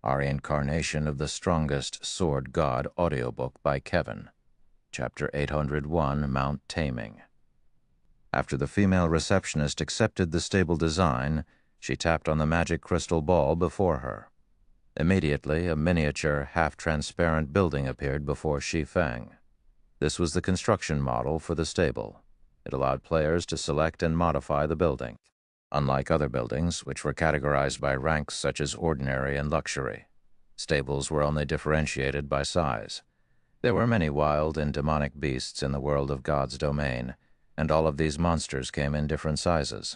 Our Reincarnation of the Strongest Sword God audiobook by Kevin. Chapter 801, Mount Taming. After the female receptionist accepted the stable design, she tapped on the magic crystal ball before her. Immediately, a miniature, half-transparent building appeared before Shi Feng. This was the construction model for the stable. It allowed players to select and modify the building. Unlike other buildings, which were categorized by ranks such as ordinary and luxury, stables were only differentiated by size. There were many wild and demonic beasts in the world of God's domain, and all of these monsters came in different sizes.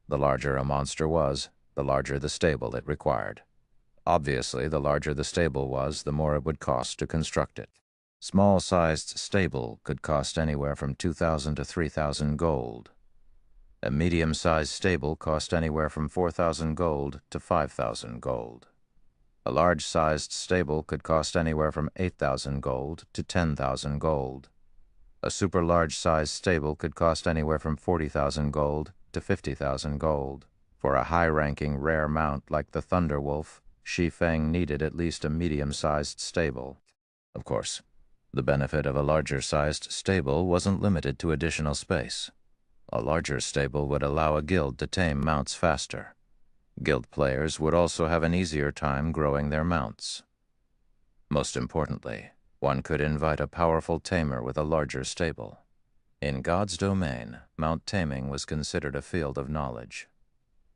The larger a monster was, the larger the stable it required. Obviously, the larger the stable was, the more it would cost to construct it. Small-sized stable could cost anywhere from 2,000 to 3,000 gold. A medium-sized stable cost anywhere from 4,000 gold to 5,000 gold. A large-sized stable could cost anywhere from 8,000 gold to 10,000 gold. A super-large-sized stable could cost anywhere from 40,000 gold to 50,000 gold. For a high-ranking rare mount like the Thunderwolf, Shi Feng needed at least a medium-sized stable. Of course, the benefit of a larger-sized stable wasn't limited to additional space. A larger stable would allow a guild to tame mounts faster. Guild players would also have an easier time growing their mounts. Most importantly, one could invite a powerful tamer with a larger stable. In God's domain, mount taming was considered a field of knowledge.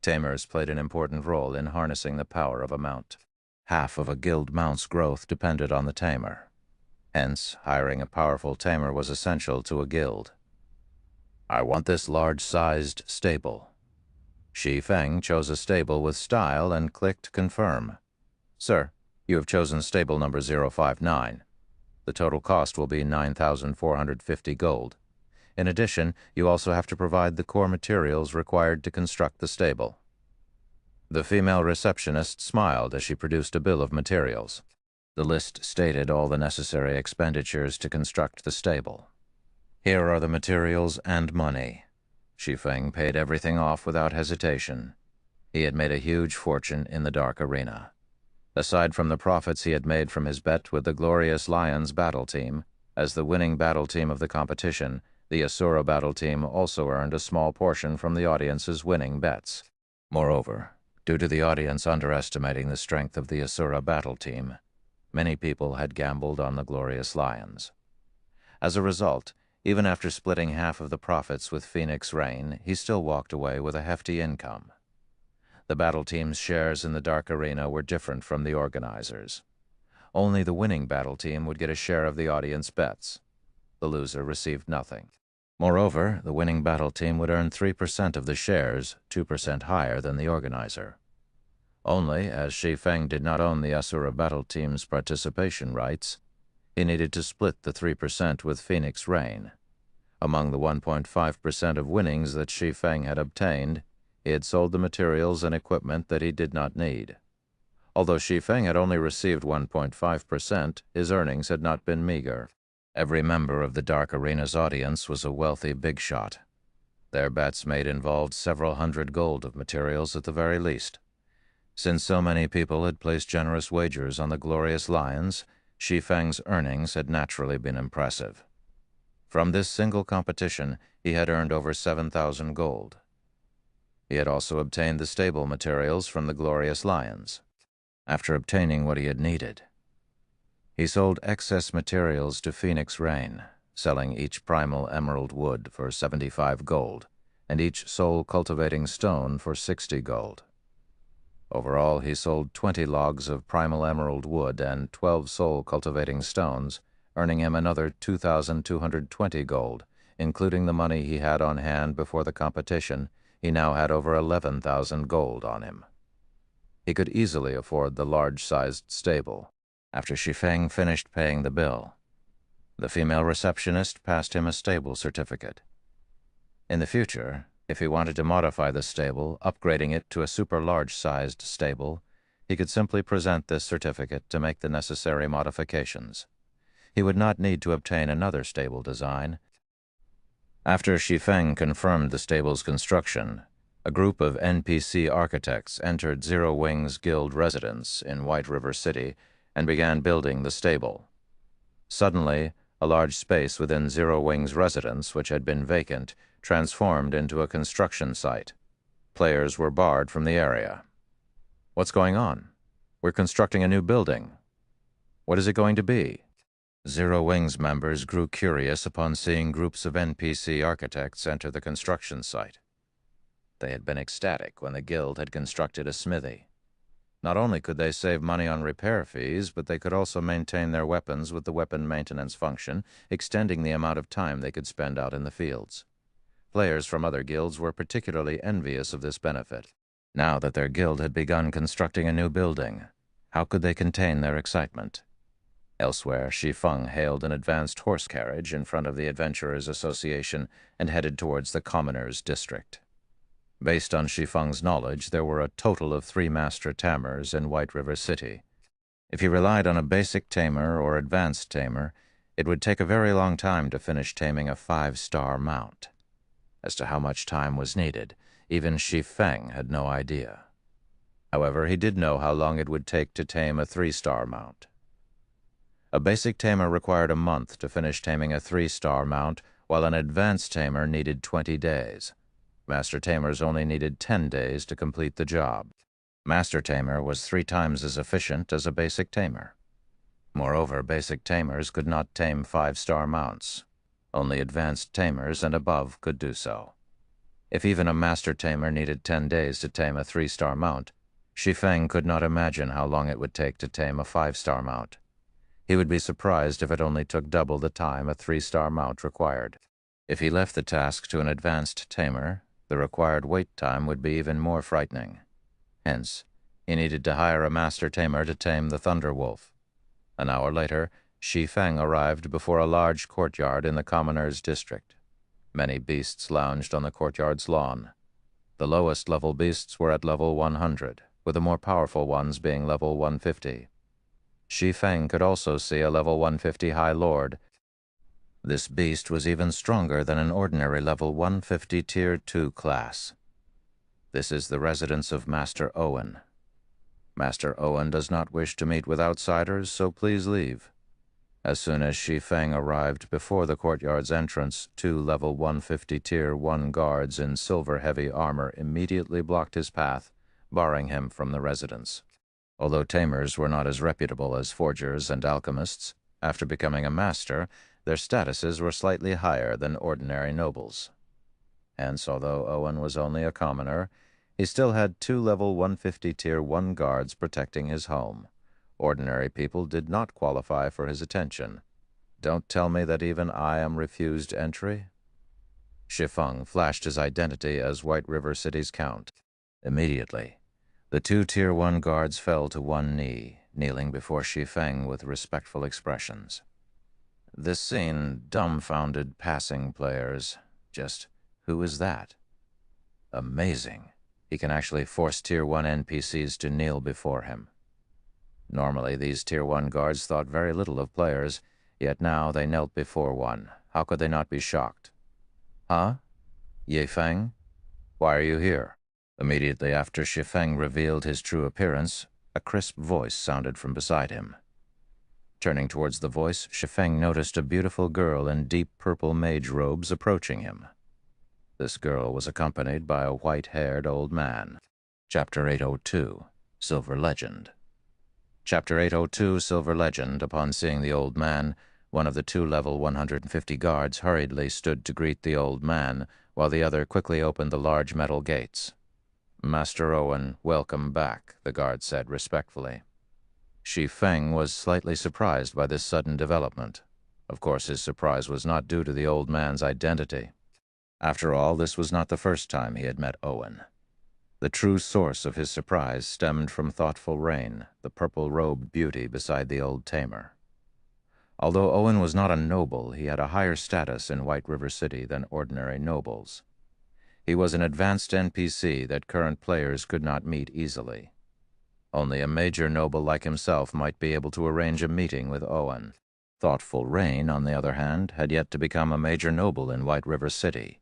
Tamers played an important role in harnessing the power of a mount. Half of a guild mount's growth depended on the tamer. Hence, hiring a powerful tamer was essential to a guild. I want this large-sized stable. Shi Feng chose a stable with style and clicked confirm. Sir, you have chosen stable number 059. The total cost will be 9,450 gold. In addition, you also have to provide the core materials required to construct the stable. The female receptionist smiled as she produced a bill of materials. The list stated all the necessary expenditures to construct the stable. Here are the materials and money. Shi Feng paid everything off without hesitation. He had made a huge fortune in the Dark Arena. Aside from the profits he had made from his bet with the Glorious Lions battle team, as the winning battle team of the competition, the Asura battle team also earned a small portion from the audience's winning bets. Moreover, due to the audience underestimating the strength of the Asura battle team, many people had gambled on the Glorious Lions. As a result, even after splitting half of the profits with Phoenix Rain, he still walked away with a hefty income. The battle team's shares in the Dark Arena were different from the organizers. Only the winning battle team would get a share of the audience bets. The loser received nothing. Moreover, the winning battle team would earn 3% of the shares, 2% higher than the organizer. Only, as Shi Feng did not own the Asura battle team's participation rights, he needed to split the 3% with Phoenix Rain. Among the 1.5% of winnings that Shi Feng had obtained, he had sold the materials and equipment that he did not need. Although Shi Feng had only received 1.5%, his earnings had not been meager. Every member of the Dark Arena's audience was a wealthy big shot. Their bets made involved several hundred gold of materials at the very least. Since so many people had placed generous wagers on the Glorious Lions, Shi Feng's earnings had naturally been impressive. From this single competition, he had earned over 7,000 gold. He had also obtained the stable materials from the Glorious Lions. After obtaining what he had needed, he sold excess materials to Phoenix Rain, selling each primal emerald wood for 75 gold, and each soul cultivating stone for 60 gold. Overall, he sold 20 logs of primal emerald wood and 12 soul cultivating stones, earning him another 2,220 gold, including the money he had on hand before the competition. He now had over 11,000 gold on him. He could easily afford the large-sized stable. After Shi Feng finished paying the bill, the female receptionist passed him a stable certificate. In the future, if he wanted to modify the stable, upgrading it to a super large-sized stable, he could simply present this certificate to make the necessary modifications. He would not need to obtain another stable design. After Shi Feng confirmed the stable's construction, A group of NPC architects entered Zero Wing's guild residence in White River City and began building the stable. Suddenly, a large space within Zero Wing's residence, which had been vacant, transformed into a construction site. Players were barred from the area. What's going on? We're constructing a new building. What is it going to be? Zero Wing's members grew curious upon seeing groups of NPC architects enter the construction site. They had been ecstatic when the guild had constructed a smithy. Not only could they save money on repair fees, but they could also maintain their weapons with the weapon maintenance function, extending the amount of time they could spend out in the fields. Players from other guilds were particularly envious of this benefit. Now that their guild had begun constructing a new building, how could they contain their excitement? Elsewhere, Shi Feng hailed an advanced horse carriage in front of the Adventurers Association and headed towards the Commoners' District. Based on Shi Feng's knowledge, there were a total of 3 master tamers in White River City. If he relied on a basic tamer or advanced tamer, it would take a very long time to finish taming a 5-star mount. As to how much time was needed, even Shi Feng had no idea. However, he did know how long it would take to tame a 3-star mount. A basic tamer required a month to finish taming a 3-star mount, while an advanced tamer needed 20 days. Master Tamers only needed 10 days to complete the job. Master Tamer was 3 times as efficient as a basic tamer. Moreover, basic tamers could not tame 5-star mounts. Only advanced tamers and above could do so. If even a master tamer needed 10 days to tame a 3-star mount, Shi Feng could not imagine how long it would take to tame a 5-star mount. He would be surprised if it only took double the time a 3-star mount required. If he left the task to an advanced tamer, the required wait time would be even more frightening. Hence, he needed to hire a master tamer to tame the Thunder Wolf. An hour later, Shi Feng arrived before a large courtyard in the Commoners' District. Many beasts lounged on the courtyard's lawn. The lowest level beasts were at level 100, with the more powerful ones being level 150. Shi Feng could also see a level 150 High Lord. This beast was even stronger than an ordinary level 150 Tier 2 class. This is the residence of Master Owen. Master Owen does not wish to meet with outsiders, so please leave. As soon as Shi Feng arrived before the courtyard's entrance, 2 level 150 Tier 1 guards in silver heavy armor immediately blocked his path, barring him from the residence. Although tamers were not as reputable as forgers and alchemists, after becoming a master, their statuses were slightly higher than ordinary nobles. Hence, although Owen was only a commoner, he still had 2 level 150 Tier 1 guards protecting his home. Ordinary people did not qualify for his attention. Don't tell me that even I am refused entry? Shi Feng flashed his identity as White River City's Count. Immediately, the 2 Tier 1 guards fell to one knee, kneeling before Shi Feng with respectful expressions. This scene dumbfounded passing players. Just, who is that? Amazing. He can actually force Tier 1 NPCs to kneel before him. Normally, these Tier 1 guards thought very little of players, yet now they knelt before one. How could they not be shocked? Huh? Ye Feng? Why are you here? Immediately after Shi Feng revealed his true appearance, a crisp voice sounded from beside him. Turning towards the voice, Shi Feng noticed a beautiful girl in deep purple mage robes approaching him. This girl was accompanied by a white-haired old man. Chapter 802, Silver Legend. Chapter 802, Silver Legend. Upon seeing the old man, one of the 2 level 150 guards hurriedly stood to greet the old man, while the other quickly opened the large metal gates. Master Owen, welcome back, the guard said respectfully. Shi Feng was slightly surprised by this sudden development. Of course, his surprise was not due to the old man's identity. After all, this was not the first time he had met Owen. The true source of his surprise stemmed from thoughtful Rain, the purple-robed beauty beside the old tamer. Although Owen was not a noble, he had a higher status in White River City than ordinary nobles. He was an advanced NPC that current players could not meet easily. Only a major noble like himself might be able to arrange a meeting with Owen. Thoughtful Rain, on the other hand, had yet to become a major noble in White River City.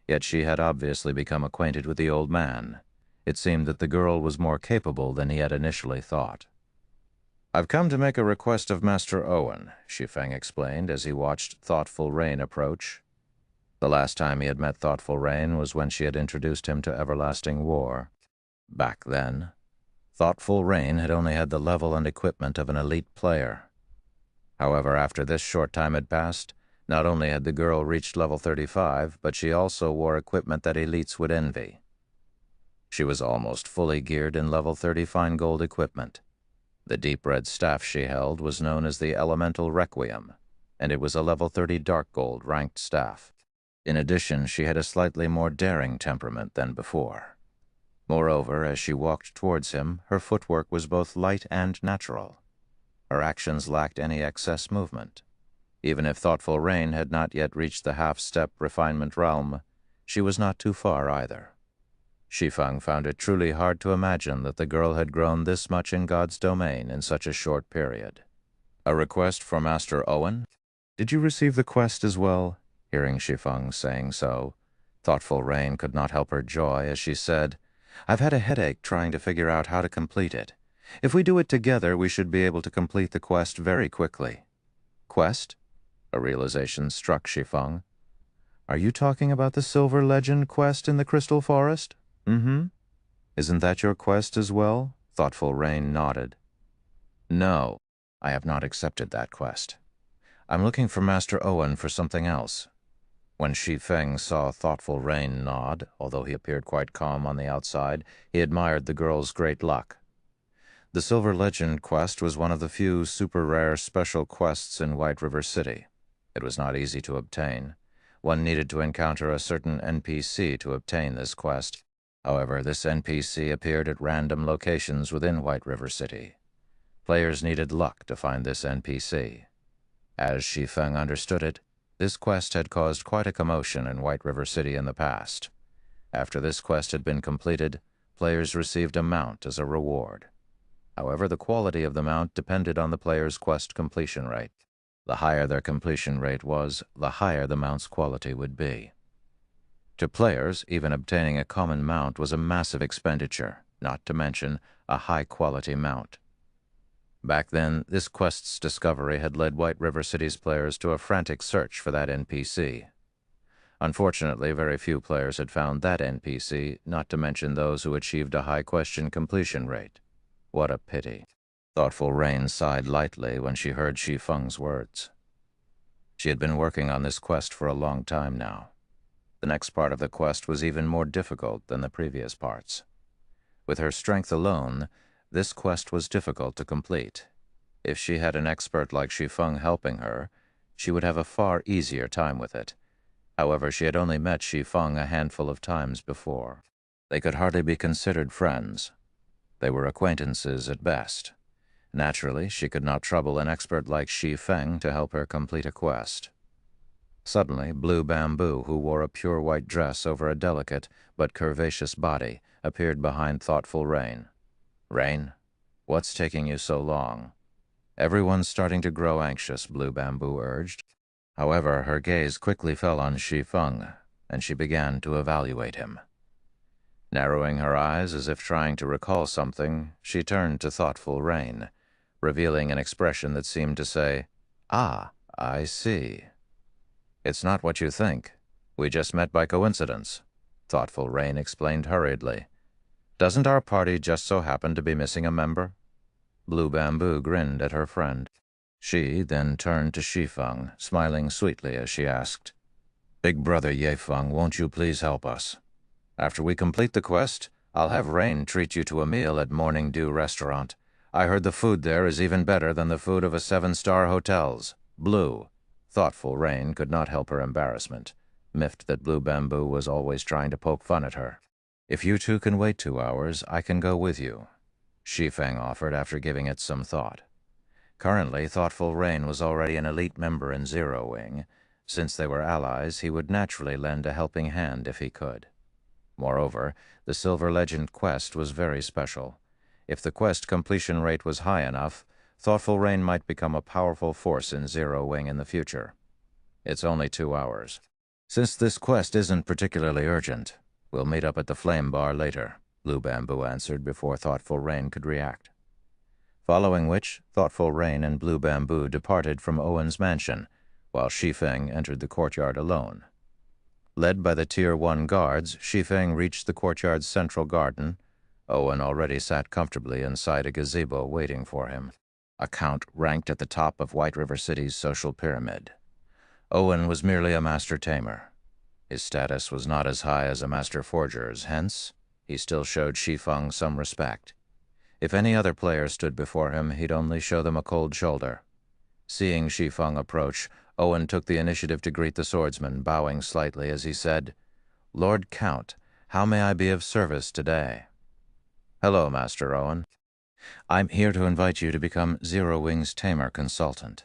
Yet she had obviously become acquainted with the old man. It seemed that the girl was more capable than he had initially thought. "I've come to make a request of Master Owen," Shi Feng explained as he watched Thoughtful Rain approach. The last time he had met Thoughtful Rain was when she had introduced him to Everlasting War. Back then, Thoughtful Rain had only had the level and equipment of an elite player. However, after this short time had passed, not only had the girl reached level 35, but she also wore equipment that elites would envy. She was almost fully geared in level 30 fine gold equipment. The deep red staff she held was known as the Elemental Requiem, and it was a level 30 dark gold ranked staff. In addition, she had a slightly more daring temperament than before. Moreover, as she walked towards him, her footwork was both light and natural. Her actions lacked any excess movement. Even if Thoughtful Rain had not yet reached the half-step refinement realm, she was not too far either. Shi Feng found it truly hard to imagine that the girl had grown this much in God's domain in such a short period. "A request for Master Owen? Did you receive the quest as well?" Hearing Shi Feng saying so, Thoughtful Rain could not help her joy as she said, "I've had a headache trying to figure out how to complete it. If we do it together, we should be able to complete the quest very quickly." "Quest?" A realization struck Shi Feng. "Are you talking about the Silver Legend quest in the Crystal Forest?" "Mm-hmm. Isn't that your quest as well?" Thoughtful Rain nodded. "No, I have not accepted that quest. I'm looking for Master Owen for something else." When Shi Feng saw Thoughtful Rain nod, although he appeared quite calm on the outside, he admired the girl's great luck. The Silver Legend quest was one of the few super-rare special quests in White River City. It was not easy to obtain. One needed to encounter a certain NPC to obtain this quest. However, this NPC appeared at random locations within White River City. Players needed luck to find this NPC. As Shi Feng understood it, this quest had caused quite a commotion in White River City in the past. After this quest had been completed, players received a mount as a reward. However, the quality of the mount depended on the player's quest completion rate. The higher their completion rate was, the higher the mount's quality would be. To players, even obtaining a common mount was a massive expenditure, not to mention a high-quality mount. Back then, this quest's discovery had led White River City's players to a frantic search for that NPC. Unfortunately, very few players had found that NPC, not to mention those who achieved a high question completion rate. What a pity. Thoughtful Rain sighed lightly when she heard Shi Feng's words. She had been working on this quest for a long time now. The next part of the quest was even more difficult than the previous parts. With her strength alone, this quest was difficult to complete. If she had an expert like Shi Feng helping her, she would have a far easier time with it. However, she had only met Shi Feng a handful of times before. They could hardly be considered friends. They were acquaintances at best. Naturally, she could not trouble an expert like Shi Feng to help her complete a quest. Suddenly, Blue Bamboo, who wore a pure white dress over a delicate but curvaceous body, appeared behind Thoughtful Rain. "Rain, what's taking you so long?" "Everyone's starting to grow anxious," Blue Bamboo urged. However, her gaze quickly fell on Shi Feng, and she began to evaluate him. Narrowing her eyes as if trying to recall something, she turned to Thoughtful Rain, revealing an expression that seemed to say, "Ah, I see." "It's not what you think. We just met by coincidence," Thoughtful Rain explained hurriedly. "Doesn't our party just so happen to be missing a member?" Blue Bamboo grinned at her friend. She then turned to Shi Feng, smiling sweetly as she asked, "Big Brother Ye Feng, won't you please help us? After we complete the quest, I'll have Rain treat you to a meal at Morning Dew Restaurant. I heard the food there is even better than the food of a 7-star hotels." Blue. Thoughtful Rain could not help her embarrassment, miffed that Blue Bamboo was always trying to poke fun at her. "If you two can wait 2 hours, I can go with you," Shi Feng offered after giving it some thought. Currently, Thoughtful Rain was already an elite member in Zero Wing. Since they were allies, he would naturally lend a helping hand if he could. Moreover, the Silver Legend quest was very special. If the quest completion rate was high enough, Thoughtful Rain might become a powerful force in Zero Wing in the future. "It's only 2 hours. Since this quest isn't particularly urgent, we'll meet up at the Flame Bar later, Blue Bamboo answered before Thoughtful Rain could react. Following which, Thoughtful Rain and Blue Bamboo departed from Owen's mansion, while Shi Feng entered the courtyard alone. Led by the Tier 1 guards, Shi Feng reached the courtyard's central garden. Owen already sat comfortably inside a gazebo waiting for him, a count ranked at the top of White River City's social pyramid. Owen was merely a master tamer. His status was not as high as a master forger's, hence, he still showed Shi Feng some respect. If any other player stood before him, he'd only show them a cold shoulder. Seeing Shi Feng approach, Owen took the initiative to greet the swordsman, bowing slightly as he said, "Lord Count, how may I be of service today?" "Hello, Master Owen. I'm here to invite you to become Zero Wing's Tamer Consultant.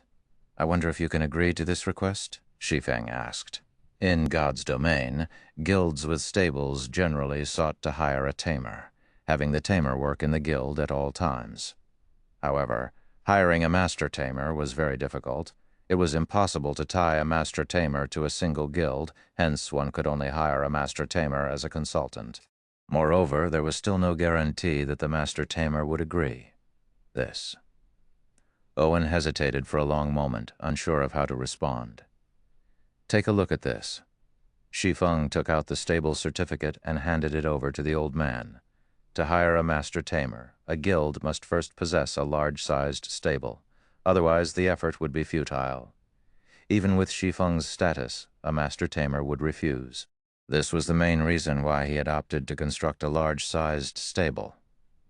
I wonder if you can agree to this request?" Shi Feng asked. In God's domain, guilds with stables generally sought to hire a tamer, having the tamer work in the guild at all times. However, hiring a master tamer was very difficult. It was impossible to tie a master tamer to a single guild, hence one could only hire a master tamer as a consultant. Moreover, there was still no guarantee that the master tamer would agree. This. Owen hesitated for a long moment, unsure of how to respond. "Take a look at this." Shi Feng took out the stable certificate and handed it over to the old man. To hire a master tamer, a guild must first possess a large-sized stable. Otherwise, the effort would be futile. Even with Shi Feng's status, a master tamer would refuse. This was the main reason why he had opted to construct a large-sized stable.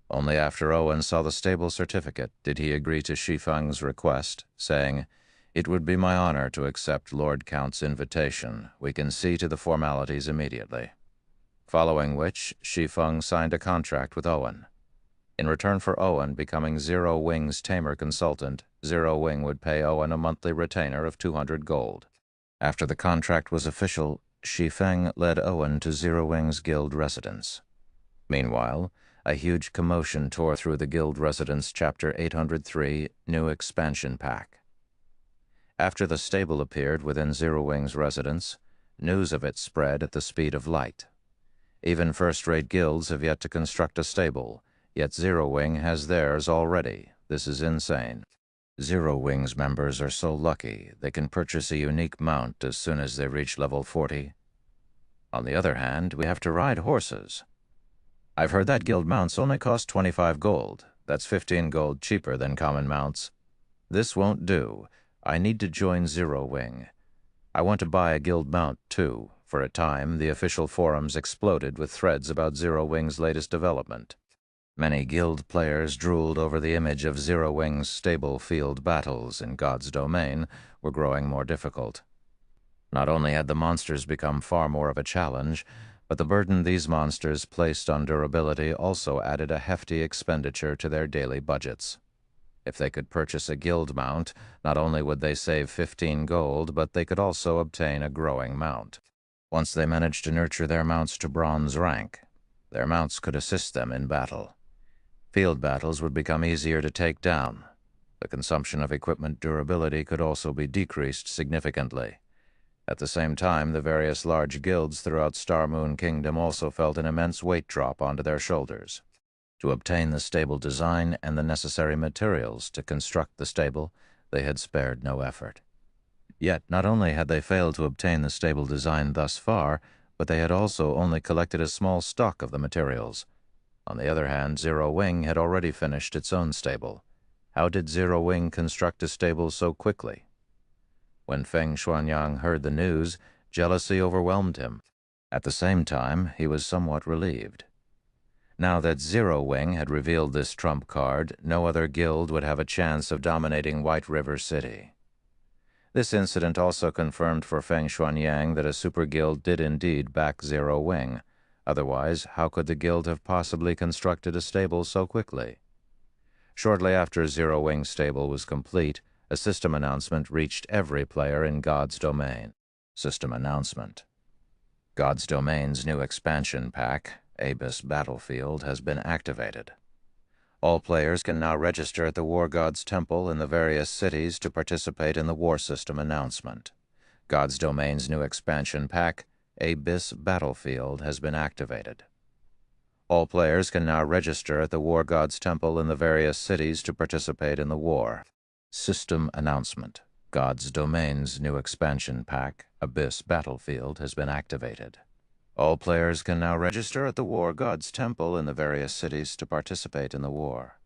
Only after Owen saw the stable certificate did he agree to Shi Feng's request, saying, "It would be my honor to accept Lord Count's invitation. We can see to the formalities immediately." Following which, Shi Feng signed a contract with Owen. In return for Owen becoming Zero Wing's Tamer Consultant, Zero Wing would pay Owen a monthly retainer of 200 gold. After the contract was official, Shi Feng led Owen to Zero Wing's guild residence. Meanwhile, a huge commotion tore through the guild residence Chapter 803, New Expansion Pack. After the stable appeared within Zero Wing's residence, news of it spread at the speed of light. Even first-rate guilds have yet to construct a stable, yet Zero Wing has theirs already. This is insane. Zero Wing's members are so lucky they can purchase a unique mount as soon as they reach level 40. On the other hand, we have to ride horses. I've heard that guild mounts only cost 25 gold. That's 15 gold cheaper than common mounts. This won't do. I need to join Zero Wing. I want to buy a guild mount, too. For a time, the official forums exploded with threads about Zero Wing's latest development. Many guild players drooled over the image of Zero Wing's stable field battles in God's domain were growing more difficult. Not only had the monsters become far more of a challenge, but the burden these monsters placed on durability also added a hefty expenditure to their daily budgets. If they could purchase a guild mount, not only would they save 15 gold, but they could also obtain a growing mount. Once they managed to nurture their mounts to bronze rank, their mounts could assist them in battle. Field battles would become easier to take down. The consumption of equipment durability could also be decreased significantly. At the same time, the various large guilds throughout Star Moon Kingdom also felt an immense weight drop onto their shoulders. To obtain the stable design and the necessary materials to construct the stable, they had spared no effort. Yet, not only had they failed to obtain the stable design thus far, but they had also only collected a small stock of the materials. On the other hand, Zero Wing had already finished its own stable. How did Zero Wing construct a stable so quickly? When Feng Xuanyang heard the news, jealousy overwhelmed him. At the same time, he was somewhat relieved. Now that Zero Wing had revealed this trump card, no other guild would have a chance of dominating White River City. This incident also confirmed for Feng Xuanyang that a super guild did indeed back Zero Wing. Otherwise, how could the guild have possibly constructed a stable so quickly? Shortly after Zero Wing's stable was complete, a system announcement reached every player in God's domain. System announcement. God's domain's new expansion pack, Abyss Battlefield, has been activated. All players can now register at the War God's Temple in the various cities to participate in the war system announcement. God's Domain's new expansion pack, Abyss Battlefield, has been activated. All players can now register at the War God's Temple in the various cities to participate in the war. System announcement. God's Domain's new expansion pack, Abyss Battlefield, has been activated. All players can now register at the War God's Temple in the various cities to participate in the war.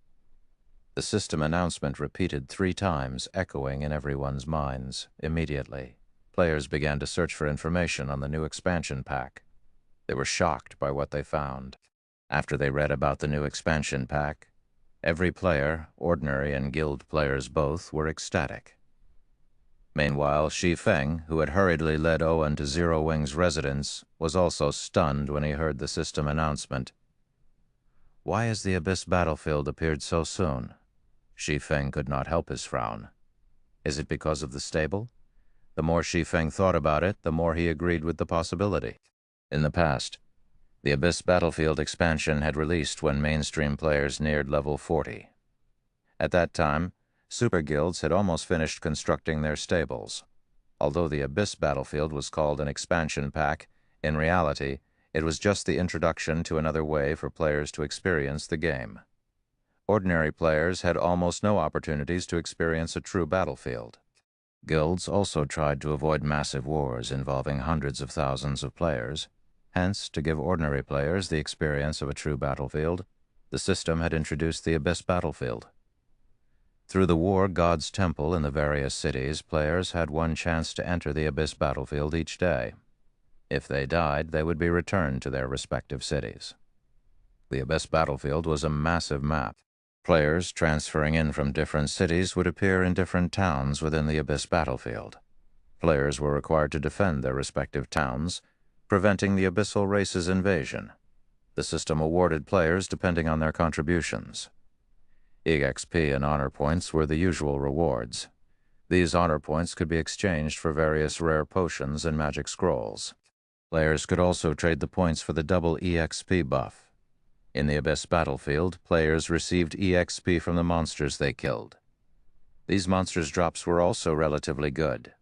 The system announcement repeated 3 times, echoing in everyone's minds. Immediately, players began to search for information on the new expansion pack. They were shocked by what they found. After they read about the new expansion pack, every player, ordinary and guild players both, were ecstatic. Meanwhile, Shi Feng, who had hurriedly led Owen to Zero Wing's residence, was also stunned when he heard the system announcement. Why has the Abyss Battlefield appeared so soon? Shi Feng could not help his frown. Is it because of the stable? The more Shi Feng thought about it, the more he agreed with the possibility. In the past, the Abyss Battlefield expansion had released when mainstream players neared level 40. At that time, super guilds had almost finished constructing their stables. Although the Abyss Battlefield was called an expansion pack, in reality, it was just the introduction to another way for players to experience the game. Ordinary players had almost no opportunities to experience a true battlefield. Guilds also tried to avoid massive wars involving hundreds of thousands of players. Hence, to give ordinary players the experience of a true battlefield, the system had introduced the Abyss Battlefield. Through the War God's Temple in the various cities, players had one chance to enter the Abyss Battlefield each day. If they died, they would be returned to their respective cities. The Abyss Battlefield was a massive map. Players transferring in from different cities would appear in different towns within the Abyss Battlefield. Players were required to defend their respective towns, preventing the abyssal race's invasion. The system awarded players depending on their contributions. EXP and honor points were the usual rewards. These honor points could be exchanged for various rare potions and magic scrolls. Players could also trade the points for the double EXP buff. In the Abyss Battlefield, players received EXP from the monsters they killed. These monsters' drops were also relatively good.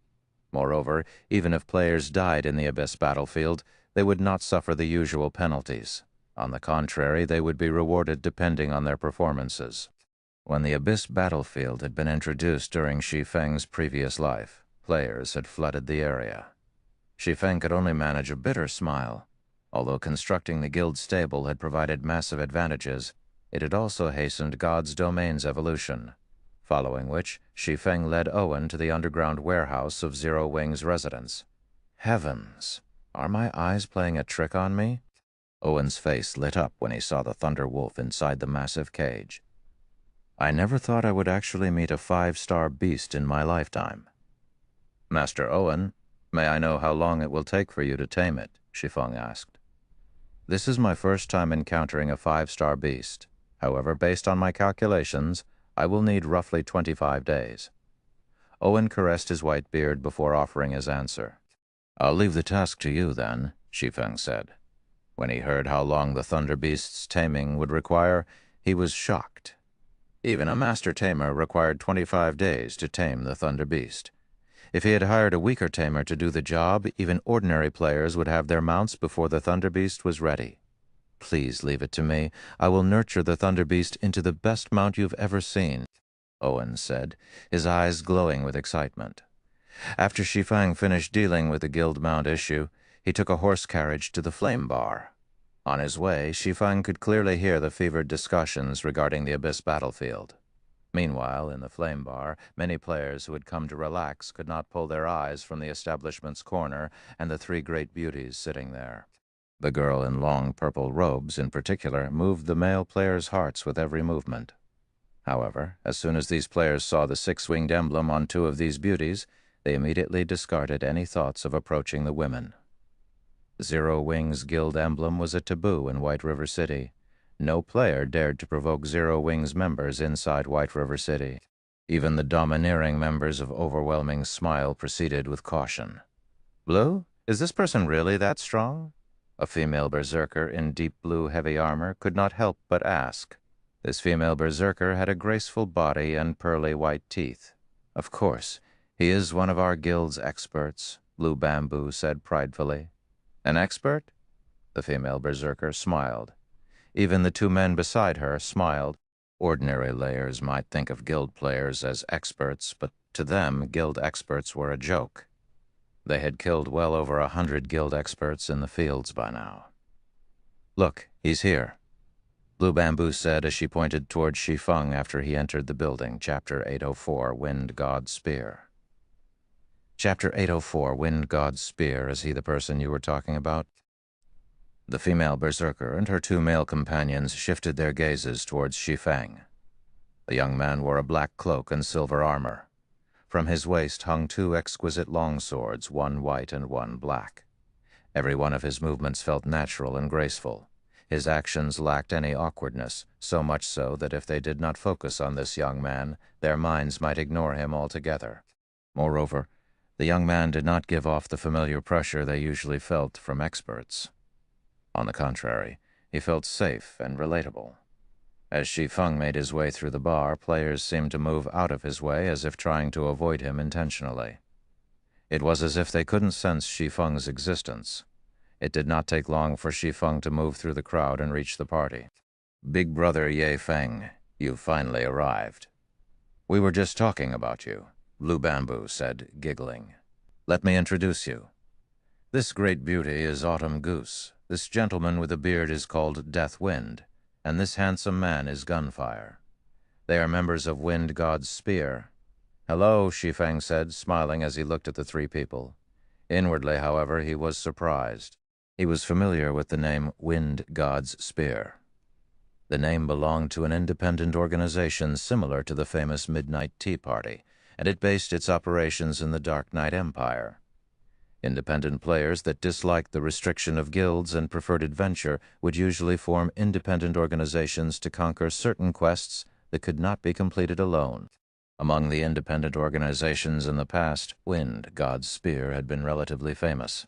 Moreover, even if players died in the Abyss Battlefield, they would not suffer the usual penalties. On the contrary, they would be rewarded depending on their performances. When the Abyss Battlefield had been introduced during Shi Feng's previous life, players had flooded the area. Shi Feng could only manage a bitter smile. Although constructing the guild stable had provided massive advantages, it had also hastened God's Domain's evolution, following which Shi Feng led Owen to the underground warehouse of Zero Wing's residence. Heavens! Are my eyes playing a trick on me? Owen's face lit up when he saw the Thunder Wolf inside the massive cage. I never thought I would actually meet a 5-star beast in my lifetime. Master Owen, may I know how long it will take for you to tame it? Shi Feng asked. This is my first time encountering a 5-star beast. However, based on my calculations, I will need roughly 25 days. Owen caressed his white beard before offering his answer. I'll leave the task to you, then, Shi Feng said. When he heard how long the Thunder Beast's taming would require, he was shocked. Even a master tamer required 25 days to tame the Thunder Beast. If he had hired a weaker tamer to do the job, even ordinary players would have their mounts before the Thunder Beast was ready. Please leave it to me. I will nurture the Thunder Beast into the best mount you've ever seen, Owen said, his eyes glowing with excitement. After Shi Feng finished dealing with the guild mount issue, he took a horse carriage to the Flame Bar. On his way, Shi Feng could clearly hear the fevered discussions regarding the Abyss Battlefield. Meanwhile, in the Flame Bar, many players who had come to relax could not pull their eyes from the establishment's corner and the 3 great beauties sitting there. The girl in long purple robes, in particular, moved the male players' hearts with every movement. However, as soon as these players saw the 6-winged emblem on 2 of these beauties, they immediately discarded any thoughts of approaching the women. Zero Wing's guild emblem was a taboo in White River City. No player dared to provoke Zero Wing's members inside White River City. Even the domineering members of Overwhelming Smile proceeded with caution. Blue, is this person really that strong? A female berserker in deep blue heavy armor could not help but ask. This female berserker had a graceful body and pearly white teeth. Of course, he is one of our guild's experts, Blue Bamboo said pridefully. An expert? The female berserker smiled. Even the two men beside her smiled. Ordinary layers might think of guild players as experts, but to them, guild experts were a joke. They had killed well over 100 guild experts in the fields by now. Look, he's here, Blue Bamboo said as she pointed toward Shi Feng after he entered the building, Chapter 804, Wind God's Spear. Chapter 804, Wind God's Spear, is he the person you were talking about? The female berserker and her two male companions shifted their gazes towards Shi Feng. The young man wore a black cloak and silver armor. From his waist hung two exquisite longswords, one white and one black. Every one of his movements felt natural and graceful. His actions lacked any awkwardness, so much so that if they did not focus on this young man, their minds might ignore him altogether. Moreover, the young man did not give off the familiar pressure they usually felt from experts. On the contrary, he felt safe and relatable. As Shi Feng made his way through the bar, players seemed to move out of his way as if trying to avoid him intentionally. It was as if they couldn't sense Shi Feng's existence. It did not take long for Shi Feng to move through the crowd and reach the party. Big brother Ye Feng, you've finally arrived. We were just talking about you, Blue Bamboo said, giggling. Let me introduce you. This great beauty is Autumn Goose. This gentleman with a beard is called Death Wind, and this handsome man is Gunfire. They are members of Wind God's Spear. Hello, Shi Feng said, smiling as he looked at the three people. Inwardly, however, he was surprised. He was familiar with the name Wind God's Spear. The name belonged to an independent organization similar to the famous Midnight Tea Party, and it based its operations in the Dark Knight Empire. Independent players that disliked the restriction of guilds and preferred adventure would usually form independent organizations to conquer certain quests that could not be completed alone. Among the independent organizations in the past, Wind God's Spear had been relatively famous.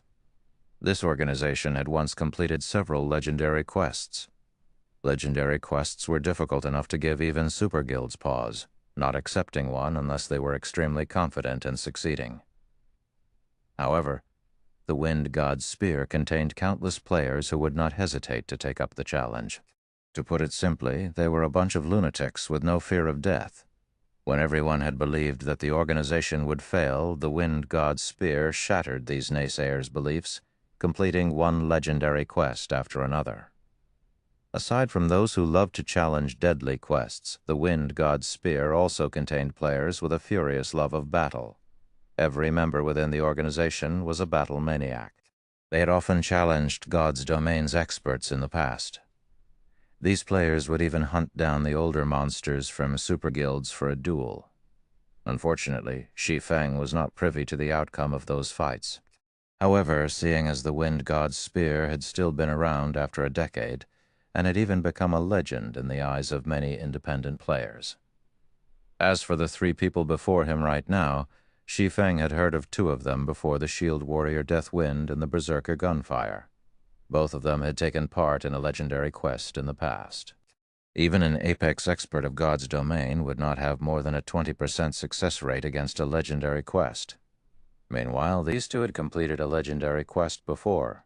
This organization had once completed several legendary quests. Legendary quests were difficult enough to give even super guilds pause, not accepting one unless they were extremely confident in succeeding. However, the Wind God's Spear contained countless players who would not hesitate to take up the challenge. To put it simply, they were a bunch of lunatics with no fear of death. When everyone had believed that the organization would fail, the Wind God's Spear shattered these naysayers' beliefs, completing one legendary quest after another. Aside from those who loved to challenge deadly quests, the Wind God's Spear also contained players with a furious love of battle. Every member within the organization was a battle maniac. They had often challenged God's Domain's experts in the past. These players would even hunt down the older monsters from super guilds for a duel. Unfortunately, Shi Feng was not privy to the outcome of those fights. However, seeing as the Wind God's Spear had still been around after a decade, and had even become a legend in the eyes of many independent players. As for the three people before him right now, Shi Feng had heard of two of them before the shield warrior Death Wind and the berserker Gunfire. Both of them had taken part in a legendary quest in the past. Even an apex expert of God's domain would not have more than a 20% success rate against a legendary quest. Meanwhile, these two had completed a legendary quest before.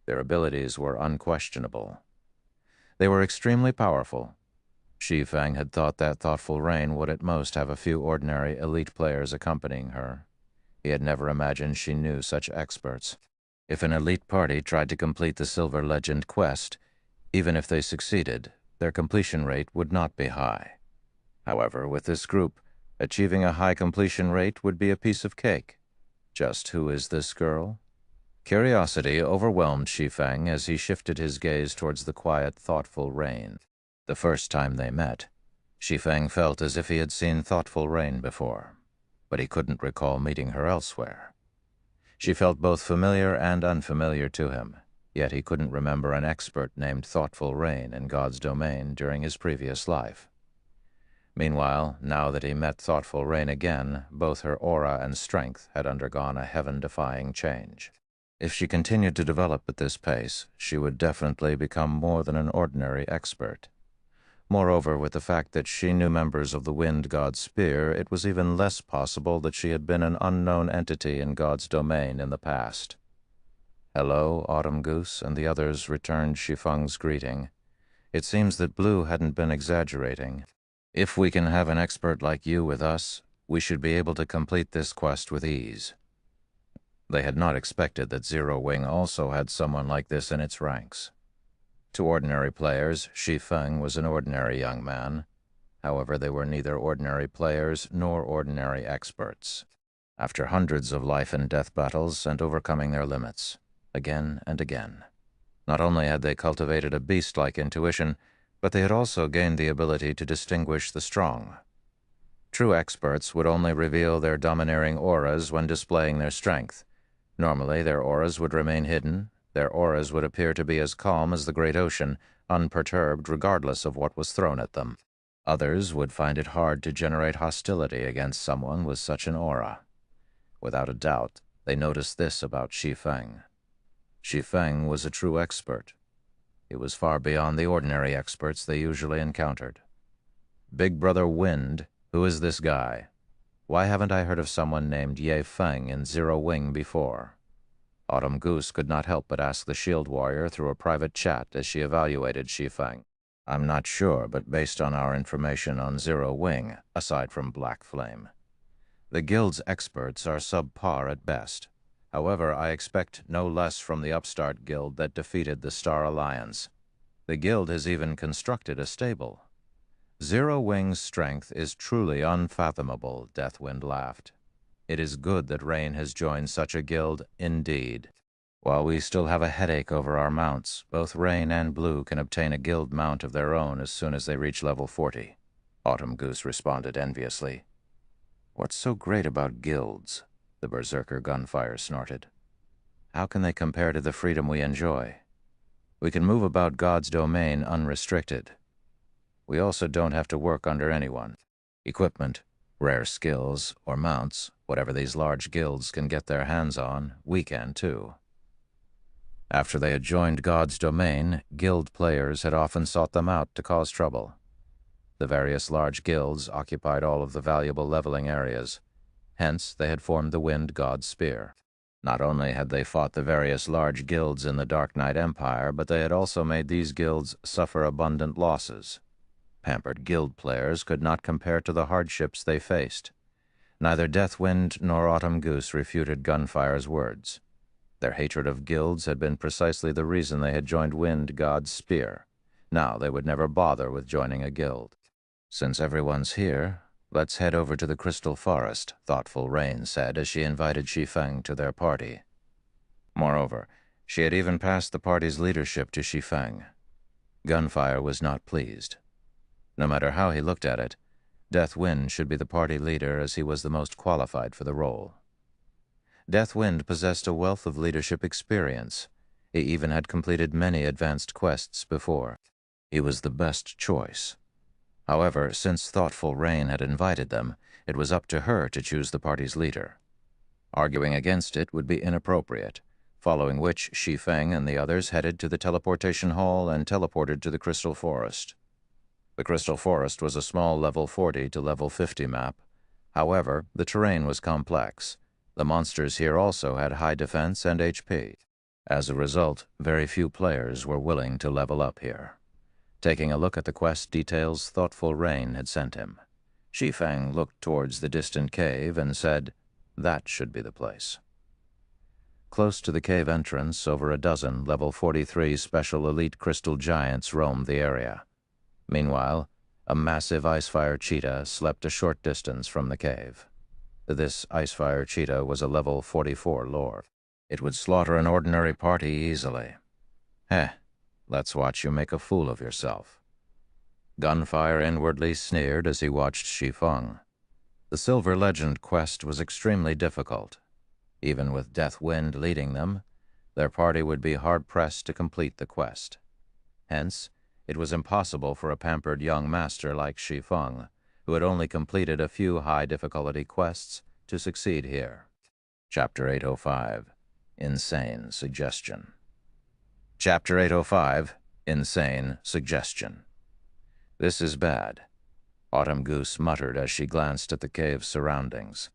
Their abilities were unquestionable. They were extremely powerful. Shi Feng had thought that Thoughtful Rain would at most have a few ordinary elite players accompanying her. He had never imagined she knew such experts. If an elite party tried to complete the Silver Legend quest, even if they succeeded, their completion rate would not be high. However, with this group, achieving a high completion rate would be a piece of cake. Just who is this girl? Curiosity overwhelmed Shi Feng as he shifted his gaze towards the quiet, Thoughtful Rain. The first time they met, Shi Feng felt as if he had seen Thoughtful Rain before, but he couldn't recall meeting her elsewhere. She felt both familiar and unfamiliar to him, yet he couldn't remember an expert named Thoughtful Rain in God's domain during his previous life. Meanwhile, now that he met Thoughtful Rain again, both her aura and strength had undergone a heaven-defying change. If she continued to develop at this pace, she would definitely become more than an ordinary expert. Moreover, with the fact that she knew members of the Wind God's Spear, it was even less possible that she had been an unknown entity in God's domain in the past. "Hello, Autumn Goose," and the others returned Shi Feng's greeting. It seems that Blue hadn't been exaggerating. "If we can have an expert like you with us, we should be able to complete this quest with ease." They had not expected that Zero Wing also had someone like this in its ranks. To ordinary players, Shi Feng was an ordinary young man. However, they were neither ordinary players nor ordinary experts. After hundreds of life and death battles and overcoming their limits, again and again, not only had they cultivated a beast-like intuition, but they had also gained the ability to distinguish the strong. True experts would only reveal their domineering auras when displaying their strength. Normally, their auras would remain hidden. Their auras would appear to be as calm as the great ocean, unperturbed regardless of what was thrown at them. Others would find it hard to generate hostility against someone with such an aura. Without a doubt, they noticed this about Shi Feng. Shi Feng was a true expert. He was far beyond the ordinary experts they usually encountered. "Big Brother Wind, who is this guy? Why haven't I heard of someone named Ye Feng in Zero Wing before?" Autumn Goose could not help but ask the Shield Warrior through a private chat as she evaluated Shi Feng. "I'm not sure, but based on our information on Zero Wing, aside from Black Flame, the Guild's experts are subpar at best. However, I expect no less from the upstart guild that defeated the Star Alliance. The Guild has even constructed a stable." "Zero Wing's strength is truly unfathomable," Deathwind laughed. "It is good that Rain has joined such a guild, indeed. While we still have a headache over our mounts, both Rain and Blue can obtain a guild mount of their own as soon as they reach level 40. Autumn Goose responded enviously. "What's so great about guilds?" the Berserker Gunfire snorted. "How can they compare to the freedom we enjoy? We can move about God's domain unrestricted. We also don't have to work under anyone. Equipment, rare skills, or mounts, whatever these large guilds can get their hands on, we can too." After they had joined God's domain, guild players had often sought them out to cause trouble. The various large guilds occupied all of the valuable leveling areas. Hence, they had formed the Wind God's Spear. Not only had they fought the various large guilds in the Dark Knight Empire, but they had also made these guilds suffer abundant losses. Pampered guild players could not compare to the hardships they faced. Neither Deathwind nor Autumn Goose refuted Gunfire's words. Their hatred of guilds had been precisely the reason they had joined Wind God's Spear. Now they would never bother with joining a guild. "Since everyone's here, let's head over to the Crystal Forest," Thoughtful Rain said as she invited Shi Feng to their party. Moreover, she had even passed the party's leadership to Shi Feng. Gunfire was not pleased. No matter how he looked at it, Deathwind should be the party leader as he was the most qualified for the role. Deathwind possessed a wealth of leadership experience. He even had completed many advanced quests before. He was the best choice. However, since Thoughtful Rain had invited them, it was up to her to choose the party's leader. Arguing against it would be inappropriate, following which Shi Feng and the others headed to the teleportation hall and teleported to the Crystal Forest. The Crystal Forest was a small level 40 to level 50 map. However, the terrain was complex. The monsters here also had high defense and HP. As a result, very few players were willing to level up here. Taking a look at the quest details Thoughtful Rain had sent him, Shi Feng looked towards the distant cave and said, "That should be the place." Close to the cave entrance, over a dozen level 43 special elite crystal giants roamed the area. Meanwhile, a massive Icefire cheetah slept a short distance from the cave. This Icefire cheetah was a level 44 lord. It would slaughter an ordinary party easily. "Heh, let's watch you make a fool of yourself." Gunfire inwardly sneered as he watched Shi Feng. The Silver Legend quest was extremely difficult. Even with Deathwind leading them, their party would be hard-pressed to complete the quest. Hence, it was impossible for a pampered young master like Shi Feng, who had only completed a few high-difficulty quests, to succeed here. Chapter 805, Insane Suggestion. Chapter 805, Insane Suggestion. "This is bad," Autumn Goose muttered as she glanced at the cave's surroundings.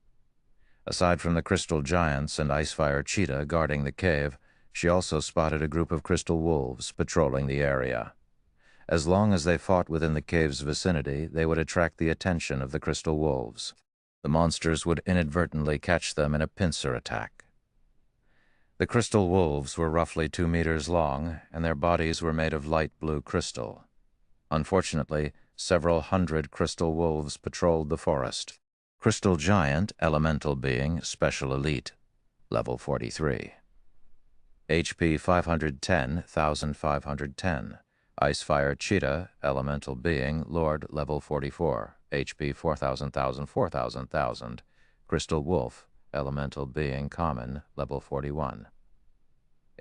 Aside from the crystal giants and Icefire Cheetah guarding the cave, she also spotted a group of crystal wolves patrolling the area. As long as they fought within the cave's vicinity, they would attract the attention of the crystal wolves. The monsters would inadvertently catch them in a pincer attack. The crystal wolves were roughly 2 meters long, and their bodies were made of light blue crystal. Unfortunately, several hundred crystal wolves patrolled the forest. Crystal Giant, Elemental Being, Special Elite, Level 43. HP 510, 1510. Icefire Cheetah, Elemental Being, Lord, Level 44. HP 4000, 4000. Crystal Wolf, Elemental Being, Common, Level 41.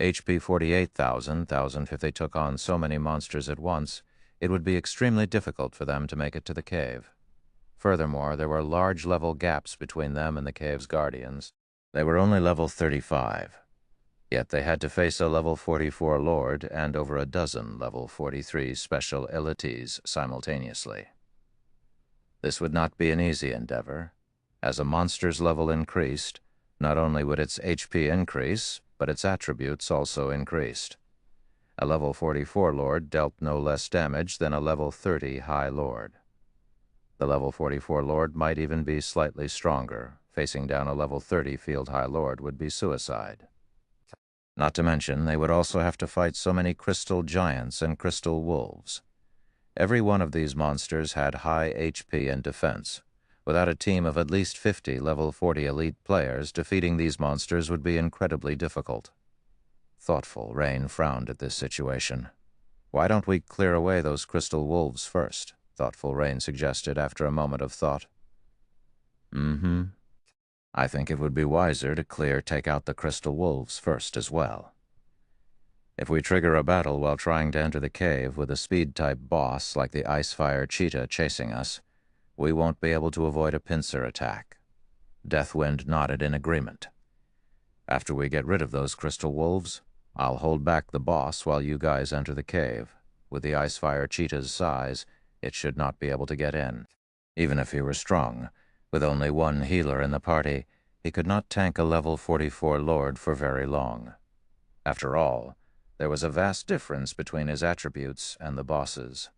HP 48,000. If they took on so many monsters at once, it would be extremely difficult for them to make it to the cave. Furthermore, there were large level gaps between them and the cave's guardians. They were only level 35. Yet they had to face a level 44 Lord and over a dozen level 43 Special Elites simultaneously. This would not be an easy endeavor. As a monster's level increased, not only would its HP increase, but its attributes also increased. A level 44 Lord dealt no less damage than a level 30 High Lord. The level 44 Lord might even be slightly stronger. Facing down a level 30 Field High Lord would be suicide. Not to mention, they would also have to fight so many crystal giants and crystal wolves. Every one of these monsters had high HP and defense. Without a team of at least 50 level 40 elite players, defeating these monsters would be incredibly difficult. Thoughtful Rain frowned at this situation. "Why don't we clear away those crystal wolves first?" Thoughtful Rain suggested after a moment of thought. I think it would be wiser to take out the crystal wolves first as well. If we trigger a battle while trying to enter the cave with a speed-type boss like the Icefire Cheetah chasing us, we won't be able to avoid a pincer attack. Deathwind nodded in agreement. "After we get rid of those crystal wolves, I'll hold back the boss while you guys enter the cave. With the Icefire Cheetah's size, it should not be able to get in. Even if he were strong, with only one healer in the party, he could not tank a level 44 Lord for very long. After all, there was a vast difference between his attributes and the boss's.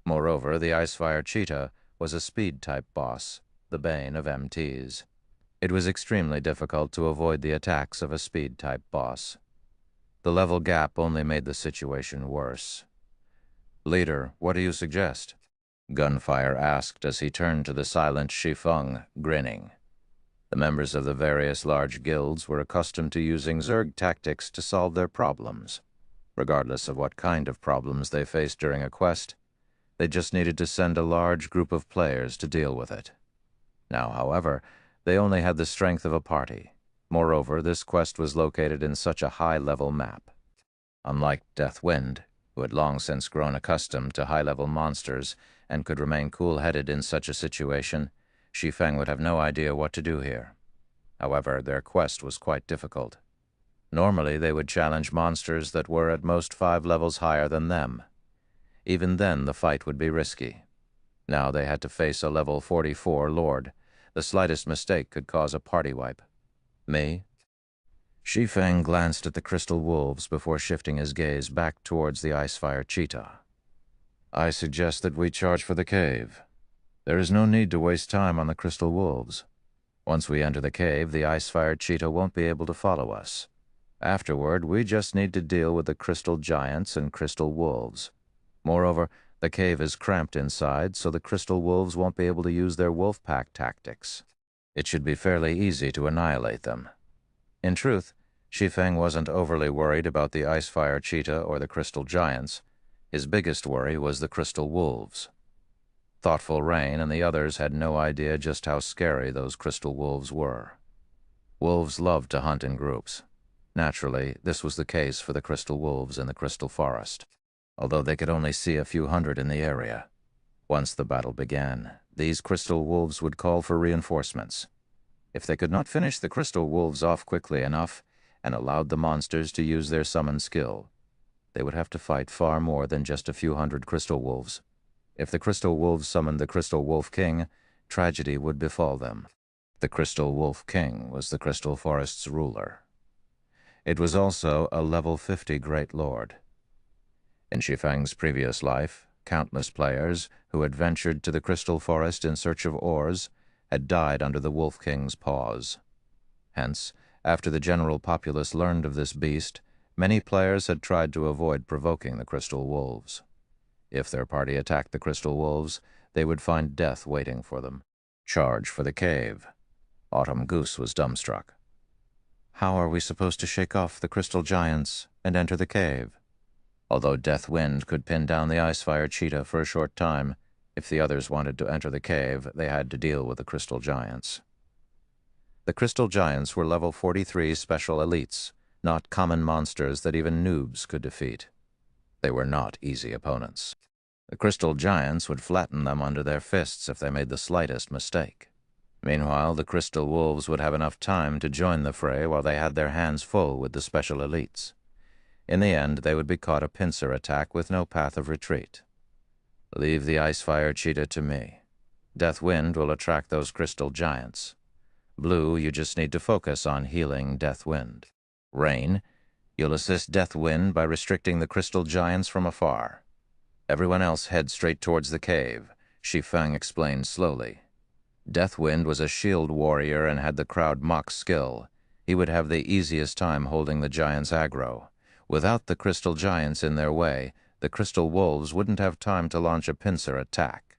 Moreover, the Icefire Cheetah was a speed-type boss, the bane of MTs. It was extremely difficult to avoid the attacks of a speed-type boss. The level gap only made the situation worse. "Leader, what do you suggest?" Gunfire asked as he turned to the silent Shi Feng, grinning. The members of the various large guilds were accustomed to using Zerg tactics to solve their problems. Regardless of what kind of problems they faced during a quest, they just needed to send a large group of players to deal with it. Now, however, they only had the strength of a party. Moreover, this quest was located in such a high-level map. Unlike Deathwind, who had long since grown accustomed to high-level monsters and could remain cool-headed in such a situation, Shi Feng would have no idea what to do here. However, their quest was quite difficult. Normally, they would challenge monsters that were at most 5 levels higher than them. Even then, the fight would be risky. Now they had to face a level 44 Lord. The slightest mistake could cause a party wipe. "Me?" Shi Feng glanced at the crystal wolves before shifting his gaze back towards the Icefire Cheetah. "I suggest that we charge for the cave. There is no need to waste time on the crystal wolves. Once we enter the cave, the Icefire Cheetah won't be able to follow us. Afterward, we just need to deal with the crystal giants and crystal wolves. Moreover, the cave is cramped inside, so the crystal wolves won't be able to use their wolf pack tactics. It should be fairly easy to annihilate them." In truth, Shi Feng wasn't overly worried about the Icefire Cheetah or the crystal giants. His biggest worry was the crystal wolves. Thoughtful Rain and the others had no idea just how scary those crystal wolves were. Wolves loved to hunt in groups. Naturally, this was the case for the crystal wolves in the crystal forest, although they could only see a few hundred in the area. Once the battle began, these crystal wolves would call for reinforcements. If they could not finish the crystal wolves off quickly enough and allowed the monsters to use their summon skill, they would have to fight far more than just a few hundred crystal wolves. If the Crystal Wolves summoned the Crystal Wolf King, tragedy would befall them. The Crystal Wolf King was the Crystal Forest's ruler. It was also a level 50 Great Lord. In Shi Feng's previous life, countless players who had ventured to the Crystal Forest in search of ores had died under the Wolf King's paws. Hence, after the general populace learned of this beast, many players had tried to avoid provoking the Crystal Wolves. If their party attacked the Crystal Wolves, they would find death waiting for them. Charge for the cave. Autumn Goose was dumbstruck. How are we supposed to shake off the crystal giants and enter the cave? Although Death Wind could pin down the Icefire Cheetah for a short time, if the others wanted to enter the cave, they had to deal with the crystal giants. The crystal giants were level 43 special elites, not common monsters that even noobs could defeat. They were not easy opponents. The crystal giants would flatten them under their fists if they made the slightest mistake. Meanwhile, the crystal wolves would have enough time to join the fray while they had their hands full with the special elites. In the end, they would be caught a pincer attack with no path of retreat. Leave the Icefire Cheetah to me. Death Wind will attract those crystal giants. Blue, you just need to focus on healing Death Wind. Rain, you'll assist Death Wind by restricting the crystal giants from afar. Everyone else head straight towards the cave, Shi Feng explained slowly. Death Wind was a shield warrior and had the crowd mock skill. He would have the easiest time holding the giants aggro. Without the crystal giants in their way, the crystal wolves wouldn't have time to launch a pincer attack.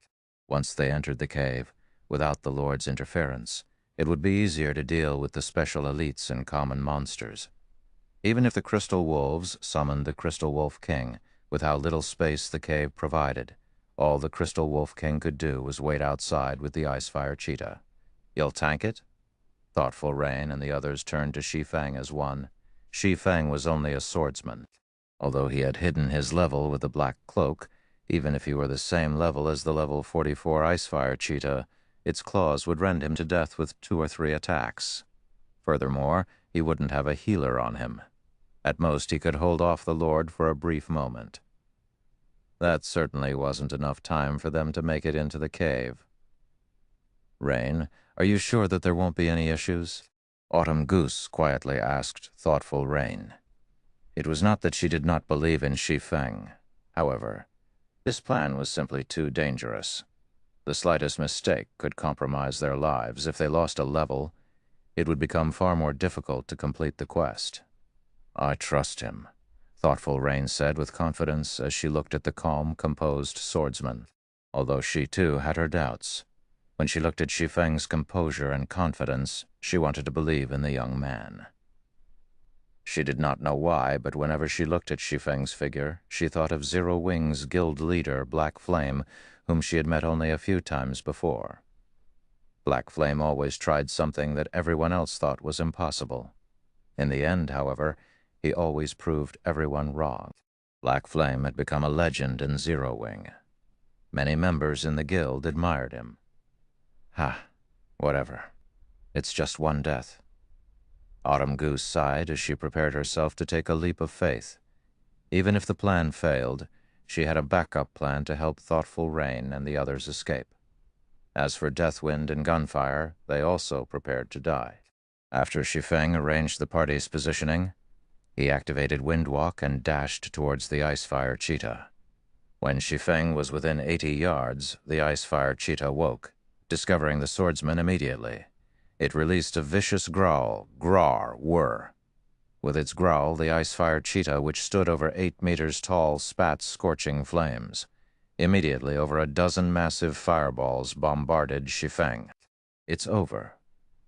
Once they entered the cave, without the Lord's interference, it would be easier to deal with the special elites and common monsters. Even if the crystal wolves summoned the Crystal Wolf King, with how little space the cave provided, all the Crystal Wolf King could do was wait outside with the Icefire Cheetah. You'll tank it? Thoughtful Rain and the others turned to Shi Feng as one. Shi Feng was only a swordsman. Although he had hidden his level with the black cloak, even if he were the same level as the level 44 Icefire Cheetah, its claws would rend him to death with 2 or 3 attacks. Furthermore, he wouldn't have a healer on him. At most, he could hold off the Lord for a brief moment. That certainly wasn't enough time for them to make it into the cave. Rain, are you sure that there won't be any issues? Autumn Goose quietly asked thoughtful Rain. It was not that she did not believe in Shi Feng. However, this plan was simply too dangerous. The slightest mistake could compromise their lives. If they lost a level, it would become far more difficult to complete the quest. I trust him, thoughtful Rain said with confidence as she looked at the calm, composed swordsman, although she too had her doubts. When she looked at Shi Feng's composure and confidence, she wanted to believe in the young man. She did not know why, but whenever she looked at Shi Feng's figure, she thought of Zero Wing's guild leader, Black Flame, whom she had met only a few times before. Black Flame always tried something that everyone else thought was impossible. In the end, however, he always proved everyone wrong. Black Flame had become a legend in Zero Wing. Many members in the guild admired him. Whatever. It's just one death. Autumn Goose sighed as she prepared herself to take a leap of faith. Even if the plan failed, she had a backup plan to help thoughtful Rain and the others escape. As for Deathwind and Gunfire, they also prepared to die. After Shi Feng arranged the party's positioning, he activated Windwalk and dashed towards the Icefire Cheetah. When Shi Feng was within 80 yards, the Icefire Cheetah woke, discovering the swordsman immediately. It released a vicious growl, grar, whir. With its growl, the Icefire Cheetah, which stood over 8 meters tall, spat scorching flames. Immediately, over a dozen massive fireballs bombarded Shi Feng. It's over.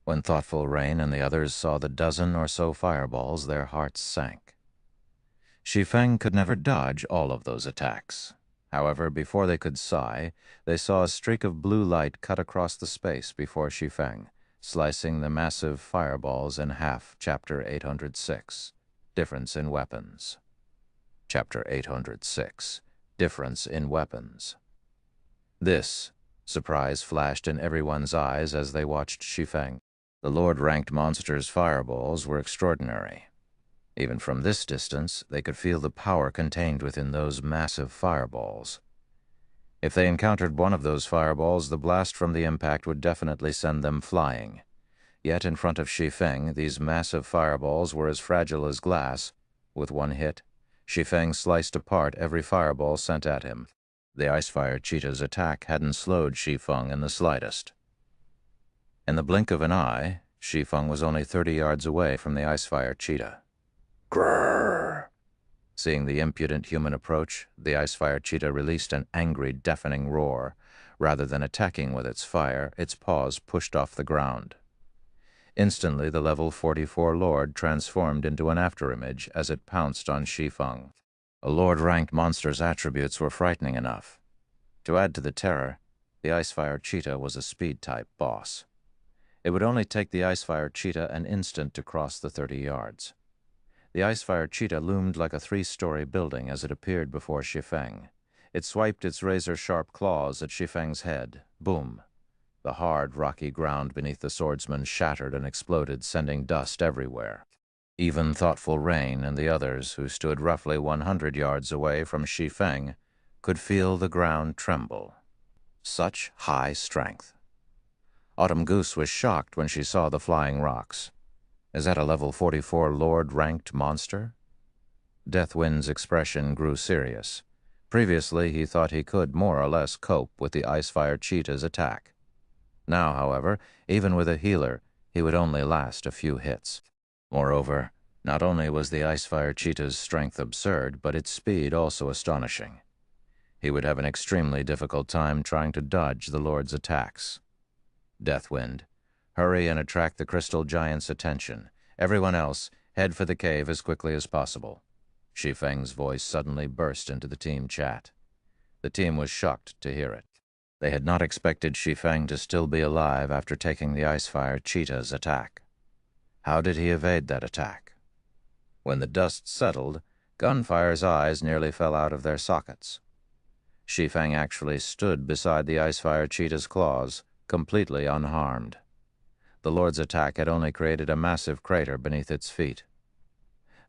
When thoughtful Rain and the others saw the dozen or so fireballs, their hearts sank. Shi Feng could never dodge all of those attacks. However, before they could sigh, they saw a streak of blue light cut across the space before Shi Feng, slicing the massive fireballs in half. Chapter 806, Difference in Weapons. Chapter 806, Difference in Weapons. This, surprise flashed in everyone's eyes as they watched Shi Feng. The Lord-ranked monster's fireballs were extraordinary. Even from this distance, they could feel the power contained within those massive fireballs. If they encountered one of those fireballs, the blast from the impact would definitely send them flying. Yet in front of Shi Feng, these massive fireballs were as fragile as glass. With one hit, Shi Feng sliced apart every fireball sent at him. The Icefire Cheetah's attack hadn't slowed Shi Feng in the slightest. In the blink of an eye, Shi Feng was only 30 yards away from the Icefire Cheetah. Grrr! Seeing the impudent human approach, the Icefire Cheetah released an angry, deafening roar. Rather than attacking with its fire, its paws pushed off the ground. Instantly, the level 44 Lord transformed into an afterimage as it pounced on Shi Feng. A Lord-ranked monster's attributes were frightening enough. To add to the terror, the Icefire Cheetah was a speed-type boss. It would only take the Icefire Cheetah an instant to cross the 30 yards. The Icefire Cheetah loomed like a 3-story building as it appeared before Shi Feng. It swiped its razor-sharp claws at Shi Feng's head. Boom! The hard, rocky ground beneath the swordsman shattered and exploded, sending dust everywhere. Even thoughtful Rain and the others, who stood roughly 100 yards away from Shi Feng, could feel the ground tremble. Such high strength. Autumn Goose was shocked when she saw the flying rocks. Is that a level 44 Lord-ranked monster? Deathwind's expression grew serious. Previously, he thought he could more or less cope with the Icefire Cheetah's attack. Now, however, even with a healer, he would only last a few hits. Moreover, not only was the Icefire Cheetah's strength absurd, but its speed also astonishing. He would have an extremely difficult time trying to dodge the Lord's attacks. Deathwind, hurry and attract the Crystal Giant's attention. Everyone else, head for the cave as quickly as possible. Shi Feng's voice suddenly burst into the team chat. The team was shocked to hear it. They had not expected Shi Feng to still be alive after taking the Icefire Cheetah's attack. How did he evade that attack? When the dust settled, Gunfire's eyes nearly fell out of their sockets. Shi Feng actually stood beside the Icefire Cheetah's claws, completely unharmed. The Lord's attack had only created a massive crater beneath its feet.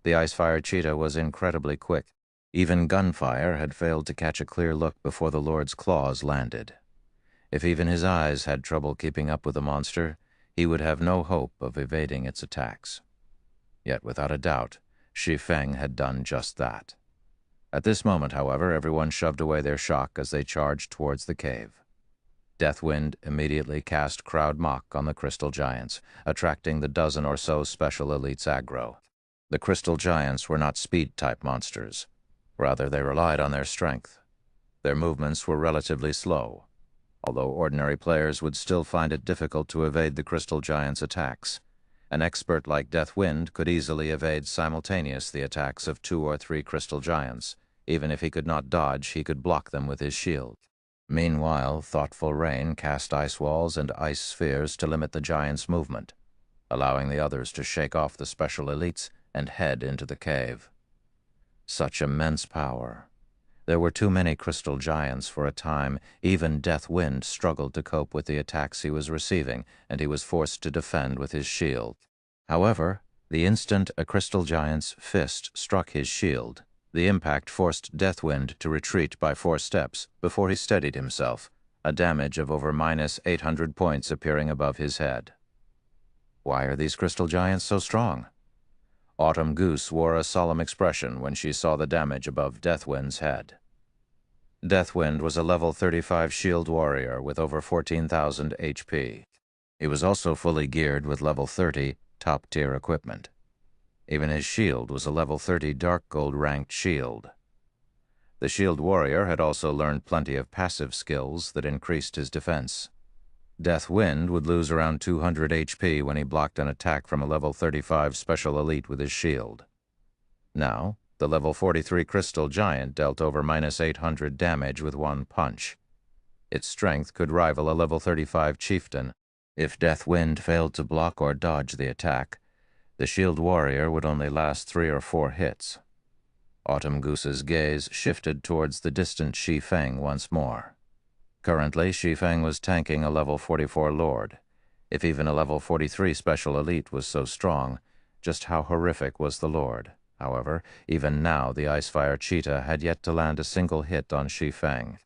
The Icefire Cheetah was incredibly quick. Even Gunfire had failed to catch a clear look before the Lord's claws landed. If even his eyes had trouble keeping up with the monster, he would have no hope of evading its attacks. Yet, without a doubt, Shi Feng had done just that. At this moment, however, everyone shoved away their shock as they charged towards the cave. Deathwind immediately cast Crowd Mock on the Crystal Giants, attracting the dozen or so Special Elites aggro. The Crystal Giants were not speed-type monsters. Rather, they relied on their strength. Their movements were relatively slow, although ordinary players would still find it difficult to evade the Crystal Giant's attacks. An expert like Deathwind could easily evade simultaneously the attacks of 2 or 3 Crystal Giants. Even if he could not dodge, he could block them with his shield. Meanwhile, thoughtful Rain cast ice walls and ice spheres to limit the giants' movement, allowing the others to shake off the Special Elites and head into the cave. Such immense power. There were too many Crystal Giants for a time. Even Deathwind struggled to cope with the attacks he was receiving, and he was forced to defend with his shield. However, the instant a Crystal Giant's fist struck his shield, the impact forced Deathwind to retreat by 4 steps before he steadied himself, a damage of over -800 points appearing above his head. Why are these Crystal Giants so strong? Autumn Goose wore a solemn expression when she saw the damage above Deathwind's head. Deathwind was a level 35 shield warrior with over 14,000 HP. He was also fully geared with level 30 top-tier equipment. Even his shield was a level 30 dark gold ranked shield. The shield warrior had also learned plenty of passive skills that increased his defense. Deathwind would lose around 200 HP when he blocked an attack from a level 35 Special Elite with his shield. Now, the level 43 Crystal Giant dealt over -800 damage with one punch. Its strength could rival a level 35 Chieftain. If Deathwind failed to block or dodge the attack, the shield warrior would only last 3 or 4 hits. Autumn Goose's gaze shifted towards the distant Shi Feng once more. Currently, Shi Feng was tanking a level 44 Lord. If even a level 43 Special Elite was so strong, just how horrific was the Lord? However, even now the Icefire Cheetah had yet to land a single hit on Shi Feng.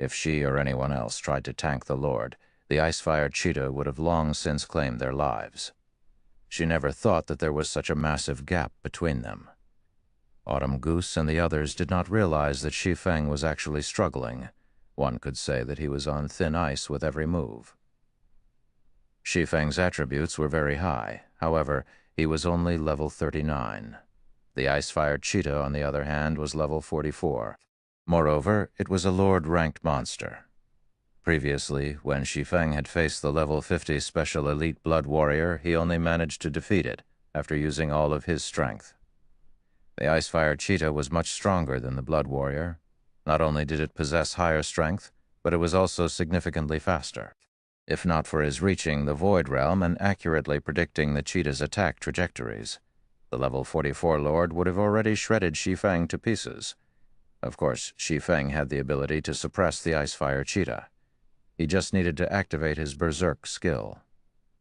If she or anyone else tried to tank the Lord, the Icefire Cheetah would have long since claimed their lives. She never thought that there was such a massive gap between them. Autumn Goose and the others did not realize that Shi Feng was actually struggling. One could say that he was on thin ice with every move. Shi Feng's attributes were very high. However, he was only level 39. The Icefire Cheetah, on the other hand, was level 44. Moreover, it was a Lord-ranked monster. Previously, when Shi Feng had faced the level 50 Special Elite Blood Warrior, he only managed to defeat it after using all of his strength. The Icefire Cheetah was much stronger than the Blood Warrior. Not only did it possess higher strength, but it was also significantly faster. If not for his reaching the Void Realm and accurately predicting the cheetah's attack trajectories, the level 44 Lord would have already shredded Shi Feng to pieces. Of course, Shi Feng had the ability to suppress the Icefire Cheetah. He just needed to activate his Berserk skill.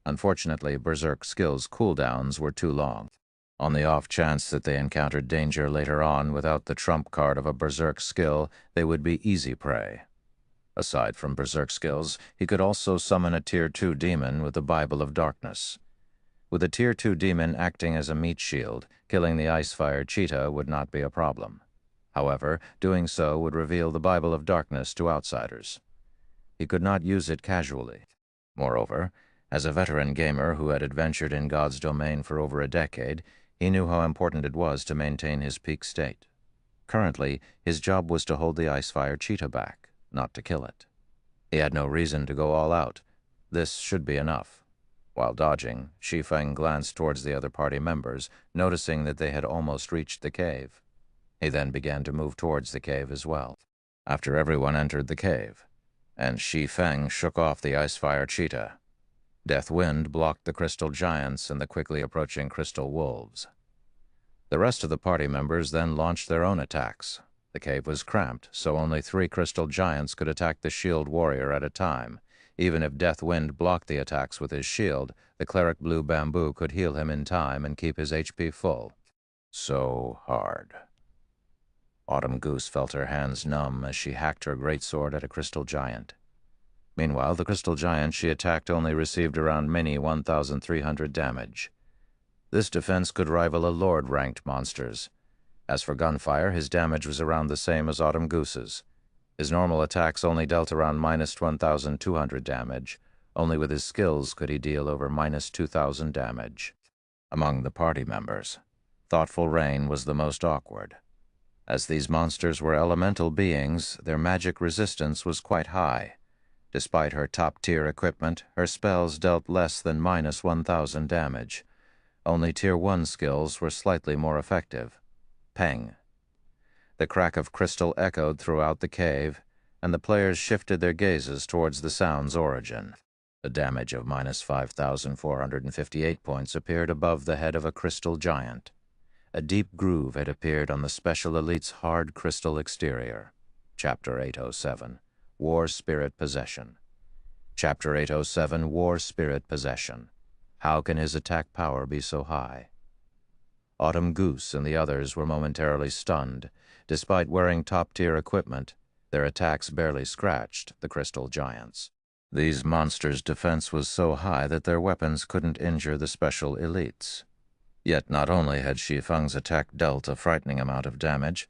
Unfortunately, Berserk skill's cooldowns were too long. On the off chance that they encountered danger later on without the trump card of a Berserk skill, they would be easy prey. Aside from Berserk skills, he could also summon a Tier 2 demon with the Bible of Darkness. With a Tier 2 demon acting as a meat shield, killing the Icefire Cheetah would not be a problem. However, doing so would reveal the Bible of Darkness to outsiders. He could not use it casually. Moreover, as a veteran gamer who had adventured in God's domain for over a decade, he knew how important it was to maintain his peak state. Currently, his job was to hold the Icefire Cheetah back, not to kill it. He had no reason to go all out. This should be enough. While dodging, Shi Feng glanced towards the other party members, noticing that they had almost reached the cave. He then began to move towards the cave as well. After everyone entered the cave, and Shi Feng shook off the Icefire Cheetah, Death Wind blocked the Crystal Giants and the quickly approaching Crystal Wolves. The rest of the party members then launched their own attacks. The cave was cramped, so only 3 Crystal Giants could attack the Shield Warrior at a time. Even if Death Wind blocked the attacks with his shield, the Cleric Blue Bamboo could heal him in time and keep his HP full. So hard. Autumn Goose felt her hands numb as she hacked her greatsword at a Crystal Giant. Meanwhile, the Crystal Giant she attacked only received around mini 1,300 damage. This defense could rival a Lord-ranked monster's. As for gunfire, his damage was around the same as Autumn Goose's. His normal attacks only dealt around minus 1,200 damage. Only with his skills could he deal over minus 2,000 damage. Among the party members, Thoughtful Rain was the most awkward. As these monsters were elemental beings, their magic resistance was quite high. Despite her top-tier equipment, her spells dealt less than minus 1,000 damage. Only Tier 1 skills were slightly more effective. Peng. The crack of crystal echoed throughout the cave, and the players shifted their gazes towards the sound's origin. A damage of minus 5,458 points appeared above the head of a Crystal Giant. A deep groove had appeared on the Special Elite's hard crystal exterior. Chapter 807. War Spirit Possession. Chapter 807, War Spirit Possession. How can his attack power be so high? Autumn Goose and the others were momentarily stunned. Despite wearing top-tier equipment, their attacks barely scratched the Crystal Giants. These monsters' defense was so high that their weapons couldn't injure the Special Elites. Yet not only had Shi Feng's attack dealt a frightening amount of damage,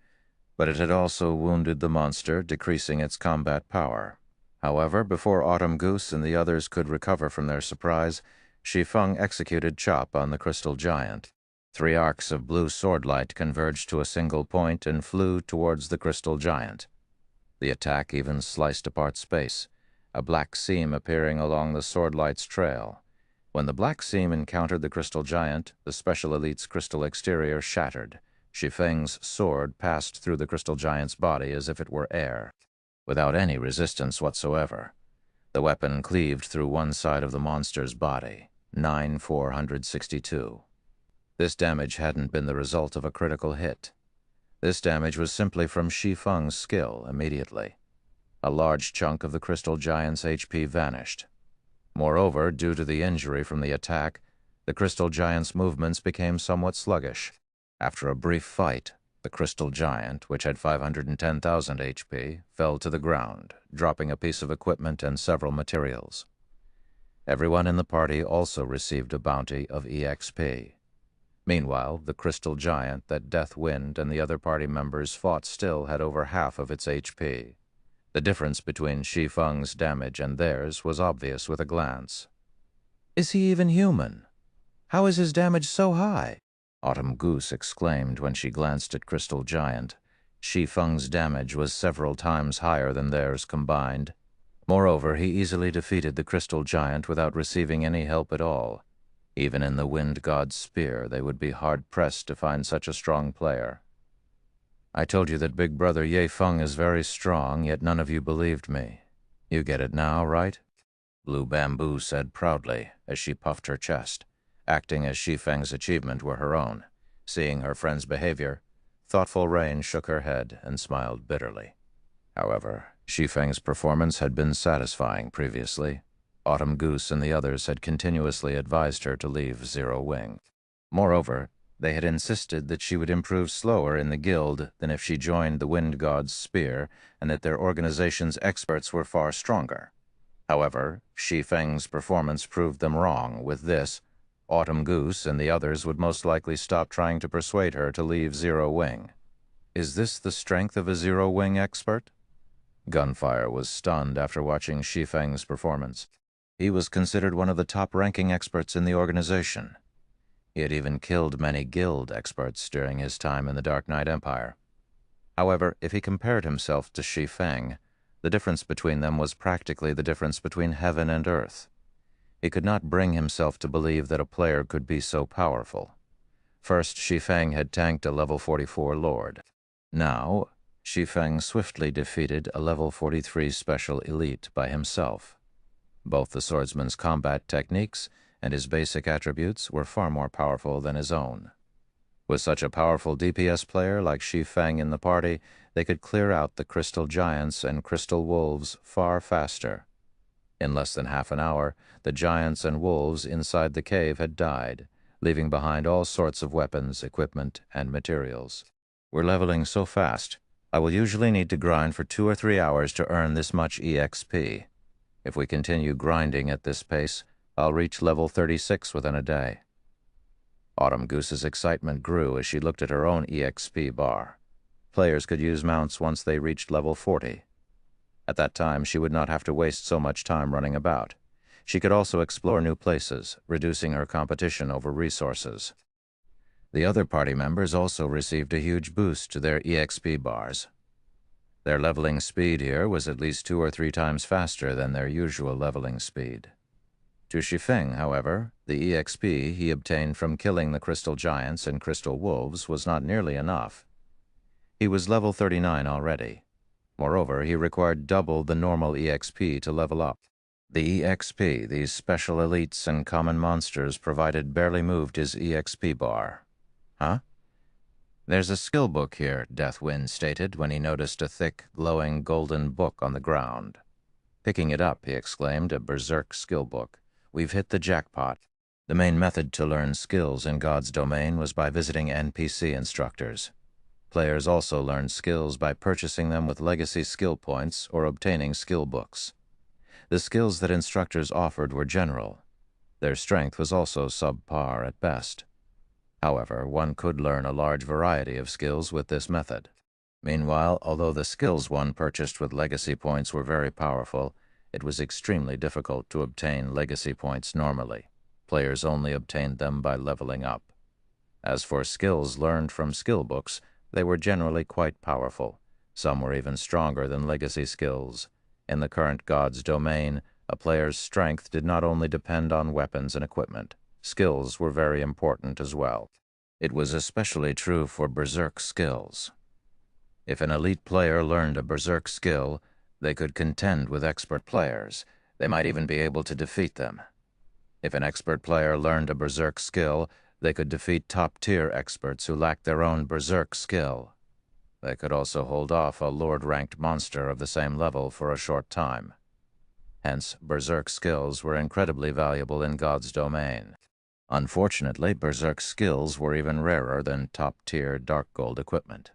but it had also wounded the monster, decreasing its combat power. However, before Autumn Goose and the others could recover from their surprise, Shi Feng executed Chop on the Crystal Giant. 3 arcs of blue sword light converged to a single point and flew towards the Crystal Giant. The attack even sliced apart space, a black seam appearing along the sword light's trail. When the black seam encountered the Crystal Giant, the Special Elite's crystal exterior shattered. Shi Feng's sword passed through the Crystal Giant's body as if it were air, without any resistance whatsoever. The weapon cleaved through one side of the monster's body, 9,462. This damage hadn't been the result of a critical hit. This damage was simply from Shi Feng's skill immediately. A large chunk of the Crystal Giant's HP vanished. Moreover, due to the injury from the attack, the Crystal Giant's movements became somewhat sluggish. After a brief fight, The crystal giant, which had 510,000 HP, fell to the ground, dropping a piece of equipment and several materials. Everyone in the party also received a bounty of EXP. Meanwhile, the crystal giant that Death Wind and the other party members fought still had over half of its HP. The difference between Shi Feng's damage and theirs was obvious with a glance. "Is he even human? How is his damage so high?" Autumn Goose exclaimed when she glanced at Crystal Giant. Shi Feng's damage was several times higher than theirs combined. Moreover, he easily defeated the Crystal Giant without receiving any help at all. Even in the Wind God's Spear, they would be hard-pressed to find such a strong player. "I told you that Big Brother Ye Feng is very strong, yet none of you believed me. You get it now, right?" Blue Bamboo said proudly as she puffed her chest, acting as Shi Feng's achievement were her own. Seeing her friend's behavior, thoughtful Rain shook her head and smiled bitterly. However, Shi Feng's performance had been satisfying previously. Autumn Goose and the others had continuously advised her to leave Zero Wing. Moreover, they had insisted that she would improve slower in the guild than if she joined the Wind God's Spear, and that their organization's experts were far stronger. However, Shi Feng's performance proved them wrong. With this, Autumn Goose and the others would most likely stop trying to persuade her to leave Zero Wing. Is this the strength of a Zero Wing expert? Gunfire was stunned after watching Shi Feng's performance. He was considered one of the top-ranking experts in the organization. He had even killed many guild experts during his time in the Dark Knight Empire. However, if he compared himself to Shi Feng, the difference between them was practically the difference between heaven and earth. He could not bring himself to believe that a player could be so powerful. First, Shi Feng had tanked a level 44 lord. Now, Shi Feng swiftly defeated a level 43 special elite by himself. Both the swordsman's combat techniques and his basic attributes were far more powerful than his own. With such a powerful DPS player like Shi Feng in the party, they could clear out the Crystal Giants and Crystal Wolves far faster. In less than half an hour, the giants and wolves inside the cave had died, leaving behind all sorts of weapons, equipment, and materials. "We're leveling so fast, I will usually need to grind for 2 or 3 hours to earn this much EXP. If we continue grinding at this pace, I'll reach level 36 within a day." Autumn Goose's excitement grew as she looked at her own EXP bar. Players could use mounts once they reached level 40. At that time, she would not have to waste so much time running about. She could also explore new places, reducing her competition over resources. The other party members also received a huge boost to their EXP bars. Their leveling speed here was at least 2 or 3 times faster than their usual leveling speed. To Shi Feng, however, the EXP he obtained from killing the Crystal Giants and Crystal Wolves was not nearly enough. He was level 39 already. Moreover, he required double the normal EXP to level up. The EXP these special elites and common monsters provided barely moved his EXP bar. "Huh? There's a skill book here," Deathwind stated when he noticed a thick, glowing golden book on the ground. Picking it up, he exclaimed, "A berserk skill book. We've hit the jackpot." The main method to learn skills in God's domain was by visiting NPC instructors. Players also learned skills by purchasing them with legacy skill points or obtaining skill books. The skills that instructors offered were general. Their strength was also subpar at best. However, one could learn a large variety of skills with this method. Meanwhile, although the skills one purchased with legacy points were very powerful, it was extremely difficult to obtain legacy points normally. Players only obtained them by leveling up. As for skills learned from skill books, they were generally quite powerful. Some were even stronger than legacy skills. In the current God's domain, a player's strength did not only depend on weapons and equipment. Skills were very important as well. It was especially true for berserk skills. If an elite player learned a berserk skill, they could contend with expert players. They might even be able to defeat them. If an expert player learned a berserk skill, they could defeat top-tier experts who lacked their own berserk skill. They could also hold off a lord-ranked monster of the same level for a short time. Hence, berserk skills were incredibly valuable in God's domain. Unfortunately, Berserk skills were even rarer than top-tier Dark Gold equipment.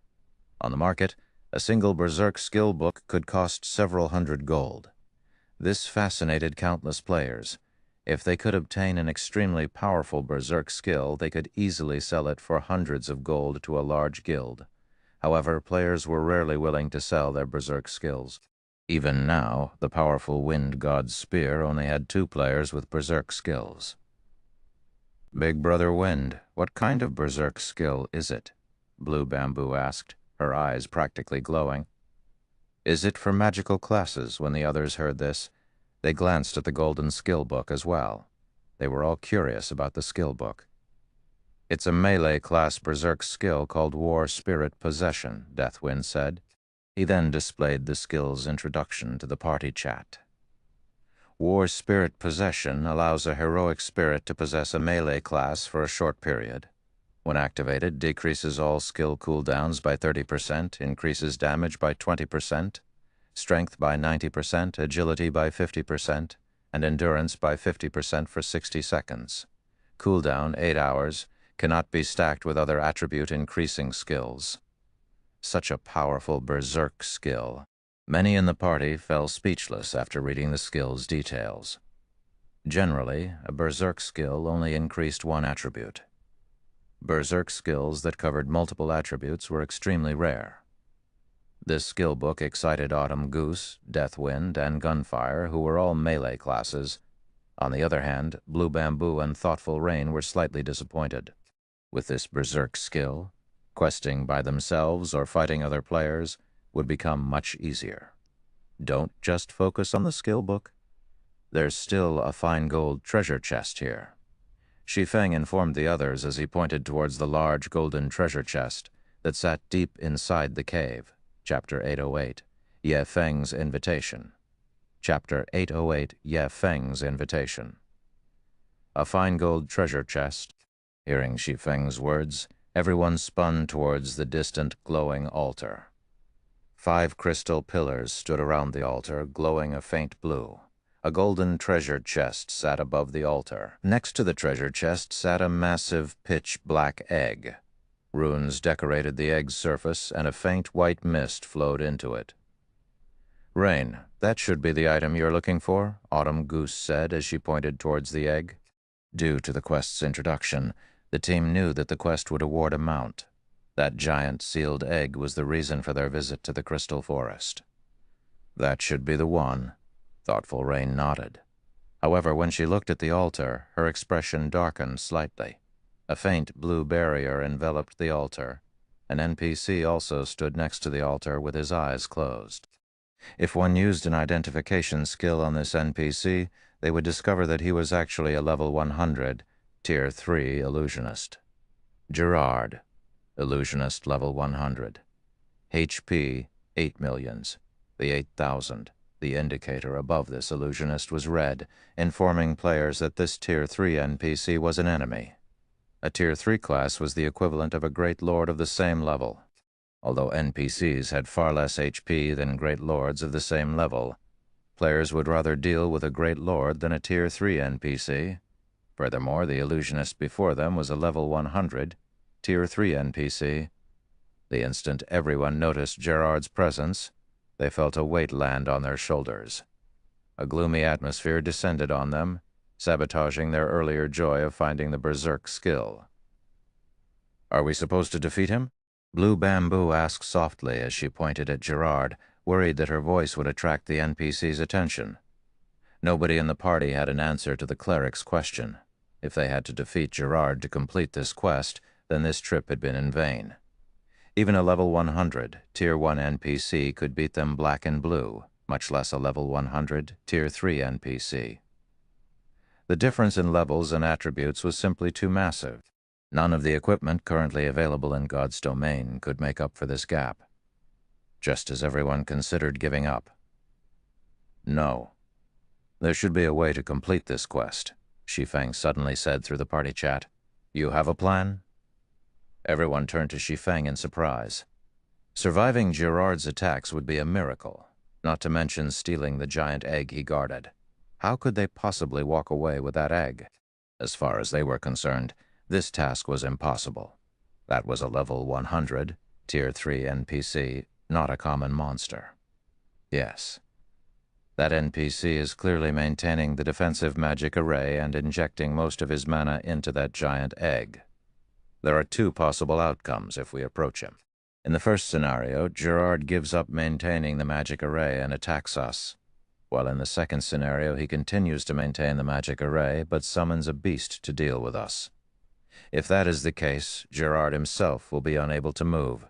On the market, a single Berserk skill book could cost several hundred gold. This fascinated countless players. If they could obtain an extremely powerful Berserk skill, they could easily sell it for hundreds of gold to a large guild. However, players were rarely willing to sell their Berserk skills. Even now, the powerful Wind God's Spear only had 2 players with Berserk skills. "Big Brother Wind, what kind of Berserk skill is it?" Blue Bamboo asked, her eyes practically glowing. "Is it for magical classes?" When the others heard this, they glanced at the golden skill book as well. They were all curious about the skill book. "It's a melee class Berserk skill called War Spirit Possession," Deathwind said. He then displayed the skill's introduction to the party chat. War Spirit Possession allows a heroic spirit to possess a melee class for a short period. When activated, decreases all skill cooldowns by 30%, increases damage by 20%, strength by 90%, agility by 50%, and endurance by 50% for 60 seconds. Cooldown 8 hours, cannot be stacked with other attribute increasing skills. Such a powerful Berserk skill. Many in the party fell speechless after reading the skill's details. Generally, a Berserk skill only increased one attribute. Berserk skills that covered multiple attributes were extremely rare. This skill book excited Autumn Goose, Deathwind, and Gunfire, who were all melee classes. On the other hand, Blue Bamboo and Thoughtful Rain were slightly disappointed. With this Berserk skill, questing by themselves or fighting other players would become much easier. Don't just focus on the skill book. There's still a fine gold treasure chest here. Shi Feng informed the others as he pointed towards the large golden treasure chest that sat deep inside the cave. Chapter 808, Ye Feng's Invitation. Chapter 808, Ye Feng's Invitation. A fine gold treasure chest. Hearing Shi Feng's words, everyone spun towards the distant glowing altar. 5 crystal pillars stood around the altar, glowing a faint blue. A golden treasure chest sat above the altar. Next to the treasure chest sat a massive pitch-black egg. Runes decorated the egg's surface, and a faint white mist flowed into it. "Rain, that should be the item you're looking for," Autumn Goose said as she pointed towards the egg. Due to the quest's introduction, the team knew that the quest would award a mount. That giant sealed egg was the reason for their visit to the Crystal Forest. "That should be the one." Thoughtful Rain nodded. However, when she looked at the altar, her expression darkened slightly. A faint blue barrier enveloped the altar. An NPC also stood next to the altar with his eyes closed. If one used an identification skill on this NPC, they would discover that he was actually a level 100, Tier 3 illusionist. Gerard, illusionist level 100. HP, 8 millions. The 8,000. The indicator above this illusionist was red, informing players that this Tier 3 NPC was an enemy. A Tier 3 class was the equivalent of a Great Lord of the same level. Although NPCs had far less HP than Great Lords of the same level, players would rather deal with a Great Lord than a Tier 3 NPC. Furthermore, the illusionist before them was a level 100, Tier 3 NPC. The instant everyone noticed Gerard's presence, they felt a weight land on their shoulders. A gloomy atmosphere descended on them, sabotaging their earlier joy of finding the Berserk skill. "Are we supposed to defeat him?" Blue Bamboo asked softly as she pointed at Gerard, worried that her voice would attract the NPC's attention. Nobody in the party had an answer to the cleric's question. If they had to defeat Gerard to complete this quest, then this trip had been in vain. Even a level 100, Tier 1 NPC could beat them black and blue, much less a level 100, Tier 3 NPC. The difference in levels and attributes was simply too massive. None of the equipment currently available in God's domain could make up for this gap. Just as everyone considered giving up. "No. There should be a way to complete this quest," Shi Feng suddenly said through the party chat. "You have a plan?" Everyone turned to Shi Feng in surprise. Surviving Gerard's attacks would be a miracle, not to mention stealing the giant egg he guarded. How could they possibly walk away with that egg? As far as they were concerned, this task was impossible. That was a level 100, Tier 3 NPC, not a common monster. Yes. That NPC is clearly maintaining the defensive magic array and injecting most of his mana into that giant egg. There are two possible outcomes if we approach him. In the first scenario, Gerard gives up maintaining the magic array and attacks us, while in the second scenario he continues to maintain the magic array but summons a beast to deal with us. If that is the case, Gerard himself will be unable to move.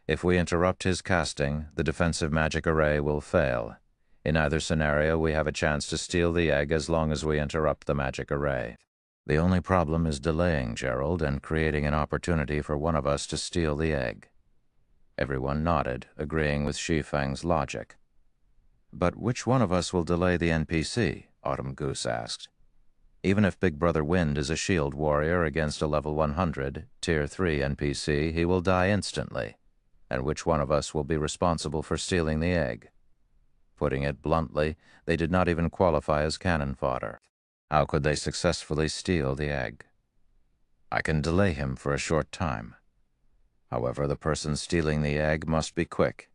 If we interrupt his casting, the defensive magic array will fail. In either scenario, we have a chance to steal the egg as long as we interrupt the magic array. The only problem is delaying Gerald and creating an opportunity for one of us to steal the egg. Everyone nodded, agreeing with Shi Feng's logic. But which one of us will delay the NPC? Autumn Goose asked. Even if Big Brother Wind is a shield warrior against a level 100, Tier 3 NPC, he will die instantly. And which one of us will be responsible for stealing the egg? Putting it bluntly, they did not even qualify as cannon fodder. How could they successfully steal the egg? I can delay him for a short time. However, the person stealing the egg must be quick.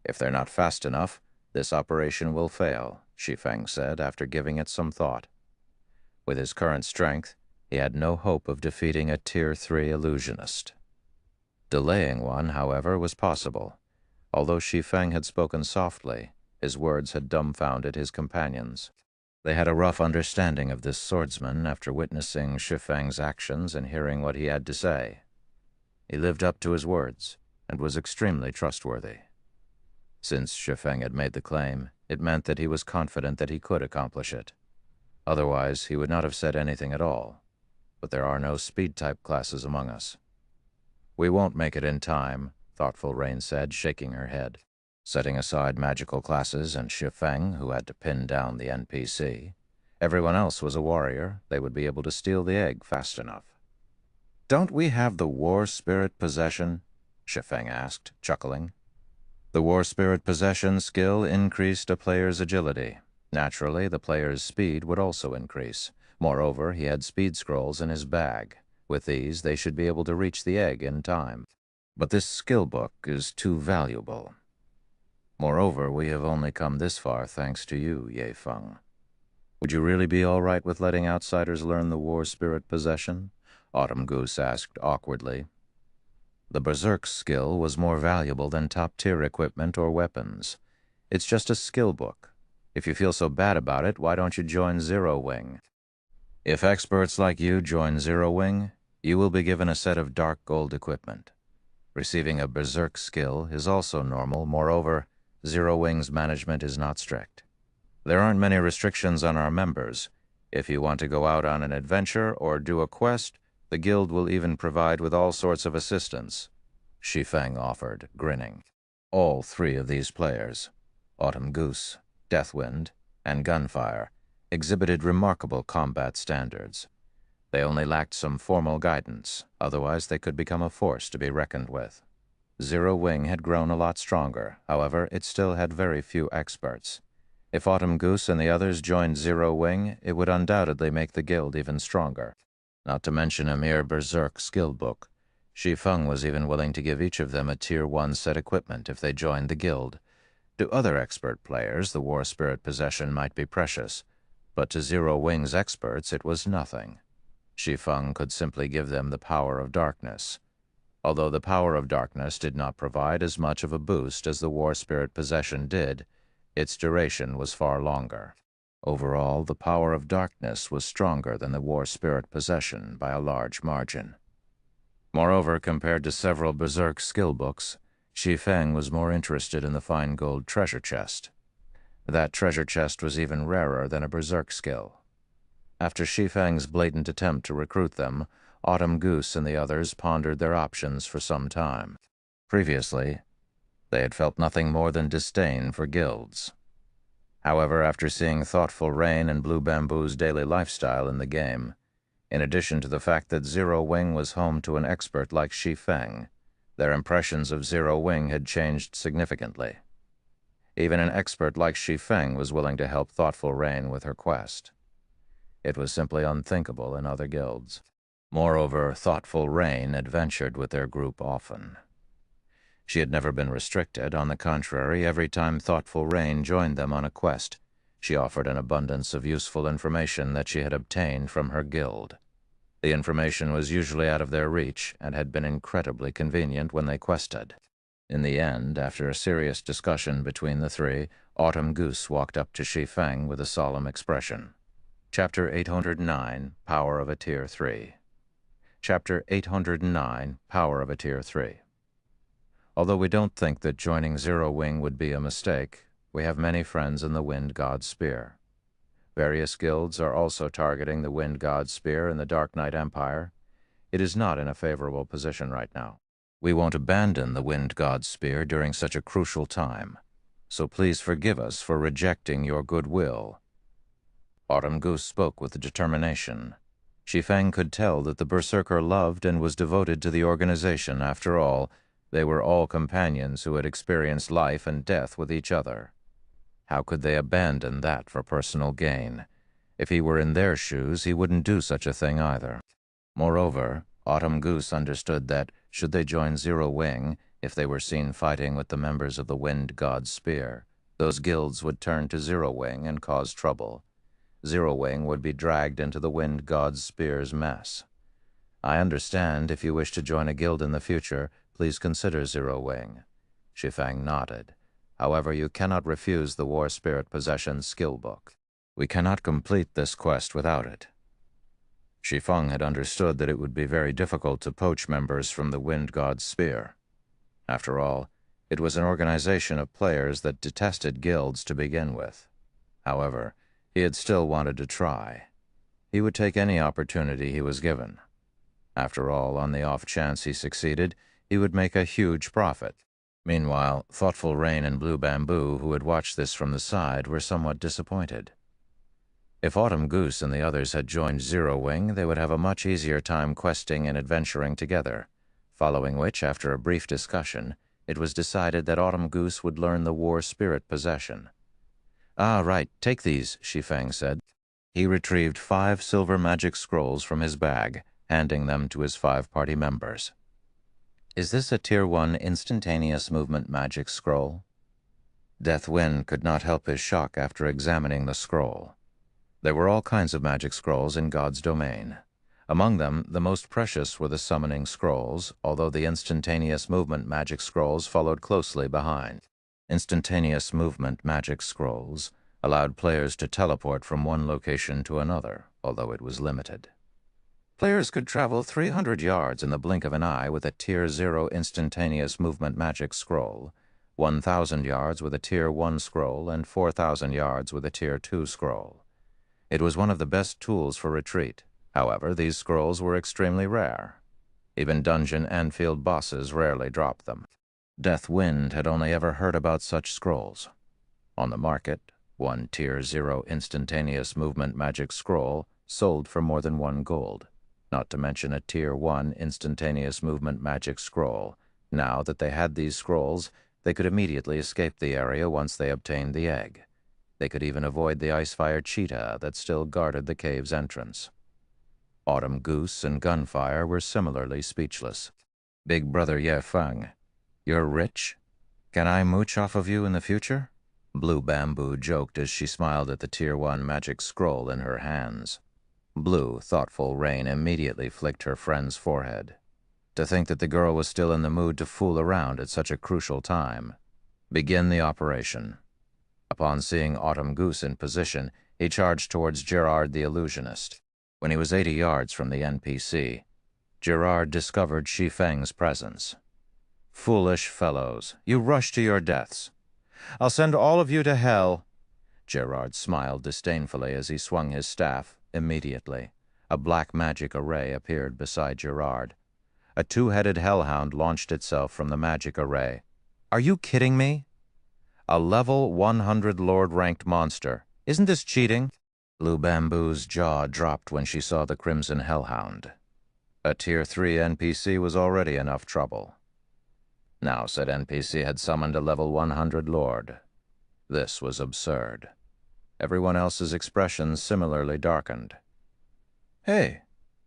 If they're not fast enough, this operation will fail, Shi Feng said after giving it some thought. With his current strength, he had no hope of defeating a Tier 3 illusionist. Delaying one, however, was possible. Although Shi Feng had spoken softly, his words had dumbfounded his companions. They had a rough understanding of this swordsman after witnessing Shi Feng's actions and hearing what he had to say. He lived up to his words and was extremely trustworthy. Since Shi Feng had made the claim, it meant that he was confident that he could accomplish it. Otherwise, he would not have said anything at all. But there are no speed-type classes among us. We won't make it in time, thoughtful Rain said, shaking her head. Setting aside magical classes and Shi Feng, who had to pin down the NPC, everyone else was a warrior. They would be able to steal the egg fast enough. Don't we have the War Spirit Possession? Shi Feng asked, chuckling. The War Spirit Possession skill increased a player's agility. Naturally, the player's speed would also increase. Moreover, he had speed scrolls in his bag. With these, they should be able to reach the egg in time. But this skill book is too valuable. Moreover, we have only come this far thanks to you, Ye Feng. Would you really be all right with letting outsiders learn the War Spirit Possession? Autumn Goose asked awkwardly. The Berserk skill was more valuable than top-tier equipment or weapons. It's just a skill book. If you feel so bad about it, why don't you join Zero Wing? If experts like you join Zero Wing, you will be given a set of dark gold equipment. Receiving a Berserk skill is also normal. Moreover, Zero Wing's management is not strict. There aren't many restrictions on our members. If you want to go out on an adventure or do a quest, the guild will even provide with all sorts of assistance, Shi Feng offered, grinning. All three of these players, Autumn Goose, Deathwind, and Gunfire, exhibited remarkable combat standards. They only lacked some formal guidance, otherwise they could become a force to be reckoned with. Zero Wing had grown a lot stronger, however, it still had very few experts. If Autumn Goose and the others joined Zero Wing, it would undoubtedly make the guild even stronger. Not to mention a mere Berserk skill book. Shi Feng was even willing to give each of them a Tier 1 set equipment if they joined the guild. To other expert players, the War Spirit Possession might be precious, but to Zero Wing's experts it was nothing. Shi Feng could simply give them the Power of Darkness. Although the Power of Darkness did not provide as much of a boost as the War Spirit Possession did, its duration was far longer. Overall, the Power of Darkness was stronger than the War Spirit Possession by a large margin. Moreover, compared to several Berserk skill books, Shi Feng was more interested in the fine gold treasure chest. That treasure chest was even rarer than a Berserk skill. After Shi Feng's blatant attempt to recruit them, Autumn Goose and the others pondered their options for some time. Previously, they had felt nothing more than disdain for guilds. However, after seeing thoughtful Rain and Blue Bamboo's daily lifestyle in the game, in addition to the fact that Zero Wing was home to an expert like Shi Feng, their impressions of Zero Wing had changed significantly. Even an expert like Shi Feng was willing to help thoughtful Rain with her quest. It was simply unthinkable in other guilds. Moreover, Thoughtful Rain adventured with their group often. She had never been restricted. On the contrary, every time Thoughtful Rain joined them on a quest, she offered an abundance of useful information that she had obtained from her guild. The information was usually out of their reach and had been incredibly convenient when they quested. In the end, after a serious discussion between the three, Autumn Goose walked up to Shi Feng with a solemn expression. Chapter 809, Power of a Tier 3. Chapter 809, Power of a Tier 3. Although we don't think that joining Zero Wing would be a mistake, we have many friends in the Wind God's Spear. Various guilds are also targeting the Wind God's Spear in the Dark Knight Empire. It is not in a favorable position right now. We won't abandon the Wind God's Spear during such a crucial time, so please forgive us for rejecting your goodwill. Autumn Goose spoke with determination. Shi Feng could tell that the berserker loved and was devoted to the organization. After all, they were all companions who had experienced life and death with each other. How could they abandon that for personal gain? If he were in their shoes, he wouldn't do such a thing either. Moreover, Autumn Goose understood that, should they join Zero Wing, if they were seen fighting with the members of the Wind God's Spear, those guilds would turn to Zero Wing and cause trouble. Zero Wing would be dragged into the Wind God's Spear's mess. I understand if you wish to join a guild in the future, please consider Zero Wing. Shi Feng nodded. However, you cannot refuse the War Spirit Possession skill book. We cannot complete this quest without it. Shi Feng had understood that it would be very difficult to poach members from the Wind God's Spear. After all, it was an organization of players that detested guilds to begin with. However, he had still wanted to try. He would take any opportunity he was given. After all, on the off chance he succeeded, he would make a huge profit. Meanwhile, Thoughtful Rain and Blue Bamboo, who had watched this from the side, were somewhat disappointed. If Autumn Goose and the others had joined Zero Wing, they would have a much easier time questing and adventuring together, following which, after a brief discussion, it was decided that Autumn Goose would learn the War Spirit Possession. "Ah, right, take these," Shi Feng said. He retrieved 5 silver magic scrolls from his bag, handing them to his 5 party members. "Is this a Tier 1 instantaneous movement magic scroll?" Deathwind could not help his shock after examining the scroll. There were all kinds of magic scrolls in God's domain. Among them, the most precious were the summoning scrolls, although the instantaneous movement magic scrolls followed closely behind. Instantaneous movement magic scrolls allowed players to teleport from one location to another, although it was limited. Players could travel 300 yards in the blink of an eye with a Tier 0 instantaneous movement magic scroll, 1,000 yards with a Tier 1 scroll, and 4,000 yards with a Tier 2 scroll. It was one of the best tools for retreat. However, these scrolls were extremely rare. Even dungeon and field bosses rarely dropped them. Deathwind had only ever heard about such scrolls. On the market, one Tier 0 instantaneous movement magic scroll sold for more than 1 gold. Not to mention a Tier 1 instantaneous movement magic scroll. Now that they had these scrolls, they could immediately escape the area once they obtained the egg. They could even avoid the Icefire cheetah that still guarded the cave's entrance. Autumn Goose and Gunfire were similarly speechless. "Big Brother Ye Feng, you're rich? Can I mooch off of you in the future?" Blue Bamboo joked as she smiled at the Tier 1 magic scroll in her hands. Blue, Thoughtful Rain immediately flicked her friend's forehead. To think that the girl was still in the mood to fool around at such a crucial time. Begin the operation. Upon seeing Autumn Goose in position, he charged towards Gerard the Illusionist. When he was 80 yards from the NPC, Gerard discovered Shi Feng's presence. "Foolish fellows, you rush to your deaths. I'll send all of you to hell." Gerard smiled disdainfully as he swung his staff. Immediately, a black magic array appeared beside Gerard. A 2-headed hellhound launched itself from the magic array. "Are you kidding me? A level 100 Lord-ranked monster. Isn't this cheating?" Blue Bamboo's jaw dropped when she saw the Crimson Hellhound. A Tier 3 NPC was already enough trouble. Now said NPC had summoned a level 100 Lord. This was absurd. Everyone else's expressions similarly darkened. Hey!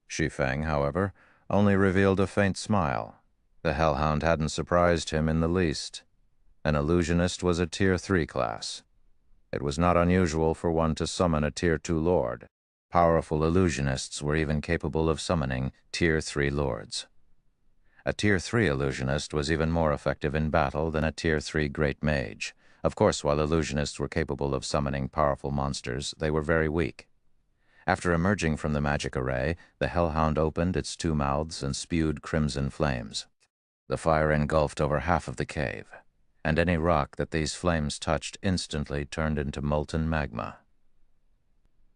Shi Feng, however, only revealed a faint smile. The Hellhound hadn't surprised him in the least. An illusionist was a Tier 3 class. It was not unusual for one to summon a Tier 2 lord. Powerful illusionists were even capable of summoning Tier 3 lords. A Tier 3 illusionist was even more effective in battle than a Tier 3 great mage. Of course, while illusionists were capable of summoning powerful monsters, they were very weak. After emerging from the magic array, the Hellhound opened its two mouths and spewed crimson flames. The fire engulfed over half of the cave, and any rock that these flames touched instantly turned into molten magma.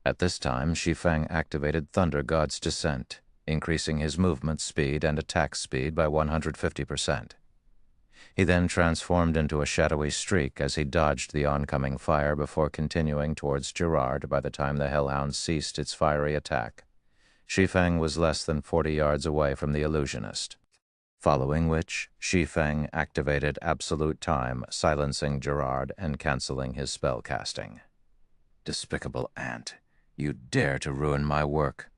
At this time, Shi Feng activated Thunder God's Descent, increasing his movement speed and attack speed by 150%. He then transformed into a shadowy streak as he dodged the oncoming fire before continuing towards Gerard by the time the Hellhound ceased its fiery attack. Shi Feng was less than 40 yards away from the illusionist, following which Shi Feng activated Absolute Time, silencing Gerard and canceling his spell casting. Despicable ant, you dare to ruin my work.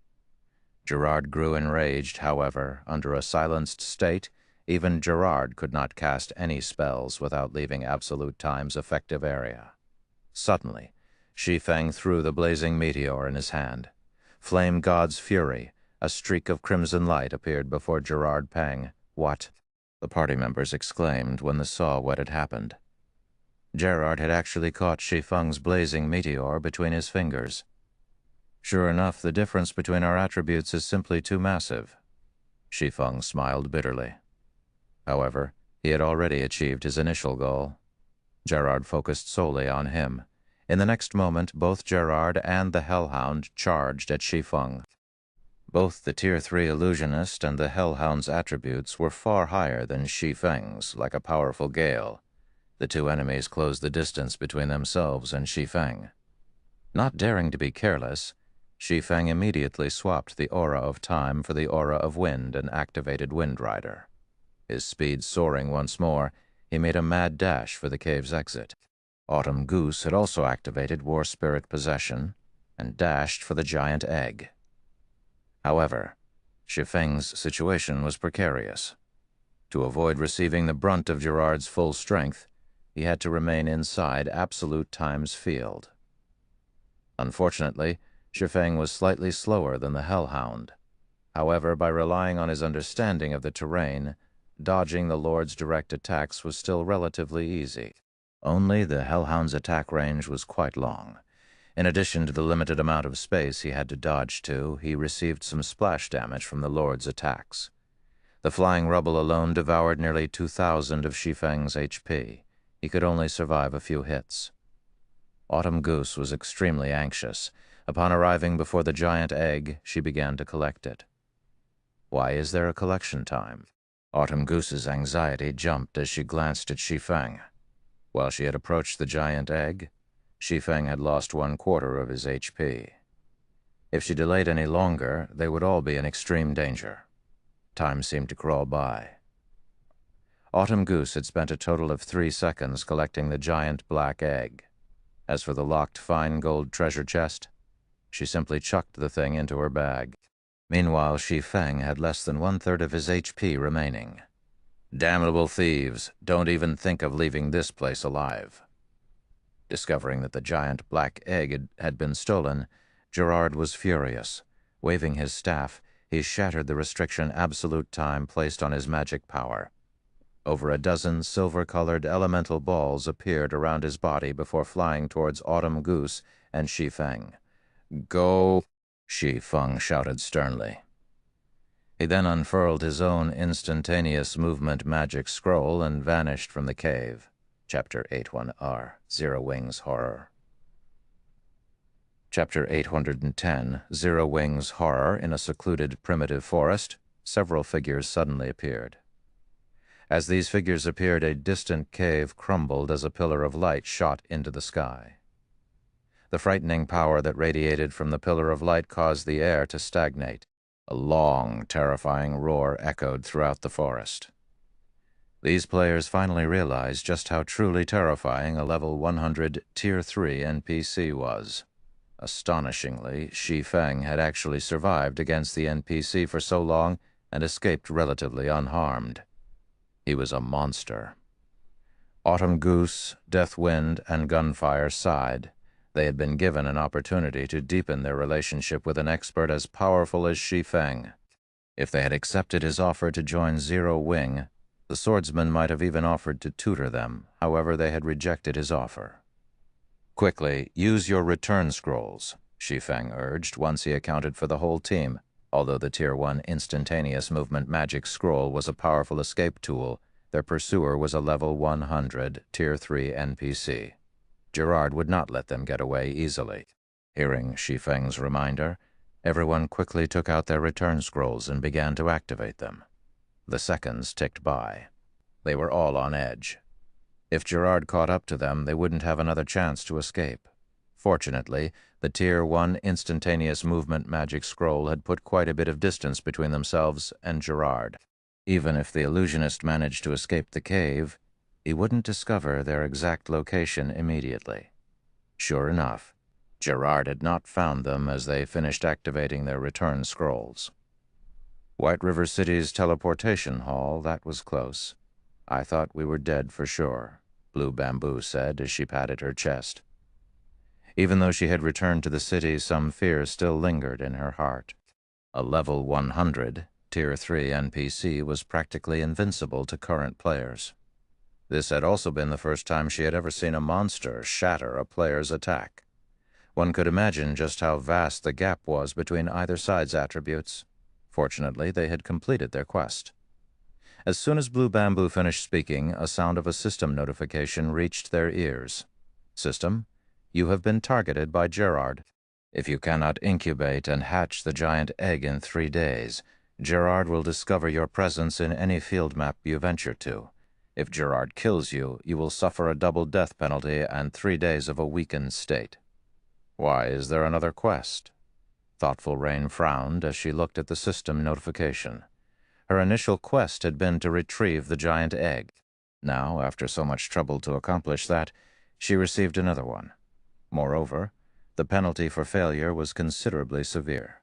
Gerard grew enraged, however. Under a silenced state, even Gerard could not cast any spells without leaving Absolute Time's effective area. Suddenly, Shi Feng threw the blazing meteor in his hand. Flame God's Fury, a streak of crimson light appeared before Gerard Peng. What? The party members exclaimed when they saw what had happened. Gerard had actually caught Shi Feng's blazing meteor between his fingers. Sure enough, the difference between our attributes is simply too massive. Shi Feng smiled bitterly. However, he had already achieved his initial goal. Gerard focused solely on him. In the next moment, both Gerard and the Hellhound charged at Shi Feng. Both the Tier 3 illusionist and the Hellhound's attributes were far higher than Shi Feng's, like a powerful gale. The two enemies closed the distance between themselves and Shi Feng. Not daring to be careless, Shi Feng immediately swapped the aura of time for the aura of wind and activated Wind Rider. His speed soaring once more, he made a mad dash for the cave's exit. Autumn Goose had also activated War Spirit Possession and dashed for the giant egg. However, Shi Feng's situation was precarious. To avoid receiving the brunt of Gerard's full strength, he had to remain inside Absolute Time's field. Unfortunately, Shi Feng was slightly slower than the Hellhound. However, by relying on his understanding of the terrain, dodging the Lord's direct attacks was still relatively easy. Only the Hellhound's attack range was quite long. In addition to the limited amount of space he had to dodge to, he received some splash damage from the Lord's attacks. The flying rubble alone devoured nearly 2,000 of Shi Feng's HP. He could only survive a few hits. Autumn Goose was extremely anxious. Upon arriving before the giant egg, she began to collect it. Why is there a collection time? Autumn Goose's anxiety jumped as she glanced at Shi Feng. While she had approached the giant egg, Shi Feng had lost 1/4 of his HP. If she delayed any longer, they would all be in extreme danger. Time seemed to crawl by. Autumn Goose had spent a total of 3 seconds collecting the giant black egg. As for the locked fine gold treasure chest, she simply chucked the thing into her bag. Meanwhile, Shi Feng had less than 1/3 of his HP remaining. Damnable thieves, don't even think of leaving this place alive. Discovering that the giant black egg had been stolen, Gerard was furious. Waving his staff, he shattered the restriction Absolute Time placed on his magic power. Over a dozen silver-colored elemental balls appeared around his body before flying towards Autumn Goose and Shi Feng. Go, Shi Feng shouted sternly. He then unfurled his own instantaneous movement magic scroll and vanished from the cave. Chapter 81R, Zero Wings Horror. Chapter 810, Zero Wings Horror. In a secluded primitive forest, several figures suddenly appeared. As these figures appeared, a distant cave crumbled as a pillar of light shot into the sky. The frightening power that radiated from the pillar of light caused the air to stagnate. A long, terrifying roar echoed throughout the forest. These players finally realized just how truly terrifying a level 100 Tier 3 NPC was. Astonishingly, Shi Feng had actually survived against the NPC for so long and escaped relatively unharmed. He was a monster. Autumn Goose, Deathwind, and Gunfire sighed. They had been given an opportunity to deepen their relationship with an expert as powerful as Shi Feng. If they had accepted his offer to join Zero Wing, the swordsman might have even offered to tutor them. However, they had rejected his offer. "Quickly, use your return scrolls," Shi Feng urged once he accounted for the whole team. Although the Tier 1 instantaneous movement magic scroll was a powerful escape tool, their pursuer was a level 100 Tier 3 NPC. Gerard would not let them get away easily. Hearing Shi Feng's reminder, everyone quickly took out their return scrolls and began to activate them. The seconds ticked by. They were all on edge. If Gerard caught up to them, they wouldn't have another chance to escape. Fortunately, the Tier 1 instantaneous movement magic scroll had put quite a bit of distance between themselves and Gerard. Even if the illusionist managed to escape the cave, he wouldn't discover their exact location immediately. Sure enough, Gerard had not found them as they finished activating their return scrolls. White River City's teleportation hall, that was close. I thought we were dead for sure, Blue Bamboo said as she patted her chest. Even though she had returned to the city, some fear still lingered in her heart. A level 100, Tier 3 NPC was practically invincible to current players. This had also been the first time she had ever seen a monster shatter a player's attack. One could imagine just how vast the gap was between either side's attributes. Fortunately, they had completed their quest. As soon as Blue Bamboo finished speaking, a sound of a system notification reached their ears. "System, you have been targeted by Gerard. If you cannot incubate and hatch the giant egg in 3 days, Gerard will discover your presence in any field map you venture to. If Gerard kills you, you will suffer a double death penalty and 3 days of a weakened state." "Why, is there another quest?" Thoughtful Rain frowned as she looked at the system notification. Her initial quest had been to retrieve the giant egg. Now, after so much trouble to accomplish that, she received another one. Moreover, the penalty for failure was considerably severe.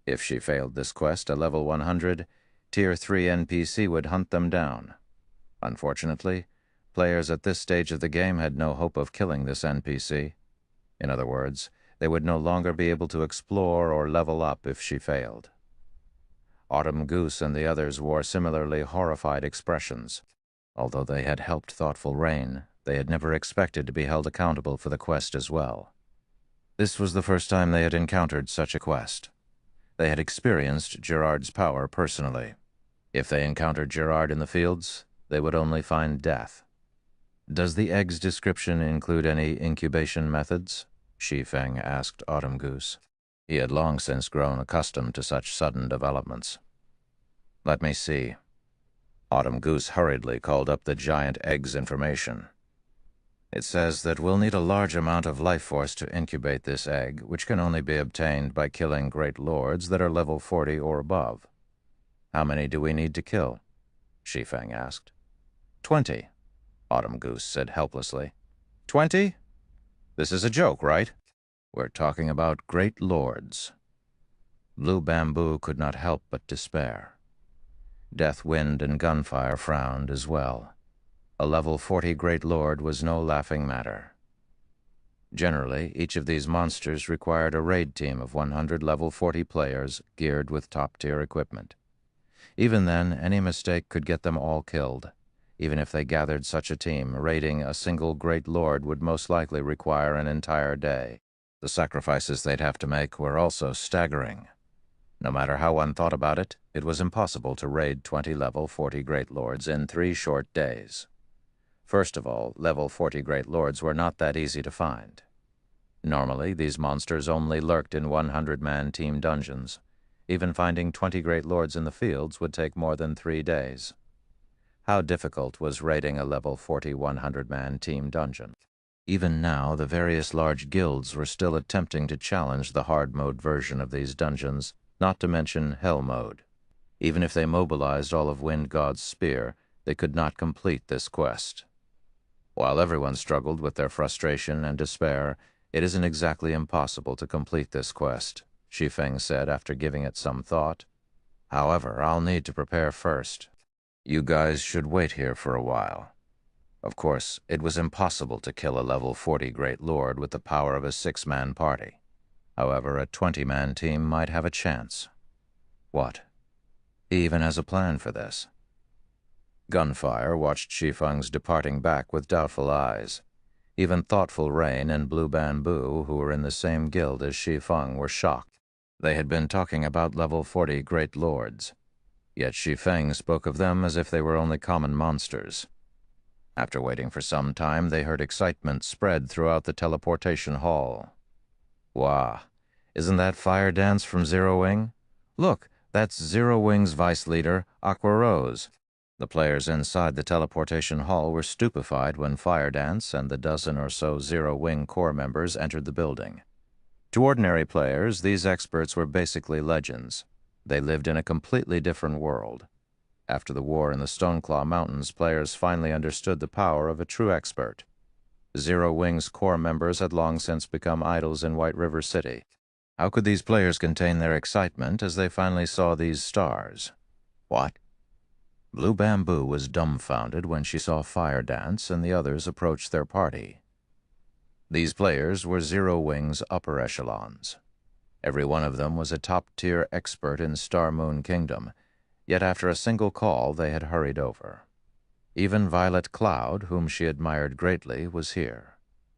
If she failed this quest at level 100, Tier 3 NPC would hunt them down. Unfortunately, players at this stage of the game had no hope of killing this NPC. In other words, they would no longer be able to explore or level up if she failed. Autumn Goose and the others wore similarly horrified expressions. Although they had helped Thoughtful Rain, they had never expected to be held accountable for the quest as well. This was the first time they had encountered such a quest. They had experienced Gerard's power personally. If they encountered Gerard in the fields, they would only find death. "Does the egg's description include any incubation methods?" Shi Feng asked Autumn Goose. He had long since grown accustomed to such sudden developments. "Let me see." Autumn Goose hurriedly called up the giant egg's information. "It says that we'll need a large amount of life force to incubate this egg, which can only be obtained by killing great lords that are level 40 or above." "How many do we need to kill?" Shi Feng asked. 20, Autumn Goose said helplessly. 20? This is a joke, right? We're talking about great lords. Blue Bamboo could not help but despair. Deathwind and Gunfire frowned as well. A level 40 great lord was no laughing matter. Generally, each of these monsters required a raid team of 100 level 40 players geared with top-tier equipment. Even then, any mistake could get them all killed. Even if they gathered such a team, raiding a single great lord would most likely require an entire day. The sacrifices they'd have to make were also staggering. No matter how one thought about it, it was impossible to raid 20 level 40 great lords in 3 short days. First of all, level 40 great lords were not that easy to find. Normally, these monsters only lurked in 100-man team dungeons. Even finding 20 great lords in the fields would take more than 3 days. How difficult was raiding a level 40 100-man team dungeon? Even now, the various large guilds were still attempting to challenge the hard mode version of these dungeons, not to mention hell mode. Even if they mobilized all of Wind God's spear, they could not complete this quest. While everyone struggled with their frustration and despair, It isn't exactly impossible to complete this quest, Shi Feng said after giving it some thought. However, I'll need to prepare first. You guys should wait here for a while. Of course, it was impossible to kill a level 40 Great Lord with the power of a 6-man party. However, a 20-man team might have a chance. What? He even has a plan for this. Gunfire watched Shi Feng's departing back with doubtful eyes. Even thoughtful Rain and Blue Bamboo, who were in the same guild as Shi Feng, were shocked. They had been talking about level 40 Great Lords. Yet Shi Feng spoke of them as if they were only common monsters. After waiting for some time, they heard excitement spread throughout the teleportation hall. Wah, isn't that Fire Dance from Zero Wing? Look, that's Zero Wing's vice leader, Aqua Rose. The players inside the teleportation hall were stupefied when Fire Dance and the dozen or so Zero Wing core members entered the building. To ordinary players, these experts were basically legends. They lived in a completely different world. After the war in the Stoneclaw Mountains, players finally understood the power of a true expert. Zero Wing's core members had long since become idols in White River City. How could these players contain their excitement as they finally saw these stars? What? Blue Bamboo was dumbfounded when she saw Fire Dance and the others approach their party. These players were Zero Wing's upper echelons. Every one of them was a top-tier expert in Star Moon Kingdom, yet after a single call they had hurried over. Even Violet Cloud, whom she admired greatly, was here.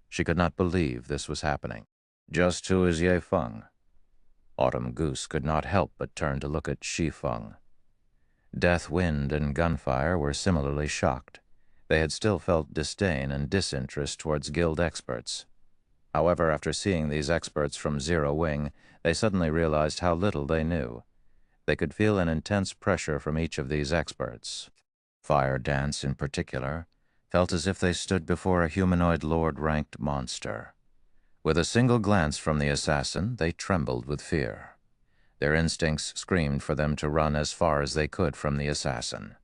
She could not believe this was happening. Just who is Ye Feng? Autumn Goose could not help but turn to look at Shi Feng. Death Wind and Gunfire were similarly shocked. They had still felt disdain and disinterest towards guild experts. However, after seeing these experts from Zero Wing, they suddenly realized how little they knew. They could feel an intense pressure from each of these experts. Fire Dance, in particular, felt as if they stood before a humanoid lord-ranked monster. With a single glance from the assassin, they trembled with fear. Their instincts screamed for them to run as far as they could from the assassin.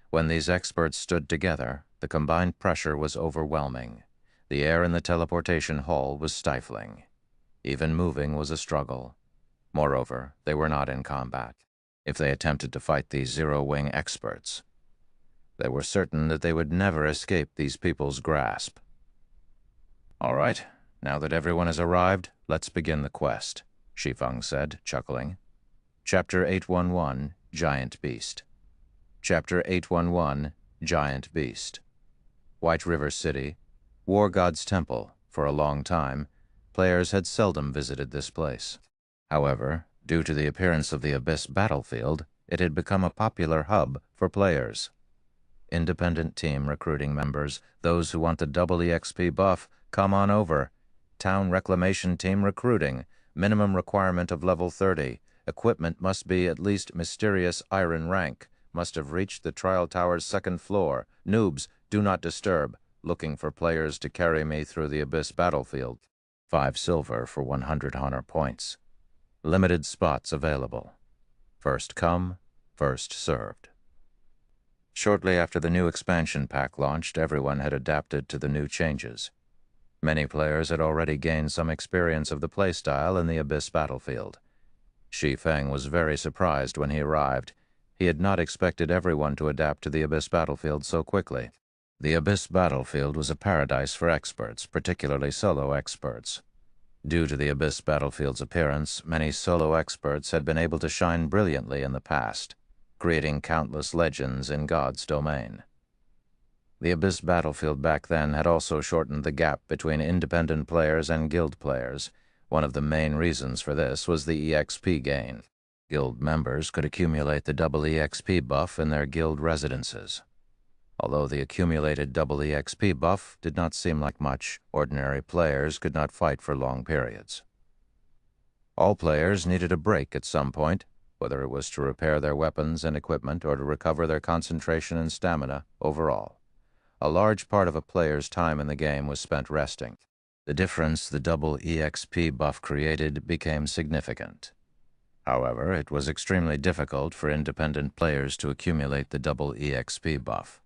When these experts stood together, the combined pressure was overwhelming. The air in the teleportation hall was stifling. Even moving was a struggle. Moreover, they were not in combat. If they attempted to fight these Zero Wing experts, they were certain that they would never escape these people's grasp. All right, now that everyone has arrived, let's begin the quest, Shi Feng said, chuckling. Chapter 811, Giant Beast. Chapter 811, Giant Beast. White River City, War God's Temple. For a long time, players had seldom visited this place. However, due to the appearance of the Abyss battlefield, it had become a popular hub for players. Independent team recruiting members, those who want the double EXP buff, come on over. Town reclamation team recruiting, minimum requirement of level 30. Equipment must be at least mysterious iron rank. Must have reached the trial tower's 2nd floor. Noobs, do not disturb. Looking for players to carry me through the Abyss battlefield. 5 silver for 100 honor points. Limited spots available. First come, first served. Shortly after the new expansion pack launched, everyone had adapted to the new changes. Many players had already gained some experience of the playstyle in the Abyss battlefield. Shi Feng was very surprised when he arrived. He had not expected everyone to adapt to the Abyss battlefield so quickly. The Abyss battlefield was a paradise for experts, particularly solo experts. Due to the Abyss battlefield's appearance, many solo experts had been able to shine brilliantly in the past, creating countless legends in God's domain. The Abyss battlefield back then had also shortened the gap between independent players and guild players. One of the main reasons for this was the EXP gain. Guild members could accumulate the double EXP buff in their guild residences. Although the accumulated double EXP buff did not seem like much, ordinary players could not fight for long periods. All players needed a break at some point, whether it was to repair their weapons and equipment or to recover their concentration and stamina overall. A large part of a player's time in the game was spent resting. The difference the double EXP buff created became significant. However, it was extremely difficult for independent players to accumulate the double EXP buff.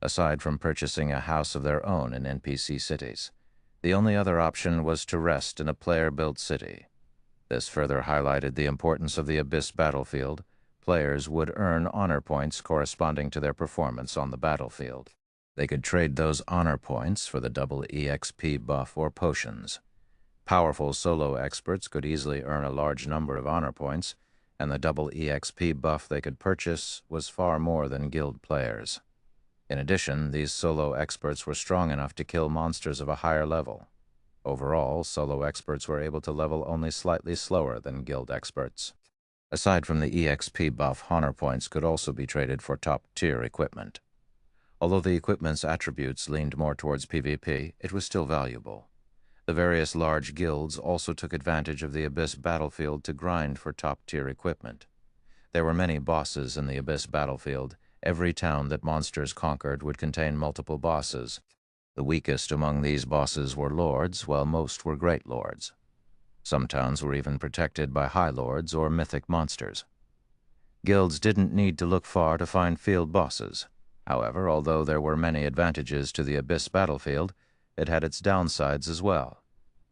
Aside from purchasing a house of their own in NPC cities, The only other option was to rest in a player-built city. This further highlighted the importance of the Abyss battlefield. Players would earn honor points corresponding to their performance on the battlefield. They could trade those honor points for the double EXP buff or potions. Powerful solo experts could easily earn a large number of honor points, and the double EXP buff they could purchase was far more than guild players. In addition, these solo experts were strong enough to kill monsters of a higher level. Overall, solo experts were able to level only slightly slower than guild experts. Aside from the EXP buff, honor points could also be traded for top-tier equipment. Although the equipment's attributes leaned more towards PvP, it was still valuable. The various large guilds also took advantage of the Abyss battlefield to grind for top-tier equipment. There were many bosses in the Abyss battlefield. Every town that monsters conquered would contain multiple bosses. The weakest among these bosses were lords, while most were great lords. Some towns were even protected by high lords or mythic monsters. Guilds didn't need to look far to find field bosses. However, although there were many advantages to the Abyss battlefield, it had its downsides as well.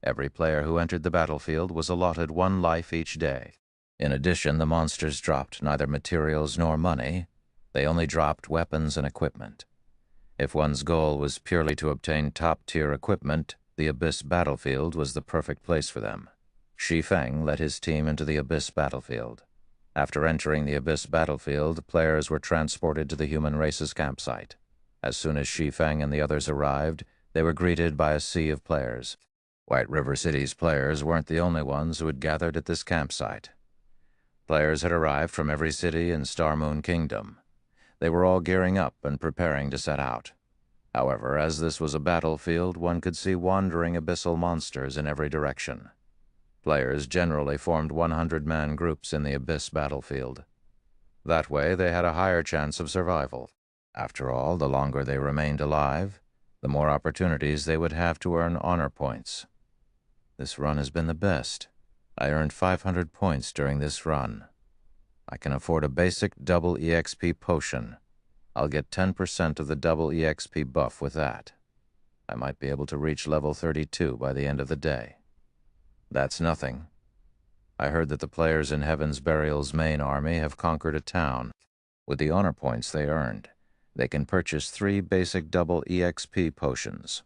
Every player who entered the battlefield was allotted 1 life each day. In addition, the monsters dropped neither materials nor money. They only dropped weapons and equipment. If one's goal was purely to obtain top-tier equipment, the Abyss battlefield was the perfect place for them. Shi Feng led his team into the Abyss battlefield. After entering the Abyss battlefield, players were transported to the human race's campsite. As soon as Shi Feng and the others arrived, they were greeted by a sea of players. White River City's players weren't the only ones who had gathered at this campsite. Players had arrived from every city in Star Moon Kingdom. They were all gearing up and preparing to set out. However, as this was a battlefield, one could see wandering abyssal monsters in every direction. Players generally formed 100-man groups in the Abyss battlefield. That way, they had a higher chance of survival. After all, the longer they remained alive, the more opportunities they would have to earn honor points. This run has been the best. I earned 500 points during this run. I can afford a basic double EXP potion. I'll get 10% of the double EXP buff with that. I might be able to reach level 32 by the end of the day. That's nothing. I heard that the players in Heaven's Burial's main army have conquered a town. With the honor points they earned, they can purchase 3 basic double EXP potions.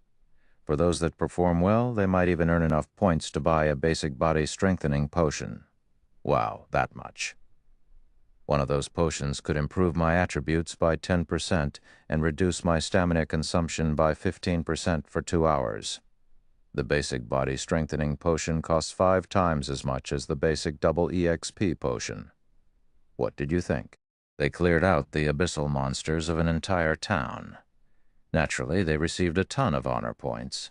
For those that perform well, they might even earn enough points to buy a basic body strengthening potion. Wow, that much. One of those potions could improve my attributes by 10% and reduce my stamina consumption by 15% for 2 hours. The basic body strengthening potion costs 5 times as much as the basic double EXP potion. What did you think? They cleared out the abyssal monsters of an entire town. Naturally, they received a ton of honor points.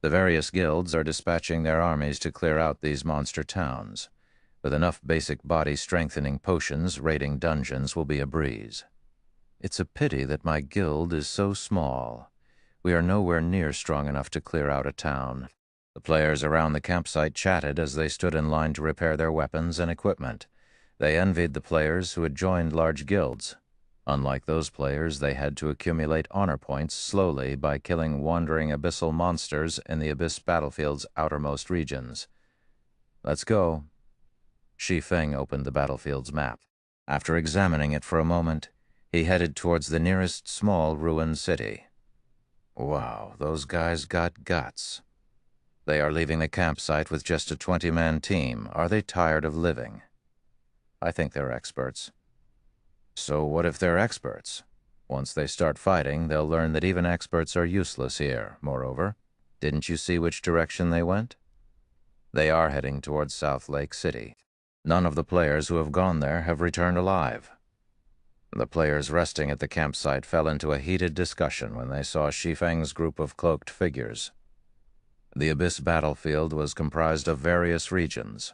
The various guilds are dispatching their armies to clear out these monster towns. With enough basic body strengthening potions, raiding dungeons will be a breeze. It's a pity that my guild is so small. We are nowhere near strong enough to clear out a town. The players around the campsite chatted as they stood in line to repair their weapons and equipment. They envied the players who had joined large guilds. Unlike those players, they had to accumulate honor points slowly by killing wandering abyssal monsters in the Abyss battlefield's outermost regions. Let's go. Shi Feng opened the battlefield's map. After examining it for a moment, he headed towards the nearest small ruined city. Wow, those guys got guts. They are leaving the campsite with just a 20-man team. Are they tired of living? I think they're experts. So what if they're experts? Once they start fighting, they'll learn that even experts are useless here. Moreover, didn't you see which direction they went? They are heading towards South Lake City. None of the players who have gone there have returned alive. The players resting at the campsite fell into a heated discussion when they saw Shi Feng's group of cloaked figures. The Abyss battlefield was comprised of various regions.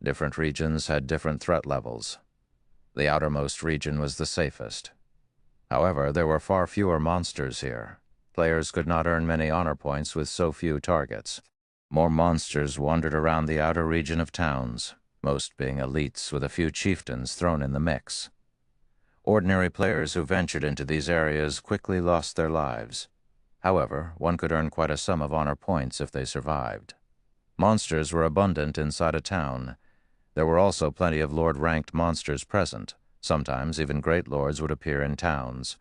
Different regions had different threat levels. The outermost region was the safest. However, there were far fewer monsters here. Players could not earn many honor points with so few targets. More monsters wandered around the outer region of towns, most being elites with a few chieftains thrown in the mix. Ordinary players who ventured into these areas quickly lost their lives. However, one could earn quite a sum of honor points if they survived. Monsters were abundant inside a town. There were also plenty of Lord-ranked monsters present. Sometimes even great lords would appear in towns.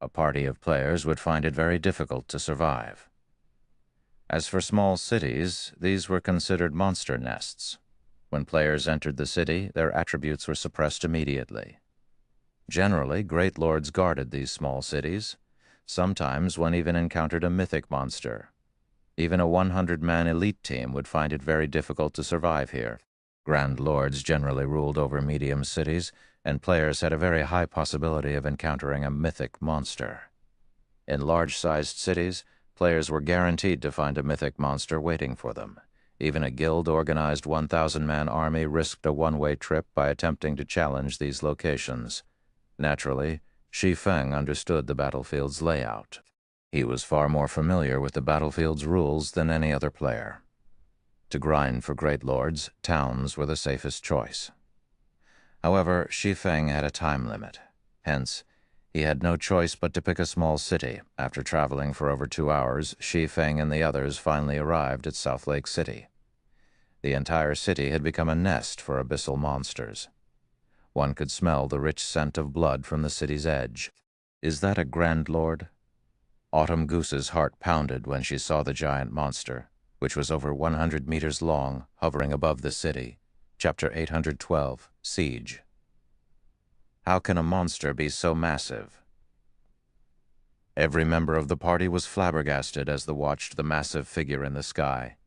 A party of players would find it very difficult to survive. As for small cities, these were considered monster nests. When players entered the city, their attributes were suppressed immediately. Generally, great lords guarded these small cities. Sometimes one even encountered a mythic monster. Even a 100-man elite team would find it very difficult to survive here. Grand lords generally ruled over medium cities, and players had a very high possibility of encountering a mythic monster. In large-sized cities, players were guaranteed to find a mythic monster waiting for them. Even a guild-organized 1,000-man army risked a one-way trip by attempting to challenge these locations. Naturally, Shi Feng understood the battlefield's layout. He was far more familiar with the battlefield's rules than any other player. To grind for great lords, towns were the safest choice. However, Shi Feng had a time limit. Hence, he had no choice but to pick a small city. After traveling for over 2 hours, Shi Feng and the others finally arrived at South Lake City. The entire city had become a nest for abyssal monsters. One could smell the rich scent of blood from the city's edge. Is that a Grand Lord? Autumn Goose's heart pounded when she saw the giant monster, which was over 100 meters long, hovering above the city. Chapter 812, Siege. How can a monster be so massive? Every member of the party was flabbergasted as they watched the massive figure in the sky.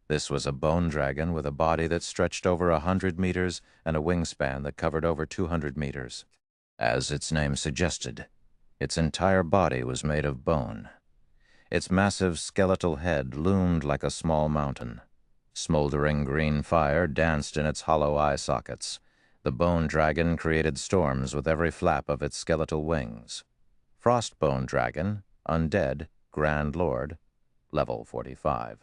This was a bone dragon with a body that stretched over 100 meters and a wingspan that covered over 200 meters. As its name suggested, its entire body was made of bone. Its massive skeletal head loomed like a small mountain. Smoldering green fire danced in its hollow eye sockets. The bone dragon created storms with every flap of its skeletal wings. Frostbone dragon, undead, Grand Lord, level 45.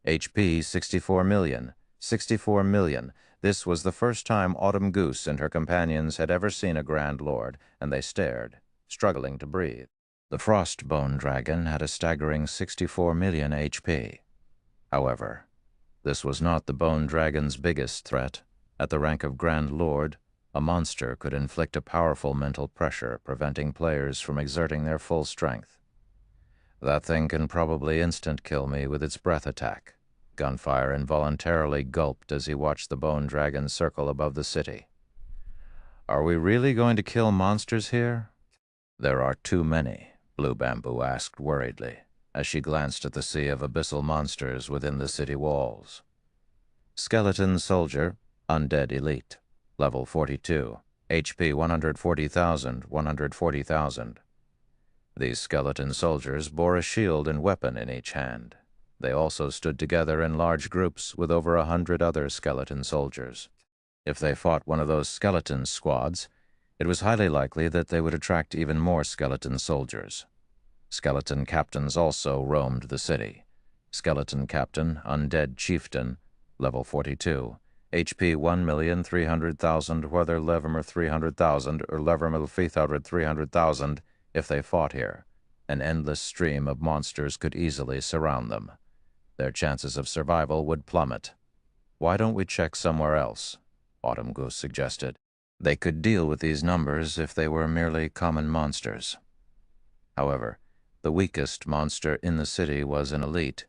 HP 64 million. 64 million. This was the first time Autumn Goose and her companions had ever seen a Grand Lord, and they stared, struggling to breathe. The Frostbone dragon had a staggering 64 million HP. However, this was not the bone dragon's biggest threat. At the rank of Grand Lord, a monster could inflict a powerful mental pressure, preventing players from exerting their full strength. That thing can probably instant-kill me with its breath attack. Gunfire involuntarily gulped as he watched the bone dragon circle above the city. Are we really going to kill monsters here? There are too many, Blue Bamboo asked worriedly, as she glanced at the sea of abyssal monsters within the city walls. Skeleton Soldier, Undead Elite, level 42, HP 140,000, 140,000. These skeleton soldiers bore a shield and weapon in each hand. They also stood together in large groups with over 100 other skeleton soldiers. If they fought one of those skeleton squads, it was highly likely that they would attract even more skeleton soldiers. Skeleton captains also roamed the city. Skeleton Captain, Undead Chieftain, level 42, HP 1,300,000, whether Levermer 300,000 or Levermer 300,000 if they fought here. An endless stream of monsters could easily surround them. Their chances of survival would plummet. Why don't we check somewhere else? Autumn Goose suggested. They could deal with these numbers if they were merely common monsters. However, the weakest monster in the city was an elite.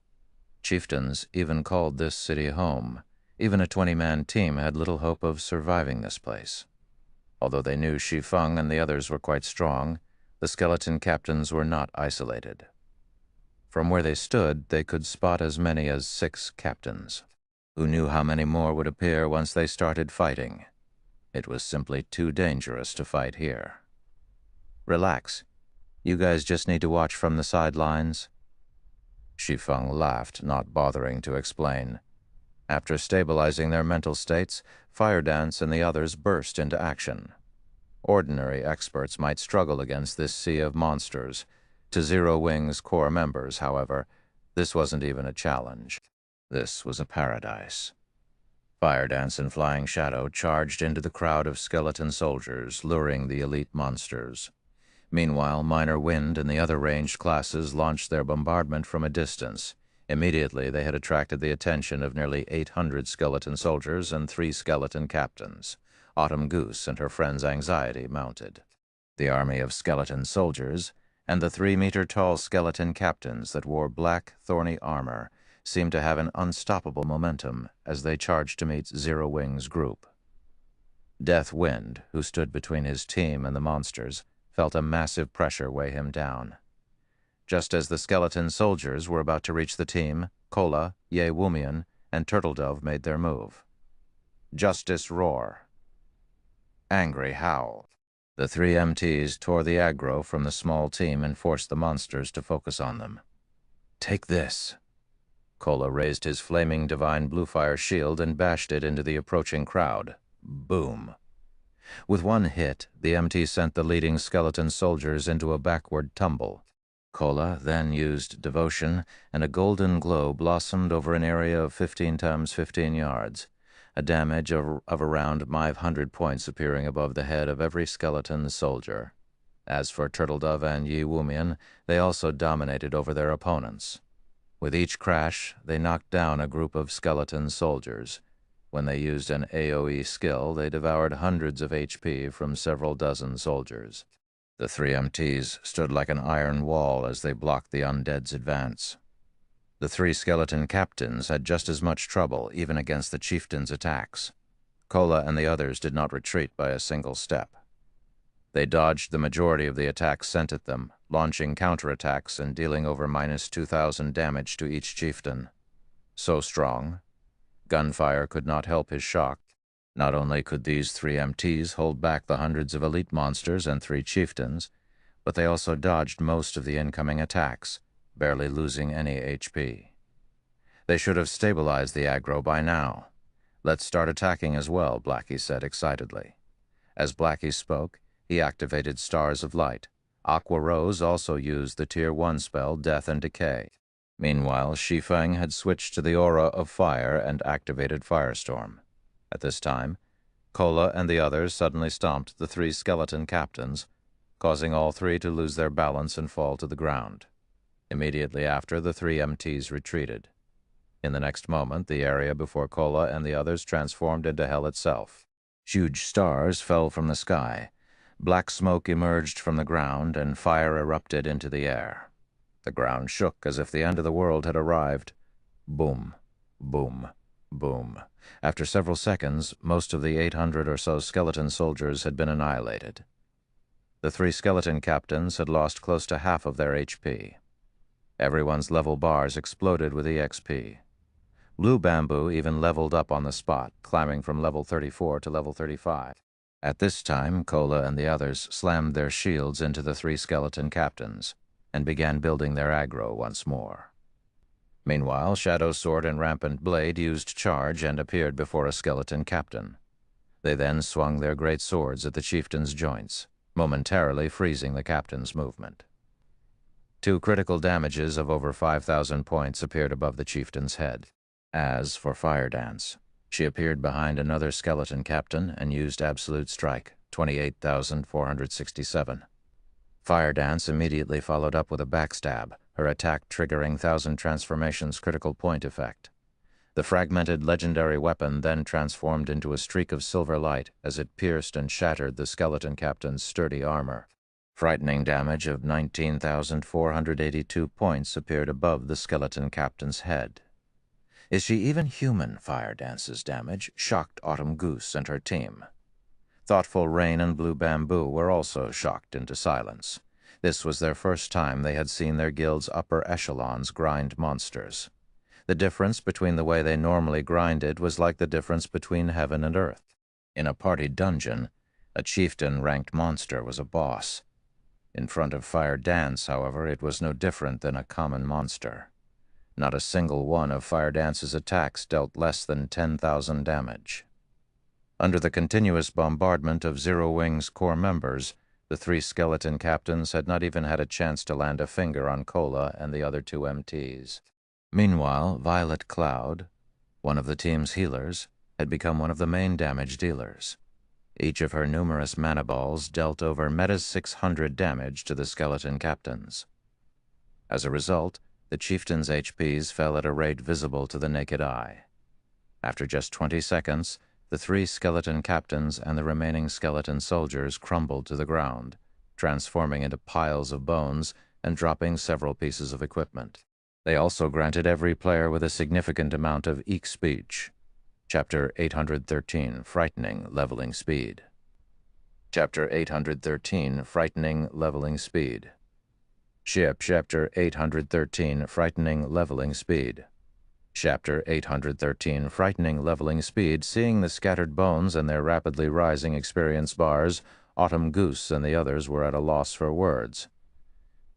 Chieftains even called this city home. Even a 20-man team had little hope of surviving this place. Although they knew Shi Feng and the others were quite strong, the skeleton captains were not isolated. From where they stood, they could spot as many as 6 captains. Who knew how many more would appear once they started fighting? It was simply too dangerous to fight here. Relax. You guys just need to watch from the sidelines. Shi Feng laughed, not bothering to explain. After stabilizing their mental states, Fire Dance and the others burst into action. Ordinary experts might struggle against this sea of monsters. To Zero Wing's core members, however, this wasn't even a challenge. This was a paradise. Fire Dance and Flying Shadow charged into the crowd of skeleton soldiers, luring the elite monsters. Meanwhile, Minor Wind and the other ranged classes launched their bombardment from a distance. Immediately, they had attracted the attention of nearly 800 skeleton soldiers and 3 skeleton captains. Autumn Goose and her friend's anxiety mounted. The army of skeleton soldiers and the 3-meter-tall skeleton captains that wore black, thorny armor seemed to have an unstoppable momentum as they charged to meet Zero Wing's group. Death Wind, who stood between his team and the monsters, felt a massive pressure weigh him down. Just as the skeleton soldiers were about to reach the team, Kola, Ye Wumian, and Turtledove made their move. Justice Roar. Angry Howl. The 3 MTs tore the aggro from the small team and forced the monsters to focus on them. Take this. Kola raised his flaming divine bluefire shield and bashed it into the approaching crowd. Boom. With one hit, the MT sent the leading skeleton soldiers into a backward tumble. Kola then used devotion, and a golden glow blossomed over an area of 15 times 15 yards, a damage of around 500 points appearing above the head of every skeleton soldier. As for Turtledove and Ye Wumian, they also dominated over their opponents. With each crash, they knocked down a group of skeleton soldiers. When they used an AoE skill, they devoured hundreds of HP from several dozen soldiers. The 3 MTs stood like an iron wall as they blocked the undead's advance. The 3 skeleton captains had just as much trouble, even against the chieftain's attacks. Kola and the others did not retreat by a single step. They dodged the majority of the attacks sent at them, launching counterattacks and dealing over -2,000 damage to each chieftain. So strong, gunfire could not help his shock. Not only could these 3 MTs hold back the hundreds of elite monsters and 3 chieftains, but they also dodged most of the incoming attacks, barely losing any HP. They should have stabilized the aggro by now. Let's start attacking as well, Blackie said excitedly. As Blackie spoke, he activated Stars of Light. Aqua Rose also used the Tier 1 spell Death and Decay. Meanwhile, Shi Feng had switched to the Aura of Fire and activated Firestorm. At this time, Kola and the others suddenly stomped the 3 skeleton captains, causing all 3 to lose their balance and fall to the ground. Immediately after, the 3 MTs retreated. In the next moment, the area before Kola and the others transformed into hell itself. Huge stars fell from the sky. Black smoke emerged from the ground, and fire erupted into the air. The ground shook as if the end of the world had arrived. Boom, boom, boom. After several seconds, most of the 800 or so skeleton soldiers had been annihilated. The 3 skeleton captains had lost close to half of their HP. Everyone's level bars exploded with EXP. Blue Bamboo even leveled up on the spot, climbing from level 34 to level 35. At this time, Kola and the others slammed their shields into the 3 skeleton captains and began building their aggro once more. Meanwhile, Shadow Sword and Rampant Blade used charge and appeared before a skeleton captain. They then swung their great swords at the chieftain's joints, momentarily freezing the captain's movement. 2 critical damages of over 5,000 points appeared above the chieftain's head. As for Fire Dance, she appeared behind another skeleton captain and used Absolute Strike, 28,467. Fire Dance immediately followed up with a backstab, her attack triggering 1,000 Transformations critical point effect. The fragmented legendary weapon then transformed into a streak of silver light as it pierced and shattered the skeleton captain's sturdy armor. Frightening damage of 19,482 points appeared above the skeleton captain's head. Is she even human? Fire Dance's damage shocked Autumn Goose and her team. Thoughtful Rain and Blue Bamboo were also shocked into silence. This was their first time they had seen their guild's upper echelons grind monsters. The difference between the way they normally grinded was like the difference between heaven and earth. In a party dungeon, a chieftain-ranked monster was a boss. In front of Fire Dance, however, it was no different than a common monster. Not a single one of Fire Dance's attacks dealt less than 10,000 damage. Under the continuous bombardment of Zero Wing's core members, the 3 skeleton captains had not even had a chance to land a finger on Kola and the other 2 MTs. Meanwhile, Violet Cloud, one of the team's healers, had become one of the main damage dealers. Each of her numerous mana balls dealt over meta 600 damage to the skeleton captains. As a result, the chieftains' HPs fell at a rate visible to the naked eye. After just 20 seconds, the 3 skeleton captains and the remaining skeleton soldiers crumbled to the ground, transforming into piles of bones and dropping several pieces of equipment. They also granted every player with a significant amount of Eek speech. Chapter 813, Frightening Leveling Speed. Chapter 813, Frightening Leveling Speed. Chapter 813, Frightening Leveling Speed. Chapter 813, Frightening Leveling Speed. Seeing the scattered bones and their rapidly rising experience bars, Autumn Goose and the others were at a loss for words.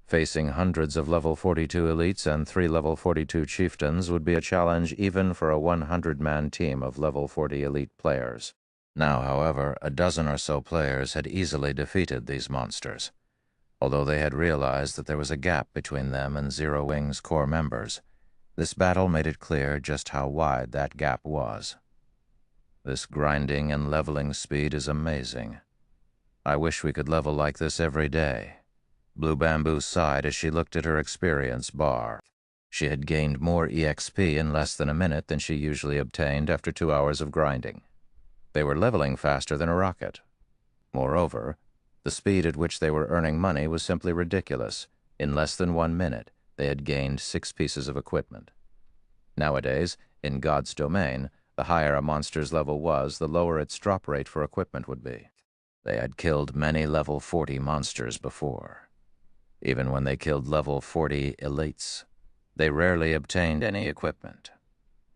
Facing hundreds of level 42 elites and 3 level 42 chieftains would be a challenge even for a 100-man team of level 40 elite players. Now, however, a dozen or so players had easily defeated these monsters. Although they had realized that there was a gap between them and Zero Wing's core members, this battle made it clear just how wide that gap was. This grinding and leveling speed is amazing. I wish we could level like this every day. Blue Bamboo sighed as she looked at her experience bar. She had gained more EXP in less than a minute than she usually obtained after 2 hours of grinding. They were leveling faster than a rocket. Moreover, the speed at which they were earning money was simply ridiculous. In less than 1 minute, they had gained 6 pieces of equipment. Nowadays, in God's domain, the higher a monster's level was, the lower its drop rate for equipment would be. They had killed many level 40 monsters before. Even when they killed level 40 elites, they rarely obtained any equipment.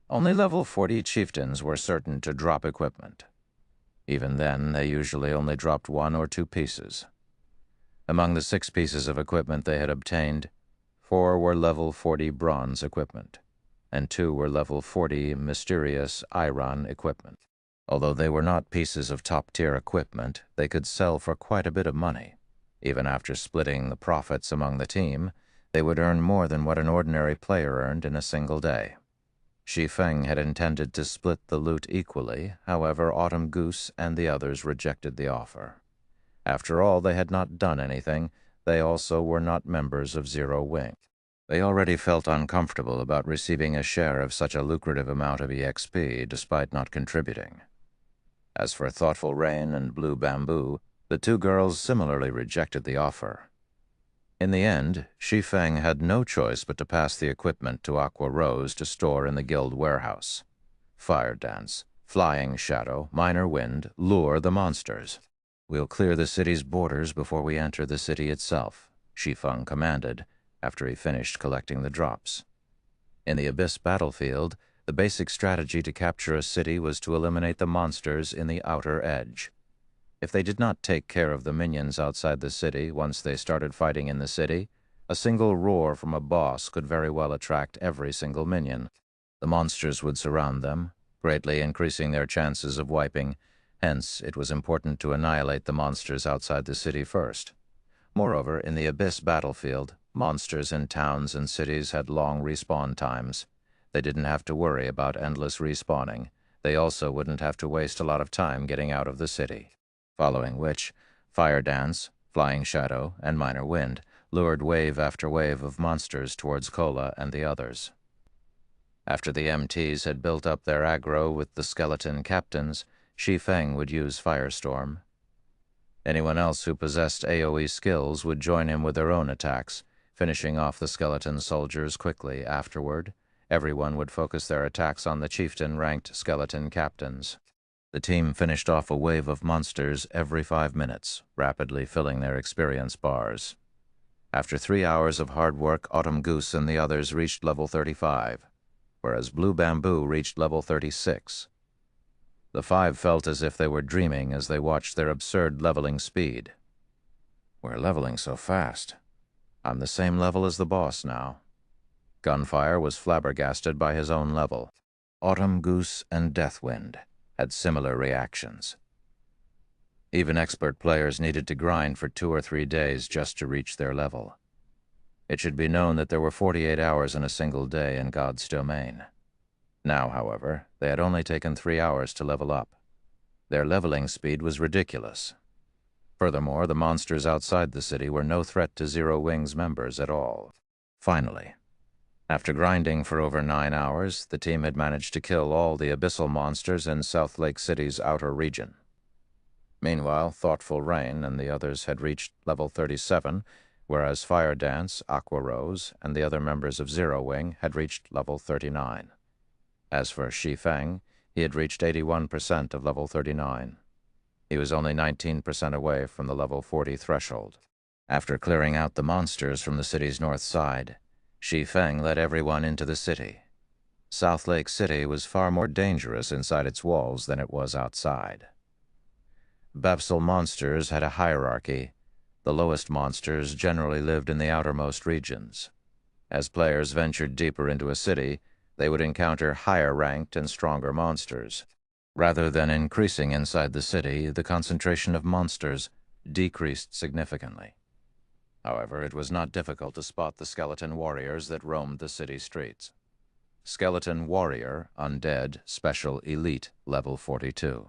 Only level 40 chieftains were certain to drop equipment. Even then, they usually only dropped 1 or 2 pieces. Among the 6 pieces of equipment they had obtained, 4 were level 40 bronze equipment, and 2 were level 40 mysterious iron equipment. Although they were not pieces of top-tier equipment, they could sell for quite a bit of money. Even after splitting the profits among the team, they would earn more than what an ordinary player earned in a single day. Shi Feng had intended to split the loot equally, however Autumn Goose and the others rejected the offer. After all, they had not done anything. They also were not members of Zero Wing. They already felt uncomfortable about receiving a share of such a lucrative amount of EXP despite not contributing. As for Thoughtful Rain and Blue Bamboo, the 2 girls similarly rejected the offer. In the end, Shi Feng had no choice but to pass the equipment to Aqua Rose to store in the guild warehouse. Fire Dance, Flying Shadow, Minor Wind, lure the monsters. We'll clear the city's borders before we enter the city itself, Shi Feng commanded, after he finished collecting the drops. In the Abyss battlefield, the basic strategy to capture a city was to eliminate the monsters in the outer edge. If they did not take care of the minions outside the city once they started fighting in the city, a single roar from a boss could very well attract every single minion. The monsters would surround them, greatly increasing their chances of wiping. Hence, it was important to annihilate the monsters outside the city first. Moreover, in the Abyss battlefield, monsters in towns and cities had long respawn times. They didn't have to worry about endless respawning. They also wouldn't have to waste a lot of time getting out of the city. Following which, Fire Dance, Flying Shadow, and Minor Wind lured wave after wave of monsters towards Kola and the others. After the MTs had built up their aggro with the skeleton captains, Shi Feng would use Firestorm. Anyone else who possessed AoE skills would join him with their own attacks, finishing off the skeleton soldiers quickly afterward. Everyone would focus their attacks on the chieftain-ranked skeleton captains. The team finished off a wave of monsters every 5 minutes, rapidly filling their experience bars. After 3 hours of hard work, Autumn Goose and the others reached level 35, whereas Blue Bamboo reached level 36. The 5 felt as if they were dreaming as they watched their absurd leveling speed. We're leveling so fast. I'm the same level as the boss now. Gunfire was flabbergasted by his own level. Autumn Goose and Deathwind had similar reactions. Even expert players needed to grind for 2 or 3 days just to reach their level. It should be known that there were 48 hours in a single day in God's domain. Now, however, they had only taken 3 hours to level up. Their leveling speed was ridiculous. Furthermore, the monsters outside the city were no threat to Zero Wing's members at all. Finally, after grinding for over 9 hours, the team had managed to kill all the abyssal monsters in South Lake City's outer region. Meanwhile, Thoughtful Rain and the others had reached level 37, whereas Fire Dance, Aqua Rose, and the other members of Zero Wing had reached level 39. As for Shi Feng, he had reached 81% of level 39. He was only 19% away from the level 40 threshold. After clearing out the monsters from the city's north side, Shi Feng led everyone into the city. South Lake City was far more dangerous inside its walls than it was outside. Bapsal monsters had a hierarchy. The lowest monsters generally lived in the outermost regions. As players ventured deeper into a city, they would encounter higher-ranked and stronger monsters. Rather than increasing inside the city, the concentration of monsters decreased significantly. However, it was not difficult to spot the skeleton warriors that roamed the city streets. Skeleton Warrior, Undead, Special Elite, level 42.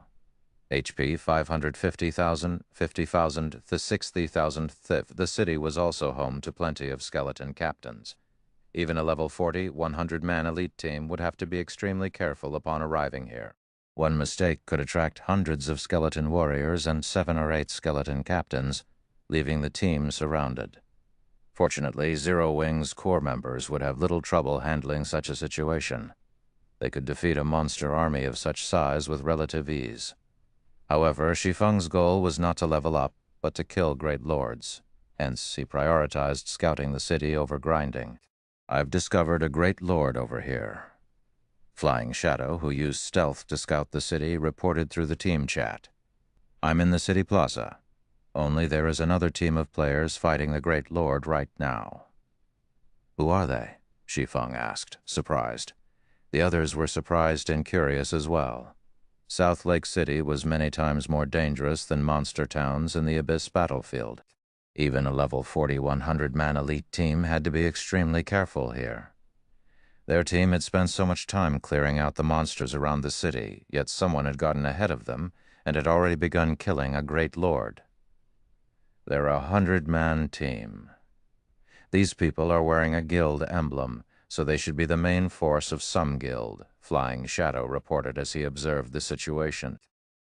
HP 550,000, 50,000, 60,000. The city was also home to plenty of skeleton captains. Even a level 40, 100-man elite team would have to be extremely careful upon arriving here. One mistake could attract hundreds of skeleton warriors and 7 or 8 skeleton captains, leaving the team surrounded. Fortunately, Zero Wing's core members would have little trouble handling such a situation. They could defeat a monster army of such size with relative ease. However, Shi Feng's goal was not to level up, but to kill great lords. Hence, he prioritized scouting the city over grinding. "I've discovered a great lord over here." Flying Shadow, who used stealth to scout the city, reported through the team chat. "I'm in the city plaza. Only there is another team of players fighting the great lord right now." "Who are they?" Shi Feng asked, surprised. The others were surprised and curious as well. South Lake City was many times more dangerous than monster towns in the Abyss battlefield. Even a level 40 100-man elite team had to be extremely careful here. Their team had spent so much time clearing out the monsters around the city, yet someone had gotten ahead of them and had already begun killing a great lord. They're a 100-man team. These people are wearing a guild emblem, so they should be the main force of some guild, Flying Shadow reported as he observed the situation.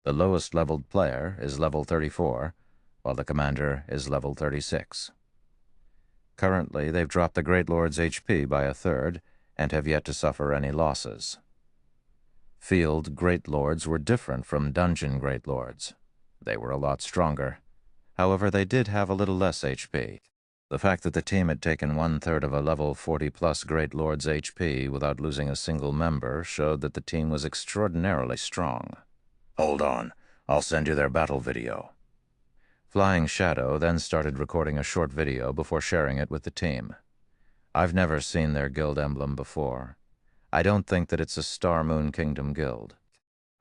The lowest leveled player is level 34, while the commander is level 36. Currently, they've dropped the Great Lord's HP by a third and have yet to suffer any losses. Field Great Lords were different from Dungeon Great Lords. They were a lot stronger. However, they did have a little less HP. The fact that the team had taken 1/3 of a level 40-plus Great Lord's HP without losing a single member showed that the team was extraordinarily strong. "Hold on, I'll send you their battle video." Flying Shadow then started recording a short video before sharing it with the team. "I've never seen their guild emblem before. I don't think that it's a Star Moon Kingdom guild.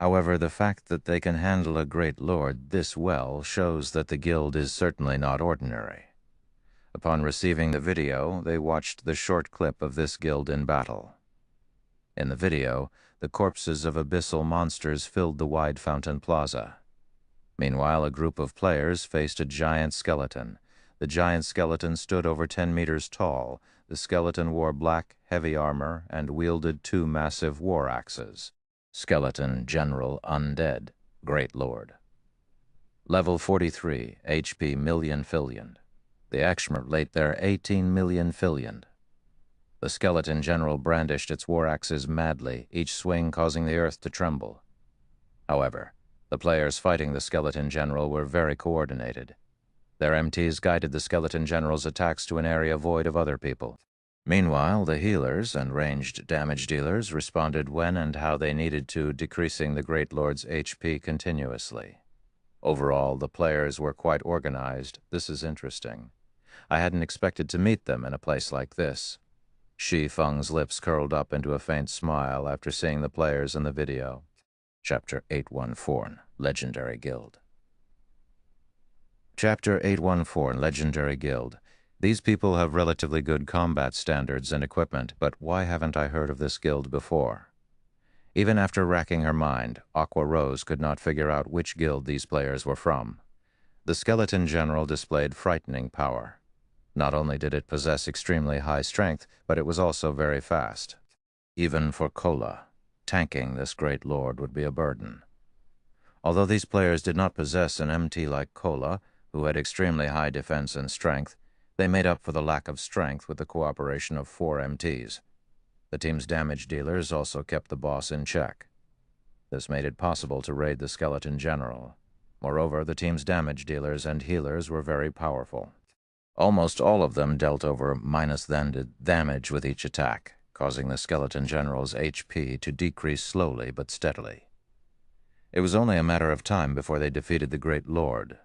However, the fact that they can handle a great lord this well shows that the guild is certainly not ordinary." Upon receiving the video, they watched the short clip of this guild in battle. In the video, the corpses of abyssal monsters filled the wide fountain plaza. Meanwhile, a group of players faced a giant skeleton. The giant skeleton stood over 10 meters tall. The skeleton wore black, heavy armor and wielded 2 massive war axes. Skeleton General Undead, Great Lord. Level 43, HP million fillion. The Exmer late there 18 million fillion. The skeleton general brandished its war axes madly, each swing causing the earth to tremble. However, the players fighting the skeleton general were very coordinated. Their MTs guided the skeleton general's attacks to an area void of other people. Meanwhile, the healers and ranged damage dealers responded when and how they needed to, decreasing the Great Lord's HP continuously. Overall, the players were quite organized. This is interesting. I hadn't expected to meet them in a place like this. Shi Feng's lips curled up into a faint smile after seeing the players in the video. Chapter 814, Legendary Guild. Chapter 814, Legendary Guild. These people have relatively good combat standards and equipment, but why haven't I heard of this guild before? Even after racking her mind, Aqua Rose could not figure out which guild these players were from. The Skeleton General displayed frightening power. Not only did it possess extremely high strength, but it was also very fast. Even for Kola, tanking this great lord would be a burden. Although these players did not possess an MT like Kola, who had extremely high defense and strength, they made up for the lack of strength with the cooperation of 4 MTs. The team's damage dealers also kept the boss in check. This made it possible to raid the Skeleton General. Moreover, the team's damage dealers and healers were very powerful. Almost all of them dealt over -then damage with each attack, causing the Skeleton General's HP to decrease slowly but steadily. It was only a matter of time before they defeated the Great Lord.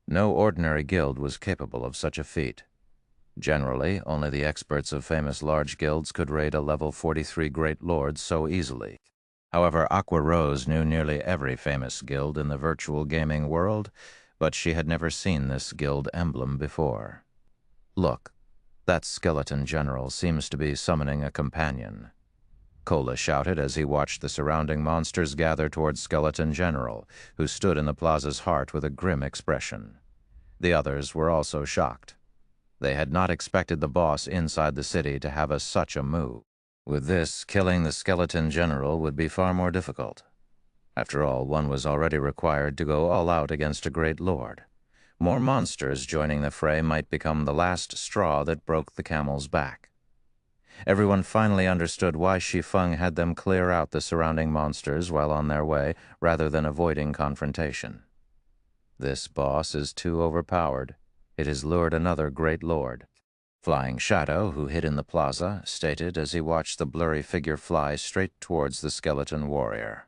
No ordinary guild was capable of such a feat. Generally, only the experts of famous large guilds could raid a level 43 Great Lord so easily. However, Aqua Rose knew nearly every famous guild in the virtual gaming world, but she had never seen this guild emblem before. Look, that Skeleton General seems to be summoning a companion. Kola shouted as he watched the surrounding monsters gather towards Skeleton General, who stood in the plaza's heart with a grim expression. The others were also shocked. They had not expected the boss inside the city to have such a move. With this, killing the Skeleton General would be far more difficult. After all, one was already required to go all out against a great lord. More monsters joining the fray might become the last straw that broke the camel's back. Everyone finally understood why Shi Feng had them clear out the surrounding monsters while on their way, rather than avoiding confrontation. This boss is too overpowered. It has lured another great lord. Flying Shadow, who hid in the plaza, stated as he watched the blurry figure fly straight towards the skeleton warrior.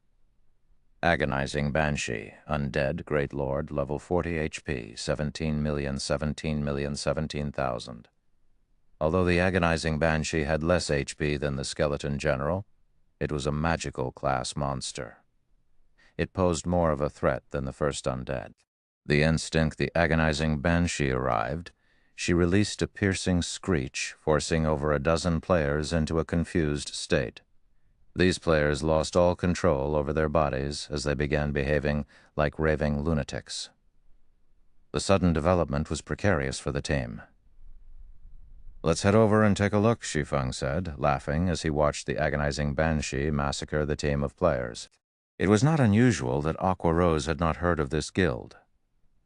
Agonizing Banshee, undead, Great Lord, level 40 HP, 17,017,017,000. Although the Agonizing Banshee had less HP than the Skeleton General, it was a magical class monster. It posed more of a threat than the first undead. The instant the Agonizing Banshee arrived, she released a piercing screech, forcing over a dozen players into a confused state. These players lost all control over their bodies as they began behaving like raving lunatics. The sudden development was precarious for the team. "Let's head over and take a look," Shi Feng said, laughing as he watched the Agonizing Banshee massacre the team of players. It was not unusual that Aqua Rose had not heard of this guild.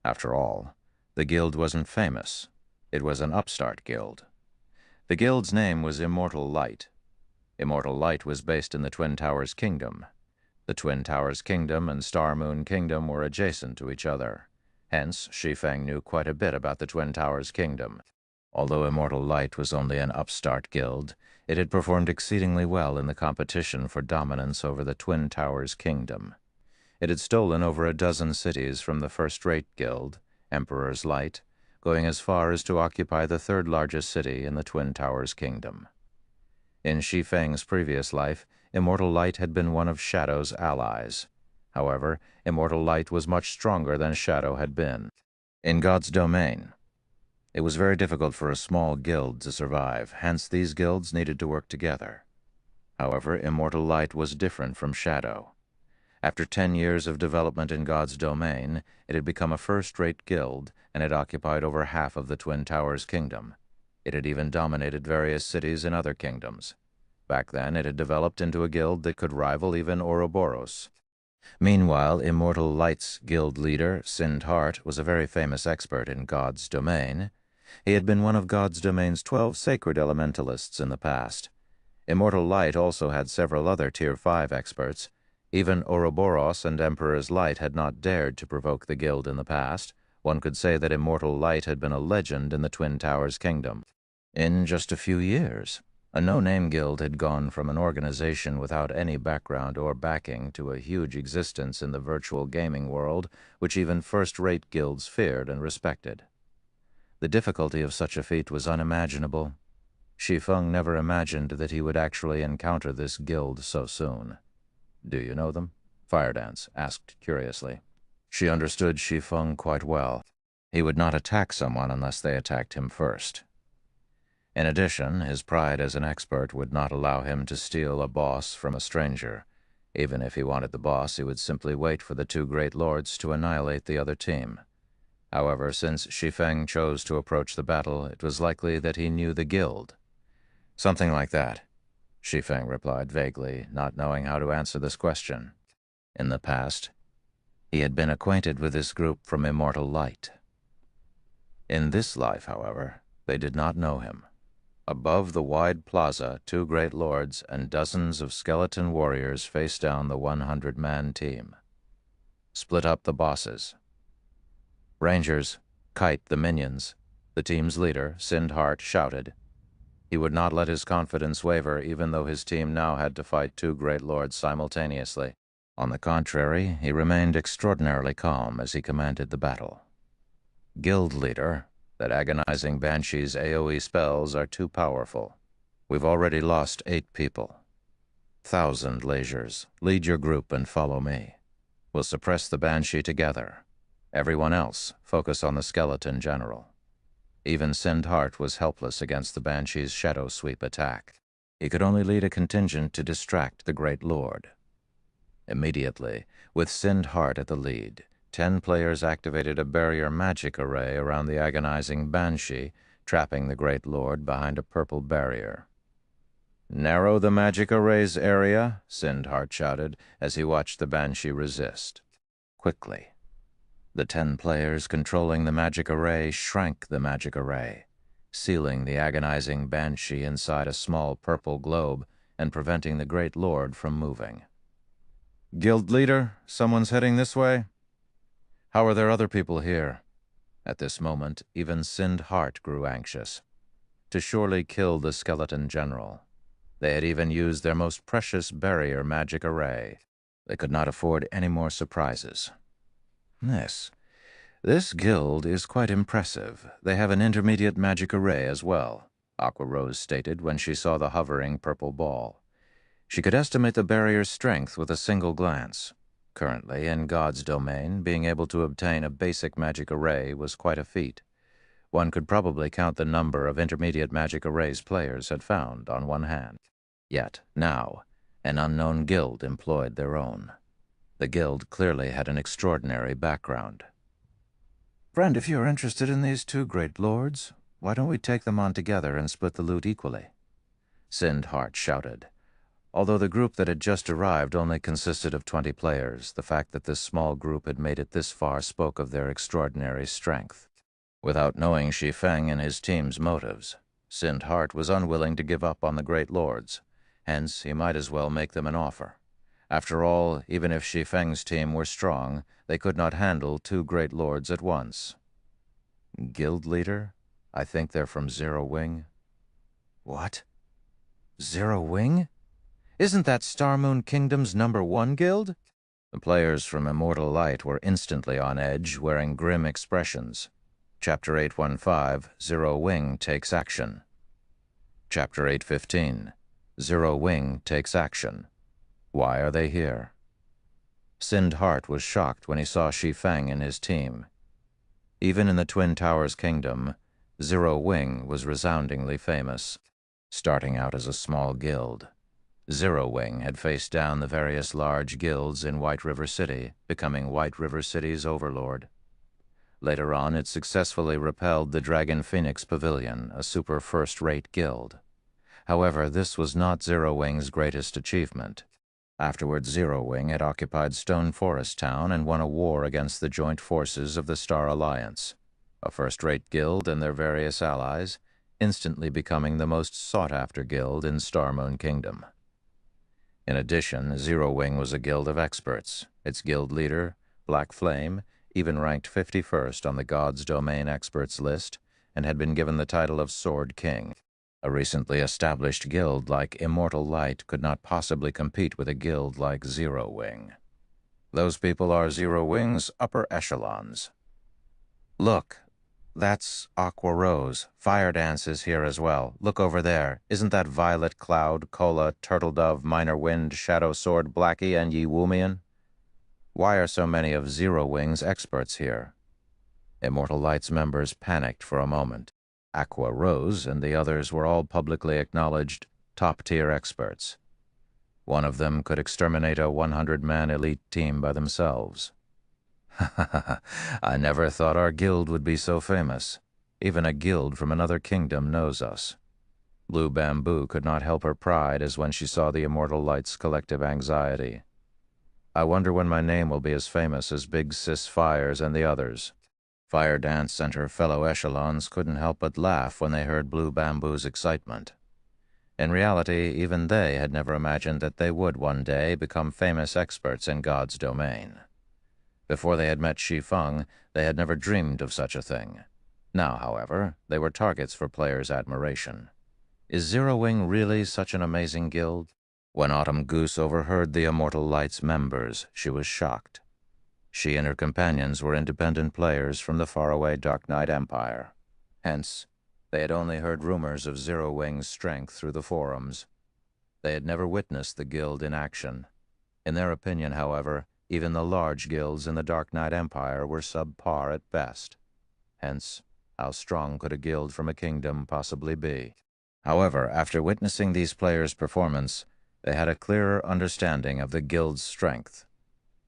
After all, the guild wasn't famous. It was an upstart guild. The guild's name was Immortal Light. Immortal Light was based in the Twin Towers Kingdom. The Twin Towers Kingdom and Star Moon Kingdom were adjacent to each other. Hence, Shi Feng knew quite a bit about the Twin Towers Kingdom. Although Immortal Light was only an upstart guild, it had performed exceedingly well in the competition for dominance over the Twin Towers Kingdom. It had stolen over a dozen cities from the first-rate guild, Emperor's Light, going as far as to occupy the third-largest city in the Twin Towers Kingdom. In Shi Feng's previous life, Immortal Light had been one of Shadow's allies. However, Immortal Light was much stronger than Shadow had been. In God's domain, it was very difficult for a small guild to survive, hence these guilds needed to work together. However, Immortal Light was different from Shadow. After 10 years of development in God's domain, it had become a first-rate guild, and had occupied over half of the Twin Towers Kingdom. It had even dominated various cities in other kingdoms. Back then, it had developed into a guild that could rival even Ouroboros. Meanwhile, Immortal Light's guild leader, Sind Heart, was a very famous expert in God's domain. He had been one of God's domain's 12 sacred elementalists in the past. Immortal Light also had several other Tier 5 experts. Even Ouroboros and Emperor's Light had not dared to provoke the guild in the past. One could say that Immortal Light had been a legend in the Twin Towers Kingdom. In just a few years, a no-name guild had gone from an organization without any background or backing to a huge existence in the virtual gaming world, which even first-rate guilds feared and respected. The difficulty of such a feat was unimaginable. Shi Feng never imagined that he would actually encounter this guild so soon. "Do you know them?" Firedance asked curiously. She understood Shi Feng quite well. He would not attack someone unless they attacked him first. In addition, his pride as an expert would not allow him to steal a boss from a stranger. Even if he wanted the boss, he would simply wait for the two great lords to annihilate the other team. However, since Shi Feng chose to approach the battle, it was likely that he knew the guild. "Something like that," Shi Feng replied vaguely, not knowing how to answer this question. In the past, he had been acquainted with this group from Immortal Light. In this life, however, they did not know him. Above the wide plaza, two great lords and dozens of skeleton warriors faced down the 100-man team. "Split up the bosses." "Rangers, kite the minions," the team's leader, Sindhart, shouted. He would not let his confidence waver, even though his team now had to fight two great lords simultaneously. On the contrary, he remained extraordinarily calm as he commanded the battle. "Guild leader, that agonizing banshee's AoE spells are too powerful. We've already lost 8 people. 1,000 lasers, lead your group and follow me. We'll suppress the banshee together. Everyone else, focus on the skeleton general." Even Sindhart was helpless against the banshee's shadow sweep attack. He could only lead a contingent to distract the great lord. Immediately, with Sindhart at the lead, 10 players activated a barrier magic array around the agonizing banshee, trapping the great lord behind a purple barrier. "Narrow the magic array's area," Sindhart shouted as he watched the banshee resist. Quickly, the 10 players controlling the magic array shrank the magic array, sealing the agonizing banshee inside a small purple globe and preventing the great lord from moving. "Guild leader, someone's heading this way? How are there other people here?" At this moment, even Sindhart grew anxious. To surely kill the skeleton general. They had even used their most precious barrier magic array. They could not afford any more surprises. This guild is quite impressive. They have an intermediate magic array as well," Aqua Rose stated when she saw the hovering purple ball. She could estimate the barrier's strength with a single glance. Currently, in God's domain, being able to obtain a basic magic array was quite a feat. One could probably count the number of intermediate magic arrays players had found on one hand. Yet, now, an unknown guild employed their own. The guild clearly had an extraordinary background. "Friend, if you're interested in these two great lords, why don't we take them on together and split the loot equally?" Sindhart shouted. Although the group that had just arrived only consisted of 20 players, the fact that this small group had made it this far spoke of their extraordinary strength. Without knowing Shi Feng and his team's motives, Sindhart was unwilling to give up on the great lords. Hence, he might as well make them an offer. After all, even if Shi Feng's team were strong, they could not handle two great lords at once. "Guild leader? I think they're from Zero Wing." "What? Zero Wing? Isn't that Star Moon Kingdom's #1 guild?" The players from Immortal Light were instantly on edge, wearing grim expressions. Chapter 815, Zero Wing Takes Action. Chapter 815, Zero Wing Takes Action. Why are they here? Sindhart was shocked when he saw Shi Feng and his team. Even in the Twin Towers Kingdom, Zero Wing was resoundingly famous. Starting out as a small guild, Zero Wing had faced down the various large guilds in White River City, becoming White River City's overlord. Later on, it successfully repelled the Dragon Phoenix Pavilion, a super first-rate guild. However, this was not Zero Wing's greatest achievement. Afterwards, Zero Wing had occupied Stone Forest Town and won a war against the joint forces of the Star Alliance, a first-rate guild and their various allies, instantly becoming the most sought-after guild in Star Moon Kingdom. In addition, Zero Wing was a guild of experts. Its guild leader, Black Flame, even ranked 51st on the God's Domain experts list and had been given the title of Sword King. A recently established guild like Immortal Light could not possibly compete with a guild like Zero Wing. Those people are Zero Wing's upper echelons. "Look, that's Aqua Rose. Fire Dance is here as well. Look over there. Isn't that Violet Cloud, Cola, Turtle Dove, Minor Wind, Shadow Sword, Blackie, and Yi Wumian? Why are so many of Zero Wing's experts here?" Immortal Light's members panicked for a moment. Aqua Rose and the others were all publicly acknowledged top-tier experts. One of them could exterminate a 100-man elite team by themselves. I never thought our guild would be so famous. Even a guild from another kingdom knows us. Blue Bamboo could not help her pride as when she saw the Immortal Light's collective anxiety. I wonder when my name will be as famous as Big Sis Fires and the others. Fire Dance and her fellow echelons couldn't help but laugh when they heard Blue Bamboo's excitement. In reality, even they had never imagined that they would one day become famous experts in God's domain. Before they had met Shi Feng, they had never dreamed of such a thing. Now, however, they were targets for players' admiration. Is Zero Wing really such an amazing guild? When Autumn Goose overheard the Immortal Light's members, she was shocked. She and her companions were independent players from the faraway Dark Knight Empire. Hence, they had only heard rumors of Zero Wing's strength through the forums. They had never witnessed the guild in action. In their opinion, however, even the large guilds in the Dark Knight Empire were subpar at best. Hence, how strong could a guild from a kingdom possibly be? However, after witnessing these players' performance, they had a clearer understanding of the guild's strength.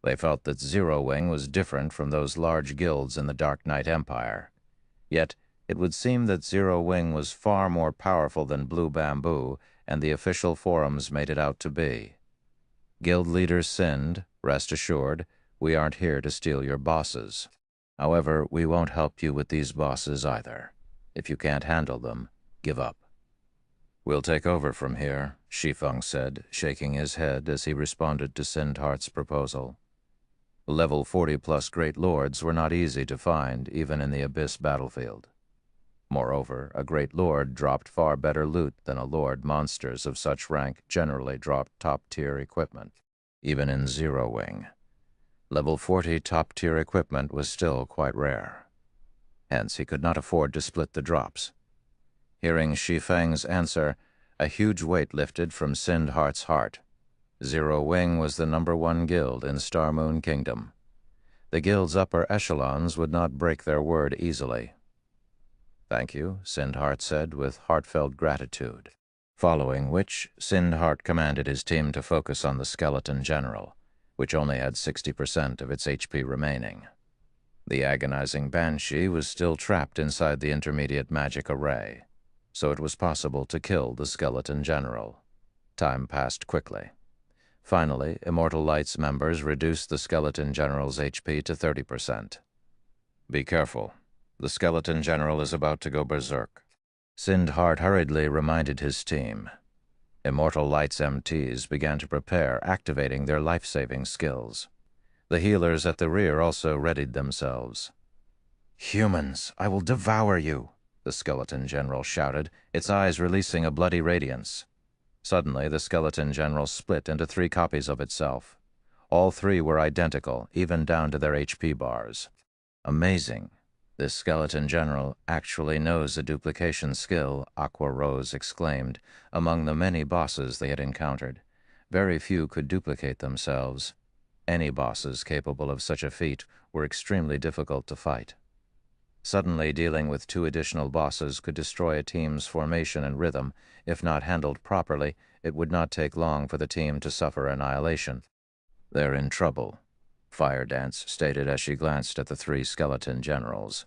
They felt that Zero Wing was different from those large guilds in the Dark Knight Empire. Yet, it would seem that Zero Wing was far more powerful than Blue Bamboo, and the official forums made it out to be. Guild leaders sinned. Rest assured, we aren't here to steal your bosses. However, we won't help you with these bosses either. If you can't handle them, give up. We'll take over from here, Shi Feng said, shaking his head as he responded to Sindhart's proposal. Level 40-plus Great Lords were not easy to find, even in the Abyss battlefield. Moreover, a Great Lord dropped far better loot than a Lord. Monsters of such rank generally dropped top-tier equipment, even in Zero Wing. Level 40 top-tier equipment was still quite rare. Hence, he could not afford to split the drops. Hearing Shi Feng's answer, a huge weight lifted from Sindhart's heart. Zero Wing was the #1 guild in Star Moon Kingdom. The guild's upper echelons would not break their word easily. Thank you, Sindhart said with heartfelt gratitude, following which Sindhart commanded his team to focus on the Skeleton General, which only had 60% of its HP remaining. The agonizing Banshee was still trapped inside the intermediate magic array, so it was possible to kill the Skeleton General. Time passed quickly. Finally, Immortal Light's members reduced the Skeleton General's HP to 30%. Be careful. The Skeleton General is about to go berserk. Sindhart hurriedly reminded his team. Immortal Light's MTs began to prepare, activating their life-saving skills. The healers at the rear also readied themselves. "Humans, I will devour you," the Skeleton General shouted, its eyes releasing a bloody radiance. Suddenly, the Skeleton General split into 3 copies of itself. All 3 were identical, even down to their HP bars. Amazing. This Skeleton General actually knows a duplication skill, Aqua Rose exclaimed. Among the many bosses they had encountered, very few could duplicate themselves. Any bosses capable of such a feat were extremely difficult to fight. Suddenly dealing with 2 additional bosses could destroy a team's formation and rhythm. If not handled properly, it would not take long for the team to suffer annihilation. They're in trouble, Fire Dance stated as she glanced at the 3 Skeleton Generals.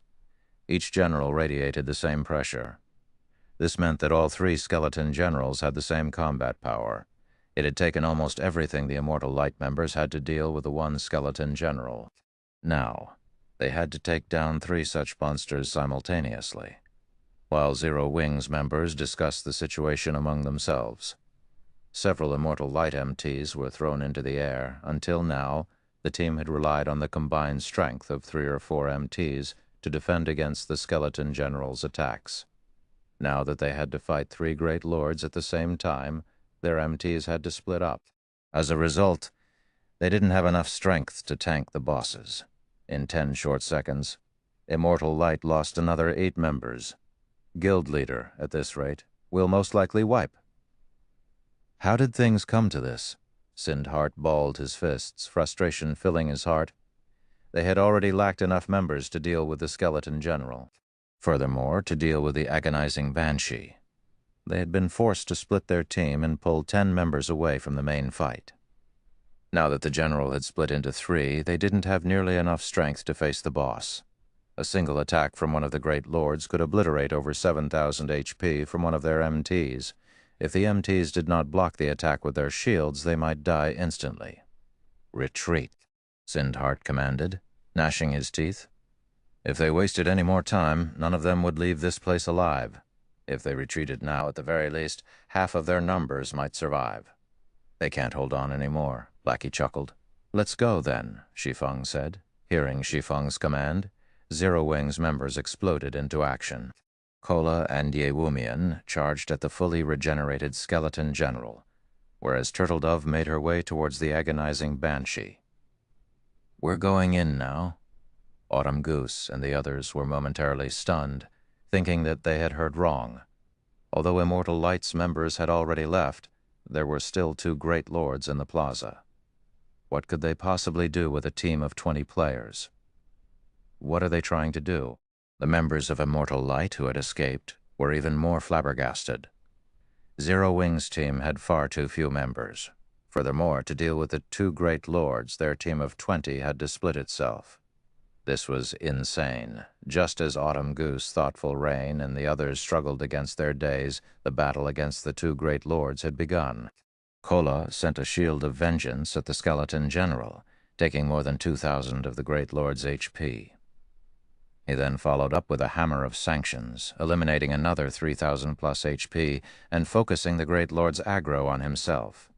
Each general radiated the same pressure. This meant that all 3 Skeleton Generals had the same combat power. It had taken almost everything the Immortal Light members had to deal with the 1 Skeleton General. Now, they had to take down 3 such monsters simultaneously. While Zero Wing's members discussed the situation among themselves. Several Immortal Light MTs were thrown into the air. Until now, the team had relied on the combined strength of 3 or 4 MTs to defend against the Skeleton General's attacks. Now that they had to fight 3 Great Lords at the same time, their MTs had to split up. As a result, they didn't have enough strength to tank the bosses. In 10 short seconds, Immortal Light lost another 8 members. Guild leader, at this rate, will most likely wipe. How did things come to this? Sindhart balled his fists, frustration filling his heart. They had already lacked enough members to deal with the Skeleton General. Furthermore, to deal with the agonizing Banshee. They had been forced to split their team and pull 10 members away from the main fight. Now that the general had split into 3, they didn't have nearly enough strength to face the boss. A single attack from one of the great lords could obliterate over 7,000 HP from one of their MTs. If the MTs did not block the attack with their shields, they might die instantly. "Retreat," Sindhart commanded, gnashing his teeth. If they wasted any more time, none of them would leave this place alive. If they retreated now, at the very least, half of their numbers might survive. "They can't hold on anymore," Blackie chuckled. "Let's go, then," Shi Feng said. Hearing Shi Feng's command, Zero Wing's members exploded into action. Kola and Yewumian charged at the fully regenerated skeleton general, whereas Turtledove made her way towards the agonizing Banshee. "We're going in now." Autumn Goose and the others were momentarily stunned, thinking that they had heard wrong. Although Immortal Light's members had already left, there were still 2 great lords in the plaza. What could they possibly do with a team of 20 players? What are they trying to do? The members of Immortal Light who had escaped were even more flabbergasted. Zero Wing's team had far too few members. Furthermore, to deal with the 2 great lords, their team of 20 had to split itself. This was insane. Just as Autumn Goose, Thoughtful Rain, and the others struggled against their days, the battle against the 2 great lords had begun. Kola sent a shield of vengeance at the skeleton general, taking more than 2,000 of the great lord's HP. He then followed up with a hammer of sanctions, eliminating another 3,000 plus HP and focusing the great lord's aggro on himself.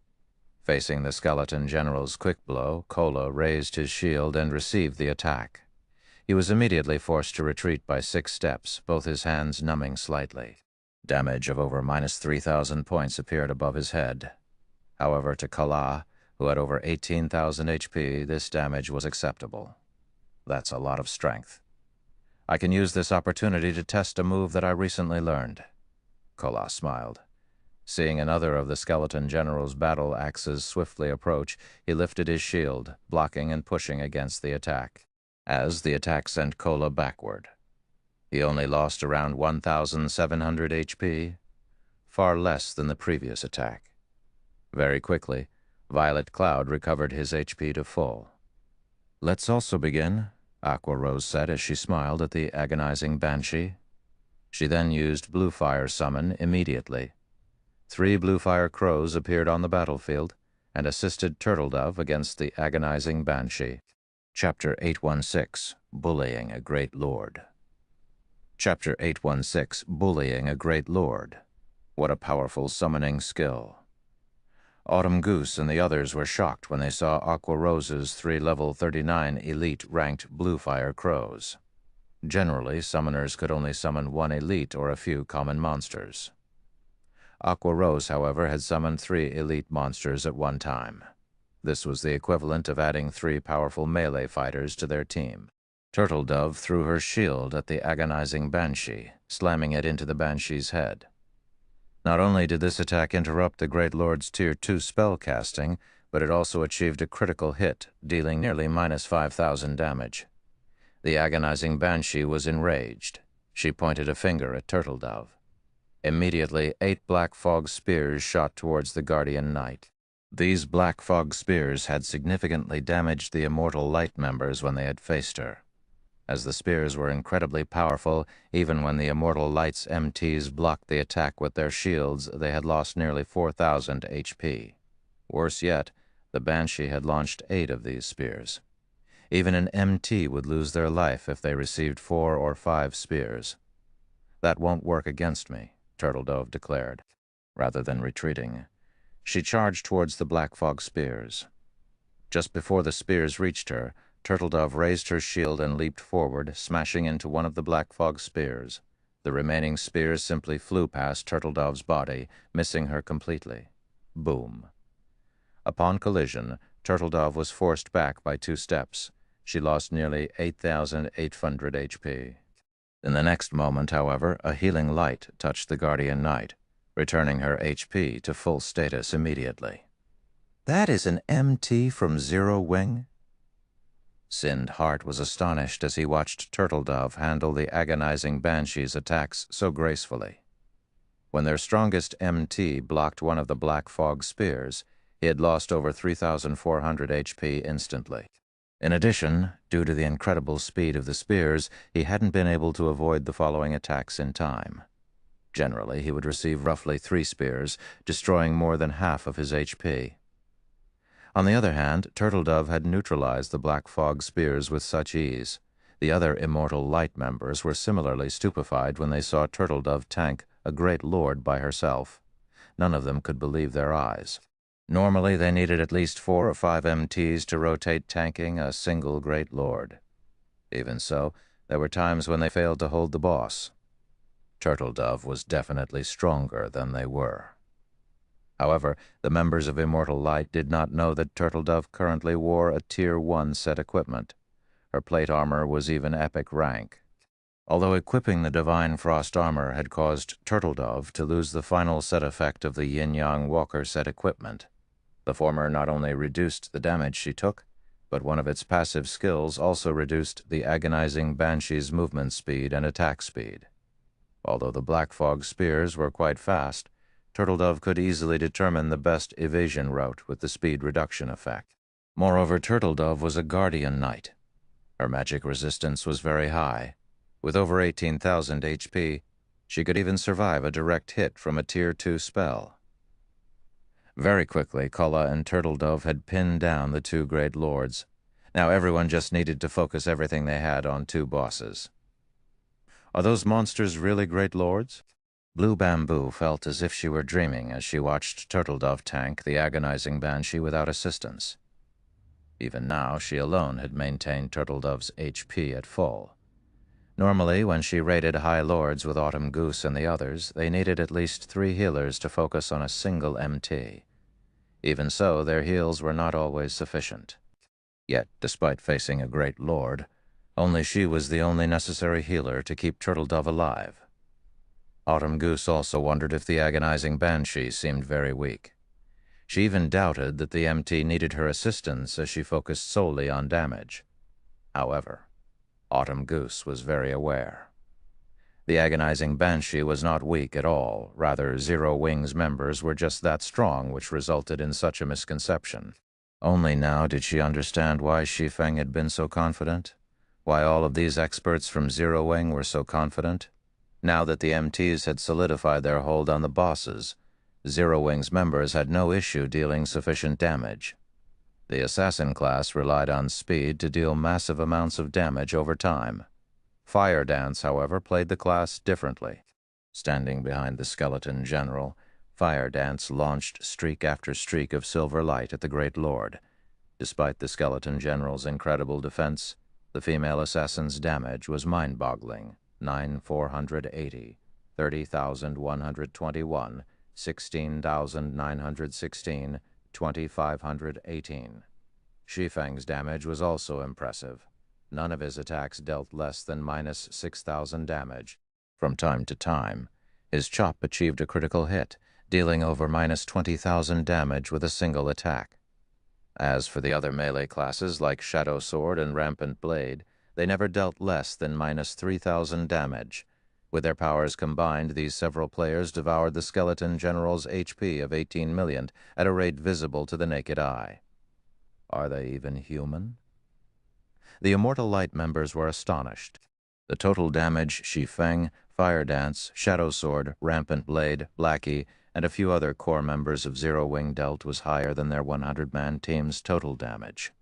Facing the skeleton general's quick blow, Kola raised his shield and received the attack. He was immediately forced to retreat by 6 steps, both his hands numbing slightly. Damage of over minus 3,000 points appeared above his head. However, to Kala, who had over 18,000 HP, this damage was acceptable. "That's a lot of strength. I can use this opportunity to test a move that I recently learned." Kola smiled. Seeing another of the skeleton general's battle axes swiftly approach, he lifted his shield, blocking and pushing against the attack. As the attack sent Kola backward. He only lost around 1,700 HP, far less than the previous attack. Very quickly, Violet Cloud recovered his HP to full. "Let's also begin," Aqua Rose said as she smiled at the agonizing Banshee. She then used Blue Fire Summon immediately. 3 Blue Fire Crows appeared on the battlefield and assisted Turtledove against the agonizing Banshee. Chapter 816, Bullying a Great Lord. Chapter 816, Bullying a Great Lord. What a powerful summoning skill. Autumn Goose and the others were shocked when they saw Aqua Rose's 3 level 39 elite-ranked Blue Fire Crows. Generally, summoners could only summon 1 elite or a few common monsters. Aqua Rose, however, had summoned 3 elite monsters at one time. This was the equivalent of adding 3 powerful melee fighters to their team. Turtledove threw her shield at the agonizing Banshee, slamming it into the Banshee's head. Not only did this attack interrupt the Great Lord's Tier 2 spell casting, but it also achieved a critical hit, dealing nearly minus 5,000 damage. The agonizing Banshee was enraged. She pointed a finger at Turtledove. Immediately, 8 Black Fog spears shot towards the Guardian Knight. These Black Fog spears had significantly damaged the Immortal Light members when they had faced her. As the spears were incredibly powerful, even when the Immortal Light's MTs blocked the attack with their shields, they had lost nearly 4,000 HP. Worse yet, the Banshee had launched 8 of these spears. Even an MT would lose their life if they received 4 or 5 spears. "That won't work against me," Turtledove declared. Rather than retreating, she charged towards the Black Fog spears. Just before the spears reached her, Turtledove raised her shield and leaped forward, smashing into one of the Black Fog spears. The remaining spears simply flew past Turtledove's body, missing her completely. Boom. Upon collision, Turtledove was forced back by 2 steps. She lost nearly 8,800 HP. In the next moment, however, a healing light touched the Guardian Knight, returning her HP to full status immediately. "That is an MT from Zero Wing?" Sindhart was astonished as he watched Turtledove handle the agonizing Banshee's attacks so gracefully. When their strongest MT blocked one of the Black Fog spears, he had lost over 3,400 HP instantly. In addition, due to the incredible speed of the spears, he hadn't been able to avoid the following attacks in time. Generally, he would receive roughly 3 spears, destroying more than half of his HP. On the other hand, Turtledove had neutralized the Black Fog spears with such ease. The other Immortal Light members were similarly stupefied when they saw Turtledove tank a Great Lord by herself. None of them could believe their eyes. Normally, they needed at least 4 or 5 MTs to rotate tanking a single Great Lord. Even so, there were times when they failed to hold the boss. Turtledove was definitely stronger than they were. However, the members of Immortal Light did not know that Turtledove currently wore a Tier 1 set equipment. Her plate armor was even epic rank. Although equipping the Divine Frost armor had caused Turtledove to lose the final set effect of the Yin-Yang Walker set equipment, the former not only reduced the damage she took, but one of its passive skills also reduced the agonizing Banshee's movement speed and attack speed. Although the Black Fog spears were quite fast, Turtledove could easily determine the best evasion route with the speed reduction effect. Moreover, Turtledove was a Guardian Knight. Her magic resistance was very high. With over 18,000 HP, she could even survive a direct hit from a Tier 2 spell. Very quickly, Kulla and Turtledove had pinned down the 2 Great Lords. Now everyone just needed to focus everything they had on 2 bosses. Are those monsters really Great Lords? Blue Bamboo felt as if she were dreaming as she watched Turtledove tank the agonizing Banshee without assistance. Even now, she alone had maintained Turtledove's HP at full. Normally, when she raided High Lords with Autumn Goose and the others, they needed at least 3 healers to focus on a single MT. Even so, their heals were not always sufficient. Yet, despite facing a Great Lord, only she was the only necessary healer to keep Turtledove alive. Autumn Goose also wondered if the agonizing Banshee seemed very weak. She even doubted that the MT needed her assistance as she focused solely on damage. However, Autumn Goose was very aware. The agonizing Banshee was not weak at all. Rather, Zero Wing's members were just that strong, which resulted in such a misconception. Only now did she understand why Shi Feng had been so confident, why all of these experts from Zero Wing were so confident. Now that the MTs had solidified their hold on the bosses, Zero Wing's members had no issue dealing sufficient damage. The assassin class relied on speed to deal massive amounts of damage over time. Fire Dance, however, played the class differently. Standing behind the skeleton general, Fire Dance launched streak after streak of silver light at the Great Lord. Despite the skeleton general's incredible defense, the female assassin's damage was mind-boggling. 9,480, 30,121, 16,916, 2,518. Shi Feng's damage was also impressive. None of his attacks dealt less than minus 6,000 damage. From time to time, his chop achieved a critical hit, dealing over minus 20,000 damage with a single attack. As for the other melee classes like Shadow Sword and Rampant Blade, they never dealt less than minus 3,000 damage. With their powers combined, these several players devoured the skeleton general's HP of 18 million at a rate visible to the naked eye. Are they even human? The Immortal Light members were astonished. The total damage Shi Feng, Fire Dance, Shadow Sword, Rampant Blade, Blackie, and a few other core members of Zero Wing dealt was higher than their 100-man team's total damage.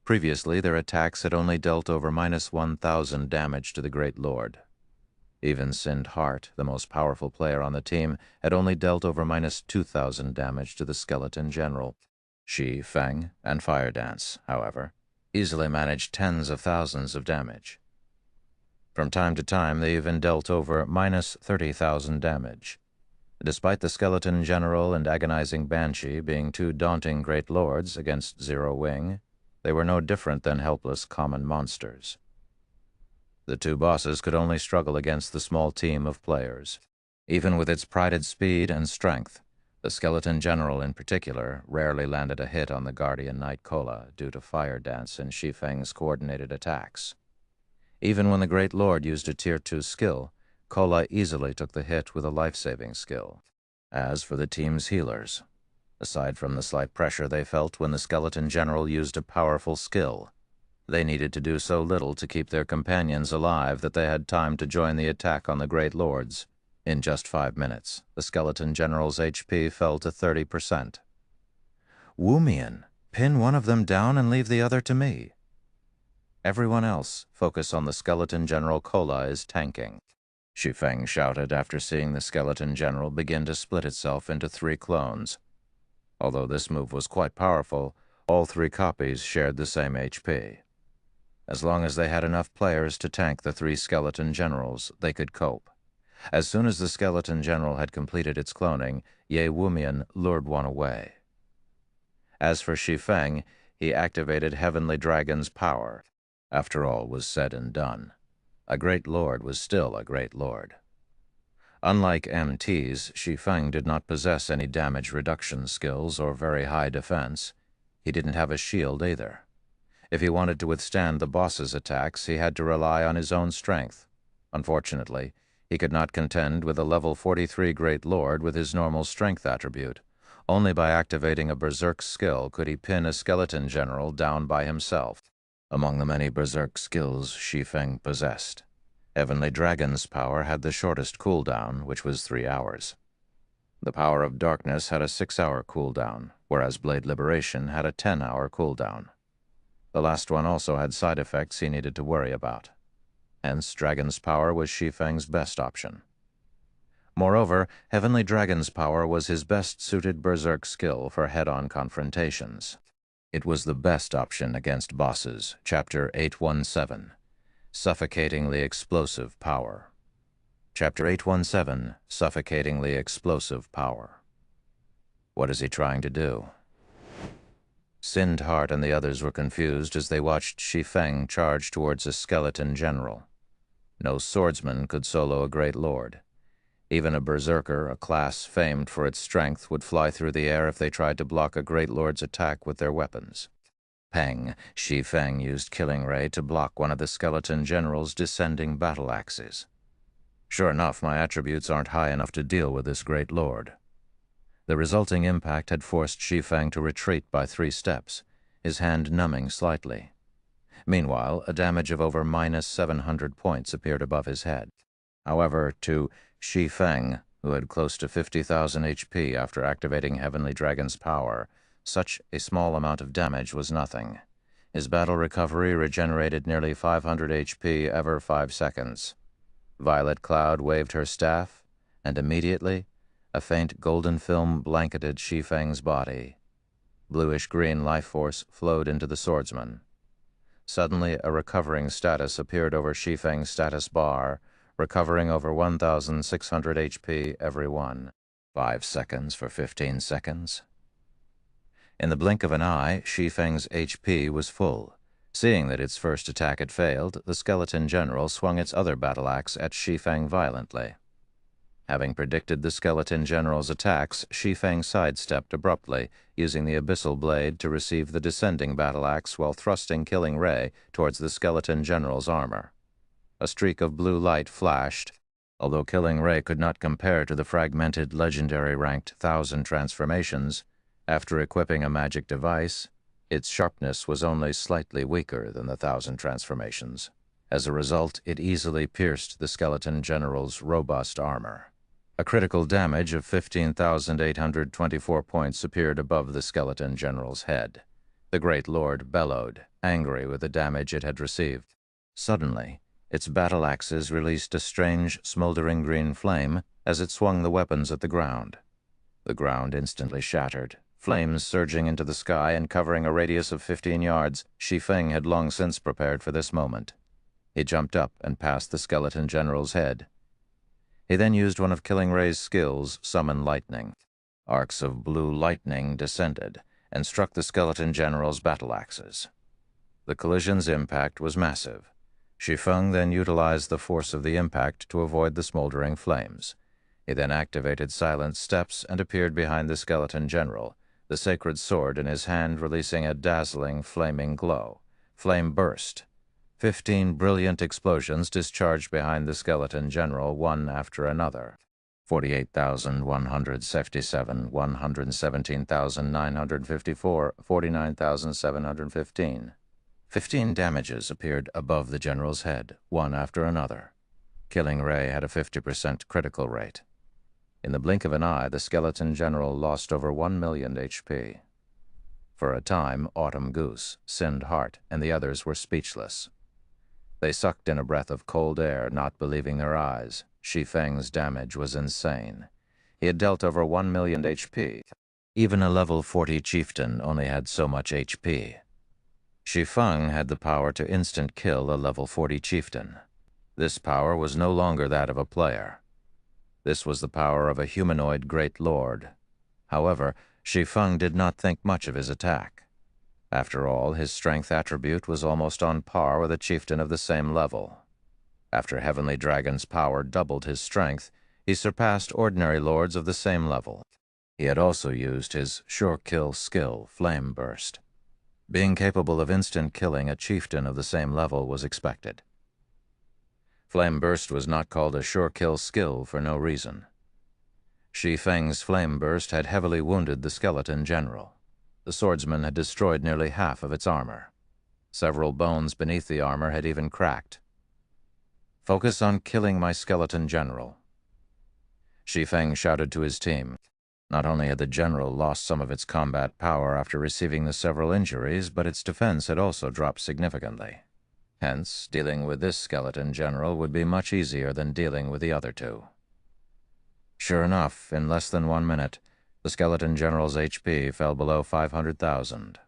Previously, their attacks had only dealt over minus 1,000 damage to the Great Lord. Even Sind Hart, the most powerful player on the team, had only dealt over minus 2,000 damage to the skeleton general. Shi Feng and Fire Dance, however, easily managed tens of thousands of damage. From time to time, they even dealt over minus 30,000 damage. Despite the skeleton general and agonizing Banshee being 2 daunting Great Lords against Zero Wing, they were no different than helpless common monsters. The 2 bosses could only struggle against the small team of players. Even with its prided speed and strength, the skeleton general in particular rarely landed a hit on the Guardian Knight Kulla due to Fire Dance and Shi Feng's coordinated attacks. Even when the Great Lord used a Tier 2 skill, Kola easily took the hit with a life-saving skill. As for the team's healers, aside from the slight pressure they felt when the skeleton general used a powerful skill, they needed to do so little to keep their companions alive that they had time to join the attack on the Great Lords. In just 5 minutes, the skeleton general's HP fell to 30%. Wumian, pin one of them down and leave the other to me. Everyone else, focus on the skeleton general. Kola is tanking. Shi Feng shouted after seeing the skeleton general begin to split itself into 3 clones. Although this move was quite powerful, all 3 copies shared the same HP. As long as they had enough players to tank the 3 skeleton generals, they could cope. As soon as the skeleton general had completed its cloning, Ye Wumian lured one away. As for Shi Feng, he activated Heavenly Dragon's power. After all was said and done, a great lord was still a great lord. Unlike MTs, Shi Feng did not possess any damage reduction skills or very high defense. He didn't have a shield either. If he wanted to withstand the boss's attacks, he had to rely on his own strength. Unfortunately, he could not contend with a level 43 Great Lord with his normal strength attribute. Only by activating a Berserk skill could he pin a skeleton general down by himself. Among the many Berserk skills Shi Feng possessed, Heavenly Dragon's power had the shortest cooldown, which was 3 hours. The Power of Darkness had a 6-hour cooldown, whereas Blade Liberation had a 10-hour cooldown. The last one also had side effects he needed to worry about. Hence, Dragon's Power was Shi Feng's best option. Moreover, Heavenly Dragon's Power was his best-suited Berserk skill for head-on confrontations. It was the best option against bosses. Chapter 817, Suffocatingly Explosive Power. Chapter 817, Suffocatingly Explosive Power. What is he trying to do? Sindhart and the others were confused as they watched Shi Feng charge towards a skeleton general. No swordsman could solo a great lord. Even a berserker, a class famed for its strength, would fly through the air if they tried to block a great lord's attack with their weapons. Peng, Shi Feng used Killing Ray to block one of the skeleton general's descending battle axes. Sure enough, my attributes aren't high enough to deal with this great lord. The resulting impact had forced Shi Feng to retreat by 3 steps, his hand numbing slightly. Meanwhile, a damage of over -700 points appeared above his head. However, to Shi Feng, who had close to 50,000 HP after activating Heavenly Dragon's power, such a small amount of damage was nothing. His battle recovery regenerated nearly 500 HP every 5 seconds. Violet Cloud waved her staff, and immediately, a faint golden film blanketed Shi Feng's body. Bluish-green life force flowed into the swordsman. Suddenly, a recovering status appeared over Shi Feng's status bar, recovering over 1,600 HP every 5 seconds for 15 seconds. In the blink of an eye, Shi Feng's HP was full. Seeing that its first attack had failed, the skeleton general swung its other battle axe at Shi Feng violently. Having predicted the skeleton general's attacks, Shi Feng sidestepped abruptly, using the abyssal blade to receive the descending battle axe while thrusting Killing Ray towards the skeleton general's armor. A streak of blue light flashed. Although Killing Ray could not compare to the fragmented legendary-ranked 1,000 transformations, after equipping a magic device, its sharpness was only slightly weaker than the 1,000 transformations. As a result, it easily pierced the skeleton general's robust armor. A critical damage of 15,824 points appeared above the skeleton general's head. The great lord bellowed, angry with the damage it had received. Suddenly, its battle axes released a strange, smoldering green flame as it swung the weapons at the ground. The ground instantly shattered, flames surging into the sky and covering a radius of 15 yards. Shi Feng had long since prepared for this moment. He jumped up and passed the skeleton general's head. He then used one of Killing Ray's skills, Summon Lightning. Arcs of blue lightning descended and struck the skeleton general's battle axes. The collision's impact was massive. Shi Feng then utilized the force of the impact to avoid the smoldering flames. He then activated Silent Steps and appeared behind the skeleton general, the sacred sword in his hand releasing a dazzling, flaming glow. Flame burst. 15 brilliant explosions discharged behind the skeleton general, one after another. 48,177, 117,954, 49,715. 15 damages appeared above the general's head, one after another. Killing ray had a 50% critical rate. In the blink of an eye, the skeleton general lost over 1 million HP. For a time, Autumn Goose, Sind Heart, and the others were speechless. They sucked in a breath of cold air, not believing their eyes. Shi Feng's damage was insane. He had dealt over 1 million HP. Even a level 40 chieftain only had so much HP. Shi Feng had the power to instant kill a level 40 chieftain. This power was no longer that of a player. This was the power of a humanoid great lord. However, Shi Feng did not think much of his attack. After all, his strength attribute was almost on par with a chieftain of the same level. After Heavenly Dragon's power doubled his strength, he surpassed ordinary lords of the same level. He had also used his sure kill skill, Flame Burst. Being capable of instant killing a chieftain of the same level was expected. Flame Burst was not called a sure kill skill for no reason. Shi Feng's Flame Burst had heavily wounded the skeleton general. The swordsman had destroyed nearly half of its armor. Several bones beneath the armor had even cracked. "Focus on killing my skeleton general," Shi Feng shouted to his team. Not only had the general lost some of its combat power after receiving the several injuries, but its defense had also dropped significantly. Hence, dealing with this skeleton general would be much easier than dealing with the other two. Sure enough, in less than 1 minute, the skeleton general's HP fell below 500,000.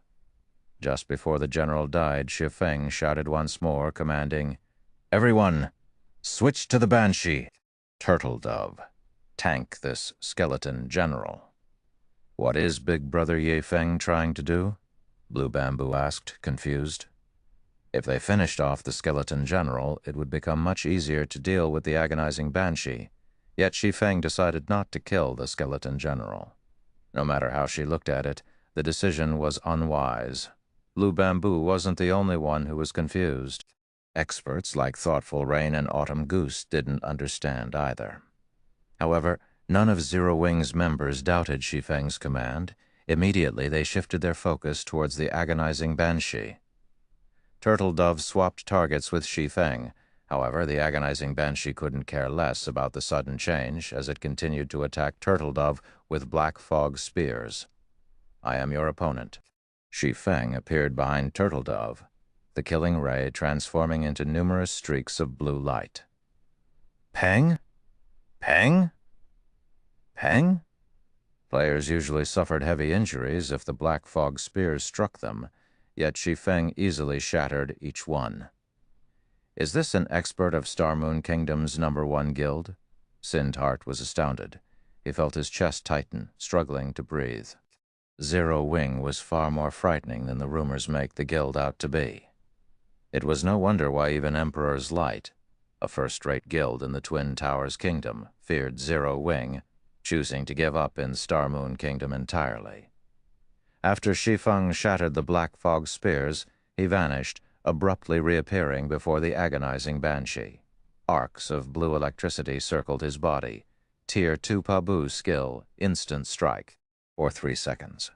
Just before the general died, Shi Feng shouted once more, commanding, "Everyone, switch to the Banshee! Turtle Dove, tank this skeleton general." "What is Big Brother Ye Feng trying to do?" Blue Bamboo asked, confused. If they finished off the skeleton general, it would become much easier to deal with the agonizing Banshee, yet Shi Feng decided not to kill the skeleton general. No matter how she looked at it, the decision was unwise. Blue Bamboo wasn't the only one who was confused. Experts like Thoughtful Rain and Autumn Goose didn't understand either. However, none of Zero Wing's members doubted Shi Feng's command. Immediately, they shifted their focus towards the agonizing Banshee. Turtle Dove swapped targets with Shi Feng. However, the agonizing Banshee couldn't care less about the sudden change as it continued to attack Turtle Dove with black fog spears. "I am your opponent." Shi Feng appeared behind Turtle Dove, the killing ray transforming into numerous streaks of blue light. Peng? Peng? Peng? Players usually suffered heavy injuries if the black fog spears struck them, yet Shi Feng easily shattered each one. "Is this an expert of Star Moon Kingdom's #1 guild?" Sind Heart was astounded. He felt his chest tighten, struggling to breathe. Zero Wing was far more frightening than the rumors make the guild out to be. It was no wonder why even Emperor's Light, a first-rate guild in the Twin Towers Kingdom, feared Zero Wing, choosing to give up in Star Moon Kingdom entirely. After Shi Feng shattered the black fog spears, he vanished, abruptly reappearing before the agonizing Banshee. Arcs of blue electricity circled his body. Tier 2 Pabu skill, instant strike, for 3 seconds.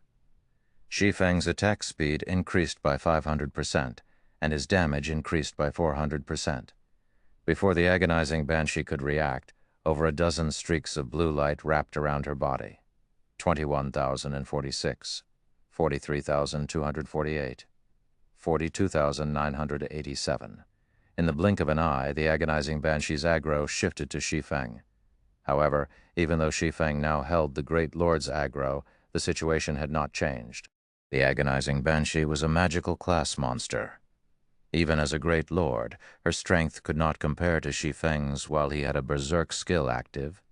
Shi Feng's attack speed increased by 500%, and his damage increased by 400%. Before the agonizing Banshee could react, over a dozen streaks of blue light wrapped around her body. 21,046, 43,248, 42,987. In the blink of an eye, the agonizing Banshee's aggro shifted to Shi Feng. However, even though Shi Feng now held the Great Lord's aggro, the situation had not changed. The agonizing Banshee was a magical class monster. Even as a Great Lord, her strength could not compare to Shi Feng's while he had a berserk skill active.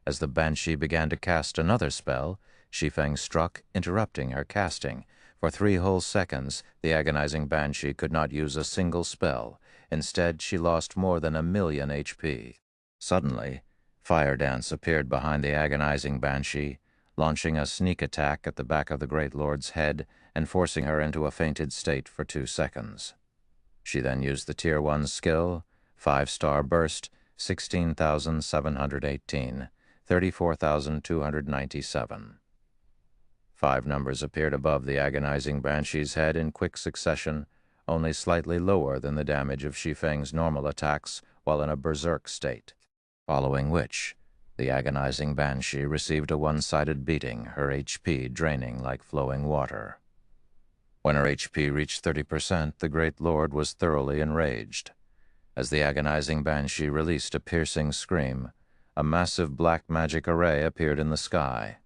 As the Banshee began to cast another spell, Shi Feng struck, interrupting her casting. For 3 whole seconds, the agonizing Banshee could not use a single spell. Instead, she lost more than 1,000,000 HP. Suddenly, Fire Dance appeared behind the agonizing Banshee, launching a sneak attack at the back of the Great Lord's head and forcing her into a fainted state for 2 seconds. She then used the Tier 1 skill, 5-star burst, 16,718, 34,297. 5 numbers appeared above the agonizing Banshee's head in quick succession, only slightly lower than the damage of Shi Feng's normal attacks while in a berserk state, following which the agonizing Banshee received a one-sided beating, her HP draining like flowing water. When her HP reached 30%, the Great Lord was thoroughly enraged. As the agonizing Banshee released a piercing scream, a massive black magic array appeared in the sky.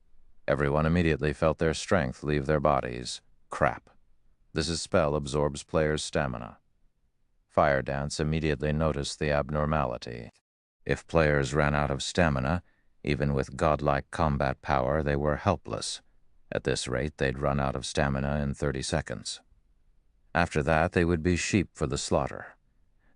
Everyone immediately felt their strength leave their bodies. Crap. This spell absorbs players' stamina. Fire Dance immediately noticed the abnormality. If players ran out of stamina, even with godlike combat power, they were helpless. At this rate, they'd run out of stamina in 30 seconds. After that, they would be sheep for the slaughter.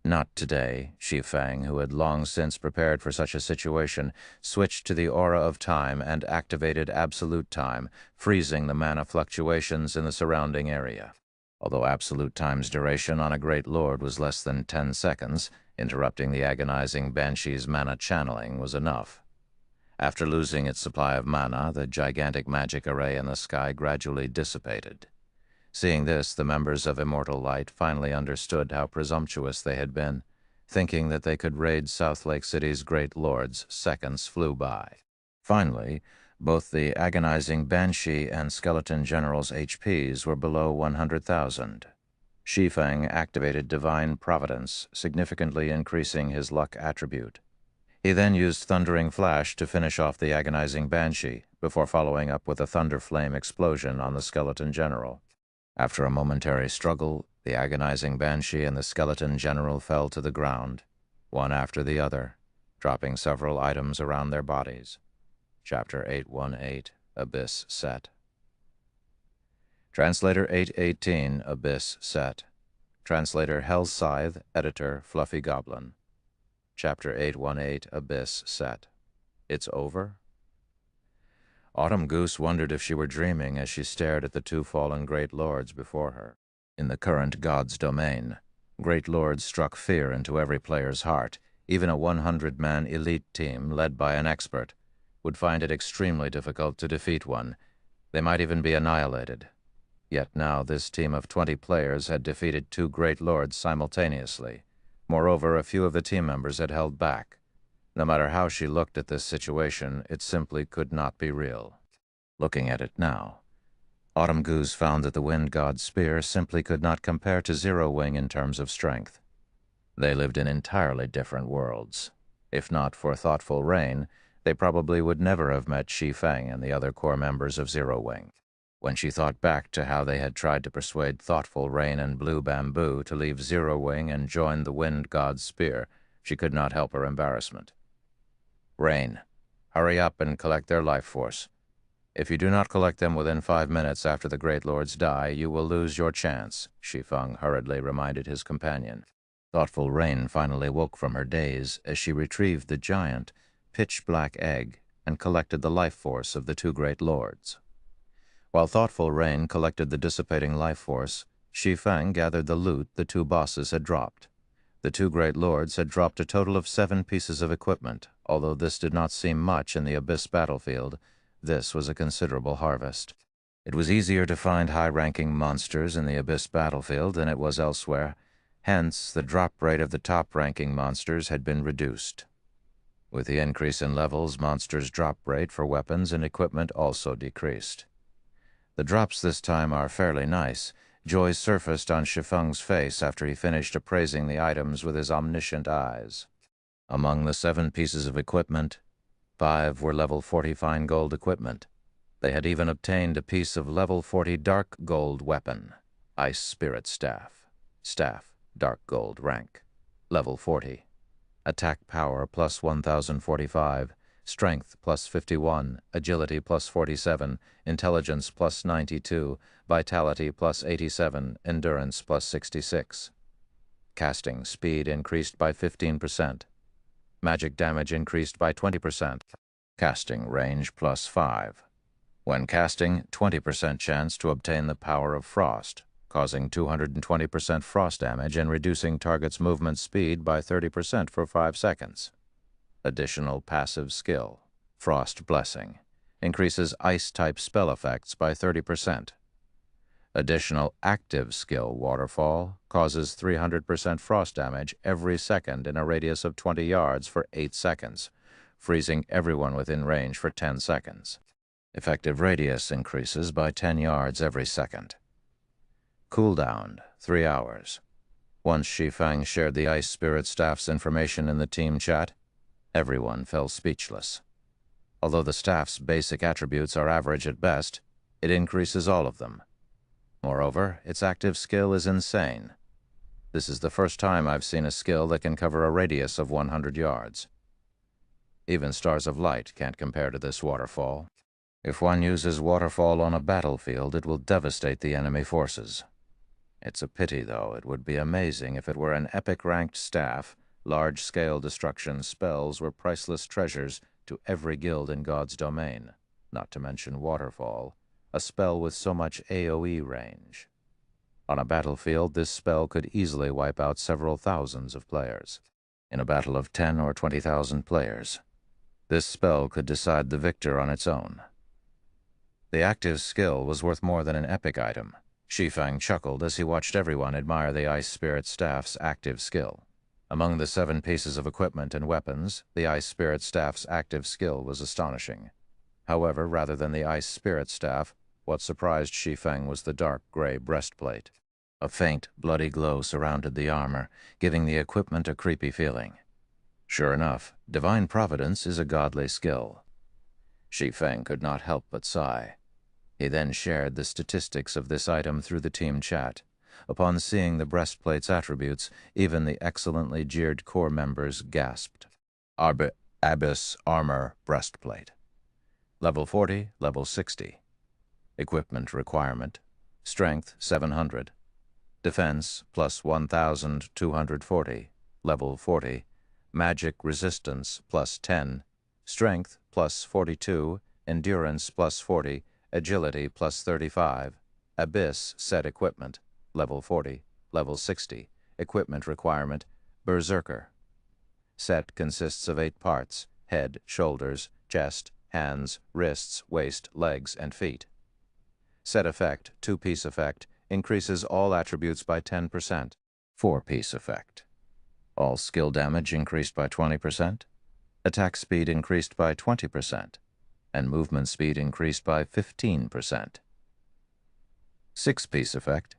Not today. Shi Feng, who had long since prepared for such a situation, switched to the aura of time and activated absolute time, freezing the mana fluctuations in the surrounding area. Although absolute time's duration on a Great Lord was less than 10 seconds, interrupting the agonizing Banshee's mana channeling was enough. After losing its supply of mana, the gigantic magic array in the sky gradually dissipated. Seeing this, the members of Immortal Light finally understood how presumptuous they had been. Thinking that they could raid South Lake City's Great Lords, seconds flew by. Finally, both the agonizing Banshee and Skeleton General's HPs were below 100,000. Shi Feng activated Divine Providence, significantly increasing his luck attribute. He then used Thundering Flash to finish off the agonizing Banshee, before following up with a Thunder Flame explosion on the Skeleton General. After a momentary struggle, the agonizing Banshee and the Skeleton General fell to the ground, one after the other, dropping several items around their bodies. Chapter 818, Abyss Set. Translator 818, Abyss Set. Translator Hell Scythe, Editor Fluffy Goblin. Chapter 818, Abyss Set. It's over? Autumn Goose wondered if she were dreaming as she stared at the 2 fallen Great Lords before her. In the current God's domain, Great Lords struck fear into every player's heart. Even a 100-man elite team, led by an expert, would find it extremely difficult to defeat one. They might even be annihilated. Yet now this team of 20 players had defeated 2 Great Lords simultaneously. Moreover, a few of the team members had held back. No matter how she looked at this situation, it simply could not be real. Looking at it now, Autumn Goose found that the Wind God's spear simply could not compare to Zero Wing in terms of strength. They lived in entirely different worlds. If not for Thoughtful Rain, they probably would never have met Shi Feng and the other core members of Zero Wing. When she thought back to how they had tried to persuade Thoughtful Rain and Blue Bamboo to leave Zero Wing and join the Wind God's spear, she could not help her embarrassment. Rain, hurry up and collect their life force. If you do not collect them within 5 minutes after the Great Lords die, you will lose your chance, Shi Feng hurriedly reminded his companion. Thoughtful Rain finally woke from her daze as she retrieved the giant, pitch-black egg and collected the life force of the 2 Great Lords. While Thoughtful Rain collected the dissipating life force, Shi Feng gathered the loot the 2 bosses had dropped. The 2 Great Lords had dropped a total of 7 pieces of equipment. Although this did not seem much in the Abyss battlefield, this was a considerable harvest. It was easier to find high-ranking monsters in the Abyss battlefield than it was elsewhere. Hence, the drop rate of the top-ranking monsters had been reduced. With the increase in levels, monsters' drop rate for weapons and equipment also decreased. The drops this time are fairly nice. Joy surfaced on Shi Feng's face after he finished appraising the items with his omniscient eyes. Among the 7 pieces of equipment, 5 were level 40 fine gold equipment. They had even obtained a piece of level 40 dark gold weapon, Ice Spirit Staff. Staff, dark gold rank. Level 40. Attack power plus 1045. Strength plus 51, agility plus 47, intelligence plus 92, vitality plus 87, endurance plus 66. Casting speed increased by 15%. Magic damage increased by 20%. Casting range plus 5. When casting, 20% chance to obtain the power of frost, causing 220% frost damage and reducing target's movement speed by 30% for 5 seconds. Additional passive skill, Frost Blessing, increases ice-type spell effects by 30%. Additional active skill, Waterfall, causes 300% frost damage every second in a radius of 20 yards for 8 seconds, freezing everyone within range for 10 seconds. Effective radius increases by 10 yards every second. Cooldown, 3 hours. Once Shi Feng shared the Ice Spirit staff's information in the team chat, everyone fell speechless. Although the staff's basic attributes are average at best, it increases all of them. Moreover, its active skill is insane. This is the first time I've seen a skill that can cover a radius of 100 yards. Even Stars of Light can't compare to this waterfall. If one uses Waterfall on a battlefield, it will devastate the enemy forces. It's a pity, though. It would be amazing if it were an epic-ranked staff. Large-scale destruction spells were priceless treasures to every guild in God's domain, not to mention Waterfall, a spell with so much AoE range. On a battlefield, this spell could easily wipe out several thousands of players. In a battle of 10 or 20,000 players, this spell could decide the victor on its own. The active skill was worth more than an epic item. Shi Feng chuckled as he watched everyone admire the Ice Spirit staff's active skill. Among the 7 pieces of equipment and weapons, the Ice Spirit staff's active skill was astonishing. However, rather than the Ice Spirit staff, what surprised Shi Feng was the dark gray breastplate. A faint, bloody glow surrounded the armor, giving the equipment a creepy feeling. Sure enough, Divine Providence is a godly skill. Shi Feng could not help but sigh. He then shared the statistics of this item through the team chat. Upon seeing the breastplate's attributes, even the excellently jeered core members gasped. Abyss Armor Breastplate. Level 40, Level 60. Equipment requirement: Strength 700. Defense plus 1,240, Level 40. Magic Resistance plus 10. Strength plus 42. Endurance plus 40. Agility plus 35. Abyss Set Equipment, Level 40, Level 60. Equipment requirement: Berserker. Set consists of 8 parts: head, shoulders, chest, hands, wrists, waist, legs, and feet. Set effect, 2-piece effect, increases all attributes by 10%. 4-piece effect. All skill damage increased by 20%. Attack speed increased by 20%. And movement speed increased by 15%. 6-piece effect.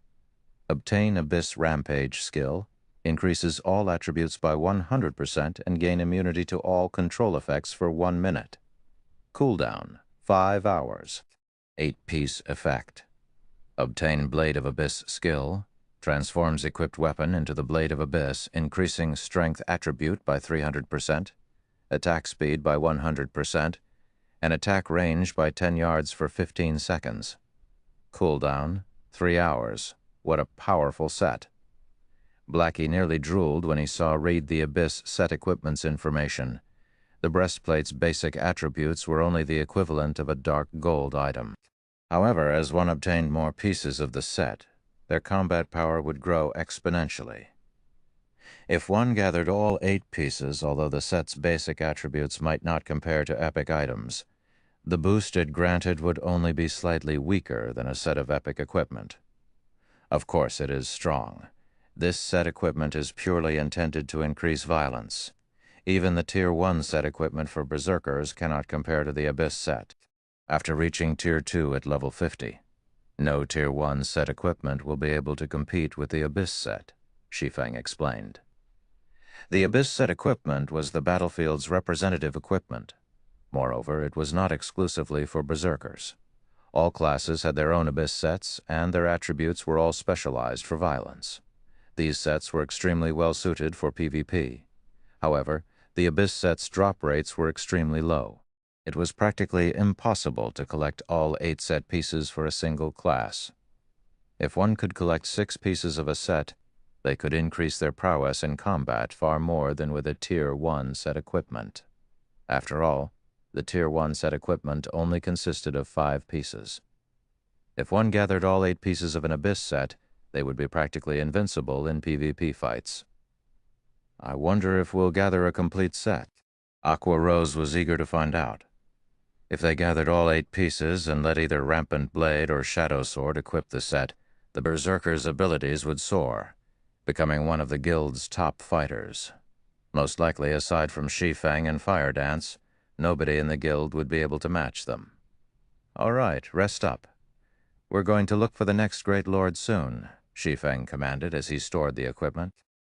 Obtain Abyss Rampage skill, increases all attributes by 100% and gain immunity to all control effects for 1 minute. Cooldown, 5 hours. 8-piece effect. Obtain Blade of Abyss skill, transforms equipped weapon into the Blade of Abyss, increasing strength attribute by 300%, attack speed by 100%, and attack range by 10 yards for 15 seconds. Cooldown, 3 hours. What a powerful set. Blackie nearly drooled when he saw Read the Abyss set equipment's information. The breastplate's basic attributes were only the equivalent of a dark gold item. However, as one obtained more pieces of the set, their combat power would grow exponentially. If one gathered all 8 pieces, although the set's basic attributes might not compare to epic items, the boost it granted would only be slightly weaker than a set of epic equipment. Of course, it is strong. This set equipment is purely intended to increase violence. Even the Tier 1 set equipment for Berserkers cannot compare to the Abyss set. After reaching Tier 2 at level 50, no Tier 1 set equipment will be able to compete with the Abyss set, Shi Feng explained. The Abyss set equipment was the battlefield's representative equipment. Moreover, it was not exclusively for Berserkers. All classes had their own Abyss sets, and their attributes were all specialized for violence. These sets were extremely well suited for PvP. However, the Abyss set's drop rates were extremely low. It was practically impossible to collect all 8 set pieces for a single class. If one could collect 6 pieces of a set, they could increase their prowess in combat far more than with a Tier 1 set equipment. After all, the Tier 1 set equipment only consisted of 5 pieces. If one gathered all 8 pieces of an Abyss set, They would be practically invincible in PvP fights. I wonder if we'll gather a complete set. Aqua Rose was eager to find out. If they gathered all 8 pieces and let either Rampant Blade or Shadow Sword equip the set, the Berserker's abilities would soar, becoming one of the guild's top fighters. Most likely, aside from Shi Feng and Fire Dance, nobody in the guild would be able to match them. All right, rest up. We're going to look for the next Great Lord soon, Shi Feng commanded as he stored the equipment.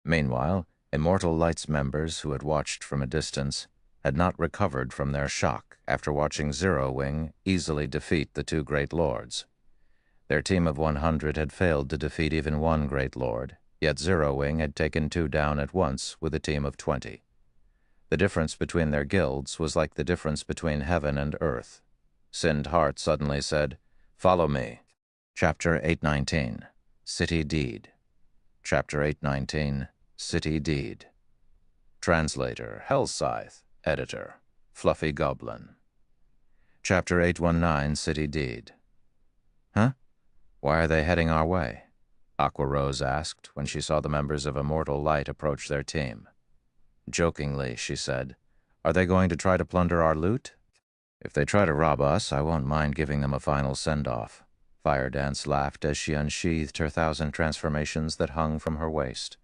Meanwhile, Immortal Light's members who had watched from a distance had not recovered from their shock after watching Zero Wing easily defeat the 2 Great Lords. Their team of 100 had failed to defeat even 1 Great Lord, yet Zero Wing had taken 2 down at once with a team of 20. The difference between their guilds was like the difference between heaven and earth. Sind Hart suddenly said, "Follow me." Chapter 819, City Deed. Chapter 819, City Deed. Translator, Hellscythe. Editor, Fluffy Goblin. Chapter 819, City Deed. Huh? Why are they heading our way? Aqua Rose asked when she saw the members of Immortal Light approach their team. Jokingly, she said, "Are they going to try to plunder our loot? If they try to rob us, I won't mind giving them a final send-off." Fire Dance laughed as she unsheathed her 1,000 transformations that hung from her waist.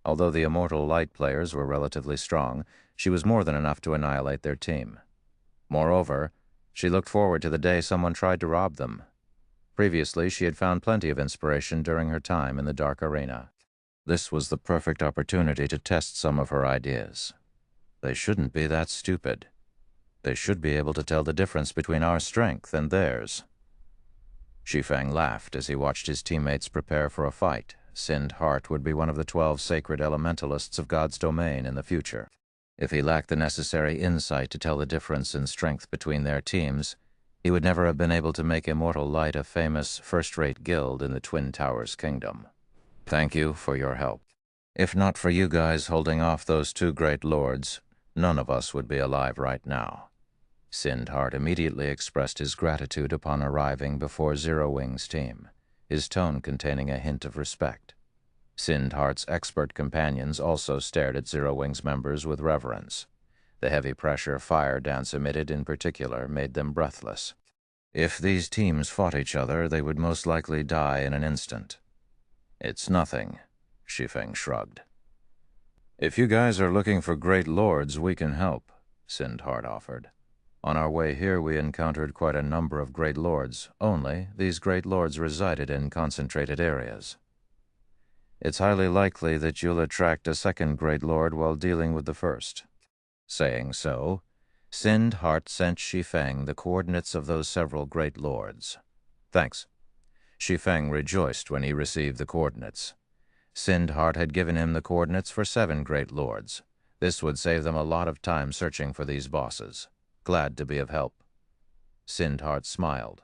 Although the Immortal Light players were relatively strong, she was more than enough to annihilate their team. Moreover, she looked forward to the day someone tried to rob them. Previously, she had found plenty of inspiration during her time in the Dark Arena. This was the perfect opportunity to test some of her ideas. They shouldn't be that stupid. They should be able to tell the difference between our strength and theirs. Shi Feng laughed as he watched his teammates prepare for a fight. Sind Hart would be one of the 12 sacred elementalists of God's domain in the future. If he lacked the necessary insight to tell the difference in strength between their teams, he would never have been able to make Immortal Light a famous, first-rate guild in the Twin Towers Kingdom. Thank you for your help. If not for you guys holding off those 2 Great Lords, none of us would be alive right now. Sind Hart immediately expressed his gratitude upon arriving before Zero Wing's team, his tone containing a hint of respect. Sind Hart's expert companions also stared at Zero Wing's members with reverence. The heavy pressure Fire Dance emitted in particular made them breathless. If these teams fought each other, they would most likely die in an instant. "It's nothing," Shi Feng shrugged. "If you guys are looking for Great Lords, we can help," Sind Hart offered. "On our way here, we encountered quite a number of Great Lords, only these Great Lords resided in concentrated areas. It's highly likely that you'll attract a second Great Lord while dealing with the first." Saying so, Sind Hart sent Shi Feng the coordinates of those several Great Lords. "Thanks." Shi Feng rejoiced when he received the coordinates. Sind Hart had given him the coordinates for 7 Great Lords. This would save them a lot of time searching for these bosses. Glad to be of help. Sind Hart smiled.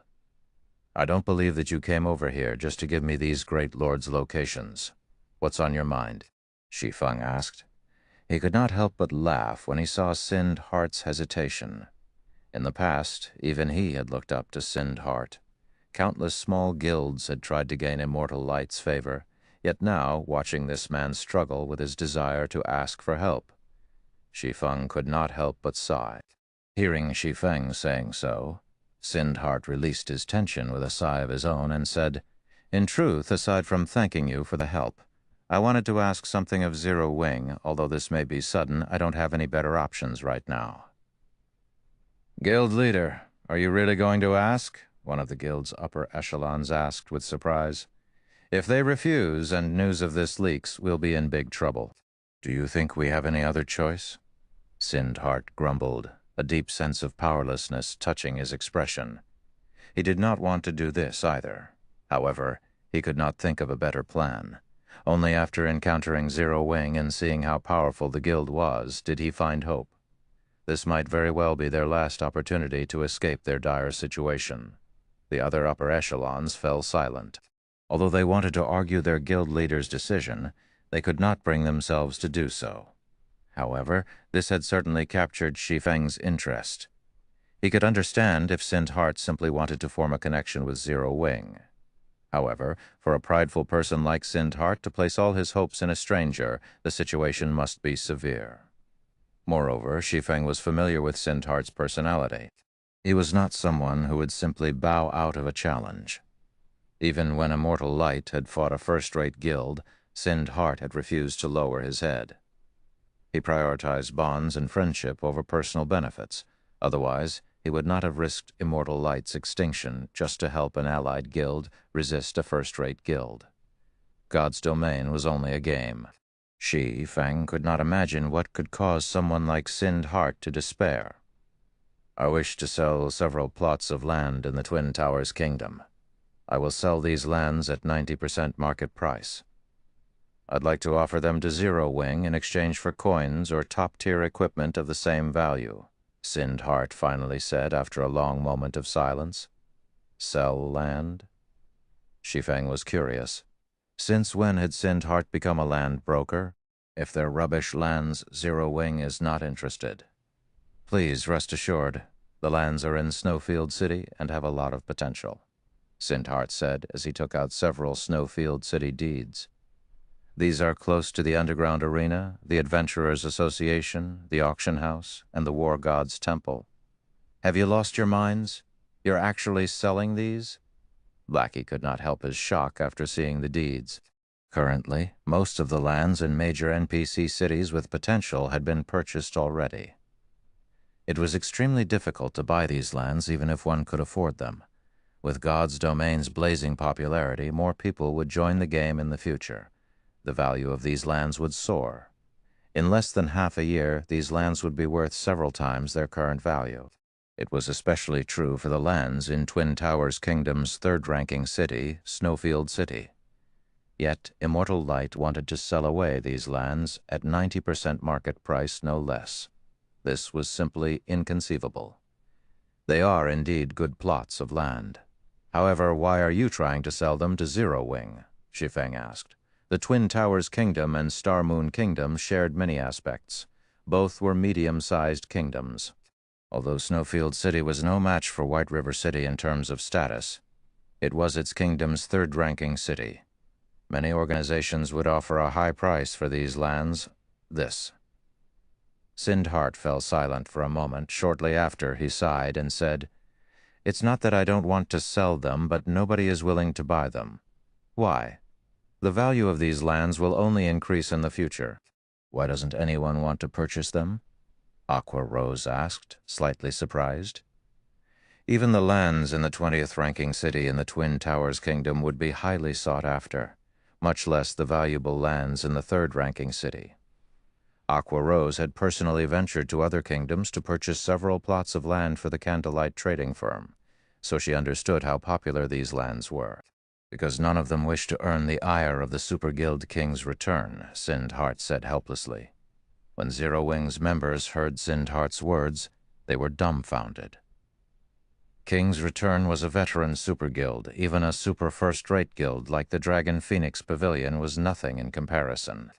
"I don't believe that you came over here just to give me these Great Lords' locations. What's on your mind?" Shi Feng asked. He could not help but laugh when he saw Sind Hart's hesitation. In the past, even he had looked up to Sind Hart. Countless small guilds had tried to gain Immortal Light's favor, yet now, watching this man struggle with his desire to ask for help, Shi Feng could not help but sigh. Hearing Shi Feng saying so, Sind Hart released his tension with a sigh of his own and said, "In truth, aside from thanking you for the help, I wanted to ask something of Zero Wing. Although this may be sudden, I don't have any better options right now." "Guild leader, are you really going to ask?" one of the guild's upper echelons asked with surprise. "If they refuse and news of this leaks, we'll be in big trouble." "Do you think we have any other choice?" Sind Hart grumbled, a deep sense of powerlessness touching his expression. He did not want to do this either. However, he could not think of a better plan. Only after encountering Zero Wing and seeing how powerful the guild was did he find hope. This might very well be their last opportunity to escape their dire situation. The other upper echelons fell silent. Although they wanted to argue their guild leader's decision, they could not bring themselves to do so. However, this had certainly captured Shi Feng's interest. He could understand if Sind Hart simply wanted to form a connection with Zero Wing. However, for a prideful person like Sindhart to place all his hopes in a stranger, the situation must be severe. Moreover, Shi Feng was familiar with Sindhart's personality. He was not someone who would simply bow out of a challenge. Even when Immortal Light had fought a first-rate guild, Sindhart had refused to lower his head. He prioritized bonds and friendship over personal benefits. Otherwise, he would not have risked Immortal Light's extinction just to help an allied guild resist a first-rate guild. God's domain was only a game. Shi Feng could not imagine what could cause someone like Sindhart to despair. I wish to sell several plots of land in the Twin Towers Kingdom. I will sell these lands at 90% market price. I'd like to offer them to Zero Wing in exchange for coins or top-tier equipment of the same value, Sindhart finally said after a long moment of silence. Sell land? Shi Feng was curious. Since when had Sindhart become a land broker? If they're rubbish lands, Zero Wing is not interested. Please rest assured, the lands are in Snowfield City and have a lot of potential, Sindhart said as he took out several Snowfield City deeds. These are close to the underground arena, the Adventurers Association, the auction house, and the War God's Temple. Have you lost your minds? You're actually selling these? Blackie could not help his shock after seeing the deeds. Currently, most of the lands in major NPC cities with potential had been purchased already. It was extremely difficult to buy these lands even if one could afford them. With God's domain's blazing popularity, more people would join the game in the future. The value of these lands would soar. In less than half a year, these lands would be worth several times their current value. It was especially true for the lands in Twin Towers Kingdom's third-ranking city, Snowfield City. Yet, Immortal Light wanted to sell away these lands at 90% market price, no less. This was simply inconceivable. They are indeed good plots of land. However, why are you trying to sell them to Zero Wing? Shi Feng asked. The Twin Towers Kingdom and Star Moon Kingdom shared many aspects. Both were medium-sized kingdoms. Although Snowfield City was no match for White River City in terms of status, it was its kingdom's third-ranking city. Many organizations would offer a high price for these lands. Sindhart fell silent for a moment. Shortly after, he sighed and said, "It's not that I don't want to sell them, but nobody is willing to buy them. Why? The value of these lands will only increase in the future. Why doesn't anyone want to purchase them?" Aqua Rose asked, slightly surprised. Even the lands in the 20th ranking city in the Twin Towers Kingdom would be highly sought after, much less the valuable lands in the third ranking city. Aqua Rose had personally ventured to other kingdoms to purchase several plots of land for the Candlelight trading firm, so she understood how popular these lands were. Because none of them wished to earn the ire of the Super Guild King's return, Sindhart said helplessly. When Zero Wing's members heard Sindhart's words, they were dumbfounded. King's Return was a veteran super guild. Even a super first-rate guild like the Dragon Phoenix Pavilion was nothing in comparison.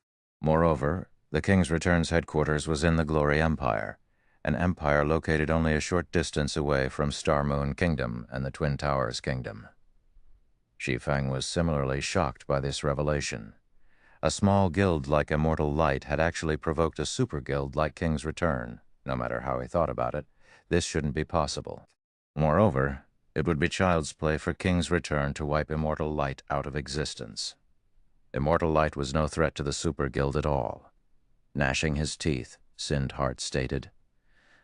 Moreover, the King's Return's headquarters was in the Glory Empire, an empire located only a short distance away from Star Moon Kingdom and the Twin Towers Kingdom. Shi Feng was similarly shocked by this revelation. A small guild like Immortal Light had actually provoked a super guild like King's Return. No matter how he thought about it, this shouldn't be possible. Moreover, it would be child's play for King's Return to wipe Immortal Light out of existence. Immortal Light was no threat to the super guild at all. Gnashing his teeth, Sindhart stated,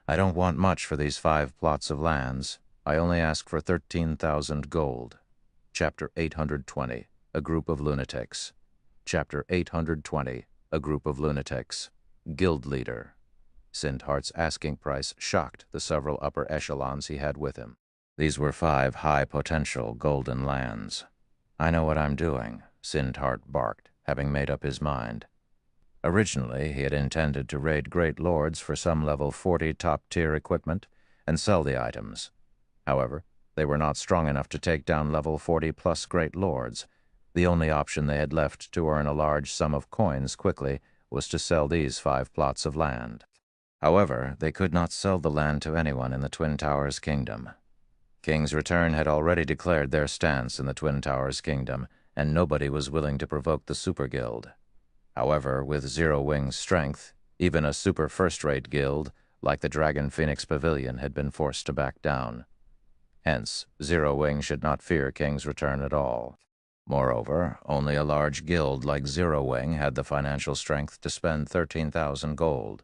"I don't want much for these 5 plots of lands. I only ask for 13,000 gold. Chapter 820, A Group of Lunatics. Chapter 820, A Group of Lunatics. Guild Leader." Sindhart's asking price shocked the several upper echelons he had with him. These were 5 high-potential golden lands. "I know what I'm doing," Sindhart barked, having made up his mind. Originally, he had intended to raid Great Lords for some level 40 top-tier equipment and sell the items. However, they were not strong enough to take down level 40-plus Great Lords. The only option they had left to earn a large sum of coins quickly was to sell these 5 plots of land. However, they could not sell the land to anyone in the Twin Towers Kingdom. King's Return had already declared their stance in the Twin Towers Kingdom, and nobody was willing to provoke the Super Guild. However, with Zero Wing's strength, even a super first-rate guild, like the Dragon Phoenix Pavilion, had been forced to back down. Hence, Zero Wing should not fear King's Return at all. Moreover, only a large guild like Zero Wing had the financial strength to spend 13,000 gold.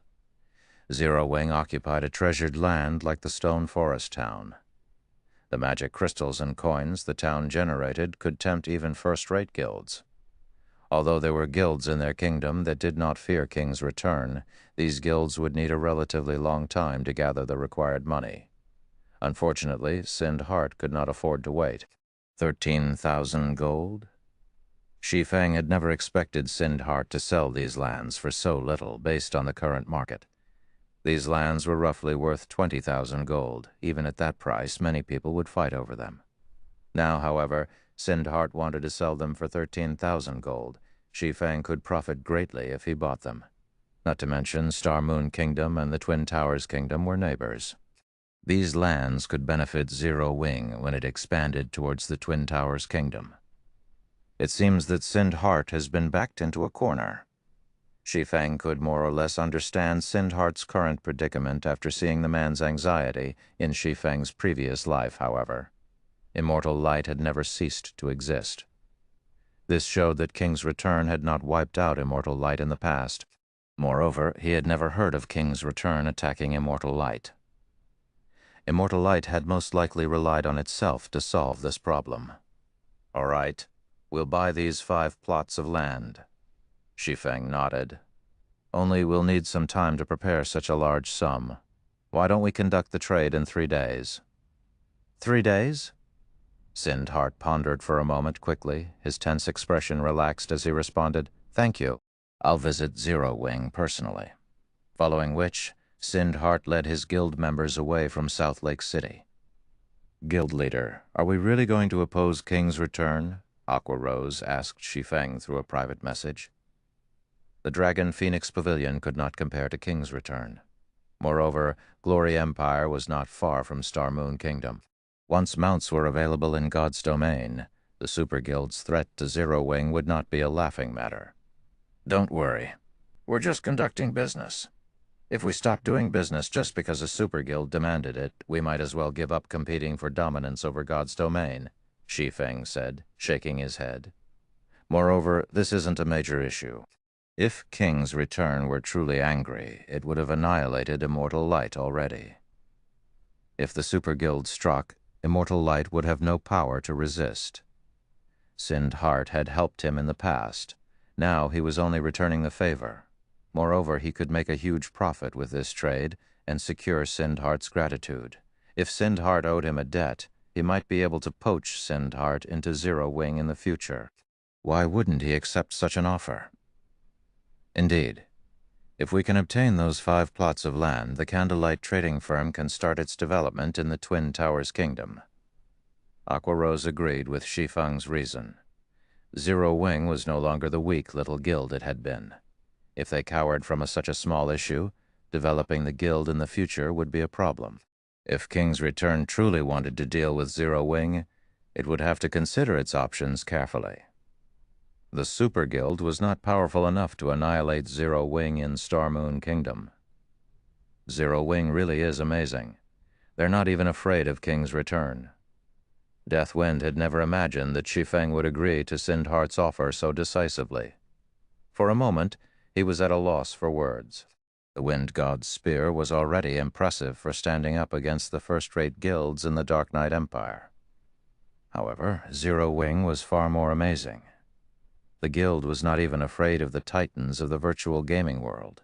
Zero Wing occupied a treasured land like the Stone Forest town. The magic crystals and coins the town generated could tempt even first-rate guilds. Although there were guilds in their kingdom that did not fear King's Return, these guilds would need a relatively long time to gather the required money. Unfortunately, Sind Heart could not afford to wait. 13,000 gold? Shi Feng had never expected Sind Heart to sell these lands for so little based on the current market. These lands were roughly worth 20,000 gold. Even at that price, many people would fight over them. Now, however, Sind Heart wanted to sell them for 13,000 gold. Shi Feng could profit greatly if he bought them. Not to mention, Star Moon Kingdom and the Twin Towers Kingdom were neighbors. These lands could benefit Zero Wing when it expanded towards the Twin Towers Kingdom. It seems that Sind Heart has been backed into a corner. Shi Feng could more or less understand Sind Heart's current predicament after seeing the man's anxiety in Shi Feng's previous life, however. Immortal Light had never ceased to exist. This showed that King's Return had not wiped out Immortal Light in the past. Moreover, he had never heard of King's Return attacking Immortal Light. Immortal Light had most likely relied on itself to solve this problem. "All right, we'll buy these 5 plots of land." Shi Feng nodded. "Only we'll need some time to prepare such a large sum. Why don't we conduct the trade in 3 days? 3 days? Sind Heart pondered for a moment quickly. His tense expression relaxed as he responded, "Thank you. I'll visit Zero Wing personally." Following which, Sind Heart led his guild members away from South Lake City. "Guild leader, are we really going to oppose King's Return?" Aqua Rose asked Shi Feng through a private message. The Dragon Phoenix Pavilion could not compare to King's Return. Moreover, Glory Empire was not far from Star Moon Kingdom. Once mounts were available in God's domain, the Super Guild's threat to Zero Wing would not be a laughing matter. "Don't worry. We're just conducting business. If we stop doing business just because a Super Guild demanded it, we might as well give up competing for dominance over God's domain," Shi Feng said, shaking his head. "Moreover, this isn't a major issue. If King's Return were truly angry, it would have annihilated Immortal Light already. If the Super Guild struck, Immortal Light would have no power to resist. Sind Heart had helped him in the past. Now he was only returning the favor. Moreover, he could make a huge profit with this trade and secure Sind Heart's gratitude. If Sind Heart owed him a debt, he might be able to poach Sind Heart into Zero Wing in the future. Why wouldn't he accept such an offer? Indeed. If we can obtain those 5 plots of land, the Candlelight trading firm can start its development in the Twin Towers Kingdom. Aqua Rose agreed with Shi Feng's reason. Zero Wing was no longer the weak little guild it had been. If they cowered from such a small issue, developing the guild in the future would be a problem. If King's Return truly wanted to deal with Zero Wing, it would have to consider its options carefully. The Super Guild was not powerful enough to annihilate Zero Wing in Star Moon Kingdom. Zero Wing really is amazing. They're not even afraid of King's Return. Deathwind had never imagined that Shi Feng would agree to Sind Heart's offer so decisively. For a moment, he was at a loss for words. The Wind God's spear was already impressive for standing up against the first-rate guilds in the Dark Knight Empire. However, Zero Wing was far more amazing. The guild was not even afraid of the titans of the virtual gaming world.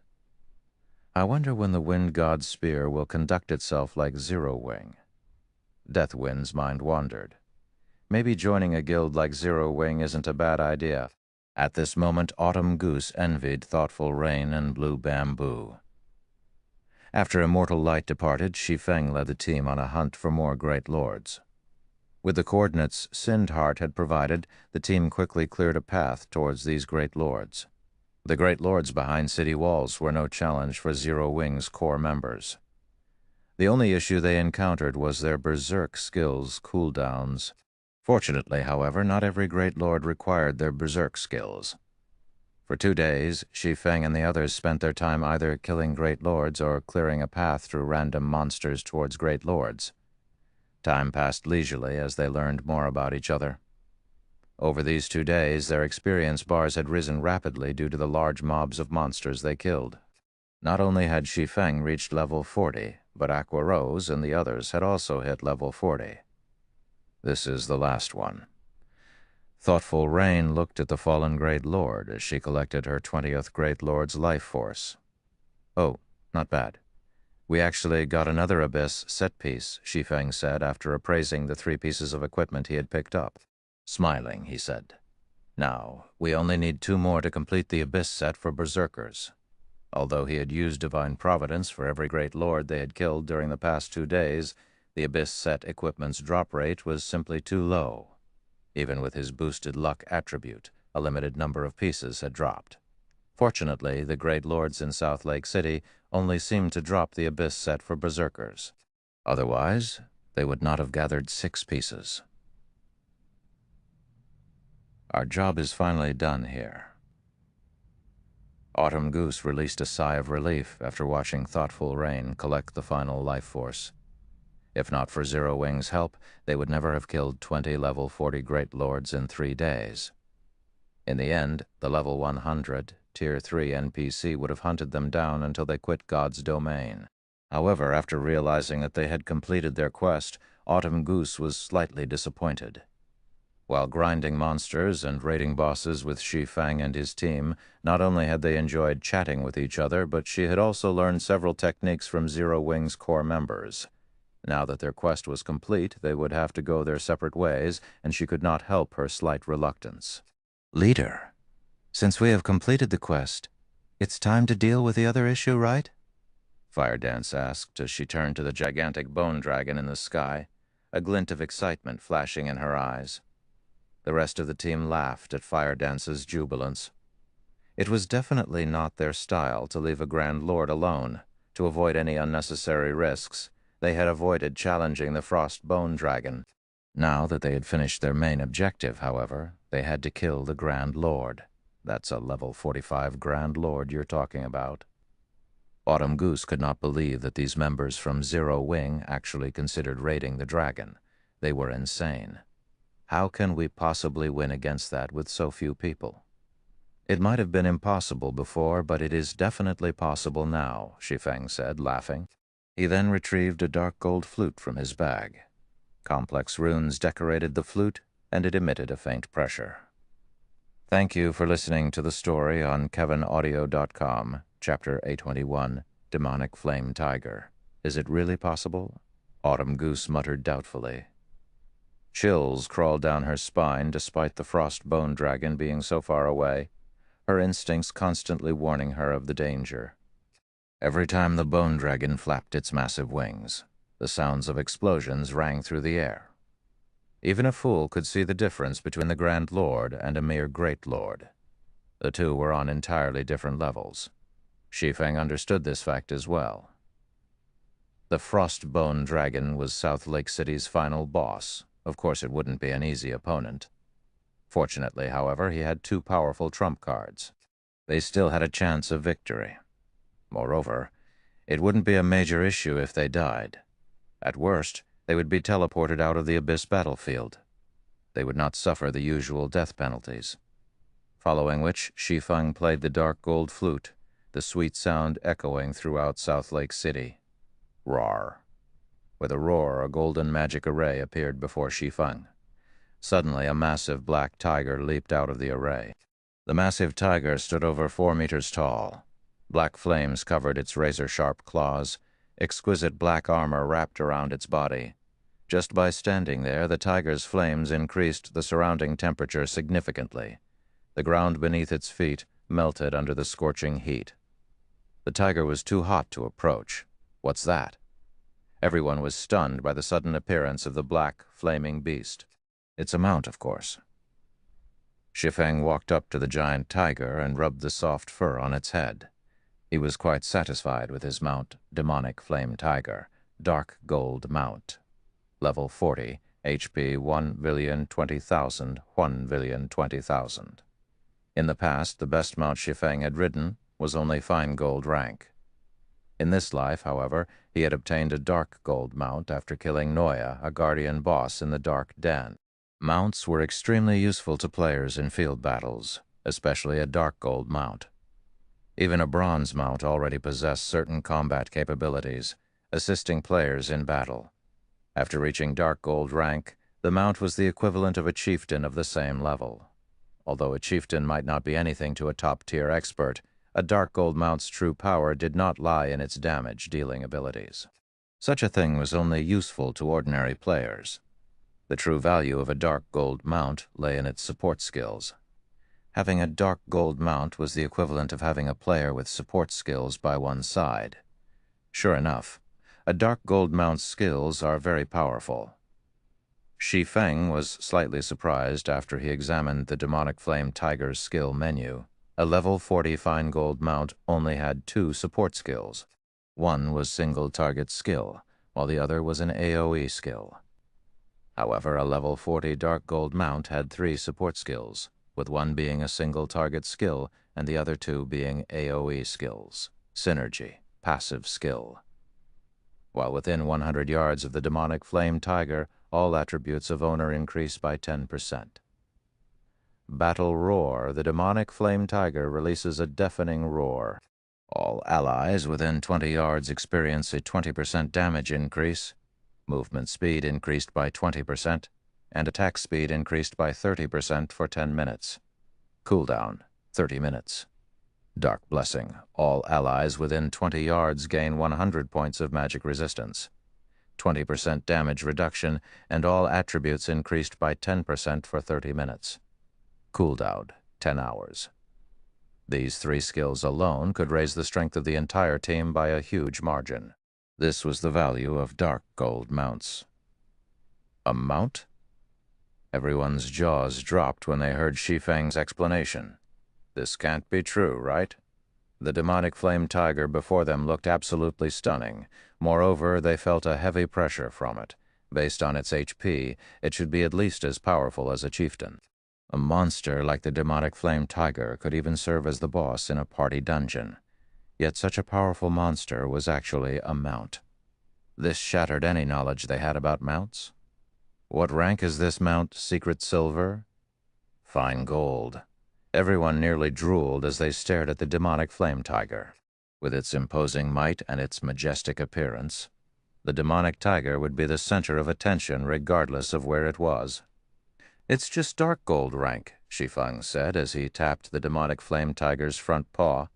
I wonder when the Wind God's spear will conduct itself like Zero Wing. Deathwind's mind wandered. Maybe joining a guild like Zero Wing isn't a bad idea. At this moment, Autumn Goose envied Thoughtful Rain and Blue Bamboo. After Immortal Light departed, Shi Feng led the team on a hunt for more Great Lords. With the coordinates Sind Heart had provided, the team quickly cleared a path towards these Great Lords. The Great Lords behind city walls were no challenge for Zero Wing's core members. The only issue they encountered was their berserk skills' cooldowns. Fortunately, however, not every Great Lord required their berserk skills. For 2 days, Shi Feng and the others spent their time either killing Great Lords or clearing a path through random monsters towards Great Lords. Time passed leisurely as they learned more about each other. Over these 2 days, their experience bars had risen rapidly due to the large mobs of monsters they killed. Not only had Shi Feng reached level 40, but Aqua Rose and the others had also hit level 40. This is the last one. Thoughtful Rain looked at the fallen Great Lord as she collected her 20th Great Lord's life force. "Oh, not bad. We actually got another Abyss set piece," Shi Feng said after appraising the 3 pieces of equipment he had picked up. Smiling, he said, "Now, we only need 2 more to complete the Abyss set for Berserkers." Although he had used Divine Providence for every Great Lord they had killed during the past 2 days, the Abyss set equipment's drop rate was simply too low. Even with his boosted luck attribute, a limited number of pieces had dropped. Fortunately, the Great Lords in South Lake City only seemed to drop the Abyss set for Berserkers. Otherwise, they would not have gathered 6 pieces. Our job is finally done here. Autumn Goose released a sigh of relief after watching Thoughtful Rain collect the final life force. If not for Zero Wing's help, they would never have killed 20 level 40 Great Lords in 3 days. In the end, the level 100, Tier 3 NPC would have hunted them down until they quit God's domain. However, after realizing that they had completed their quest, Autumn Goose was slightly disappointed. While grinding monsters and raiding bosses with Shi Feng and his team, not only had they enjoyed chatting with each other, but she had also learned several techniques from Zero Wing's core members. Now that their quest was complete, they would have to go their separate ways, and she could not help her slight reluctance. "Leader, since we have completed the quest, it's time to deal with the other issue, right?" Firedance asked as she turned to the gigantic bone dragon in the sky, a glint of excitement flashing in her eyes. The rest of the team laughed at Firedance's jubilance. It was definitely not their style to leave a Grand Lord alone. To avoid any unnecessary risks, they had avoided challenging the Frost Bone Dragon. Now that they had finished their main objective, however, they had to kill the Grand Lord. That's a level 45 Grand Lord you're talking about. Autumn Goose could not believe that these members from Zero Wing actually considered raiding the dragon. They were insane. How can we possibly win against that with so few people? "It might have been impossible before, but it is definitely possible now," Shi Feng said, laughing. He then retrieved a dark gold flute from his bag. Complex runes decorated the flute, and it emitted a faint pressure. Thank you for listening to the story on KevinAudio.com, Chapter 821, Demonic Flame Tiger. Is it really possible? Autumn Goose muttered doubtfully. Chills crawled down her spine despite the frost bone dragon being so far away, her instincts constantly warning her of the danger. Every time the bone dragon flapped its massive wings, the sounds of explosions rang through the air. Even a fool could see the difference between the Grand Lord and a mere Great Lord. The two were on entirely different levels. Shi Feng understood this fact as well. The frost bone dragon was South Lake City's final boss. Of course, it wouldn't be an easy opponent. Fortunately, however, he had 2 powerful trump cards. They still had a chance of victory. Moreover, it wouldn't be a major issue if they died. At worst, they would be teleported out of the Abyss battlefield. They would not suffer the usual death penalties. Following which, Shi Feng played the dark gold flute, the sweet sound echoing throughout South Lake City. Roar. With a roar, a golden magic array appeared before Shi Feng. Suddenly, a massive black tiger leaped out of the array. The massive tiger stood over 4 meters tall. Black flames covered its razor-sharp claws. Exquisite black armor wrapped around its body. Just by standing there, the tiger's flames increased the surrounding temperature significantly. The ground beneath its feet melted under the scorching heat. The tiger was too hot to approach. What's that? Everyone was stunned by the sudden appearance of the black, flaming beast. Its a mount, of course. Shi Feng walked up to the giant tiger and rubbed the soft fur on its head. He was quite satisfied with his mount, Demonic Flame Tiger, Dark Gold Mount. Level 40, HP 1,020,000, 1,020,000. In the past, the best mount Shi Feng had ridden was only fine gold rank. In this life, however, he had obtained a dark gold mount after killing Noya, a guardian boss in the Dark Den. Mounts were extremely useful to players in field battles, especially a dark gold mount. Even a bronze mount already possessed certain combat capabilities, assisting players in battle. After reaching dark gold rank, the mount was the equivalent of a chieftain of the same level. Although a chieftain might not be anything to a top-tier expert, a dark gold mount's true power did not lie in its damage-dealing abilities. Such a thing was only useful to ordinary players. The true value of a dark gold mount lay in its support skills. Having a dark gold mount was the equivalent of having a player with support skills by one's side. Sure enough, a dark gold mount's skills are very powerful. Shi Feng was slightly surprised after he examined the Demonic Flame Tiger's skill menu. A level 40 fine gold mount only had 2 support skills. One was single target skill, while the other was an AoE skill. However, a level 40 dark gold mount had 3 support skills, with one being a single target skill and the other 2 being AoE skills, synergy, passive skill. While within 100 yards of the Demonic Flame Tiger, all attributes of owner increase by 10%. Battle Roar. The Demonic Flame Tiger releases a deafening roar. All allies within 20 yards experience a 20% damage increase, movement speed increased by 20%, and attack speed increased by 30% for 10 minutes. Cooldown, 30 minutes. Dark Blessing. All allies within 20 yards gain 100 points of magic resistance. 20% damage reduction, and all attributes increased by 10% for 30 minutes. Cooldown, 10 hours. These 3 skills alone could raise the strength of the entire team by a huge margin. This was the value of dark gold mounts. A mount? Everyone's jaws dropped when they heard Shi Feng's explanation. This can't be true, right? The Demonic Flame Tiger before them looked absolutely stunning. Moreover, they felt a heavy pressure from it. Based on its HP, it should be at least as powerful as a chieftain. A monster like the Demonic Flame Tiger could even serve as the boss in a party dungeon. Yet such a powerful monster was actually a mount. This shattered any knowledge they had about mounts. What rank is this mount? Secret Silver? Fine Gold. Everyone nearly drooled as they stared at the Demonic Flame Tiger. With its imposing might and its majestic appearance, the Demonic Tiger would be the center of attention regardless of where it was. "It's just dark gold rank," Shi Feng said as he tapped the Demonic Flame Tiger's front paw.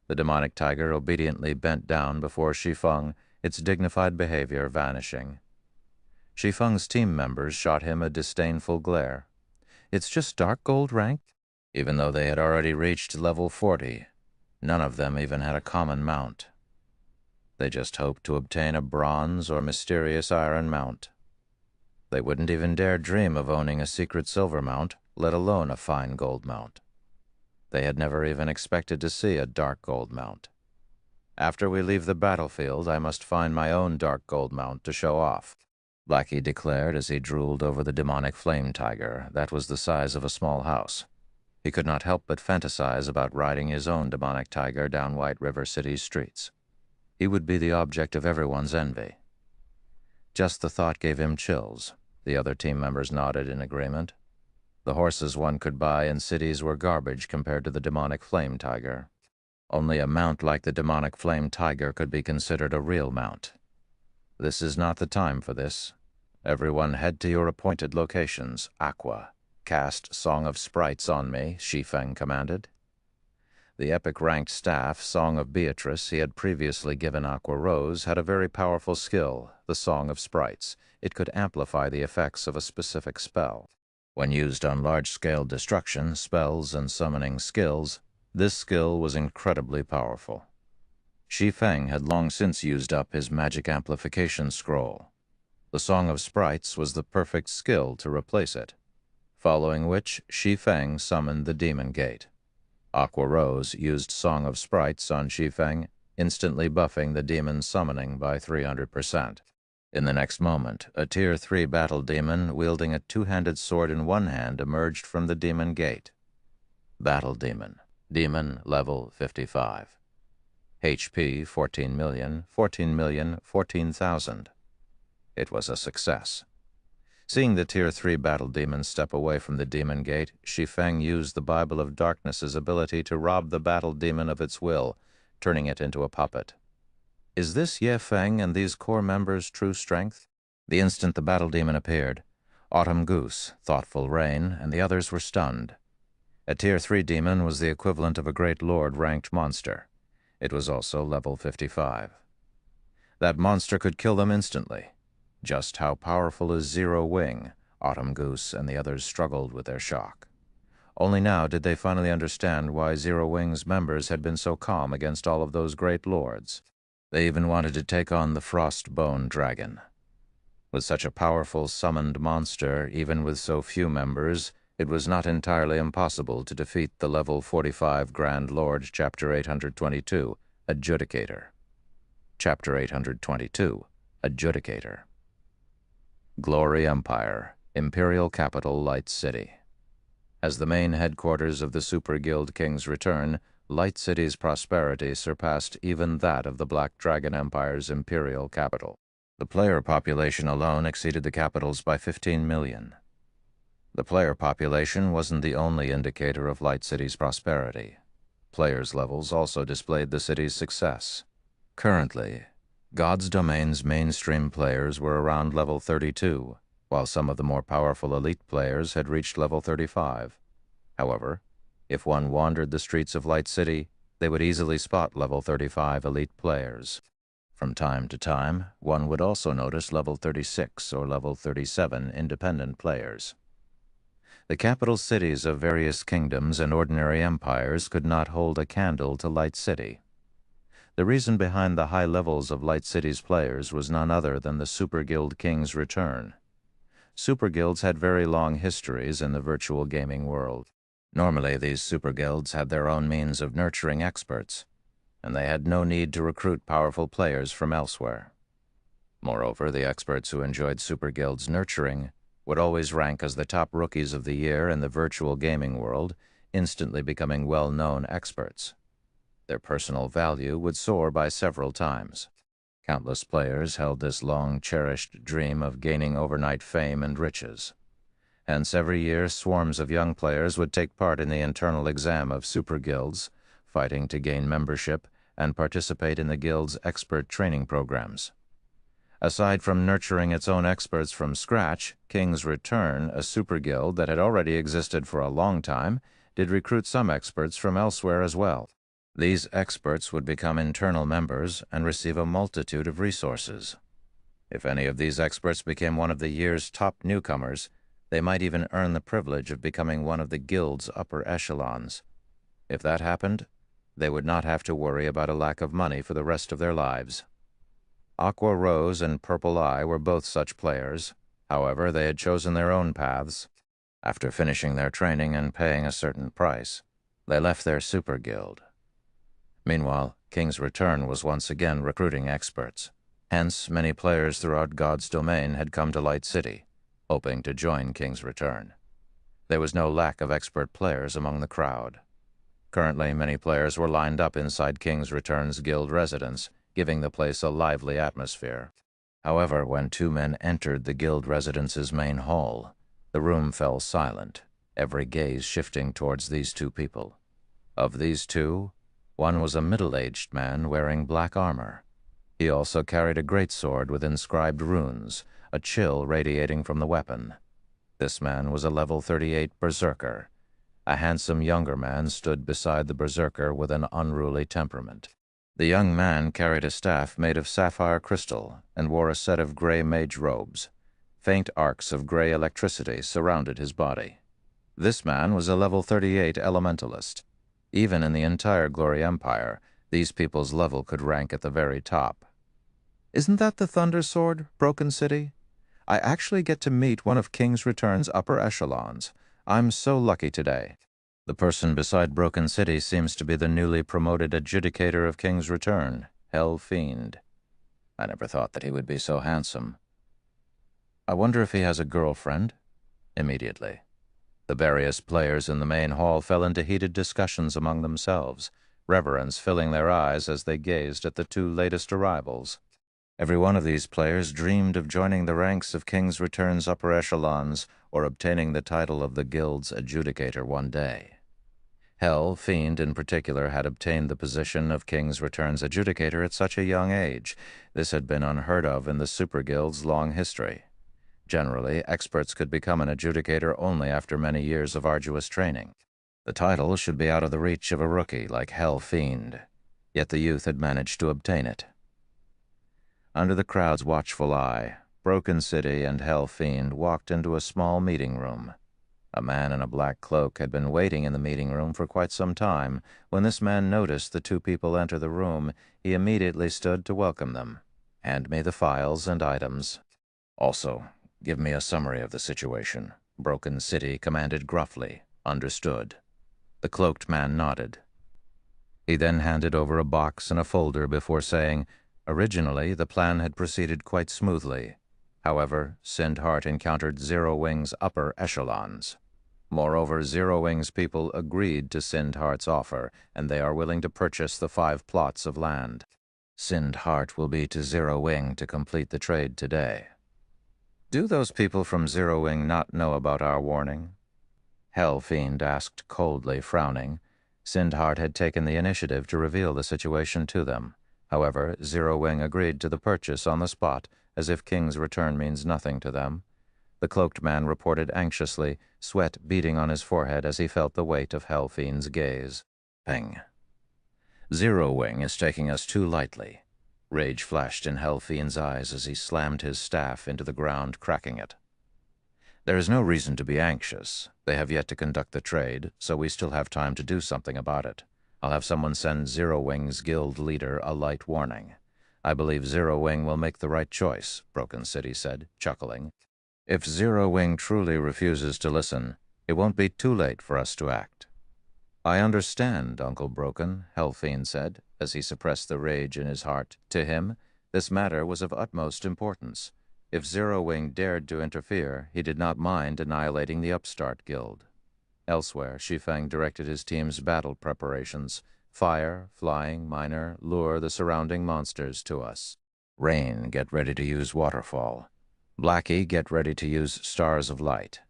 The Demonic Tiger obediently bent down before Shi Feng, its dignified behavior vanishing. Shi Feng's team members shot him a disdainful glare. "It's just dark gold rank?" Even though they had already reached level 40, none of them even had a common mount. They just hoped to obtain a bronze or mysterious iron mount. They wouldn't even dare dream of owning a secret silver mount, let alone a fine gold mount. They had never even expected to see a dark gold mount. "After we leave the battlefield, I must find my own dark gold mount to show off," Blackie declared as he drooled over the Demonic Flame Tiger that was the size of a small house. He could not help but fantasize about riding his own Demonic Tiger down White River City's streets. He would be the object of everyone's envy. Just the thought gave him chills. The other team members nodded in agreement. The horses one could buy in cities were garbage compared to the Demonic Flame Tiger. Only a mount like the Demonic Flame Tiger could be considered a real mount. "This is not the time for this. Everyone head to your appointed locations, Aqua. Cast Song of Sprites on me," Shi Feng commanded. The epic-ranked staff, Song of Beatrice, he had previously given Aqua Rose, had a very powerful skill, the Song of Sprites. It could amplify the effects of a specific spell. When used on large-scale destruction, spells, and summoning skills, this skill was incredibly powerful. Shi Feng had long since used up his magic amplification scroll. The Song of Sprites was the perfect skill to replace it, following which Shi Feng summoned the Demon Gate. Aqua Rose used Song of Sprites on Shi Feng instantly buffing the demon's summoning by 300%. In the next moment, a Tier 3 battle demon wielding a two-handed sword in one hand emerged from the demon gate. Battle Demon. Demon level 55. HP 14,000,000. It was a success. Seeing the Tier 3 battle demon step away from the demon gate, Shi Feng used the Bible of Darkness's ability to rob the battle demon of its will, turning it into a puppet. Is this Ye Feng and these core members' true strength? The instant the battle demon appeared, Autumn Goose, Thoughtful Rain, and the others were stunned. A Tier 3 demon was the equivalent of a Great Lord-ranked monster. It was also level 55. That monster could kill them instantly. Just how powerful is Zero Wing? Autumn Goose and the others struggled with their shock. Only now did they finally understand why Zero Wing's members had been so calm against all of those great lords. They even wanted to take on the Frostbone Dragon. With such a powerful summoned monster, even with so few members, it was not entirely impossible to defeat the level 45 Grand Lord, Chapter 822, Adjudicator. Chapter 822, Adjudicator. Glory Empire, Imperial Capital, Light City. As the main headquarters of the Super Guild King's Return, Light City's prosperity surpassed even that of the Black Dragon Empire's imperial capital. The player population alone exceeded the capital's by 15 million. The player population wasn't the only indicator of Light City's prosperity. Players' levels also displayed the city's success. Currently, God's Domain's mainstream players were around level 32, while some of the more powerful elite players had reached level 35. However, if one wandered the streets of Light City, they would easily spot level 35 elite players. From time to time, one would also notice level 36 or level 37 independent players. The capital cities of various kingdoms and ordinary empires could not hold a candle to Light City. The reason behind the high levels of Light City's players was none other than the Super Guild King's return. Super Guilds had very long histories in the virtual gaming world. Normally, these super guilds had their own means of nurturing experts, and they had no need to recruit powerful players from elsewhere. Moreover, the experts who enjoyed super guilds' nurturing would always rank as the top rookies of the year in the virtual gaming world, instantly becoming well-known experts. Their personal value would soar by several times. Countless players held this long-cherished dream of gaining overnight fame and riches. Hence, every year, swarms of young players would take part in the internal exam of super guilds, fighting to gain membership and participate in the guild's expert training programs. Aside from nurturing its own experts from scratch, King's Return, a super guild that had already existed for a long time, did recruit some experts from elsewhere as well. These experts would become internal members and receive a multitude of resources. If any of these experts became one of the year's top newcomers, they might even earn the privilege of becoming one of the guild's upper echelons. If that happened, they would not have to worry about a lack of money for the rest of their lives. Aqua Rose and Purple Eye were both such players. However, they had chosen their own paths. After finishing their training and paying a certain price, they left their super guild. Meanwhile, King's Return was once again recruiting experts. Hence, many players throughout God's Domain had come to Light City, hoping to join King's Return. There was no lack of expert players among the crowd. Currently, many players were lined up inside King's Return's guild residence, giving the place a lively atmosphere. However, when two men entered the guild residence's main hall, the room fell silent, every gaze shifting towards these two people. Of these two, one was a middle-aged man wearing black armor. He also carried a greatsword with inscribed runes, a chill radiating from the weapon. This man was a level 38 berserker. A handsome younger man stood beside the berserker with an unruly temperament. The young man carried a staff made of sapphire crystal and wore a set of gray mage robes. Faint arcs of gray electricity surrounded his body. This man was a level 38 elementalist. Even in the entire Glory Empire, these people's level could rank at the very top. Isn't that the Thunder Sword, Broken City? I actually get to meet one of King's Return's upper echelons. I'm so lucky today. The person beside Broken City seems to be the newly promoted adjudicator of King's Return, Hell Fiend. I never thought that he would be so handsome. I wonder if he has a girlfriend? Immediately. The various players in the main hall fell into heated discussions among themselves, reverence filling their eyes as they gazed at the two latest arrivals. Every one of these players dreamed of joining the ranks of King's Return's upper echelons or obtaining the title of the guild's adjudicator one day. Hell Fiend, in particular, had obtained the position of King's Return's adjudicator at such a young age. This had been unheard of in the Super Guild's long history. Generally, experts could become an adjudicator only after many years of arduous training. The title should be out of the reach of a rookie like Hell Fiend, yet the youth had managed to obtain it. Under the crowd's watchful eye, Broken City and Hell Fiend walked into a small meeting room. A man in a black cloak had been waiting in the meeting room for quite some time. When this man noticed the two people enter the room, he immediately stood to welcome them. "Hand me the files and items. Also, give me a summary of the situation," Broken City commanded gruffly. "Understood." The cloaked man nodded. He then handed over a box and a folder before saying, originally, the plan had proceeded quite smoothly. However, Sindhart encountered Zero Wing's upper echelons. Moreover, Zero Wing's people agreed to Sindhart's offer, and they are willing to purchase the 5 plots of land. Sindhart will be to Zero Wing to complete the trade today. Do those people from Zero Wing not know about our warning? Hell Fiend asked coldly, frowning. Sindhart had taken the initiative to reveal the situation to them. However, Zero Wing agreed to the purchase on the spot, as if King's Return means nothing to them. The cloaked man reported anxiously, sweat beading on his forehead as he felt the weight of Hell Fiend's gaze. Ping. Zero Wing is taking us too lightly. Rage flashed in Hell Fiend's eyes as he slammed his staff into the ground, cracking it. There is no reason to be anxious. They have yet to conduct the trade, so we still have time to do something about it. I'll have someone send Zero Wing's guild leader a light warning. I believe Zero Wing will make the right choice, Broken City said, chuckling. If Zero Wing truly refuses to listen, it won't be too late for us to act. I understand, Uncle Broken, Hell Fiend said, as he suppressed the rage in his heart. To him, this matter was of utmost importance. If Zero Wing dared to interfere, he did not mind annihilating the upstart guild. Elsewhere, Shi Feng directed his team's battle preparations. Fire, flying, miner, lure the surrounding monsters to us. Rain, get ready to use waterfall. Blackie, get ready to use Stars of Light.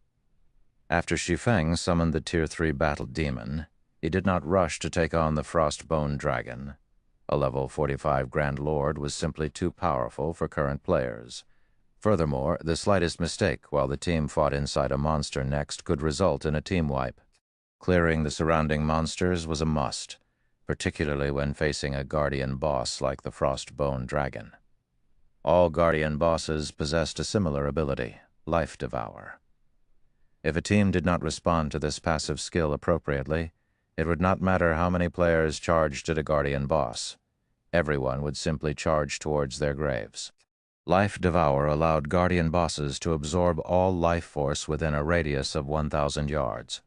After Shi Feng summoned the Tier 3 Battle Demon, he did not rush to take on the Frostbone Dragon. A level 45 Grand Lord was simply too powerful for current players. Furthermore, the slightest mistake while the team fought inside a monster next could result in a team wipe. Clearing the surrounding monsters was a must, particularly when facing a guardian boss like the Frostbone Dragon. All guardian bosses possessed a similar ability, Life Devour. If a team did not respond to this passive skill appropriately, it would not matter how many players charged at a guardian boss. Everyone would simply charge towards their graves. Life Devour allowed guardian bosses to absorb all life force within a radius of 1,000 yards.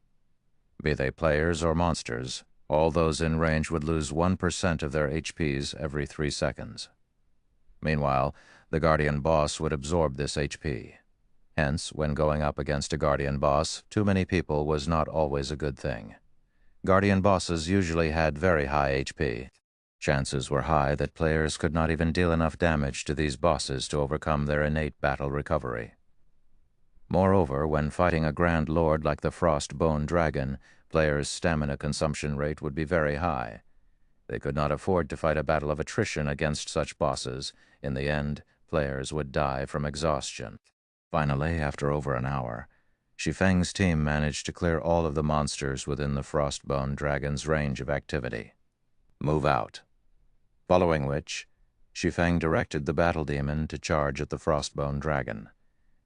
Be they players or monsters, all those in range would lose 1% of their HPs every 3 seconds. Meanwhile, the guardian boss would absorb this HP. Hence, when going up against a guardian boss, too many people was not always a good thing. Guardian bosses usually had very high HP. Chances were high that players could not even deal enough damage to these bosses to overcome their innate battle recovery. Moreover, when fighting a Grand Lord like the Frostbone Dragon, players' stamina consumption rate would be very high. They could not afford to fight a battle of attrition against such bosses. In the end, players would die from exhaustion. Finally, after over an hour, Shi Feng's team managed to clear all of the monsters within the Frostbone Dragon's range of activity. Move out. Following which, Shi Feng directed the Battle Demon to charge at the Frostbone Dragon.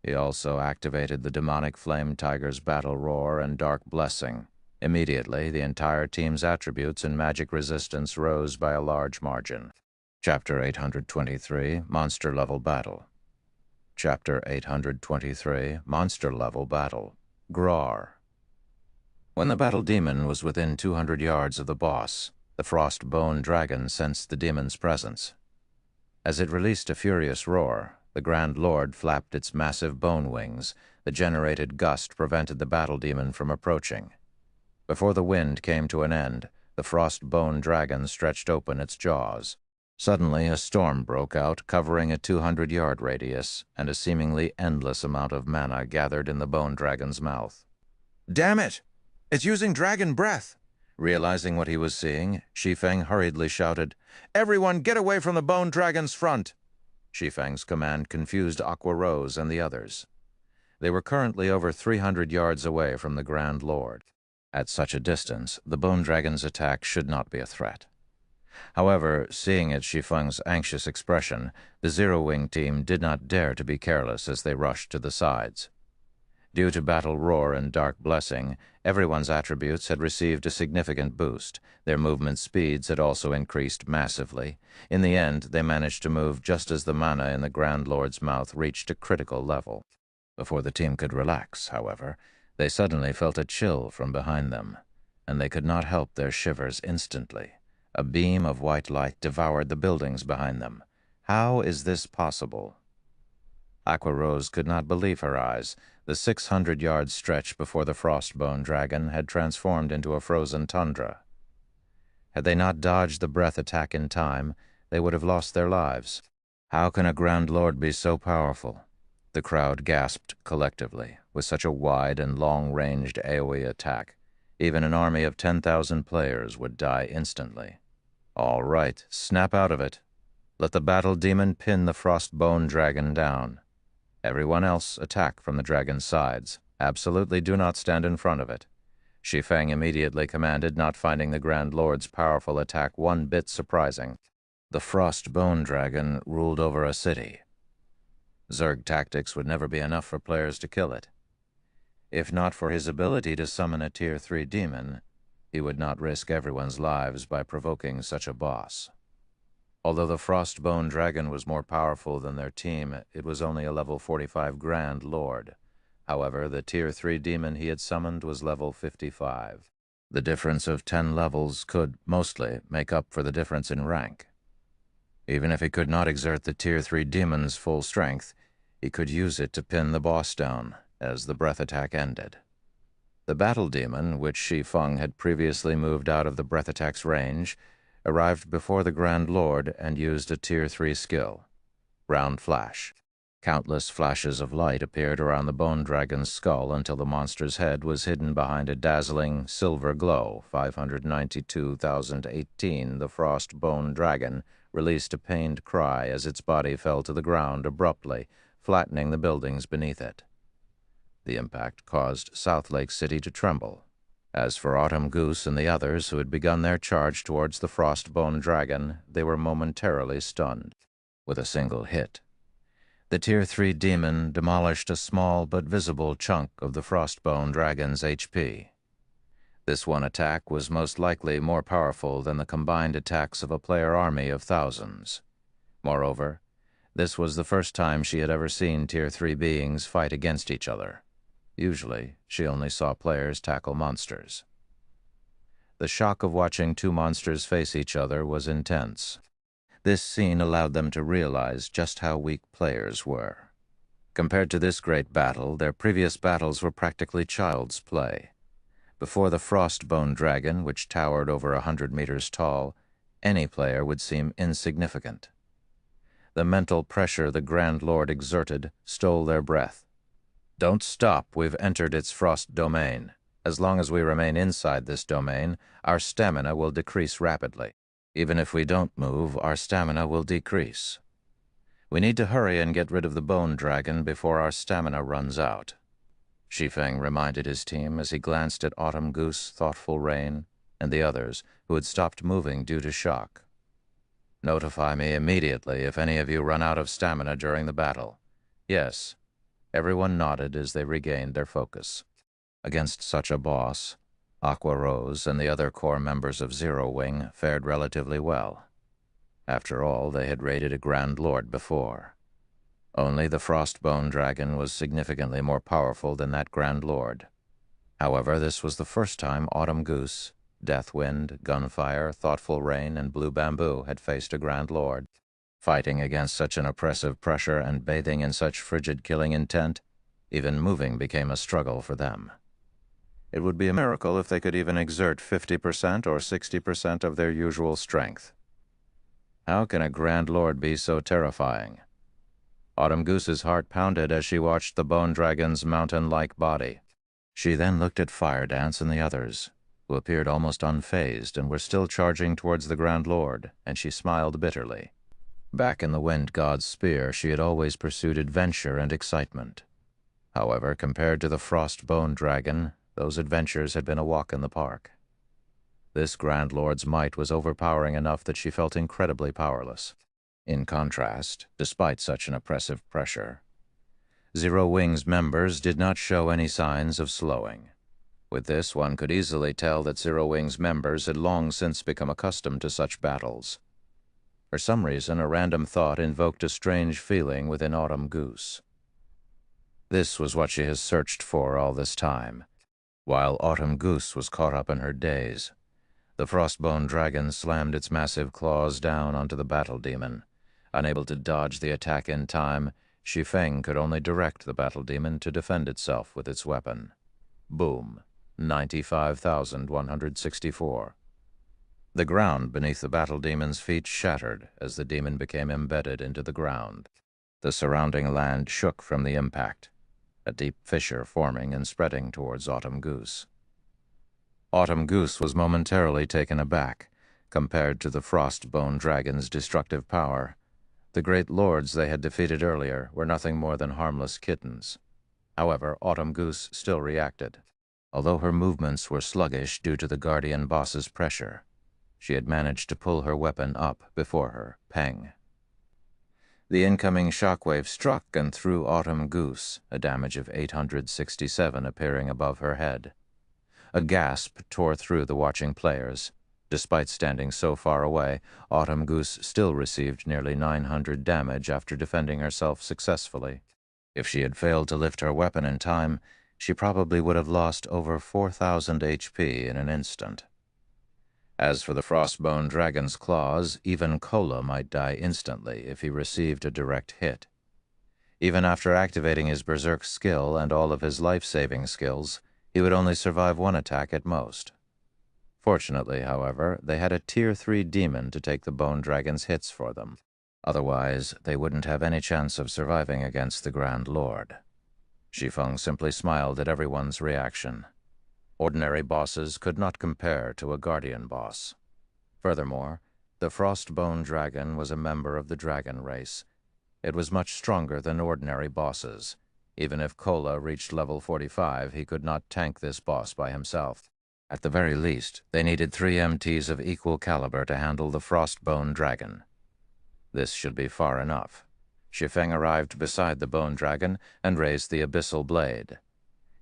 He also activated the Demonic Flame Tiger's Battle Roar and Dark Blessing. Immediately, the entire team's attributes and magic resistance rose by a large margin. Chapter 823, Monster Level Battle. Chapter 823, Monster Level Battle. Grar. When the battle demon was within 200 yards of the boss, the frost bone dragon sensed the demon's presence. As it released a furious roar, the Grand Lord flapped its massive bone wings. The generated gust prevented the battle demon from approaching. Before the wind came to an end, the frost bone dragon stretched open its jaws. Suddenly, a storm broke out, covering a 200-yard radius, and a seemingly endless amount of mana gathered in the bone dragon's mouth. "Damn it! It's using dragon breath!" Realizing what he was seeing, Shi Feng hurriedly shouted, "Everyone get away from the bone dragon's front!" Shi Feng's command confused Aqua Rose and the others. They were currently over 300 yards away from the Grand Lord. At such a distance, the bone dragon's attack should not be a threat. However, seeing at Shi Feng's anxious expression, the Zero Wing team did not dare to be careless as they rushed to the sides. Due to Battle Roar and Dark Blessing, everyone's attributes had received a significant boost. Their movement speeds had also increased massively. In the end, they managed to move just as the mana in the Grand Lord's mouth reached a critical level. Before the team could relax, however, they suddenly felt a chill from behind them, and they could not help their shivers instantly. A beam of white light devoured the buildings behind them. How is this possible? Aqua Rose could not believe her eyes. The 600-yard stretch before the Frostbone Dragon had transformed into a frozen tundra. Had they not dodged the breath attack in time, they would have lost their lives. How can a Grand Lord be so powerful? The crowd gasped collectively. With such a wide and long-ranged AoE attack, even an army of 10,000 players would die instantly. All right, snap out of it. Let the battle demon pin the Frostbone Dragon down. Everyone else attack from the dragon's sides. Absolutely do not stand in front of it. Shi Feng immediately commanded, not finding the Grand Lord's powerful attack one bit surprising. The Frostbone Dragon ruled over a city. Zerg tactics would never be enough for players to kill it. If not for his ability to summon a Tier 3 demon, he would not risk everyone's lives by provoking such a boss. Although the Frostbone Dragon was more powerful than their team, it was only a level 45 Grand Lord. However, the Tier 3 demon he had summoned was level 55. The difference of 10 levels could, mostly, make up for the difference in rank. Even if he could not exert the Tier 3 demon's full strength, he could use it to pin the boss down, as the breath attack ended. The battle demon, which Shi Feng had previously moved out of the breath attack's range, arrived before the Grand Lord and used a Tier 3 skill, Round Flash. Countless flashes of light appeared around the bone dragon's skull until the monster's head was hidden behind a dazzling silver glow. 592,018, the frost bone dragon released a pained cry as its body fell to the ground abruptly, flattening the buildings beneath it. The impact caused South Lake City to tremble. As for Autumn Goose and the others who had begun their charge towards the Frostbone Dragon, they were momentarily stunned. With a single hit, the Tier 3 demon demolished a small but visible chunk of the Frostbone Dragon's HP. This one attack was most likely more powerful than the combined attacks of a player army of thousands. Moreover, this was the first time she had ever seen Tier 3 beings fight against each other. Usually, she only saw players tackle monsters. The shock of watching two monsters face each other was intense. This scene allowed them to realize just how weak players were. Compared to this great battle, their previous battles were practically child's play. Before the Frostbone Dragon, which towered over 100 meters tall, any player would seem insignificant. The mental pressure the Grand Lord exerted stole their breath. Don't stop, we've entered its frost domain. As long as we remain inside this domain, our stamina will decrease rapidly. Even if we don't move, our stamina will decrease. We need to hurry and get rid of the bone dragon before our stamina runs out. Shi Feng reminded his team as he glanced at Autumn Goose, Thoughtful Rain, and the others who had stopped moving due to shock. Notify me immediately if any of you run out of stamina during the battle. Yes. Everyone nodded as they regained their focus. Against such a boss, Aqua Rose and the other core members of Zero Wing fared relatively well. After all, they had raided a Grand Lord before. Only the Frostbone Dragon was significantly more powerful than that Grand Lord. However, this was the first time Autumn Goose, Deathwind, Gunfire, Thoughtful Rain, and Blue Bamboo had faced a Grand Lord. Fighting against such an oppressive pressure and bathing in such frigid killing intent, even moving became a struggle for them. It would be a miracle if they could even exert 50% or 60% of their usual strength. How can a Grand Lord be so terrifying? Autumn Goose's heart pounded as she watched the bone dragon's mountain-like body. She then looked at Fire Dance and the others, who appeared almost unfazed and were still charging towards the Grand Lord, and she smiled bitterly. Back in the Wind God's spear, she had always pursued adventure and excitement. However, compared to the Frost Bone Dragon, those adventures had been a walk in the park. This Grand Lord's might was overpowering enough that she felt incredibly powerless. In contrast, despite such an oppressive pressure, Zero Wing's members did not show any signs of slowing. With this, one could easily tell that Zero Wing's members had long since become accustomed to such battles. For some reason, a random thought invoked a strange feeling within Autumn Goose. This was what she has searched for all this time. While Autumn Goose was caught up in her daze, the Frostbone Dragon slammed its massive claws down onto the battle demon. Unable to dodge the attack in time, Shi Feng could only direct the battle demon to defend itself with its weapon. Boom. 95,164. The ground beneath the battle demon's feet shattered as the demon became embedded into the ground. The surrounding land shook from the impact, a deep fissure forming and spreading towards Autumn Goose. Autumn Goose was momentarily taken aback, compared to the Frostbone Dragon's destructive power. The great lords they had defeated earlier were nothing more than harmless kittens. However, Autumn Goose still reacted. Although her movements were sluggish due to the Guardian Boss's pressure, she had managed to pull her weapon up before her, Peng. The incoming shockwave struck and threw Autumn Goose, a damage of 867 appearing above her head. A gasp tore through the watching players. Despite standing so far away, Autumn Goose still received nearly 900 damage after defending herself successfully. If she had failed to lift her weapon in time, she probably would have lost over 4,000 HP in an instant. As for the Frostbone Dragon's claws, even Kola might die instantly if he received a direct hit. Even after activating his Berserk skill and all of his life-saving skills, he would only survive one attack at most. Fortunately, however, they had a Tier 3 demon to take the Bone Dragon's hits for them. Otherwise, they wouldn't have any chance of surviving against the Grand Lord. Shi Feng simply smiled at everyone's reaction. Ordinary bosses could not compare to a Guardian boss. Furthermore, the Frostbone Dragon was a member of the dragon race. It was much stronger than ordinary bosses. Even if Kola reached level 45, he could not tank this boss by himself. At the very least, they needed 3 MTs of equal caliber to handle the Frostbone Dragon. This should be far enough. Shi Feng arrived beside the Bone Dragon and raised the Abyssal Blade.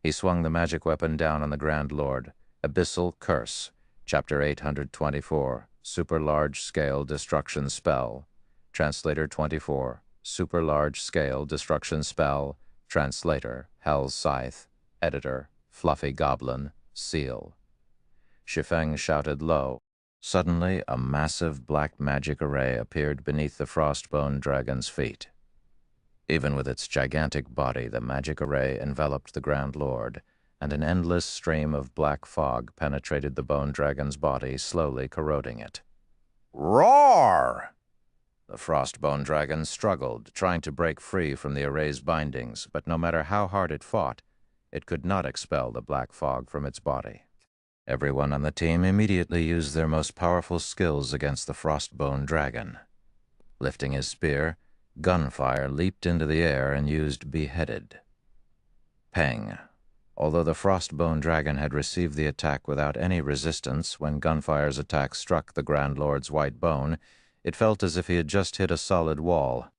He swung the magic weapon down on the Grand Lord. Abyssal Curse, Chapter 824, Super Large Scale Destruction Spell. Translator 24, Super Large Scale Destruction Spell. Translator, Hell's Scythe. Editor, Fluffy Goblin. Seal. Shi Feng shouted low. Suddenly, a massive black magic array appeared beneath the Frostbone Dragon's feet. Even with its gigantic body, the magic array enveloped the Grand Lord, and an endless stream of black fog penetrated the Bone Dragon's body, slowly corroding it. Roar! The Frostbone Dragon struggled, trying to break free from the array's bindings, but no matter how hard it fought, it could not expel the black fog from its body. Everyone on the team immediately used their most powerful skills against the Frostbone Dragon. Lifting his spear, Gunfire leaped into the air and used Beheaded. Peng. Although the Frostbone Dragon had received the attack without any resistance when Gunfire's attack struck the Grand Lord's white bone, it felt as if he had just hit a solid wall.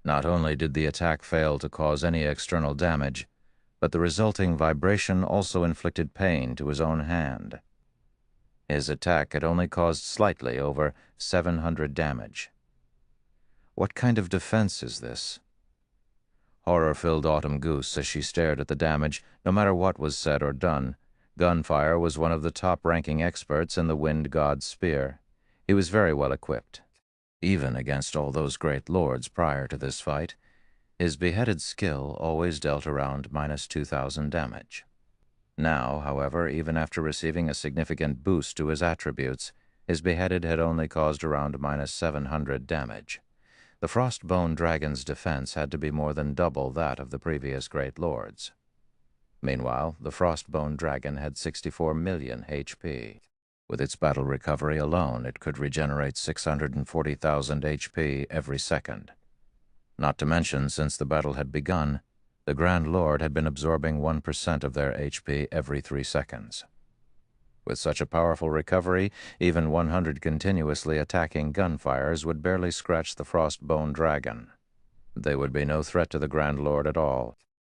Not only did the attack fail to cause any external damage, but the resulting vibration also inflicted pain to his own hand. His attack had only caused slightly over 700 damage. What kind of defense is this? Horror filled Autumn Goose as she stared at the damage, no matter what was said or done. Gunfire was one of the top-ranking experts in the Wind God's spear. He was very well equipped. Even against all those great lords prior to this fight, his beheaded skill always dealt around minus 2,000 damage. Now, however, even after receiving a significant boost to his attributes, his beheaded had only caused around minus 700 damage. The Frostbone Dragon's defense had to be more than double that of the previous great lords. Meanwhile, the Frostbone Dragon had 64 million HP. With its battle recovery alone, it could regenerate 640,000 HP every second. Not to mention, since the battle had begun, the Grand Lord had been absorbing 1% of their HP every 3 seconds. With such a powerful recovery, even 100 continuously attacking gunfires would barely scratch the Frostbone Dragon. They would be no threat to the Grand Lord at all.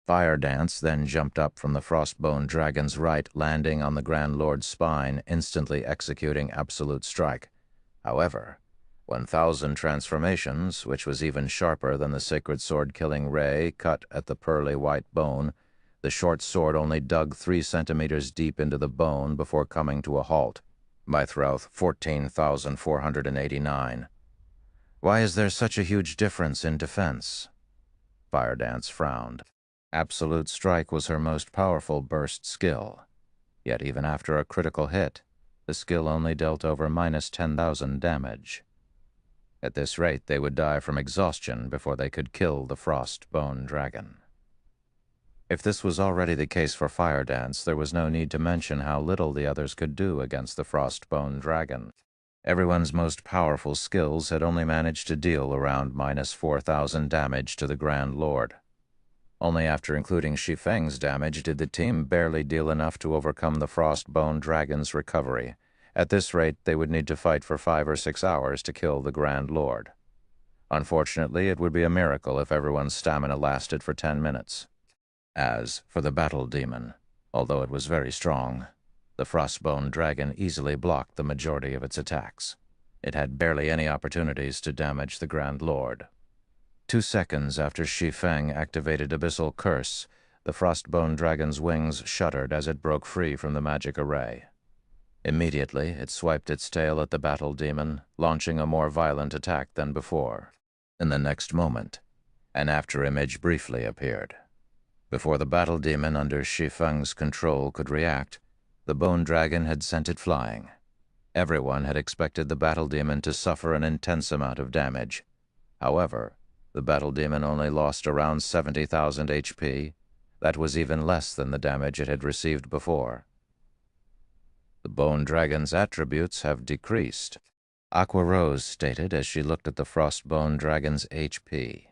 Fire Dance then jumped up from the Frostbone Dragon's right, landing on the Grand Lord's spine, instantly executing Absolute Strike. However, 1,000 transformations, which was even sharper than the Sacred Sword-killing ray cut at the pearly white bone, the short sword only dug 3 centimeters deep into the bone before coming to a halt. By Throuth, 14,489. Why is there such a huge difference in defense? Fire Dance frowned. Absolute Strike was her most powerful burst skill. Yet even after a critical hit, the skill only dealt over minus 10,000 damage. At this rate, they would die from exhaustion before they could kill the Frostbone Dragon. If this was already the case for Fire Dance, there was no need to mention how little the others could do against the Frostbone Dragon. Everyone's most powerful skills had only managed to deal around minus 4,000 damage to the Grand Lord. Only after including Shi Feng's damage did the team barely deal enough to overcome the Frostbone Dragon's recovery. At this rate, they would need to fight for 5 or 6 hours to kill the Grand Lord. Unfortunately, it would be a miracle if everyone's stamina lasted for 10 minutes. As for the Battle Demon, although it was very strong, the Frostbone Dragon easily blocked the majority of its attacks. It had barely any opportunities to damage the Grand Lord. 2 seconds after Shi Feng activated Abyssal Curse, the Frostbone Dragon's wings shuddered as it broke free from the magic array. Immediately, it swiped its tail at the Battle Demon, launching a more violent attack than before. In the next moment, an afterimage briefly appeared. Before the Battle Demon under Shi Feng's control could react, the Bone Dragon had sent it flying. Everyone had expected the Battle Demon to suffer an intense amount of damage. However, the Battle Demon only lost around 70,000 HP. That was even less than the damage it had received before. The Bone Dragon's attributes have decreased, Aqua Rose stated as she looked at the Frostbone Dragon's HP.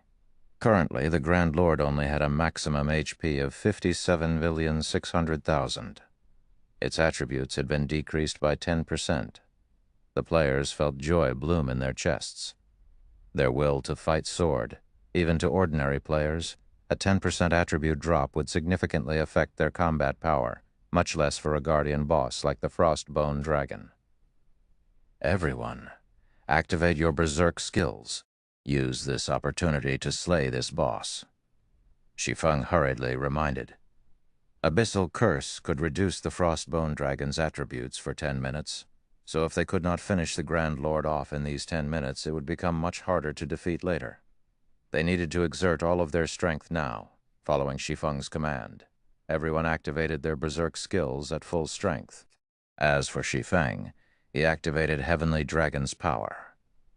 Currently, the Grand Lord only had a maximum HP of 57,600,000. Its attributes had been decreased by 10%. The players felt joy bloom in their chests. Their will to fight soared. Even to ordinary players, a 10% attribute drop would significantly affect their combat power, much less for a guardian boss like the Frostbone Dragon. Everyone, activate your Berserk skills. Use this opportunity to slay this boss. Shi Feng hurriedly reminded. Abyssal Curse could reduce the Frostbone Dragon's attributes for 10 minutes. So if they could not finish the Grand Lord off in these 10 minutes, it would become much harder to defeat later. They needed to exert all of their strength now, following Shi Feng's command. Everyone activated their Berserk skills at full strength. As for Shi Feng, he activated Heavenly Dragon's Power.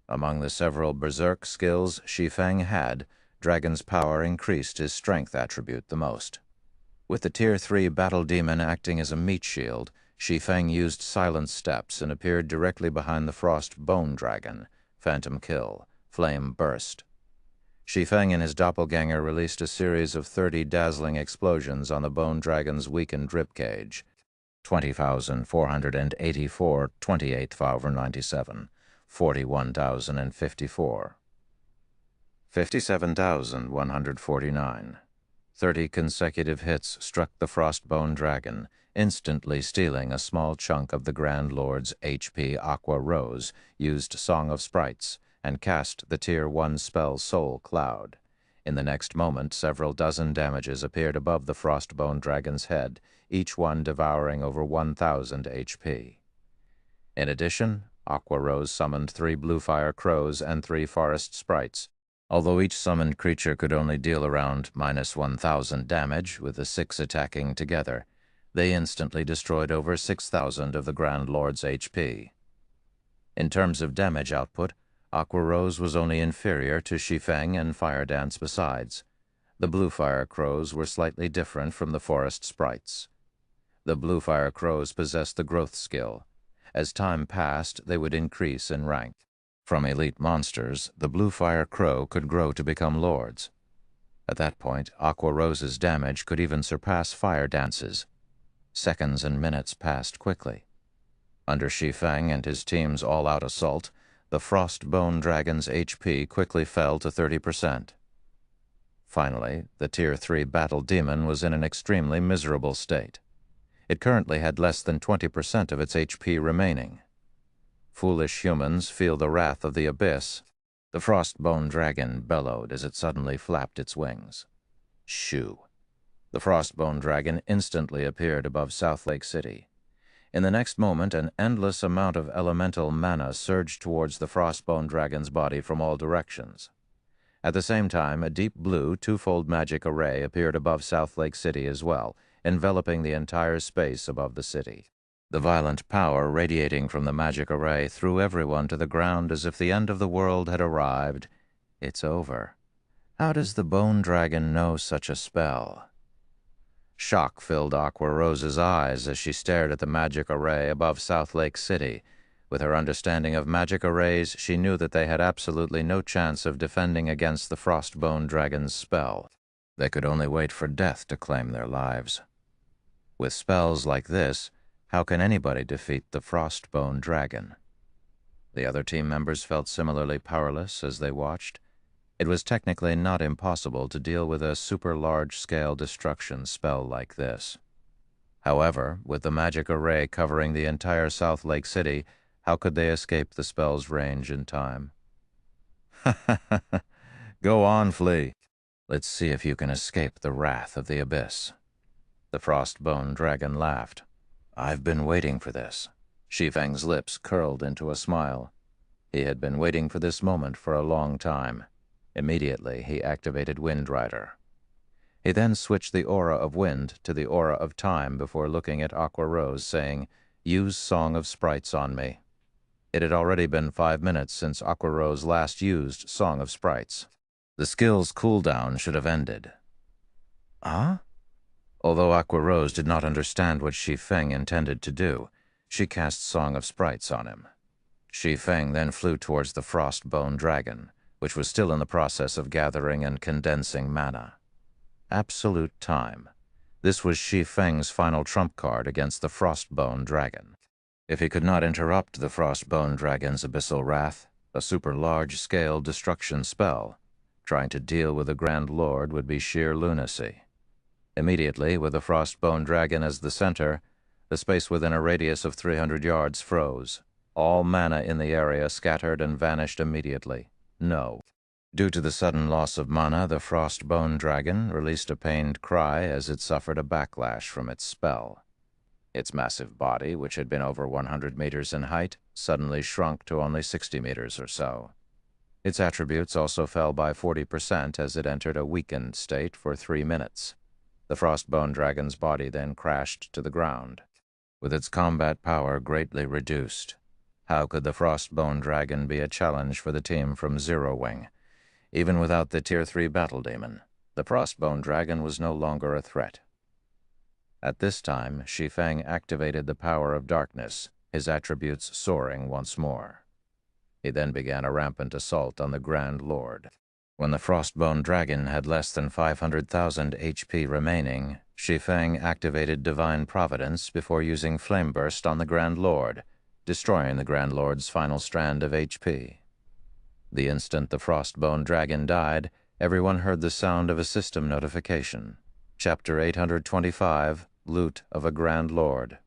Among the several Berserk skills Shi Feng had, Dragon's Power increased his strength attribute the most. With the Tier 3 Battle Demon acting as a meat shield, Shi Feng used Silent Steps and appeared directly behind the Frostbone Dragon, Phantom Kill, Flame Burst. Shi Feng and his doppelganger released a series of 30 dazzling explosions on the Bone Dragon's weakened ribcage. 20,484, 28,597, 41,054. 57,149. 30 consecutive hits struck the Frostbone Dragon, instantly stealing a small chunk of the Grand Lord's HP. Aqua Rose used Song of Sprites and cast the Tier 1 spell Soul Cloud. In the next moment, several dozen damages appeared above the Frostbone Dragon's head, each one devouring over 1,000 HP. In addition, Aqua Rose summoned 3 Blue Fire Crows and 3 Forest Sprites. Although each summoned creature could only deal around -1,000 damage, with the 6 attacking together, they instantly destroyed over 6,000 of the Grand Lord's HP. In terms of damage output, Aqua Rose was only inferior to Shi Feng and Fire Dance besides. The Blue Fire Crows were slightly different from the Forest Sprites. The Blue Fire Crows possessed the growth skill. As time passed, they would increase in rank. From elite monsters, the Blue Fire Crow could grow to become lords. At that point, Aqua Rose's damage could even surpass Fire Dance's. Seconds and minutes passed quickly. Under Shi Feng and his team's all-out assault, the Frostbone Dragon's HP quickly fell to 30%. Finally, the Tier 3 Battle Demon was in an extremely miserable state. It currently had less than 20% of its HP remaining. Foolish humans feel the wrath of the abyss. The Frostbone Dragon bellowed as it suddenly flapped its wings. Shoo! The Frostbone Dragon instantly appeared above South Lake City. In the next moment, an endless amount of elemental mana surged towards the Frostbone Dragon's body from all directions. At the same time, a deep blue, twofold magic array appeared above South Lake City as well, enveloping the entire space above the city. The violent power radiating from the magic array threw everyone to the ground as if the end of the world had arrived. It's over. How does the Bone Dragon know such a spell? Shock filled Aqua Rose's eyes as she stared at the magic array above South Lake City. With her understanding of magic arrays, she knew that they had absolutely no chance of defending against the Frostbone Dragon's spell. They could only wait for death to claim their lives. With spells like this, how can anybody defeat the Frostbone Dragon? The other team members felt similarly powerless as they watched. It was technically not impossible to deal with a super large-scale destruction spell like this. However, with the magic array covering the entire South Lake City, how could they escape the spell's range in time? Go on, Flea. Let's see if you can escape the wrath of the abyss. The Frostbone Dragon laughed. I've been waiting for this. Shi Feng's lips curled into a smile. He had been waiting for this moment for a long time. Immediately, he activated Wind Rider. He then switched the aura of wind to the aura of time before looking at Aqua Rose, saying, "Use Song of Sprites on me." It had already been 5 minutes since Aqua Rose last used Song of Sprites. The skill's cooldown should have ended. Huh? Although Aqua Rose did not understand what Shi Feng intended to do, she cast Song of Sprites on him. Shi Feng then flew towards the Frostbone Dragon, which was still in the process of gathering and condensing mana. Absolute time. This was Shi Feng's final trump card against the Frostbone Dragon. If he could not interrupt the Frostbone Dragon's abyssal wrath, a super large-scale destruction spell, trying to deal with the Grand Lord would be sheer lunacy. Immediately, with the Frostbone Dragon as the center, the space within a radius of 300 yards froze. All mana in the area scattered and vanished immediately. No. Due to the sudden loss of mana, the Frostbone Dragon released a pained cry as it suffered a backlash from its spell. Its massive body, which had been over 100 meters in height, suddenly shrunk to only 60 meters or so. Its attributes also fell by 40% as it entered a weakened state for 3 minutes. The Frostbone Dragon's body then crashed to the ground, with its combat power greatly reduced. How could the Frostbone Dragon be a challenge for the team from Zero Wing? Even without the Tier 3 Battle Demon, the Frostbone Dragon was no longer a threat. At this time, Shi Feng activated the power of darkness, his attributes soaring once more. He then began a rampant assault on the Grand Lord. When the Frostbone Dragon had less than 500,000 HP remaining, Shi Feng activated Divine Providence before using Flame Burst on the Grand Lord, destroying the Grand Lord's final strand of HP. The instant the Frostbone Dragon died, everyone heard the sound of a system notification. Chapter 825, Loot of a Grand Lord.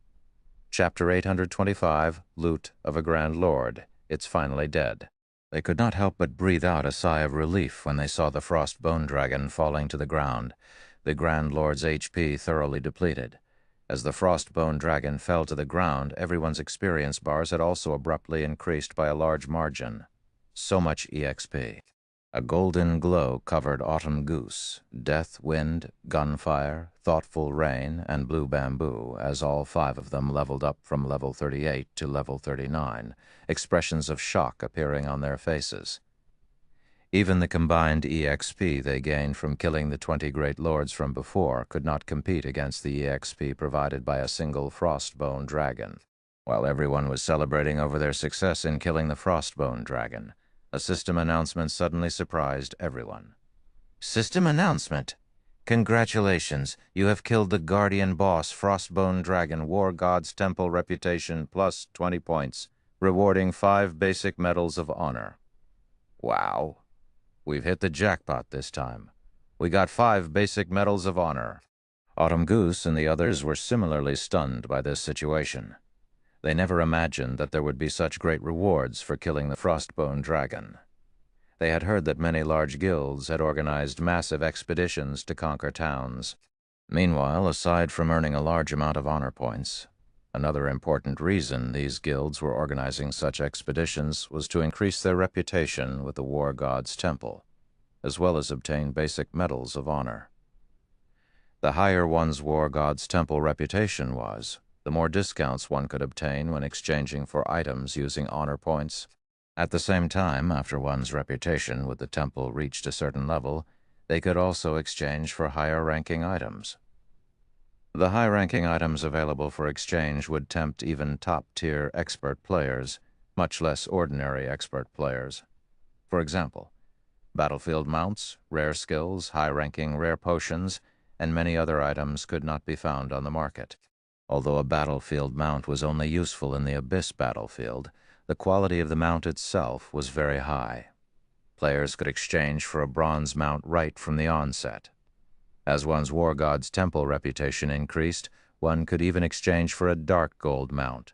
Chapter 825, Loot of a Grand Lord. It's finally dead. They could not help but breathe out a sigh of relief when they saw the Frost Bone Dragon falling to the ground, the Grand Lord's HP thoroughly depleted. As the Frost Bone Dragon fell to the ground, everyone's experience bars had also abruptly increased by a large margin. So much EXP. A golden glow covered Autumn Goose, Death Wind, Gunfire, Thoughtful Rain, and Blue Bamboo, as all 5 of them leveled up from level 38 to level 39, expressions of shock appearing on their faces. Even the combined EXP they gained from killing the 20 Great Lords from before could not compete against the EXP provided by a single Frostbone Dragon. While everyone was celebrating over their success in killing the Frostbone Dragon, a system announcement suddenly surprised everyone. System announcement! Congratulations, you have killed the Guardian Boss Frostbone Dragon War God's Temple Reputation plus 20 points, rewarding 5 basic medals of honor. Wow! We've hit the jackpot this time. We got 5 basic medals of honor. Autumn Goose and the others were similarly stunned by this situation. They never imagined that there would be such great rewards for killing the Frostbone Dragon. They had heard that many large guilds had organized massive expeditions to conquer towns. Meanwhile, aside from earning a large amount of honor points, another important reason these guilds were organizing such expeditions was to increase their reputation with the War God's Temple, as well as obtain basic medals of honor. The higher one's War God's Temple reputation was, the more discounts one could obtain when exchanging for items using honor points. At the same time, after one's reputation with the temple reached a certain level, they could also exchange for higher-ranking items. The high-ranking items available for exchange would tempt even top-tier expert players, much less ordinary expert players. For example, battlefield mounts, rare skills, high-ranking rare potions, and many other items could not be found on the market. Although a battlefield mount was only useful in the Abyss battlefield, the quality of the mount itself was very high. Players could exchange for a bronze mount right from the onset. As one's War God's Temple reputation increased, one could even exchange for a dark gold mount.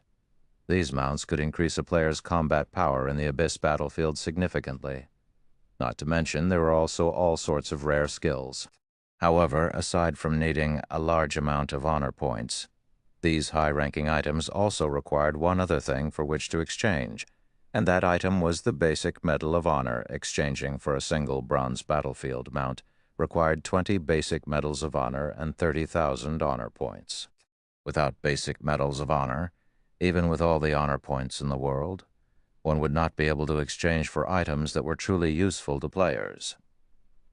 These mounts could increase a player's combat power in the Abyss battlefield significantly. Not to mention, there were also all sorts of rare skills. However, aside from needing a large amount of honor points, these high-ranking items also required one other thing for which to exchange, and that item was the basic Medal of Honor. Exchanging for a single bronze battlefield mount required 20 basic Medals of Honor and 30,000 honor points. Without basic Medals of Honor, even with all the honor points in the world, one would not be able to exchange for items that were truly useful to players.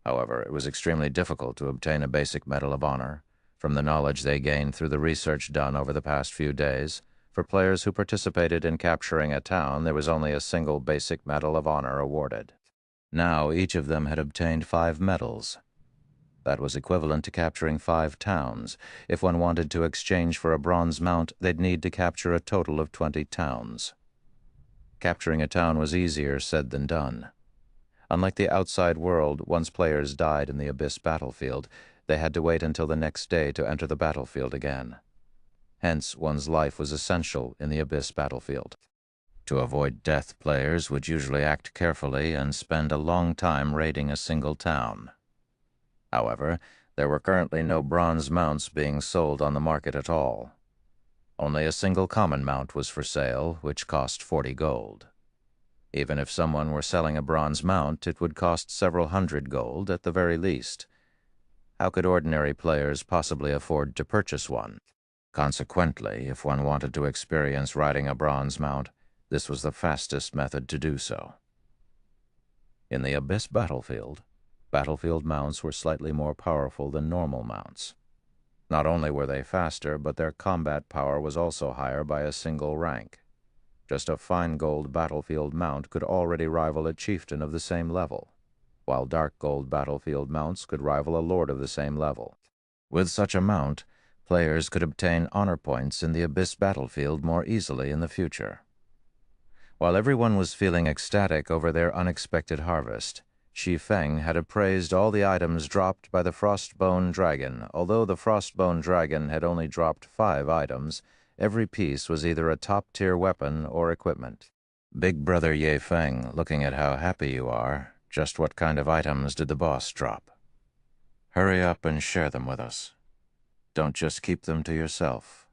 However, it was extremely difficult to obtain a basic Medal of Honor. From the knowledge they gained through the research done over the past few days, for players who participated in capturing a town, there was only a single basic Medal of Honor awarded. Now each of them had obtained 5 medals. That was equivalent to capturing 5 towns. If one wanted to exchange for a bronze mount, they'd need to capture a total of 20 towns. Capturing a town was easier said than done. Unlike the outside world, once players died in the Abyss battlefield, they had to wait until the next day to enter the battlefield again. Hence, one's life was essential in the Abyss battlefield. To avoid death, players would usually act carefully and spend a long time raiding a single town. However, there were currently no bronze mounts being sold on the market at all. Only a single common mount was for sale, which cost 40 gold. Even if someone were selling a bronze mount, it would cost several hundred gold at the very least. How could ordinary players possibly afford to purchase one? Consequently, if one wanted to experience riding a bronze mount, this was the fastest method to do so. In the Abyss battlefield, battlefield mounts were slightly more powerful than normal mounts. Not only were they faster, but their combat power was also higher by a single rank. Just a fine gold battlefield mount could already rival a chieftain of the same level, while dark gold battlefield mounts could rival a lord of the same level. With such a mount, players could obtain honor points in the Abyss battlefield more easily in the future. While everyone was feeling ecstatic over their unexpected harvest, Shi Feng had appraised all the items dropped by the Frostbone Dragon. Although the Frostbone Dragon had only dropped 5 items, every piece was either a top-tier weapon or equipment. Big Brother Ye Feng, looking at how happy you are, just what kind of items did the boss drop? Hurry up and share them with us. Don't just keep them to yourself.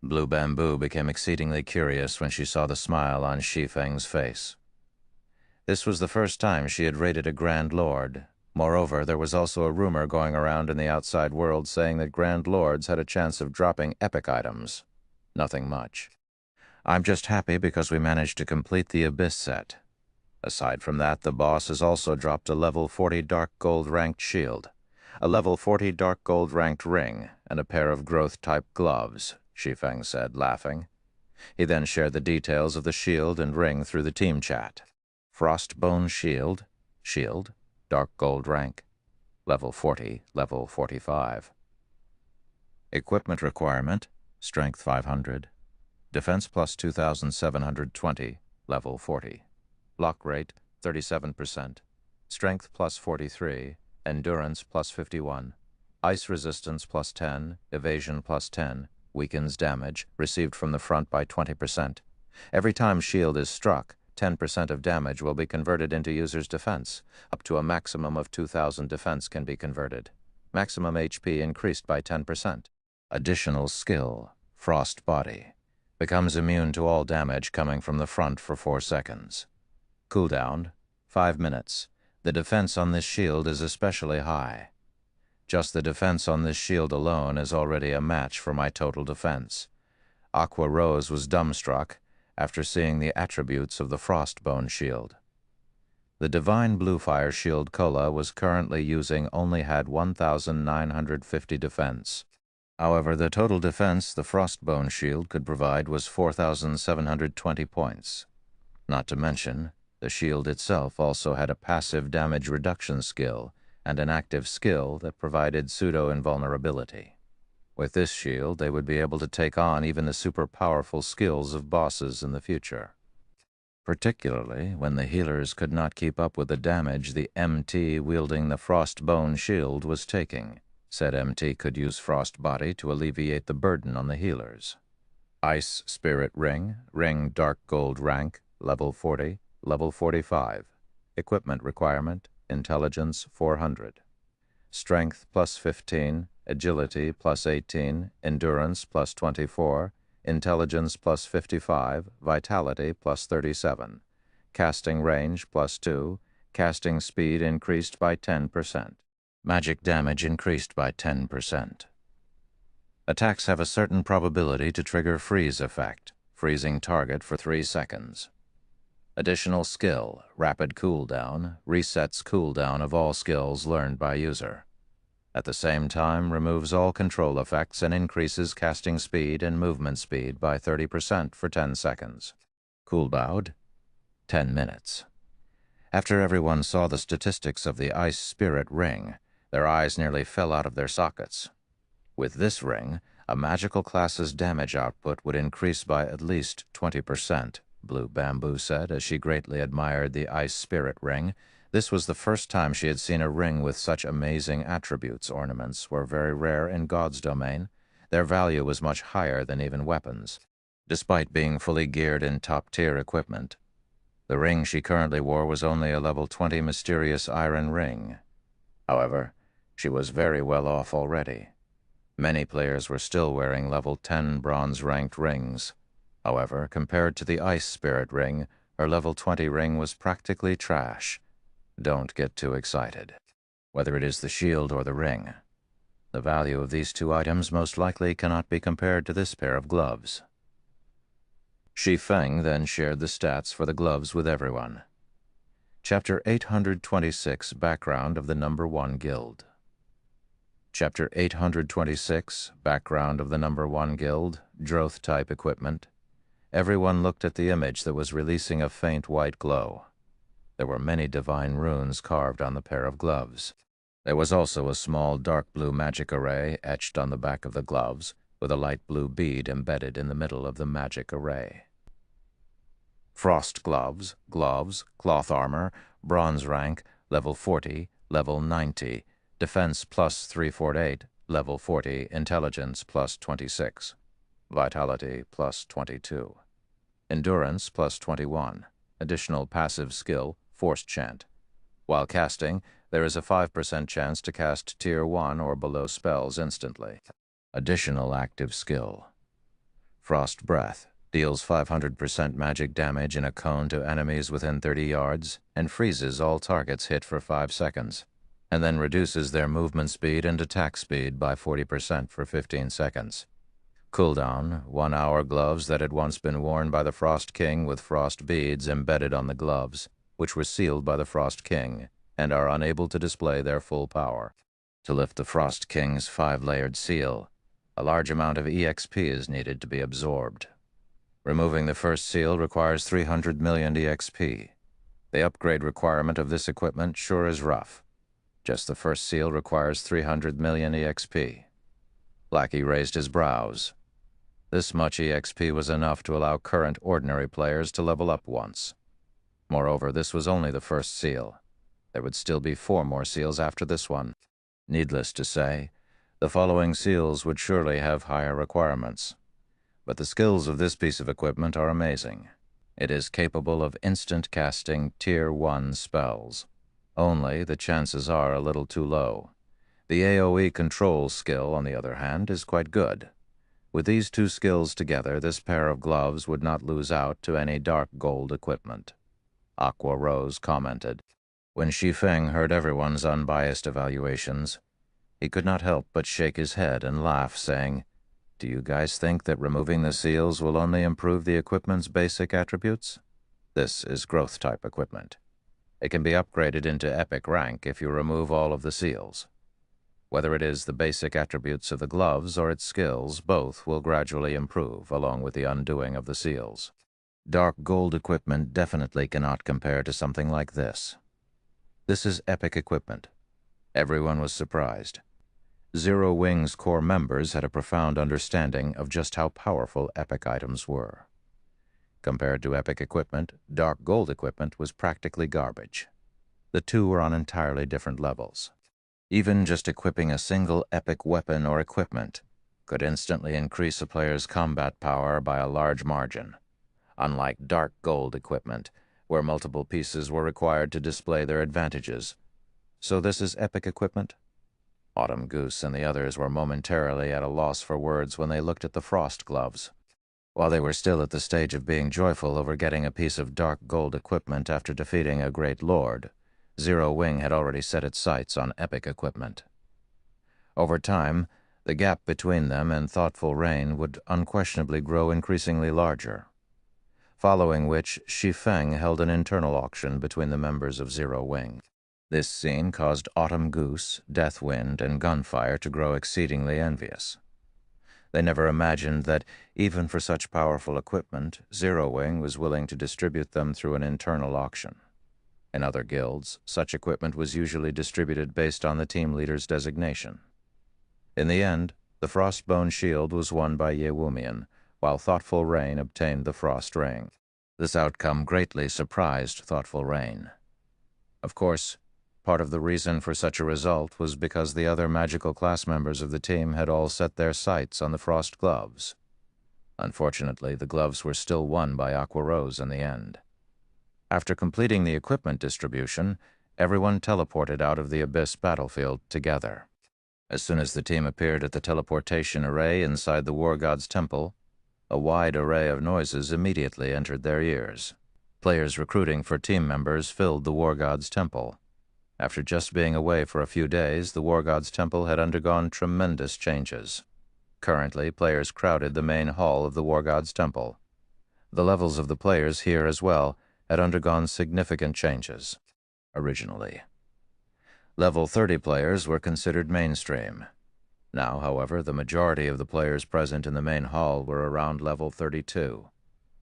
Blue Bamboo became exceedingly curious when she saw the smile on Shi Feng's face. This was the first time she had raided a Grand Lord. Moreover, there was also a rumor going around in the outside world saying that Grand Lords had a chance of dropping epic items. Nothing much. I'm just happy because we managed to complete the Abyss set. Aside from that, the boss has also dropped a level 40 Dark Gold ranked shield, a level 40 Dark Gold ranked ring, and a pair of growth-type gloves, Shi Feng said, laughing. He then shared the details of the shield and ring through the team chat. Frostbone shield, Dark Gold rank, level 40, level 45. Equipment requirement, strength 500. Defense plus 2,720, level 40. Block rate, 37%. Strength plus 43. Endurance plus 51. Ice resistance plus 10. Evasion plus 10. Weakens damage, received from the front by 20%. Every time shield is struck, 10% of damage will be converted into user's defense. Up to a maximum of 2,000 defense can be converted. Maximum HP increased by 10%. Additional skill, Frost Body. Becomes immune to all damage coming from the front for 4 seconds. Cooldown, 5 minutes. The defense on this shield is especially high. Just the defense on this shield alone is already a match for my total defense. Aqua Rose was dumbstruck after seeing the attributes of the Frostbone shield. The Divine Bluefire Shield Cola was currently using only had 1,950 defense. However, the total defense the Frostbone shield could provide was 4,720 points. Not to mention, the shield itself also had a passive damage reduction skill and an active skill that provided pseudo-invulnerability. With this shield, they would be able to take on even the super powerful skills of bosses in the future. Particularly when the healers could not keep up with the damage the MT wielding the Frostbone shield was taking. Said MT could use Frost Body to alleviate the burden on the healers. Ice Spirit Ring, Ring Dark Gold rank, level 40, level 45. Equipment requirement, Intelligence 400. Strength plus 15, Agility plus 18, Endurance plus 24, Intelligence plus 55, Vitality plus 37. Casting range plus 2, casting speed increased by 10%. Magic damage increased by 10%. Attacks have a certain probability to trigger freeze effect, freezing target for 3 seconds. Additional skill, rapid cooldown, resets cooldown of all skills learned by user. At the same time, removes all control effects and increases casting speed and movement speed by 30% for 10 seconds. Cooldown, 10 minutes. After everyone saw the statistics of the Ice Spirit Ring, their eyes nearly fell out of their sockets. With this ring, a magical class's damage output would increase by at least 20%, Blue Bamboo said as she greatly admired the Ice Spirit Ring. This was the first time she had seen a ring with such amazing attributes. Ornaments were very rare in God's domain. Their value was much higher than even weapons, despite being fully geared in top-tier equipment. The ring she currently wore was only a level 20 mysterious iron ring. However, she was very well off already. Many players were still wearing level 10 bronze-ranked rings. However, compared to the Ice Spirit Ring, her level 20 ring was practically trash. Don't get too excited. Whether it is the shield or the ring, the value of these 2 items most likely cannot be compared to this pair of gloves. Shi Feng then shared the stats for the gloves with everyone. Chapter 826, Background of the Number 1 Guild. Chapter 826, Background of the Number 1 Guild, Droth-type equipment. Everyone looked at the image that was releasing a faint white glow. There were many divine runes carved on the pair of gloves. There was also a small dark blue magic array etched on the back of the gloves, with a light blue bead embedded in the middle of the magic array. Frost gloves, cloth armor, bronze rank, level 40, level 90, defense plus 348, level 40, intelligence plus 26, vitality plus 22. Endurance plus 21. Additional passive skill, Force Chant. While casting, there is a 5% chance to cast Tier 1 or below spells instantly. Additional active skill. Frost Breath. Deals 500% magic damage in a cone to enemies within 30 yards and freezes all targets hit for 5 seconds, and then reduces their movement speed and attack speed by 40% for 15 seconds. Cooldown, 1 hour gloves that had once been worn by the Frost King with frost beads embedded on the gloves, which were sealed by the Frost King, and are unable to display their full power. To lift the Frost King's 5-layered seal, a large amount of EXP is needed to be absorbed. Removing the first seal requires 300 million EXP. The upgrade requirement of this equipment sure is rough. Just the first seal requires 300 million EXP. Lackey raised his brows. This much EXP was enough to allow current ordinary players to level up once. Moreover, this was only the first seal. There would still be 4 more seals after this one. Needless to say, the following seals would surely have higher requirements. But the skills of this piece of equipment are amazing. It is capable of instant casting Tier 1 spells. Only the chances are a little too low. The AoE control skill, on the other hand, is quite good. With these 2 skills together, this pair of gloves would not lose out to any dark gold equipment. Aqua Rose commented. When Shi Feng heard everyone's unbiased evaluations, he could not help but shake his head and laugh, saying, "Do you guys think that removing the seals will only improve the equipment's basic attributes? This is growth-type equipment. It can be upgraded into epic rank if you remove all of the seals. Whether it is the basic attributes of the gloves or its skills, both will gradually improve along with the undoing of the seals. Dark gold equipment definitely cannot compare to something like this. This is epic equipment." Everyone was surprised. Zero Wing's core members had a profound understanding of just how powerful epic items were. Compared to epic equipment, dark gold equipment was practically garbage. The two were on entirely different levels. Even just equipping a single epic weapon or equipment could instantly increase a player's combat power by a large margin, unlike dark gold equipment, where multiple pieces were required to display their advantages. So this is epic equipment? Autumn Goose and the others were momentarily at a loss for words when they looked at the frost gloves. While they were still at the stage of being joyful over getting a piece of dark gold equipment after defeating a great lord, Zero Wing had already set its sights on epic equipment. Over time, the gap between them and Thoughtful Rain would unquestionably grow increasingly larger, following which Shi Feng held an internal auction between the members of Zero Wing. This scene caused Autumn Goose, Deathwind, and Gunfire to grow exceedingly envious. They never imagined that, even for such powerful equipment, Zero Wing was willing to distribute them through an internal auction. In other guilds, such equipment was usually distributed based on the team leader's designation. In the end, the Frostbone Shield was won by Yewumian, while Thoughtful Rain obtained the Frost Ring. This outcome greatly surprised Thoughtful Rain. Of course, part of the reason for such a result was because the other magical class members of the team had all set their sights on the frost gloves. Unfortunately, the gloves were still won by Aqua Rose in the end. After completing the equipment distribution, everyone teleported out of the Abyss battlefield together. As soon as the team appeared at the teleportation array inside the War God's Temple, a wide array of noises immediately entered their ears. Players recruiting for team members filled the War God's Temple. After just being away for a few days, the War God's Temple had undergone tremendous changes. Currently, players crowded the main hall of the War God's Temple. The levels of the players here as well had undergone significant changes. Originally, Level 30 players were considered mainstream. Now, however, the majority of the players present in the main hall were around level 32.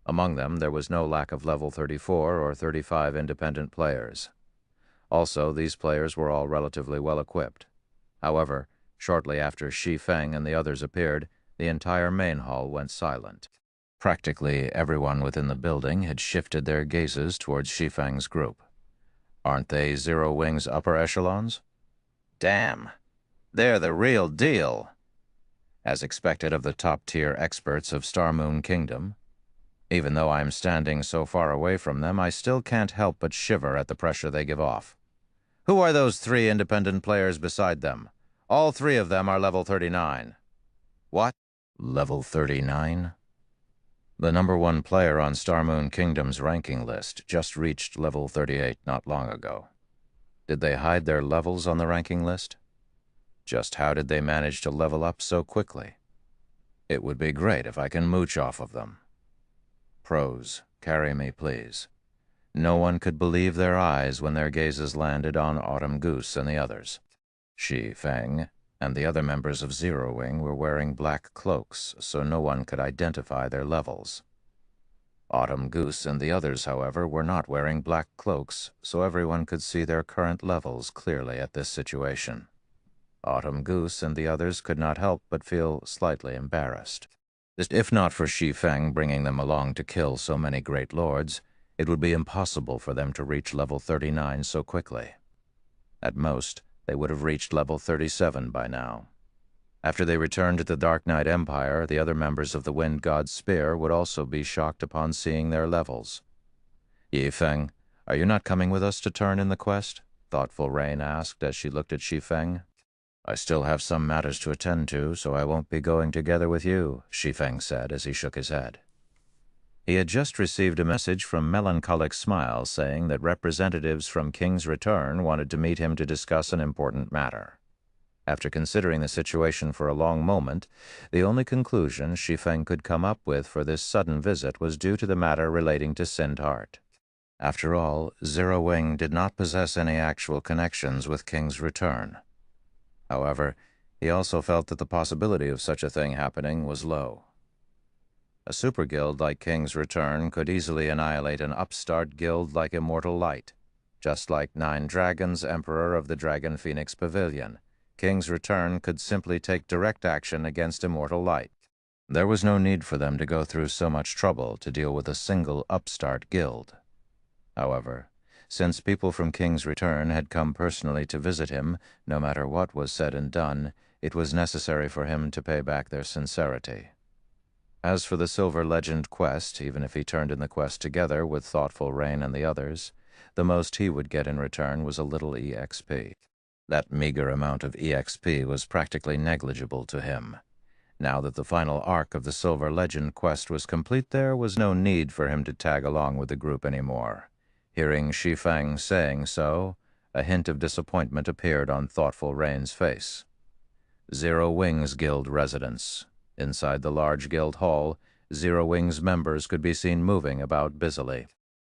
Among them, there was no lack of level 34 or 35 independent players. Also, these players were all relatively well equipped. However, shortly after Shi Feng and the others appeared, the entire main hall went silent. Practically everyone within the building had shifted their gazes towards Shi Feng's group. Aren't they Zero Wing's upper echelons? Damn, they're the real deal. As expected of the top-tier experts of Star Moon Kingdom, Even though I'm standing so far away from them, I still can't help but shiver at the pressure they give off. Who are those 3 independent players beside them? All 3 of them are level 39. What? Level 39? The number 1 player on Star Moon Kingdom's ranking list just reached level 38 not long ago. Did they hide their levels on the ranking list? Just how did they manage to level up so quickly? It would be great if I can mooch off of them. Pros, carry me, please. No one could believe their eyes when their gazes landed on Autumn Goose and the others. Shi Feng and the other members of Zero Wing were wearing black cloaks, so no one could identify their levels. Autumn Goose and the others, however, were not wearing black cloaks, so everyone could see their current levels clearly at this situation. Autumn Goose and the others could not help but feel slightly embarrassed. If not for Shi Feng bringing them along to kill so many great lords, it would be impossible for them to reach level 39 so quickly. At most, they would have reached level 37 by now. After they returned to the Dark Knight Empire, the other members of the Wind God's Spear would also be shocked upon seeing their levels. Yi Feng, are you not coming with us to turn in the quest? Thoughtful Rain asked as she looked at Shi Feng. I still have some matters to attend to, so I won't be going together with you, Shi Feng said as he shook his head. He had just received a message from Melancholic Smile saying that representatives from King's Return wanted to meet him to discuss an important matter. After considering the situation for a long moment, the only conclusion Shi Feng could come up with for this sudden visit was due to the matter relating to Sindhart. After all, Zero Wing did not possess any actual connections with King's Return. However, he also felt that the possibility of such a thing happening was low. A super guild like King's Return could easily annihilate an upstart guild like Immortal Light. Just like 9 Dragons, Emperor of the Dragon Phoenix Pavilion, King's Return could simply take direct action against Immortal Light. There was no need for them to go through so much trouble to deal with a single upstart guild. However, since people from King's Return had come personally to visit him, no matter what was said and done, it was necessary for him to pay back their sincerity. As for the Silver Legend quest, even if he turned in the quest together with Thoughtful Rain and the others, the most he would get in return was a little EXP. That meager amount of EXP was practically negligible to him. Now that the final arc of the Silver Legend quest was complete, there was no need for him to tag along with the group anymore. Hearing Shi Feng saying so, a hint of disappointment appeared on Thoughtful Rain's face. Zero Wing's guild residence. Inside the large guild hall, Zero Wing's members could be seen moving about busily.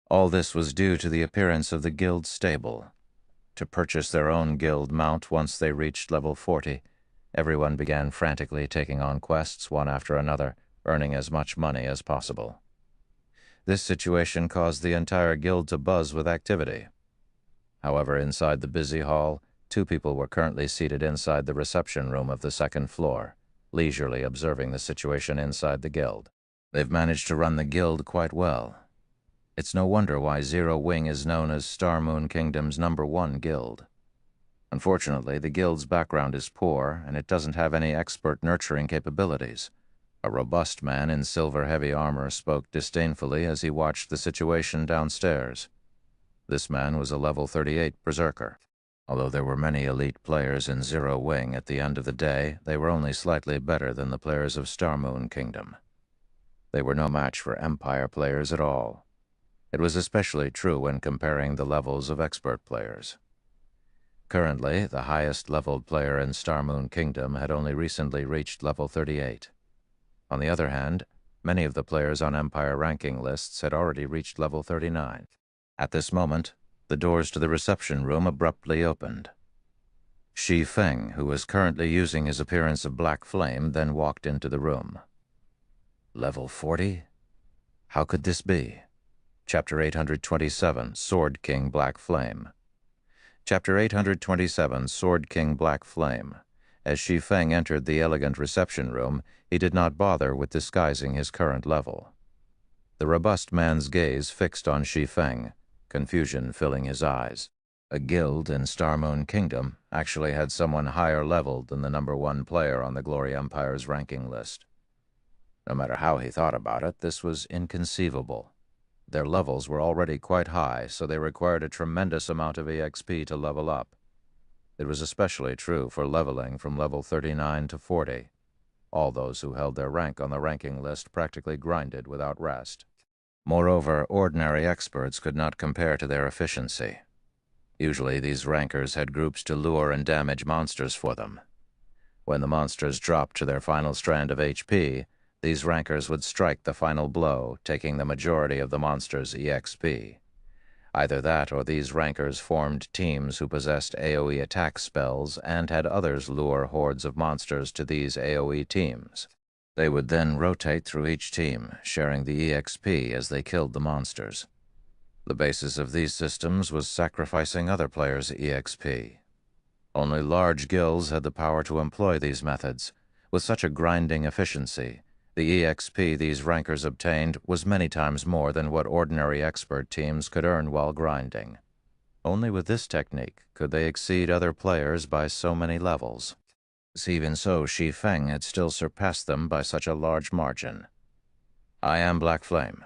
All this was due to the appearance of the guild stable. To purchase their own guild mount once they reached level 40, everyone began frantically taking on quests one after another, earning as much money as possible. This situation caused the entire guild to buzz with activity. However, inside the busy hall, 2 people were currently seated inside the reception room of the 2nd floor, leisurely observing the situation inside the guild. They've managed to run the guild quite well. It's no wonder why Zero Wing is known as Star Moon Kingdom's #1 guild. Unfortunately, the guild's background is poor, and it doesn't have any expert nurturing capabilities. A robust man in silver heavy armor spoke disdainfully as he watched the situation downstairs. This man was a level 38 berserker. Although there were many elite players in Zero Wing, at the end of the day, they were only slightly better than the players of Star Moon Kingdom. They were no match for Empire players at all. It was especially true when comparing the levels of expert players. Currently, the highest-leveled player in Star Moon Kingdom had only recently reached level 38. On the other hand, many of the players on Empire ranking lists had already reached level 39. At this moment, the doors to the reception room abruptly opened. Shi Feng, who was currently using his appearance of black flame, then walked into the room. Level 40? How could this be? Chapter 827, Sword King Black Flame. Chapter 827, Sword King Black Flame. As Shi Feng entered the elegant reception room, he did not bother with disguising his current level. The robust man's gaze fixed on Shi Feng, confusion filling his eyes. A guild in Star Moon Kingdom actually had someone higher leveled than the #1 player on the Glory Empire's ranking list. No matter how he thought about it, this was inconceivable. Their levels were already quite high, so they required a tremendous amount of EXP to level up. It was especially true for leveling from level 39 to 40. All those who held their rank on the ranking list practically grinded without rest. Moreover, ordinary experts could not compare to their efficiency. Usually these rankers had groups to lure and damage monsters for them. When the monsters dropped to their final strand of HP, these rankers would strike the final blow, taking the majority of the monster's EXP. Either that or these rankers formed teams who possessed AoE attack spells and had others lure hordes of monsters to these AoE teams. They would then rotate through each team, sharing the EXP as they killed the monsters. The basis of these systems was sacrificing other players' EXP. Only large guilds had the power to employ these methods. With such a grinding efficiency, the EXP these rankers obtained was many times more than what ordinary expert teams could earn while grinding. Only with this technique could they exceed other players by so many levels. Even so, Shi Feng had still surpassed them by such a large margin. "I am Black Flame.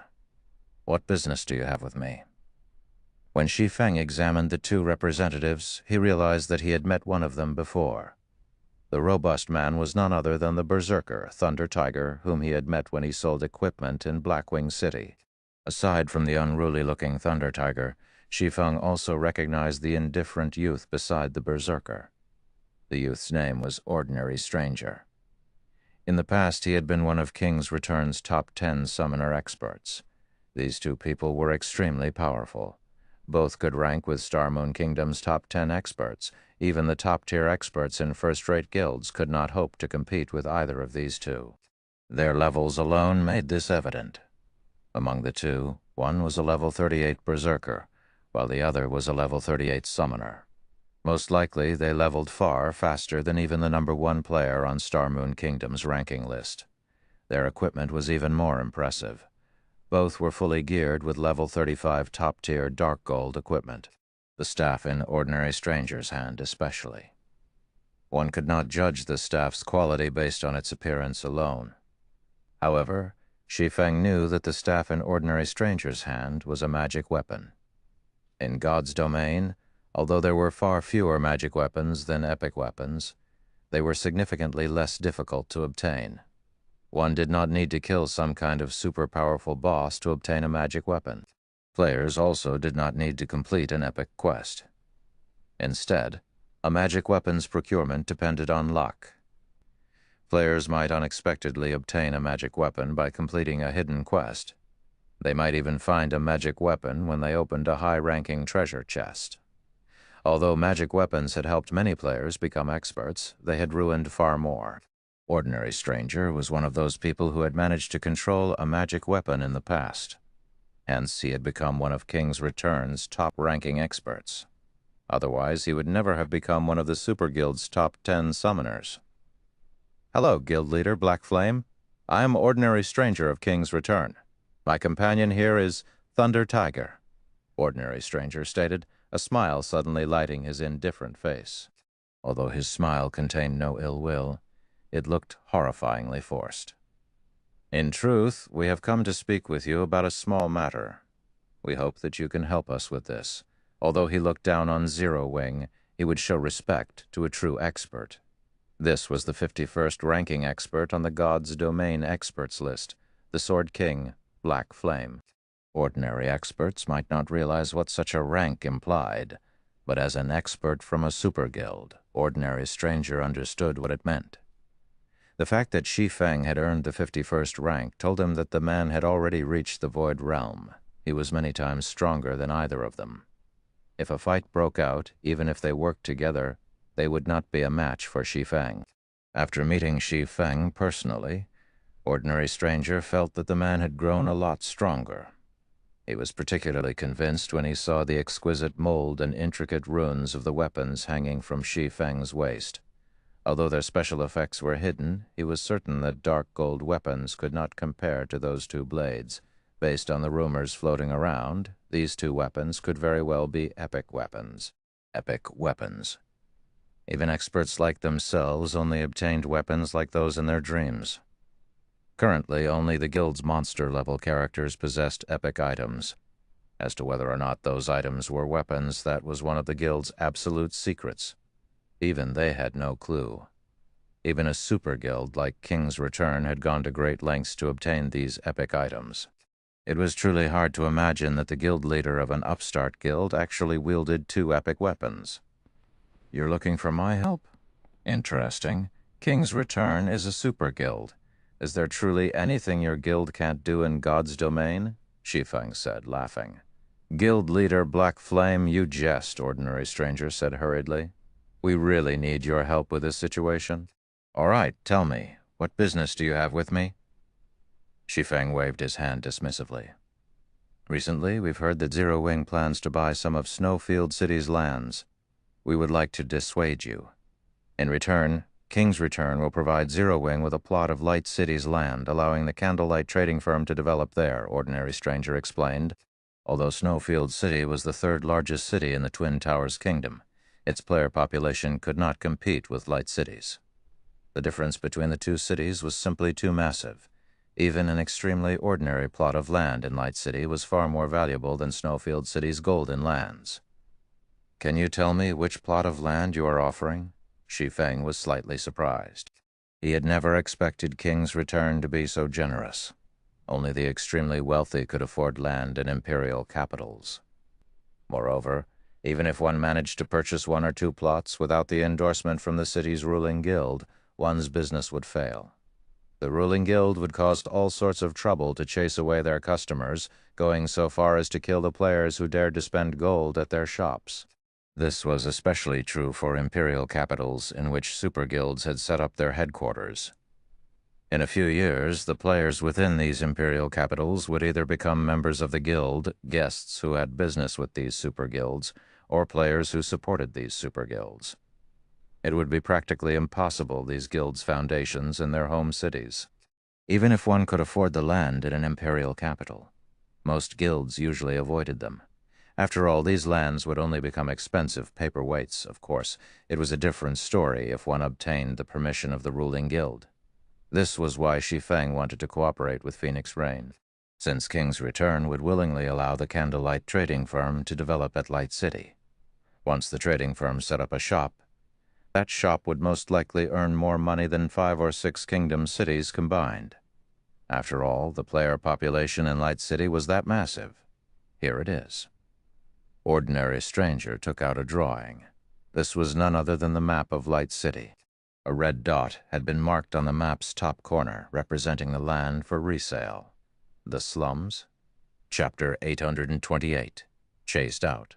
What business do you have with me?" When Shi Feng examined the two representatives, he realized that he had met one of them before. The robust man was none other than the berserker, Thunder Tiger, whom he had met when he sold equipment in Blackwing City. Aside from the unruly-looking Thunder Tiger, Shi Feng also recognized the indifferent youth beside the berserker. The youth's name was Ordinary Stranger. In the past, he had been one of King's Return's top 10 summoner experts. These two people were extremely powerful. Both could rank with Star Moon Kingdom's top 10 experts. Even the top-tier experts in first-rate guilds could not hope to compete with either of these two. Their levels alone made this evident. Among the two, one was a level 38 berserker, while the other was a level 38 summoner. Most likely, they leveled far faster than even the number 1 player on Star Moon Kingdom's ranking list. Their equipment was even more impressive. Both were fully geared with level 35 top-tier dark gold equipment, the staff in Ordinary Stranger's hand especially. One could not judge the staff's quality based on its appearance alone. However, Shi Feng knew that the staff in Ordinary Stranger's hand was a magic weapon. In God's domain, although there were far fewer magic weapons than epic weapons, they were significantly less difficult to obtain. One did not need to kill some kind of super-powerful boss to obtain a magic weapon. Players also did not need to complete an epic quest. Instead, a magic weapon's procurement depended on luck. Players might unexpectedly obtain a magic weapon by completing a hidden quest. They might even find a magic weapon when they opened a high-ranking treasure chest. Although magic weapons had helped many players become experts, they had ruined far more. Ordinary Stranger was one of those people who had managed to control a magic weapon in the past. Hence, he had become one of King's Return's top-ranking experts. Otherwise, he would never have become one of the Super Guild's top 10 summoners. "Hello, Guild Leader Black Flame. I am Ordinary Stranger of King's Return. My companion here is Thunder Tiger," Ordinary Stranger stated, a smile suddenly lighting his indifferent face. Although his smile contained no ill will, it looked horrifyingly forced. "In truth, we have come to speak with you about a small matter. We hope that you can help us with this." Although he looked down on Zero Wing, he would show respect to a true expert. This was the 51st ranking expert on the God's Domain experts list, the Sword King, Black Flame. Ordinary experts might not realize what such a rank implied, but as an expert from a super guild, Ordinary Stranger understood what it meant. The fact that Shi Feng had earned the 51st rank told him that the man had already reached the Void Realm. He was many times stronger than either of them. If a fight broke out, even if they worked together, they would not be a match for Shi Feng. After meeting Shi Feng personally, Ordinary Stranger felt that the man had grown a lot stronger. He was particularly convinced when he saw the exquisite mold and intricate runes of the weapons hanging from Shi Feng's waist. Although their special effects were hidden, he was certain that dark gold weapons could not compare to those two blades. Based on the rumors floating around, these two weapons could very well be epic weapons. Epic weapons. Even experts like themselves only obtained weapons like those in their dreams. Currently, only the guild's monster-level characters possessed epic items. As to whether or not those items were weapons, that was one of the guild's absolute secrets. Even they had no clue. Even a super guild like King's Return had gone to great lengths to obtain these epic items. It was truly hard to imagine that the guild leader of an upstart guild actually wielded two epic weapons. "You're looking for my help? Interesting. King's Return is a super guild. Is there truly anything your guild can't do in God's domain?" Shi Feng said, laughing. "Guild leader Black Flame, you jest," Ordinary Stranger said hurriedly. "We really need your help with this situation. All right, tell me, what business do you have with me?" Shi Feng waved his hand dismissively. "Recently, we've heard that Zero Wing plans to buy some of Snowfield City's lands. We would like to dissuade you. In return, King's Return will provide Zero Wing with a plot of Light City's land, allowing the Candlelight trading firm to develop there," Ordinary Stranger explained. Although Snowfield City was the third largest city in the Twin Towers Kingdom, its player population could not compete with Light City's. The difference between the two cities was simply too massive. Even an extremely ordinary plot of land in Light City was far more valuable than Snowfield City's golden lands. "Can you tell me which plot of land you are offering?" Shi Feng was slightly surprised. He had never expected King's Return to be so generous. Only the extremely wealthy could afford land in imperial capitals. Moreover, even if one managed to purchase one or two plots without the endorsement from the city's ruling guild, one's business would fail. The ruling guild would cause all sorts of trouble to chase away their customers, going so far as to kill the players who dared to spend gold at their shops. This was especially true for imperial capitals in which super guilds had set up their headquarters. In a few years, the players within these imperial capitals would either become members of the guild, guests who had business with these super guilds, or players who supported these super guilds. It would be practically impossible these guilds' foundations in their home cities. Even if one could afford the land in an imperial capital, most guilds usually avoided them. After all, these lands would only become expensive paperweights, of course. It was a different story if one obtained the permission of the ruling guild. This was why Shi Feng wanted to cooperate with Phoenix Rain, since King's Return would willingly allow the Candlelight trading firm to develop at Light City. Once the trading firm set up a shop, that shop would most likely earn more money than 5 or 6 kingdom cities combined. After all, the player population in Light City was that massive. Here it is. Ordinary Stranger took out a drawing. This was none other than the map of Light City. A red dot had been marked on the map's top corner, representing the land for resale. The slums? Chapter 828. Chased Out.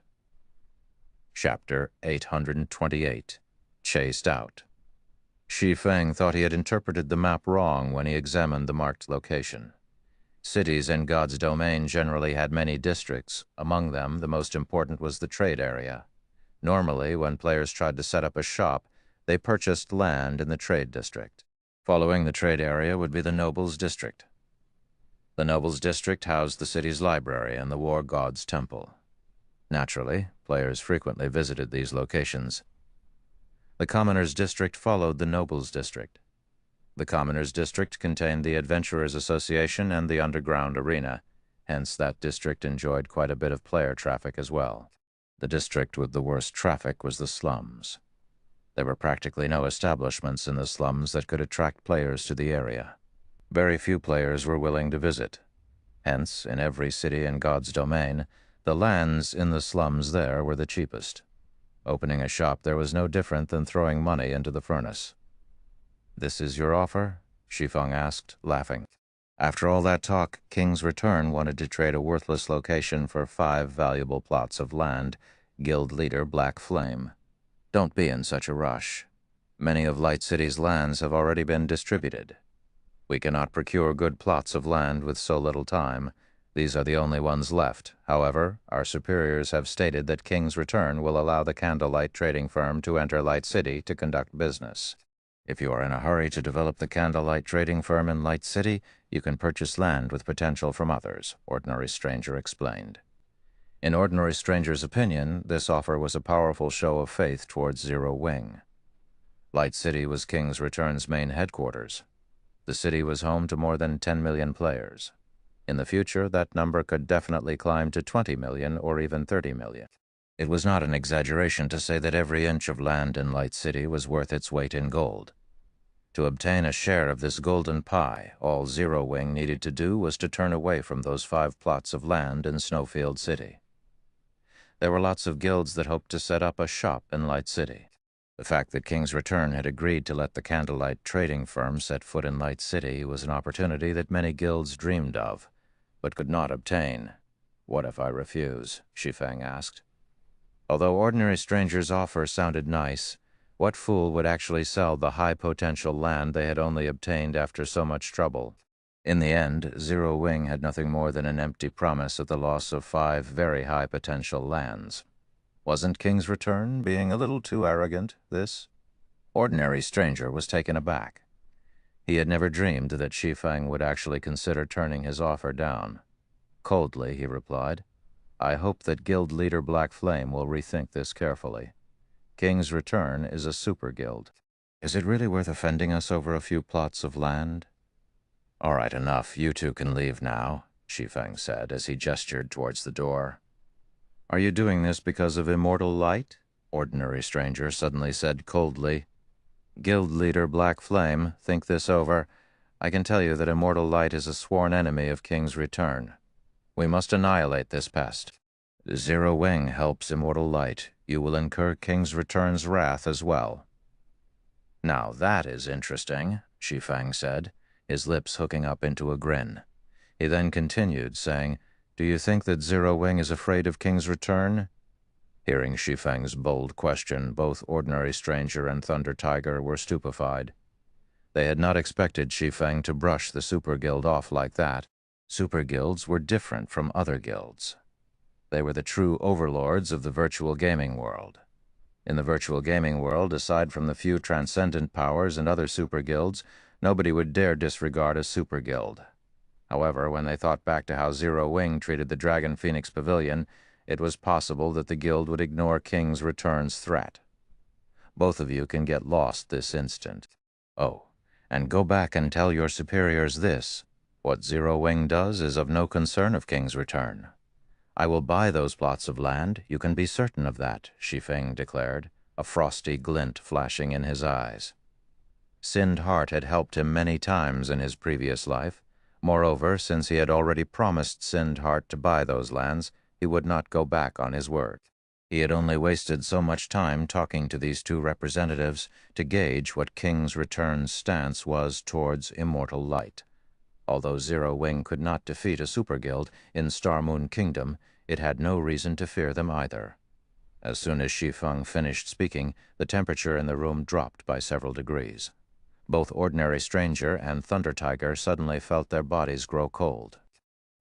Chapter 828. Chased Out. Shi Feng thought he had interpreted the map wrong when he examined the marked location. Cities in God's domain generally had many districts. Among them, the most important was the trade area. Normally, when players tried to set up a shop, they purchased land in the trade district. Following the trade area would be the nobles' district. The nobles' district housed the city's library and the war god's temple. Naturally, players frequently visited these locations. The commoners' district followed the nobles' district. The Commoners' District contained the Adventurers' Association and the Underground Arena, hence that district enjoyed quite a bit of player traffic as well. The district with the worst traffic was the slums. There were practically no establishments in the slums that could attract players to the area. Very few players were willing to visit. Hence, in every city in God's domain, the lands in the slums there were the cheapest. Opening a shop there was no different than throwing money into the furnace. "This is your offer?" Shi Feng asked, laughing. After all that talk, King's Return wanted to trade a worthless location for 5 valuable plots of land, guild leader Black Flame. "Don't be in such a rush. Many of Light City's lands have already been distributed. We cannot procure good plots of land with so little time. These are the only ones left. However, our superiors have stated that King's Return will allow the Candlelight trading firm to enter Light City to conduct business. If you are in a hurry to develop the Candlelight trading firm in Light City, you can purchase land with potential from others," Ordinary Stranger explained. In Ordinary Stranger's opinion, this offer was a powerful show of faith towards Zero Wing. Light City was King's Return's main headquarters. The city was home to more than 10 million players. In the future, that number could definitely climb to 20 million or even 30 million. It was not an exaggeration to say that every inch of land in Light City was worth its weight in gold. To obtain a share of this golden pie, all Zero Wing needed to do was to turn away from those 5 plots of land in Snowfield City. There were lots of guilds that hoped to set up a shop in Light City. The fact that King's Return had agreed to let the Candlelight trading firm set foot in Light City was an opportunity that many guilds dreamed of, but could not obtain. "What if I refuse?" Shi Feng asked. Although Ordinary Stranger's offer sounded nice, what fool would actually sell the high-potential land they had only obtained after so much trouble? In the end, Zero Wing had nothing more than an empty promise of the loss of 5 very high-potential lands. Wasn't King's Return being a little too arrogant, this? Ordinary Stranger was taken aback. He had never dreamed that Shi Feng would actually consider turning his offer down. Coldly, he replied, "I hope that Guild Leader Black Flame will rethink this carefully. King's Return is a super guild. Is it really worth offending us over a few plots of land?" "All right, enough. You two can leave now," Shi Feng said as he gestured towards the door. "Are you doing this because of Immortal Light?" Ordinary Stranger suddenly said coldly. "Guild Leader Black Flame, think this over. I can tell you that Immortal Light is a sworn enemy of King's Return. We must annihilate this pest. Zero Wing helps Immortal Light. You will incur King's Return's wrath as well." "Now that is interesting," Shi Feng said, his lips hooking up into a grin. He then continued, saying, "Do you think that Zero Wing is afraid of King's Return?" Hearing Shi Feng's bold question, both Ordinary Stranger and Thunder Tiger were stupefied. They had not expected Shi Feng to brush the Super Guild off like that. Super Guilds were different from other guilds. They were the true overlords of the virtual gaming world. In the virtual gaming world, aside from the few transcendent powers and other super guilds, nobody would dare disregard a super guild. However, when they thought back to how Zero Wing treated the Dragon Phoenix Pavilion, it was possible that the guild would ignore King's Return's threat. Both of you can get lost this instant. Oh, and go back and tell your superiors this. What Zero Wing does is of no concern of King's Return. I will buy those plots of land, you can be certain of that, Shi Feng declared, a frosty glint flashing in his eyes. Sinned Heart had helped him many times in his previous life. Moreover, since he had already promised Sinned Heart to buy those lands, he would not go back on his word. He had only wasted so much time talking to these two representatives to gauge what King's Return's stance was towards Immortal Light. Although Zero Wing could not defeat a super guild in Star Moon Kingdom, it had no reason to fear them either. As soon as Shi Feng finished speaking, the temperature in the room dropped by several degrees. Both Ordinary Stranger and Thunder Tiger suddenly felt their bodies grow cold.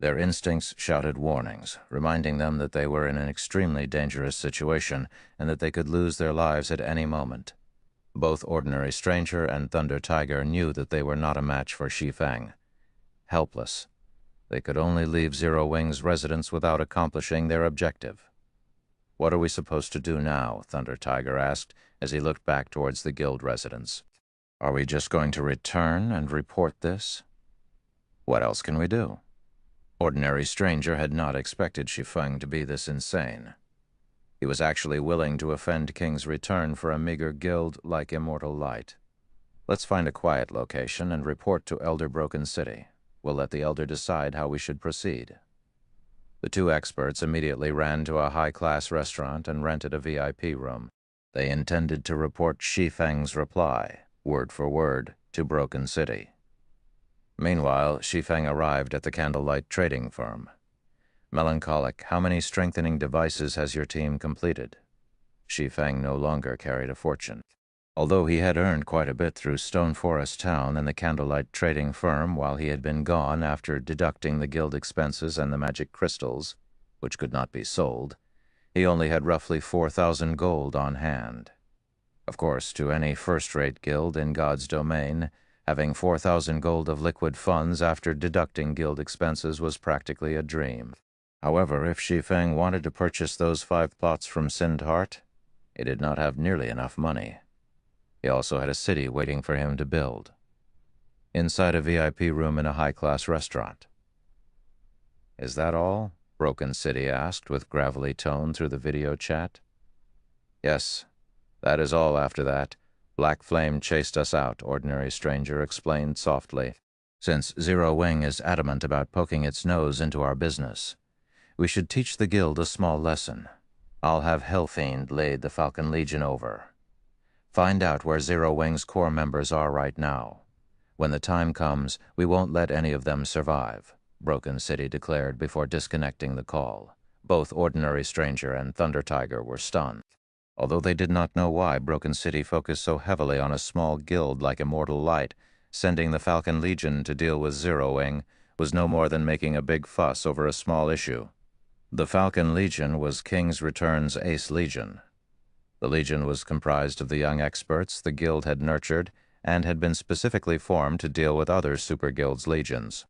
Their instincts shouted warnings, reminding them that they were in an extremely dangerous situation and that they could lose their lives at any moment. Both Ordinary Stranger and Thunder Tiger knew that they were not a match for Shi Feng. Helpless, they could only leave Zero Wing's residence without accomplishing their objective. "What are we supposed to do now?" Thunder Tiger asked as he looked back towards the guild residence. "Are we just going to return and report this? What else can we do?" Ordinary Stranger had not expected Shi Feng to be this insane. He was actually willing to offend King's Return for a meager guild like Immortal Light. "Let's find a quiet location and report to Elder Broken City. We'll let the Elder decide how we should proceed." The two experts immediately ran to a high-class restaurant and rented a VIP room. They intended to report Shi Feng's reply, word for word, to Broken City. Meanwhile, Shi Feng arrived at the Candlelight trading firm. "Melancholic, how many strengthening devices has your team completed?" Shi Feng no longer carried a fortune. Although he had earned quite a bit through Stone Forest Town and the Candlelight trading firm while he had been gone after deducting the guild expenses and the magic crystals, which could not be sold, he only had roughly 4,000 gold on hand. Of course, to any first-rate guild in God's domain, having 4,000 gold of liquid funds after deducting guild expenses was practically a dream. However, if Shi Feng wanted to purchase those 5 plots from Sinned Heart, he did not have nearly enough money. He also had a city waiting for him to build. inside a VIP room in a high-class restaurant. "Is that all?" Broken City asked with gravelly tone through the video chat. "Yes, that is all after that. Black Flame chased us out," Ordinary Stranger explained softly, "since Zero Wing is adamant about poking its nose into our business. We should teach the guild a small lesson. I'll have Hellfiend lead the Falcon Legion over. Find out where Zero Wing's core members are right now. When the time comes, we won't let any of them survive," Broken City declared before disconnecting the call. Both Ordinary Stranger and Thunder Tiger were stunned. Although they did not know why Broken City focused so heavily on a small guild like Immortal Light, sending the Falcon Legion to deal with Zero Wing was no more than making a big fuss over a small issue. The Falcon Legion was King's Return's Ace Legion. The Legion was comprised of the young experts the guild had nurtured and had been specifically formed to deal with other Super Guild's legions.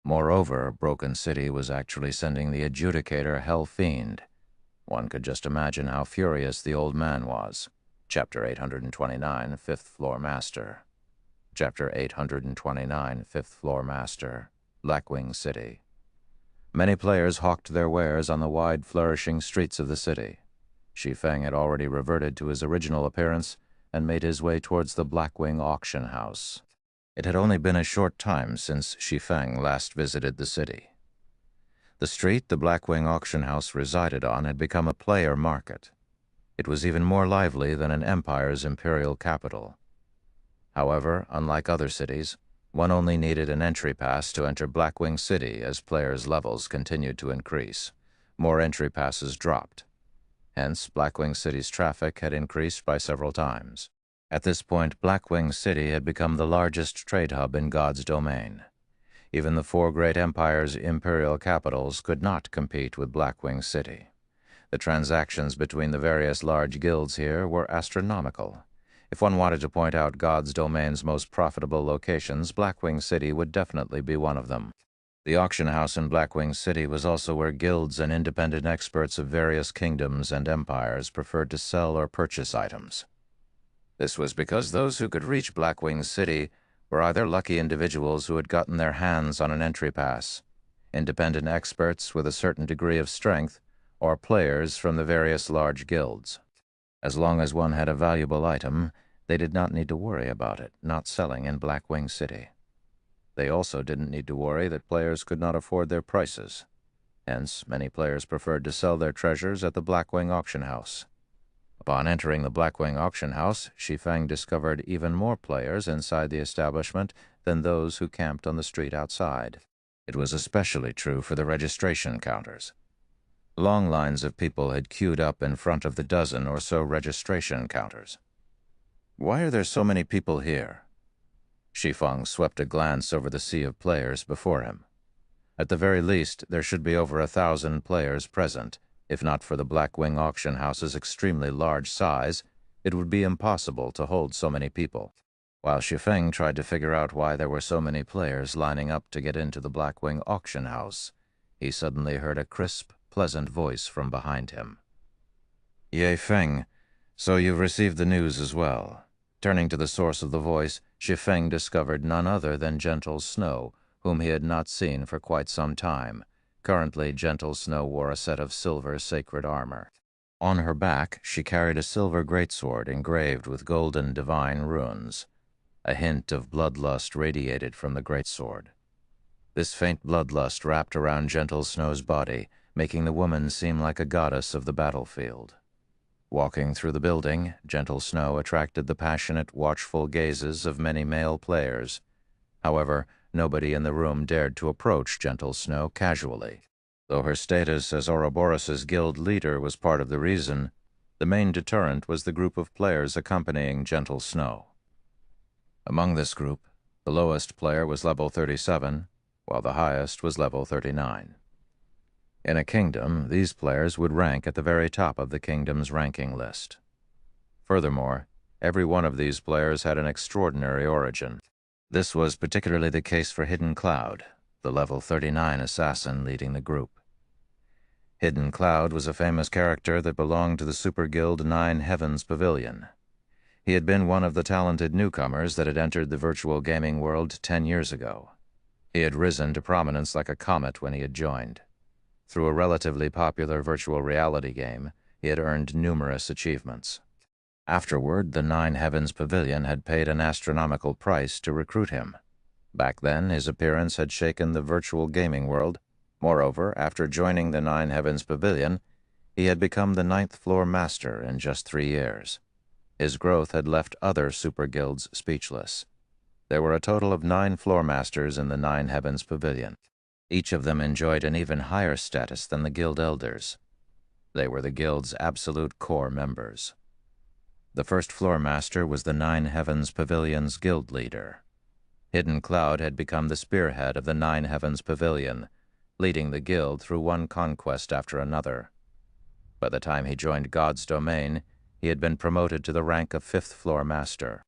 Moreover, Broken City was actually sending the adjudicator Hellfiend. One could just imagine how furious the old man was. Chapter 829, Fifth Floor Master. Chapter 829, Fifth Floor Master, Blackwing City. Many players hawked their wares on the wide, flourishing streets of the city. Shi Feng had already reverted to his original appearance and made his way towards the Blackwing auction house. It had only been a short time since Shi Feng last visited the city. The street the Blackwing auction house resided on had become a player market. It was even more lively than an empire's imperial capital. However, unlike other cities, one only needed an entry pass to enter Blackwing City as players' levels continued to increase. More entry passes dropped. Hence, Blackwing City's traffic had increased by several times. At this point, Blackwing City had become the largest trade hub in God's domain. Even the four great empires' imperial capitals could not compete with Blackwing City. The transactions between the various large guilds here were astronomical. If one wanted to point out God's domain's most profitable locations, Blackwing City would definitely be one of them. The auction house in Blackwing City was also where guilds and independent experts of various kingdoms and empires preferred to sell or purchase items. This was because those who could reach Blackwing City were either lucky individuals who had gotten their hands on an entry pass, independent experts with a certain degree of strength, or players from the various large guilds. As long as one had a valuable item, they did not need to worry about it not selling in Blackwing City. They also didn't need to worry that players could not afford their prices. Hence, many players preferred to sell their treasures at the Blackwing auction house. Upon entering the Blackwing auction house, Shi Feng discovered even more players inside the establishment than those who camped on the street outside. It was especially true for the registration counters. Long lines of people had queued up in front of the dozen or so registration counters. "Why are there so many people here?" Shi Feng swept a glance over the sea of players before him. At the very least, there should be over 1,000 players present. If not for the Blackwing auction house's extremely large size, it would be impossible to hold so many people. While Shi Feng tried to figure out why there were so many players lining up to get into the Blackwing auction house, he suddenly heard a crisp, pleasant voice from behind him. "Ye Feng, so you've received the news as well." Turning to the source of the voice, Shi Feng discovered none other than Gentle Snow, whom he had not seen for quite some time. Currently, Gentle Snow wore a set of silver sacred armor. On her back, she carried a silver greatsword engraved with golden divine runes. A hint of bloodlust radiated from the greatsword. This faint bloodlust wrapped around Gentle Snow's body, making the woman seem like a goddess of the battlefield. Walking through the building, Gentle Snow attracted the passionate, watchful gazes of many male players. However, nobody in the room dared to approach Gentle Snow casually. Though her status as Ouroboros's guild leader was part of the reason, the main deterrent was the group of players accompanying Gentle Snow. Among this group, the lowest player was level 37, while the highest was level 39. In a kingdom, these players would rank at the very top of the kingdom's ranking list. Furthermore, every one of these players had an extraordinary origin. This was particularly the case for Hidden Cloud, the level 39 assassin leading the group. Hidden Cloud was a famous character that belonged to the Super Guild 9 Heavens Pavilion. He had been one of the talented newcomers that had entered the virtual gaming world 10 years ago. He had risen to prominence like a comet when he had joined. Through a relatively popular virtual reality game, he had earned numerous achievements. Afterward, the Nine Heavens Pavilion had paid an astronomical price to recruit him. Back then, his appearance had shaken the virtual gaming world. Moreover, after joining the Nine Heavens Pavilion, he had become the 9th floor master in just 3 years. His growth had left other super guilds speechless. There were a total of 9 floor masters in the Nine Heavens Pavilion. Each of them enjoyed an even higher status than the guild elders. They were the guild's absolute core members. The first floor master was the Nine Heavens Pavilion's guild leader. Hidden Cloud had become the spearhead of the Nine Heavens Pavilion, leading the guild through one conquest after another. By the time he joined God's domain, he had been promoted to the rank of 5th floor master,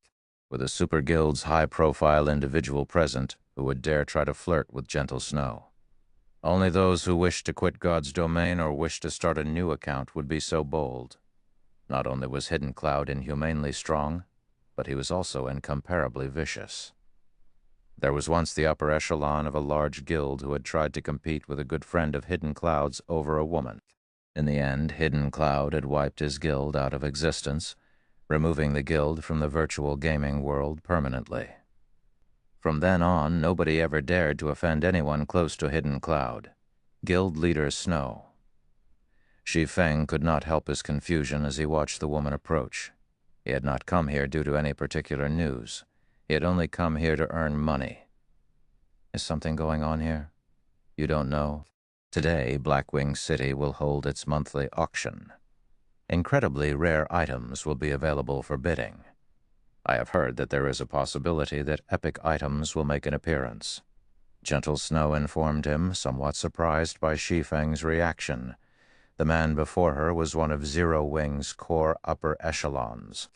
with a super guild's high-profile individual present who would dare try to flirt with Gentle Snow. Only those who wished to quit God's domain or wished to start a new account would be so bold. Not only was Hidden Cloud inhumanely strong, but he was also incomparably vicious. There was once the upper echelon of a large guild who had tried to compete with a good friend of Hidden Cloud's over a woman. In the end, Hidden Cloud had wiped his guild out of existence, removing the guild from the virtual gaming world permanently. From then on, nobody ever dared to offend anyone close to Hidden Cloud. Guild leader Snow. Shi Feng could not help his confusion as he watched the woman approach. He had not come here due to any particular news. He had only come here to earn money. Is something going on here? You don't know? Today, Blackwing City will hold its monthly auction. Incredibly rare items will be available for bidding. I have heard that there is a possibility that epic items will make an appearance. Gentle Snow informed him, somewhat surprised by Shi Feng's reaction. The man before her was one of Zero Wing's core upper echelons.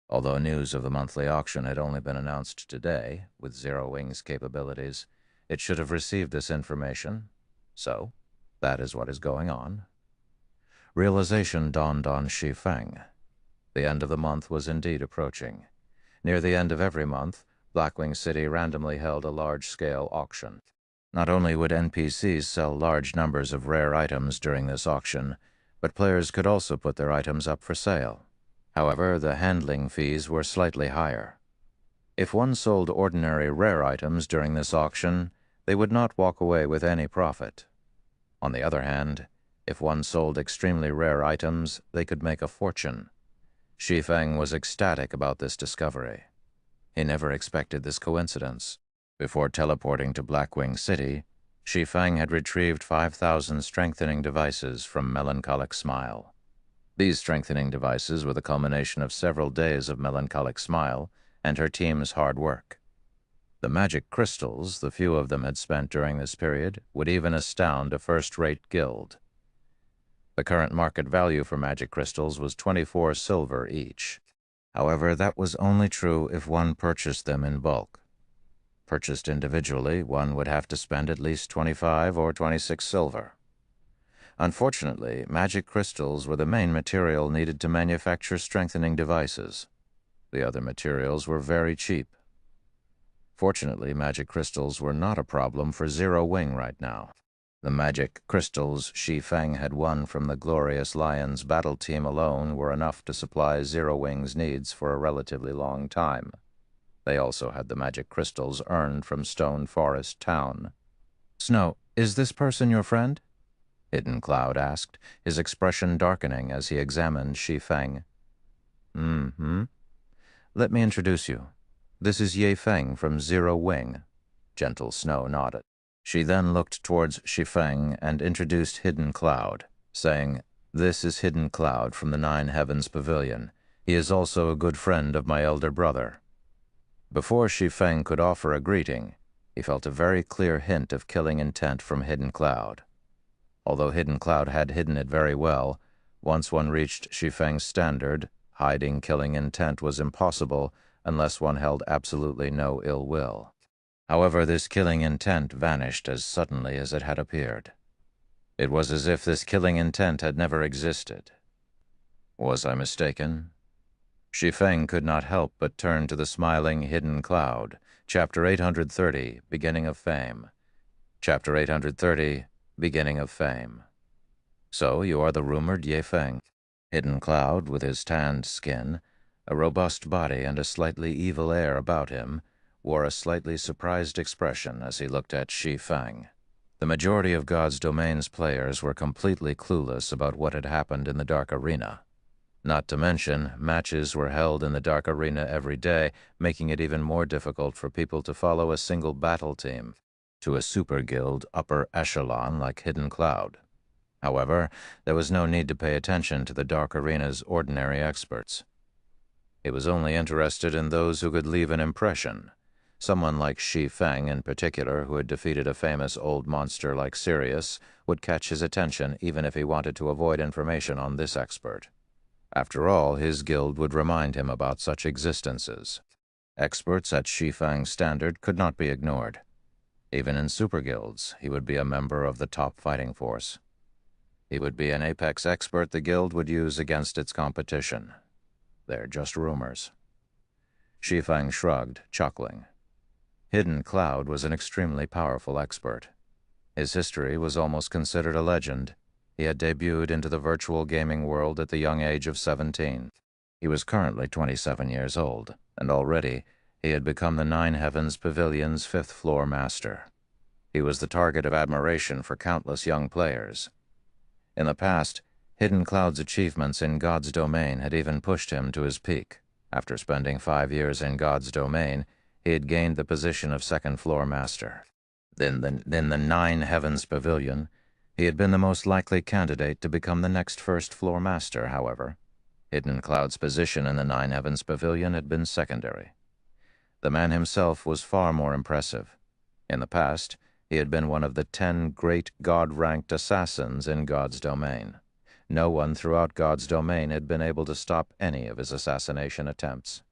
Although news of the monthly auction had only been announced today, with Zero Wing's capabilities, it should have received this information. So, that is what is going on. Realization dawned on Shi Feng. The end of the month was indeed approaching. Near the end of every month, Blackwing City randomly held a large-scale auction. Not only would NPCs sell large numbers of rare items during this auction, but players could also put their items up for sale. However, the handling fees were slightly higher. If one sold ordinary rare items during this auction, they would not walk away with any profit. On the other hand, if one sold extremely rare items, they could make a fortune. Shi Feng was ecstatic about this discovery. He never expected this coincidence. Before teleporting to Blackwing City, Shi Feng had retrieved 5,000 strengthening devices from Melancholic Smile. These strengthening devices were the culmination of several days of Melancholic Smile and her team's hard work. The magic crystals, the few of them had spent during this period, would even astound a first-rate guild. The current market value for magic crystals was 24 silver each. However, that was only true if one purchased them in bulk. Purchased individually, one would have to spend at least 25 or 26 silver. Unfortunately, magic crystals were the main material needed to manufacture strengthening devices. The other materials were very cheap. Fortunately, magic crystals were not a problem for Zero Wing right now. The magic crystals Shi Feng had won from the Glorious Lions battle team alone were enough to supply Zero Wing's needs for a relatively long time. They also had the magic crystals earned from Stone Forest Town. "Snow, is this person your friend?" Hidden Cloud asked, his expression darkening as he examined Shi Feng. "Mm-hmm. Let me introduce you. This is Ye Feng from Zero Wing." Gentle Snow nodded. She then looked towards Shi Feng and introduced Hidden Cloud, saying, "This is Hidden Cloud from the Nine Heavens Pavilion. He is also a good friend of my elder brother." Before Shi Feng could offer a greeting, he felt a very clear hint of killing intent from Hidden Cloud. Although Hidden Cloud had hidden it very well, once one reached Shi Feng's standard, hiding killing intent was impossible unless one held absolutely no ill will. However, this killing intent vanished as suddenly as it had appeared. It was as if this killing intent had never existed. Was I mistaken? Shi Feng could not help but turn to the smiling hidden cloud. Chapter 830, Beginning of Fame. Chapter 830, Beginning of Fame. So you are the rumored Ye Feng. Hidden Cloud, with his tanned skin, a robust body, and a slightly evil air about him, wore a slightly surprised expression as he looked at Shi Feng. The majority of God's Domain's players were completely clueless about what had happened in the Dark Arena. Not to mention, matches were held in the Dark Arena every day, making it even more difficult for people to follow a single battle team to a super guild upper echelon like Hidden Cloud. However, there was no need to pay attention to the Dark Arena's ordinary experts. He was only interested in those who could leave an impression. Someone like Shi Feng in particular, who had defeated a famous old monster like Sirius, would catch his attention even if he wanted to avoid information on this expert. After all, his guild would remind him about such existences. Experts at Shi Feng's standard could not be ignored. Even in super guilds, he would be a member of the top fighting force. He would be an apex expert the guild would use against its competition. They're just rumors. Shi Feng shrugged, chuckling. Hidden Cloud was an extremely powerful expert. His history was almost considered a legend. He had debuted into the virtual gaming world at the young age of 17. He was currently 27 years old, and already he had become the Nine Heavens Pavilion's fifth-floor master. He was the target of admiration for countless young players. In the past, Hidden Cloud's achievements in God's Domain had even pushed him to his peak. After spending 5 years in God's Domain, he had gained the position of second-floor master. In the Nine Heavens Pavilion, he had been the most likely candidate to become the next first-floor master, however. Hidden Cloud's position in the Nine Heavens Pavilion had been secondary. The man himself was far more impressive. In the past, he had been one of the 10 great God-ranked assassins in God's Domain. No one throughout God's Domain had been able to stop any of his assassination attempts.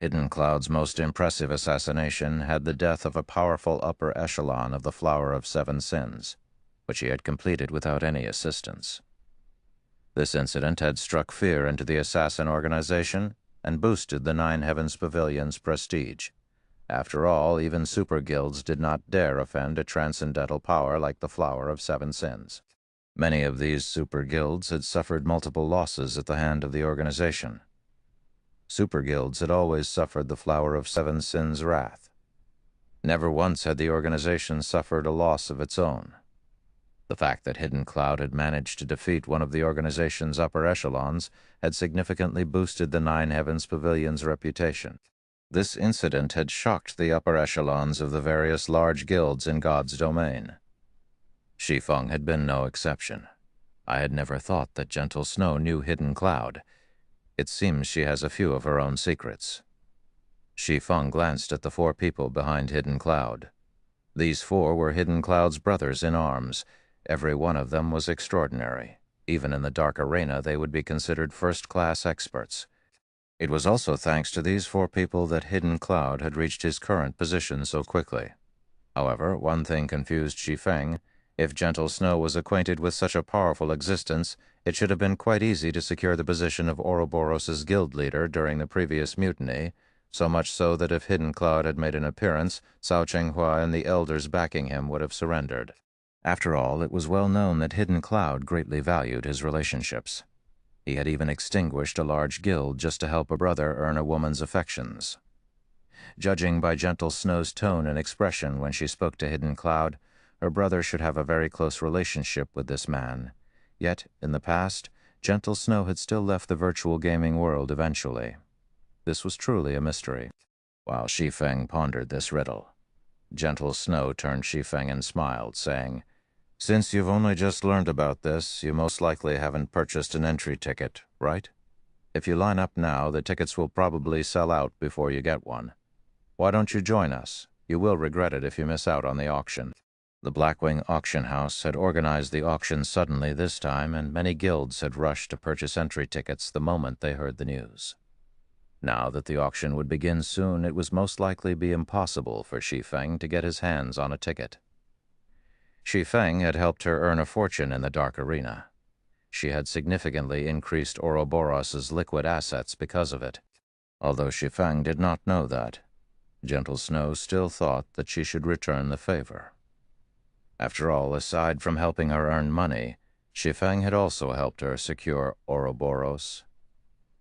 Hidden Cloud's most impressive assassination had the death of a powerful upper echelon of the Flower of Seven Sins, which he had completed without any assistance. This incident had struck fear into the assassin organization and boosted the Nine Heavens Pavilion's prestige. After all, even super guilds did not dare offend a transcendental power like the Flower of Seven Sins. Many of these super guilds had suffered multiple losses at the hand of the organization. Super guilds had always suffered the Flower of Seven Sins' wrath. Never once had the organization suffered a loss of its own. The fact that Hidden Cloud had managed to defeat one of the organization's upper echelons had significantly boosted the Nine Heavens Pavilion's reputation. This incident had shocked the upper echelons of the various large guilds in God's Domain. Shi Feng had been no exception. I had never thought that Gentle Snow knew Hidden Cloud. It seems she has a few of her own secrets. Shi Feng glanced at the 4 people behind Hidden Cloud. These 4 were Hidden Cloud's brothers in arms. Every one of them was extraordinary. Even in the Dark Arena, they would be considered first-class experts. It was also thanks to these 4 people that Hidden Cloud had reached his current position so quickly. However, one thing confused Shi Feng. If Gentle Snow was acquainted with such a powerful existence, it should have been quite easy to secure the position of Ouroboros's guild leader during the previous mutiny, so much so that if Hidden Cloud had made an appearance, Cao Chenghua and the elders backing him would have surrendered. After all, it was well known that Hidden Cloud greatly valued his relationships. He had even extinguished a large guild just to help a brother earn a woman's affections. Judging by Gentle Snow's tone and expression when she spoke to Hidden Cloud, her brother should have a very close relationship with this man. Yet, in the past, Gentle Snow had still left the virtual gaming world eventually. This was truly a mystery. While Shi Feng pondered this riddle, Gentle Snow turned Shi Feng and smiled, saying, "Since you've only just learned about this, you most likely haven't purchased an entry ticket, right? If you line up now, the tickets will probably sell out before you get one. Why don't you join us? You will regret it if you miss out on the auction." The Blackwing Auction House had organized the auction suddenly this time, and many guilds had rushed to purchase entry tickets the moment they heard the news. Now that the auction would begin soon, it was most likely be impossible for Shi Feng to get his hands on a ticket. Shi Feng had helped her earn a fortune in the Dark Arena. she had significantly increased Ouroboros's liquid assets because of it. Although Shi Feng did not know that, Gentle Snow still thought that she should return the favor. After all, aside from helping her earn money, Shi Feng had also helped her secure Ouroboros.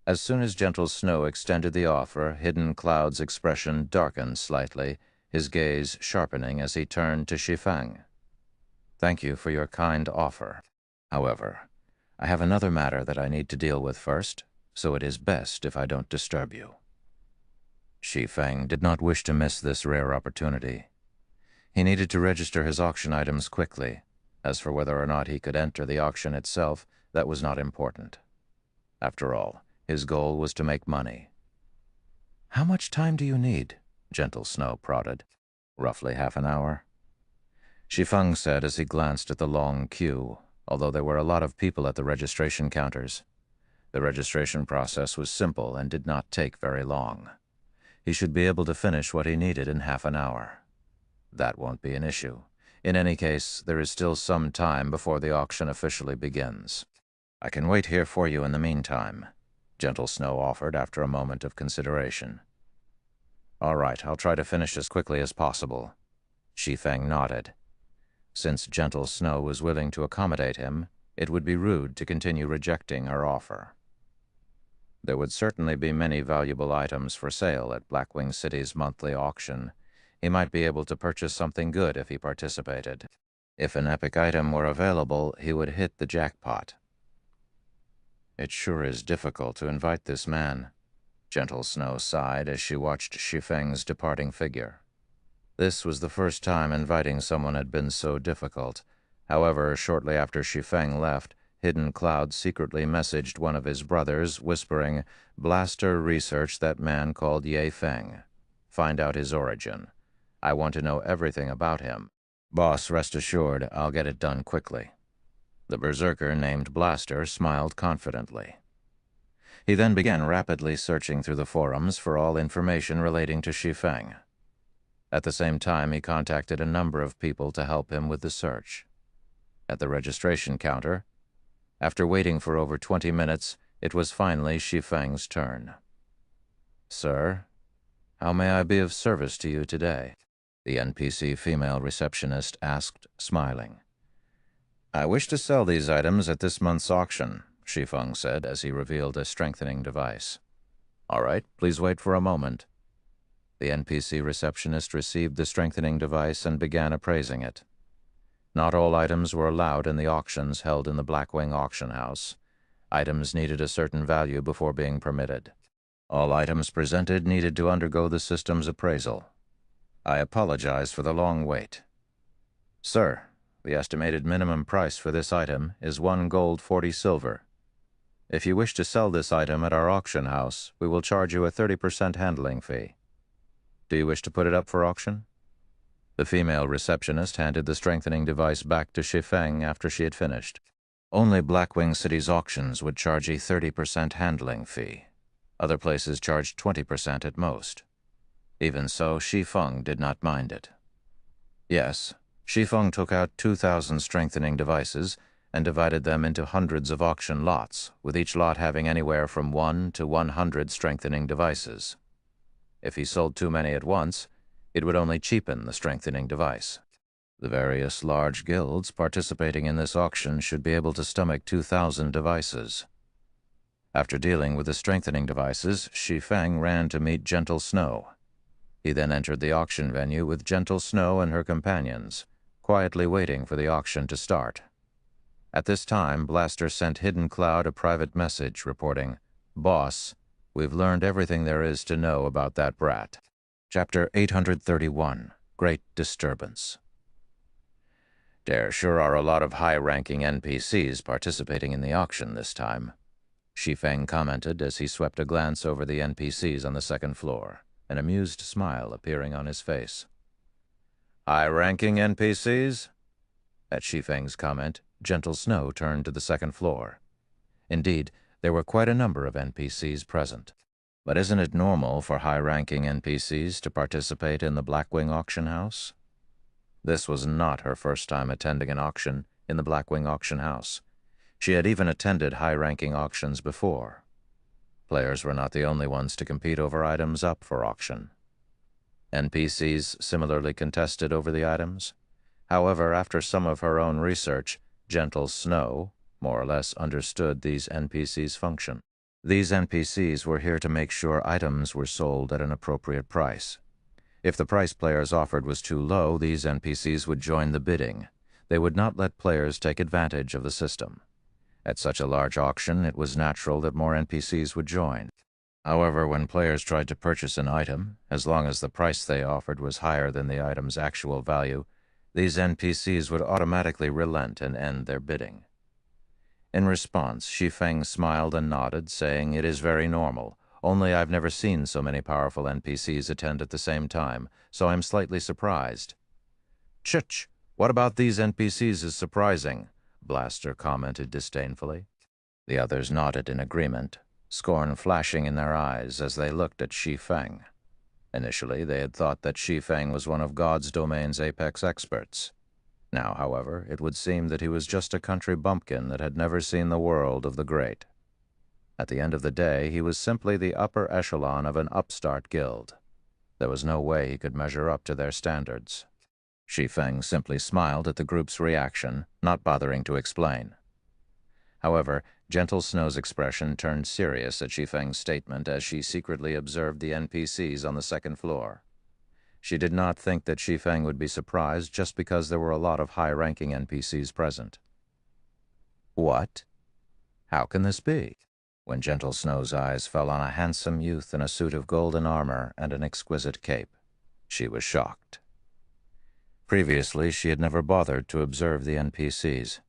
As soon as Gentle Snow extended the offer, Hidden Cloud's expression darkened slightly, his gaze sharpening as he turned to Shi Feng. "Thank you for your kind offer. However, I have another matter that I need to deal with first, so it is best if I don't disturb you." Shi Feng did not wish to miss this rare opportunity. He needed to register his auction items quickly. As for whether or not he could enter the auction itself, that was not important. After all, his goal was to make money. "How much time do you need?" Gentle Snow prodded. "Roughly half an hour." Shi Feng said as he glanced at the long queue, although there were a lot of people at the registration counters. The registration process was simple and did not take very long. He should be able to finish what he needed in half an hour. That won't be an issue. In any case, there is still some time before the auction officially begins. "I can wait here for you in the meantime," Gentle Snow offered after a moment of consideration. "All right, I'll try to finish as quickly as possible." Shi Feng nodded. Since Gentle Snow was willing to accommodate him, it would be rude to continue rejecting her offer. There would certainly be many valuable items for sale at Blackwing City's monthly auction. He might be able to purchase something good if he participated. If an epic item were available, he would hit the jackpot. "It sure is difficult to invite this man," Gentle Snow sighed as she watched Shi Feng's departing figure. This was the first time inviting someone had been so difficult. However, shortly after Shi Feng left, Hidden Cloud secretly messaged one of his brothers, whispering, "Blaster research that man called Ye Feng. Find out his origin. I want to know everything about him. Boss, rest assured, I'll get it done quickly." The berserker named Blaster smiled confidently. He then began rapidly searching through the forums for all information relating to Shi Feng. At the same time, he contacted a number of people to help him with the search. At the registration counter, after waiting for over 20 minutes, it was finally Shi Feng's turn. "Sir, how may I be of service to you today?" the NPC female receptionist asked, smiling. "I wish to sell these items at this month's auction," Shi Feng said as he revealed a strengthening device. "All right, please wait for a moment." The NPC receptionist received the strengthening device and began appraising it. Not all items were allowed in the auctions held in the Blackwing auction house. Items needed a certain value before being permitted. All items presented needed to undergo the system's appraisal. "I apologize for the long wait. Sir, the estimated minimum price for this item is 1 gold 40 silver. If you wish to sell this item at our auction house, we will charge you a 30% handling fee. Do you wish to put it up for auction?" The female receptionist handed the strengthening device back to Shi Feng after she had finished. Only Blackwing City's auctions would charge a 30% handling fee. Other places charged 20% at most. Even so, Shi Feng did not mind it. Yes, Shi Feng took out 2,000 strengthening devices and divided them into hundreds of auction lots, with each lot having anywhere from 1 to 100 strengthening devices. If he sold too many at once, it would only cheapen the strengthening device. The various large guilds participating in this auction should be able to stomach 2,000 devices. After dealing with the strengthening devices, Shi Feng ran to meet Gentle Snow. He then entered the auction venue with Gentle Snow and her companions, quietly waiting for the auction to start. At this time, Blaster sent Hidden Cloud a private message reporting, "Boss, we've learned everything there is to know about that brat." Chapter 831, Great Disturbance. "There sure are a lot of high-ranking NPCs participating in the auction this time," Shi Feng commented as he swept a glance over the NPCs on the second floor, an amused smile appearing on his face. "High-ranking NPCs?" At Shi Feng's comment, Gentle Snow turned to the second floor. Indeed, there were quite a number of NPCs present. But isn't it normal for high-ranking NPCs to participate in the Blackwing auction house? This was not her first time attending an auction in the Blackwing auction house. She had even attended high-ranking auctions before. Players were not the only ones to compete over items up for auction. NPCs similarly contested over the items. However, after some of her own research, Gentle Snow more or less understood these NPCs' function. These NPCs were here to make sure items were sold at an appropriate price. If the price players offered was too low, these NPCs would join the bidding. They would not let players take advantage of the system. At such a large auction, it was natural that more NPCs would join. However, when players tried to purchase an item, as long as the price they offered was higher than the item's actual value, these NPCs would automatically relent and end their bidding. In response, Shi Feng smiled and nodded, saying, "It is very normal. Only I've never seen so many powerful NPCs attend at the same time, so I'm slightly surprised." "Chich! What about these NPCs is surprising?" Blaster commented disdainfully. The others nodded in agreement, scorn flashing in their eyes as they looked at Shi Feng. Initially, they had thought that Shi Feng was one of God's domain's apex experts. Now, however, it would seem that he was just a country bumpkin that had never seen the world of the great. At the end of the day, he was simply the upper echelon of an upstart guild. There was no way he could measure up to their standards. Shi Feng simply smiled at the group's reaction, not bothering to explain. However, Gentle Snow's expression turned serious at Shi Feng's statement as she secretly observed the NPCs on the second floor. She did not think that Shi Feng would be surprised just because there were a lot of high-ranking NPCs present. "What? How can this be?" When Gentle Snow's eyes fell on a handsome youth in a suit of golden armor and an exquisite cape, she was shocked. Previously, she had never bothered to observe the NPCs.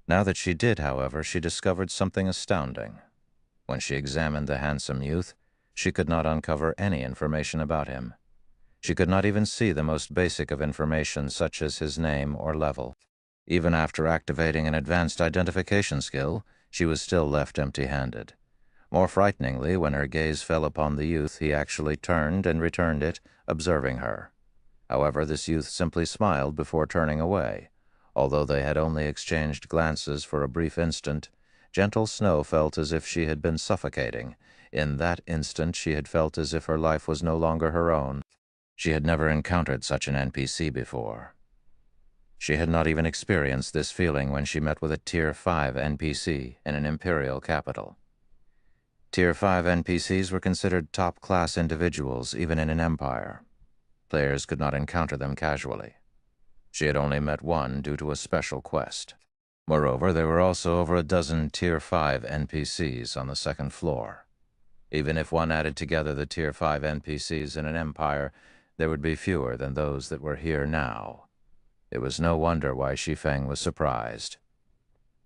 Now that she did, however, she discovered something astounding. When she examined the handsome youth, she could not uncover any information about him. She could not even see the most basic of information, such as his name or level. Even after activating an advanced identification skill, she was still left empty-handed. More frighteningly, when her gaze fell upon the youth, he actually turned and returned it, observing her. However, this youth simply smiled before turning away. Although they had only exchanged glances for a brief instant, Gentle Snow felt as if she had been suffocating. In that instant, she had felt as if her life was no longer her own. She had never encountered such an NPC before. She had not even experienced this feeling when she met with a Tier 5 NPC in an Imperial capital. Tier 5 NPCs were considered top-class individuals even in an empire. Players could not encounter them casually. She had only met one due to a special quest. Moreover, there were also over a dozen Tier 5 NPCs on the second floor. Even if one added together the Tier 5 NPCs in an empire, there would be fewer than those that were here now. It was no wonder why Shi Feng was surprised.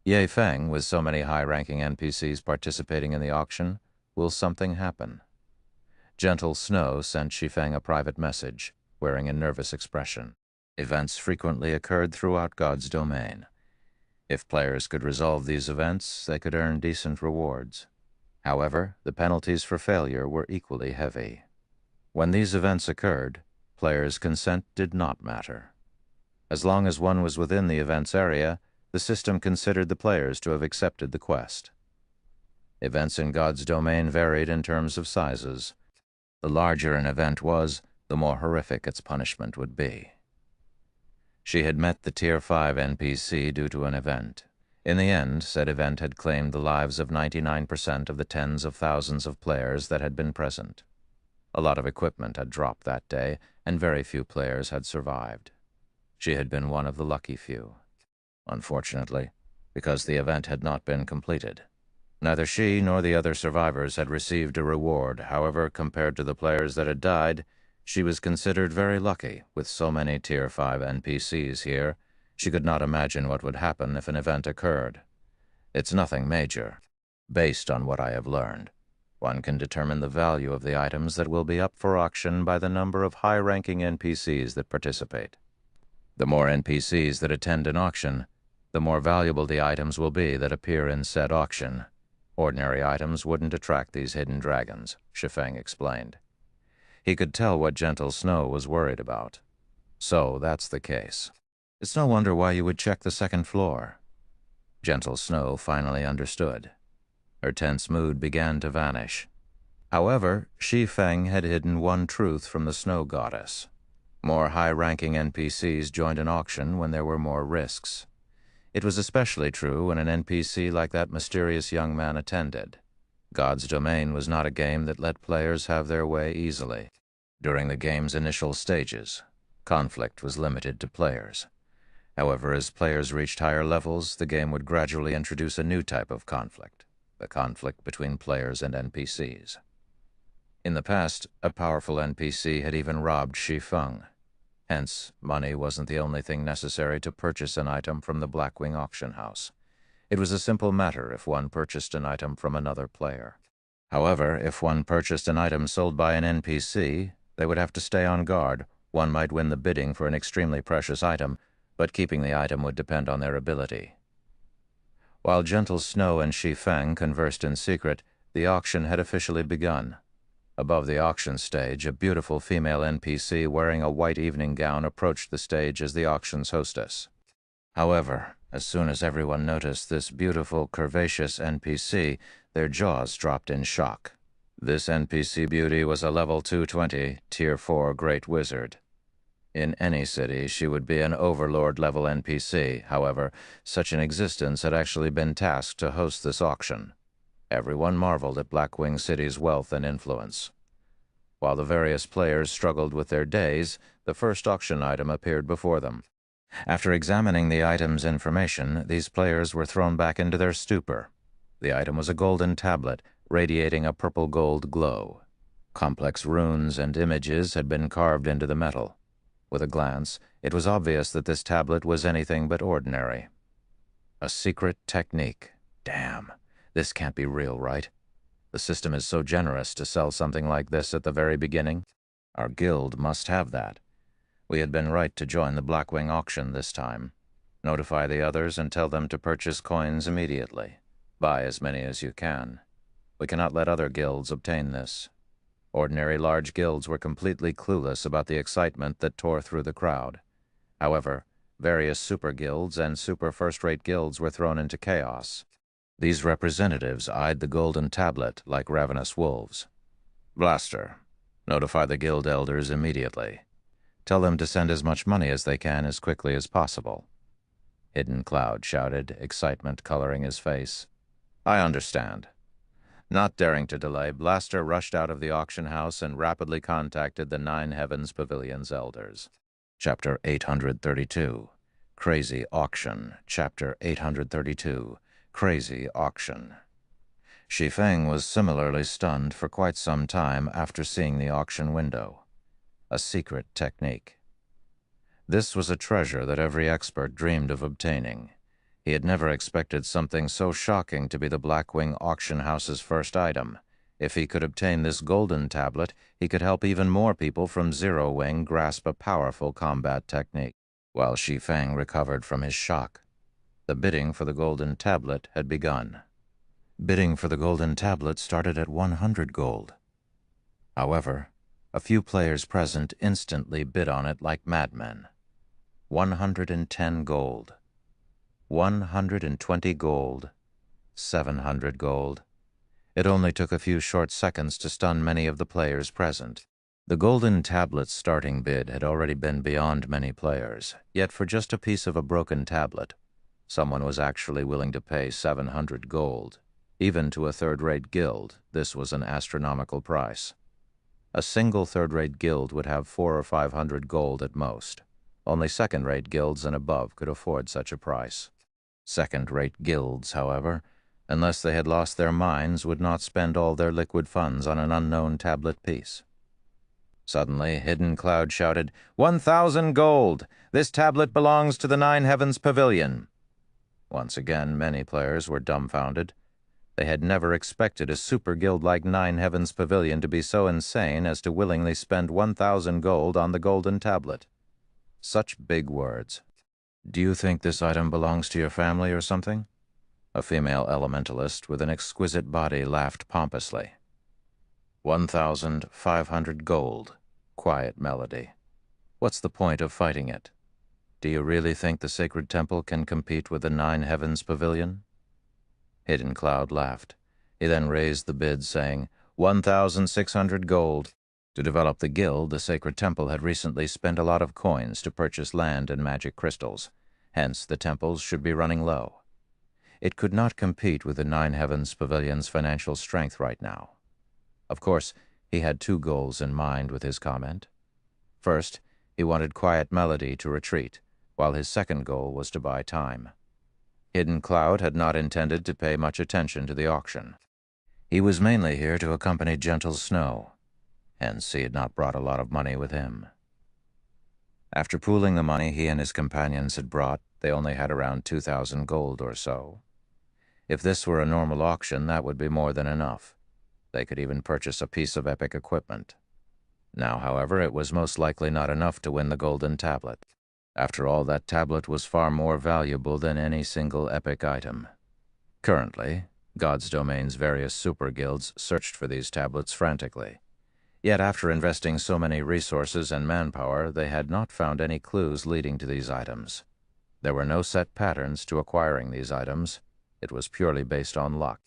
"Ye Feng, with so many high-ranking NPCs participating in the auction, will something happen?" Gentle Snow sent Shi Feng a private message, wearing a nervous expression. Events frequently occurred throughout God's domain. If players could resolve these events, they could earn decent rewards. However, the penalties for failure were equally heavy. When these events occurred, players' consent did not matter. As long as one was within the event's area, the system considered the players to have accepted the quest. Events in God's domain varied in terms of sizes. The larger an event was, the more horrific its punishment would be. She had met the Tier 5 NPC due to an event. In the end, said event had claimed the lives of 99% of the tens of thousands of players that had been present. A lot of equipment had dropped that day, and very few players had survived. She had been one of the lucky few. Unfortunately, because the event had not been completed, neither she nor the other survivors had received a reward. However, compared to the players that had died, she was considered very lucky. With so many Tier 5 NPCs here, she could not imagine what would happen if an event occurred. It's nothing major. Based on what I have learned, one can determine the value of the items that will be up for auction by the number of high-ranking NPCs that participate. The more NPCs that attend an auction, the more valuable the items will be that appear in said auction. Ordinary items wouldn't attract these hidden dragons, Shi Feng explained. He could tell what Gentle Snow was worried about. So that's the case. It's no wonder why you would check the second floor. Gentle Snow finally understood. Her tense mood began to vanish. However, Shi Feng had hidden one truth from the Snow Goddess. More high-ranking NPCs joined an auction when there were more risks. It was especially true when an NPC like that mysterious young man attended. God's Domain was not a game that let players have their way easily. During the game's initial stages, conflict was limited to players. However, as players reached higher levels, the game would gradually introduce a new type of conflict, the conflict between players and NPCs. In the past, a powerful NPC had even robbed Shi Feng. Hence, money wasn't the only thing necessary to purchase an item from the Blackwing auction house. It was a simple matter if one purchased an item from another player. However, if one purchased an item sold by an NPC, they would have to stay on guard. One might win the bidding for an extremely precious item, but keeping the item would depend on their ability. While Gentle Snow and Shi Feng conversed in secret, the auction had officially begun. Above the auction stage, a beautiful female NPC wearing a white evening gown approached the stage as the auction's hostess. However, as soon as everyone noticed this beautiful, curvaceous NPC, their jaws dropped in shock. This NPC beauty was a level 220, Tier 4 Great Wizard. In any city, she would be an Overlord-level NPC. However, such an existence had actually been tasked to host this auction. Everyone marveled at Blackwing City's wealth and influence. While the various players struggled with their days, the first auction item appeared before them. After examining the item's information, these players were thrown back into their stupor. The item was a golden tablet, radiating a purple-gold glow. Complex runes and images had been carved into the metal. With a glance, it was obvious that this tablet was anything but ordinary. A secret technique. Damn, this can't be real, right? The system is so generous to sell something like this at the very beginning. Our guild must have that. We had been right to join the Blackwing auction this time. Notify the others and tell them to purchase coins immediately. Buy as many as you can. We cannot let other guilds obtain this. Ordinary large guilds were completely clueless about the excitement that tore through the crowd. However, various super guilds and super first-rate guilds were thrown into chaos. These representatives eyed the golden tablet like ravenous wolves. Blaster, notify the guild elders immediately. Tell them to send as much money as they can as quickly as possible. Hidden Cloud shouted, excitement coloring his face. I understand. Not daring to delay, Blaster rushed out of the auction house and rapidly contacted the Nine Heavens Pavilion's elders. Chapter 832. Crazy Auction. Chapter 832. Crazy Auction. Shi Feng was similarly stunned for quite some time after seeing the auction window. A secret technique. This was a treasure that every expert dreamed of obtaining. He had never expected something so shocking to be the Blackwing auction house's first item. If he could obtain this golden tablet, he could help even more people from Zero Wing grasp a powerful combat technique. While Shi Feng recovered from his shock, the bidding for the golden tablet had begun. Bidding for the golden tablet started at 100 gold. However, a few players present instantly bid on it like madmen. 110 gold. 120 gold. 700 gold. It only took a few short seconds to stun many of the players present. The golden tablet's starting bid had already been beyond many players, yet for just a piece of a broken tablet, someone was actually willing to pay 700 gold. Even to a third-rate guild, this was an astronomical price. A single third-rate guild would have 400 or 500 gold at most. Only second-rate guilds and above could afford such a price. Second-rate guilds, however, unless they had lost their minds, would not spend all their liquid funds on an unknown tablet piece. Suddenly, Hidden Cloud shouted, 1,000 gold! This tablet belongs to the Nine Heavens Pavilion! Once again, many players were dumbfounded. They had never expected a super guild like Nine Heavens Pavilion to be so insane as to willingly spend 1,000 gold on the golden tablet. Such big words. Do you think this item belongs to your family or something? A female elementalist with an exquisite body laughed pompously. 1,500 gold. Quiet melody. What's the point of fighting it? Do you really think the sacred temple can compete with the Nine Heavens Pavilion? Hidden Cloud laughed. He then raised the bid, saying, 1,600 gold. To develop the guild, the sacred temple had recently spent a lot of coins to purchase land and magic crystals. Hence, the temples should be running low. It could not compete with the Nine Heavens Pavilion's financial strength right now. Of course, he had two goals in mind with his comment. First, he wanted Quiet Melody to retreat, while his second goal was to buy time. Hidden Cloud had not intended to pay much attention to the auction. He was mainly here to accompany Gentle Snow, hence he had not brought a lot of money with him. After pooling the money he and his companions had brought, they only had around 2,000 gold or so. If this were a normal auction, that would be more than enough. They could even purchase a piece of epic equipment. Now, however, it was most likely not enough to win the golden tablet. After all, that tablet was far more valuable than any single epic item. Currently, God's Domain's various super guilds searched for these tablets frantically. Yet after investing so many resources and manpower, they had not found any clues leading to these items. There were no set patterns to acquiring these items. It was purely based on luck.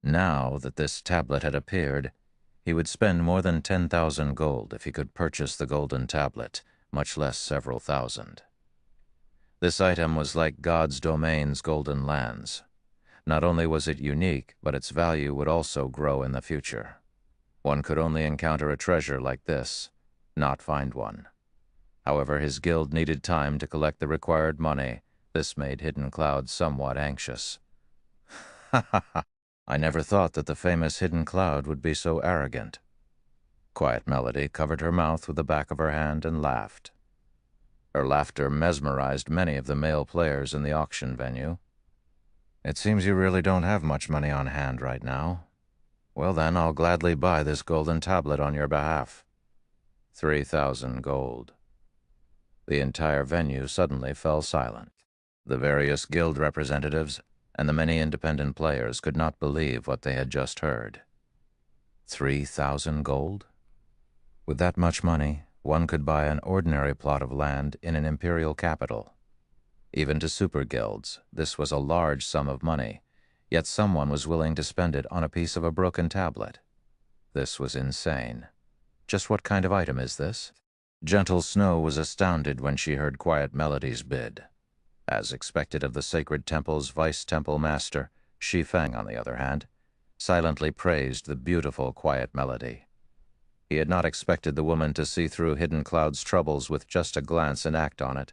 Now that this tablet had appeared, he would spend more than 10,000 gold if he could purchase the golden tablet, much less several thousand. This item was like God's Domain's golden lands. Not only was it unique, but its value would also grow in the future. One could only encounter a treasure like this, not find one. However, his guild needed time to collect the required money. This made Hidden Cloud somewhat anxious. Ha ha ha! I never thought that the famous Hidden Cloud would be so arrogant. Quiet Melody covered her mouth with the back of her hand and laughed. Her laughter mesmerized many of the male players in the auction venue. It seems you really don't have much money on hand right now. Well then, I'll gladly buy this golden tablet on your behalf. 3,000 gold. The entire venue suddenly fell silent. The various guild representatives and the many independent players could not believe what they had just heard. 3,000 gold? With that much money, one could buy an ordinary plot of land in an imperial capital. Even to super guilds, this was a large sum of money, yet someone was willing to spend it on a piece of a broken tablet. This was insane. Just what kind of item is this? Gentle Snow was astounded when she heard Quiet Melody's bid. As expected of the sacred temple's vice-temple master, Shi Feng, on the other hand, silently praised the beautiful Quiet Melody. He had not expected the woman to see through Hidden Cloud's troubles with just a glance and act on it.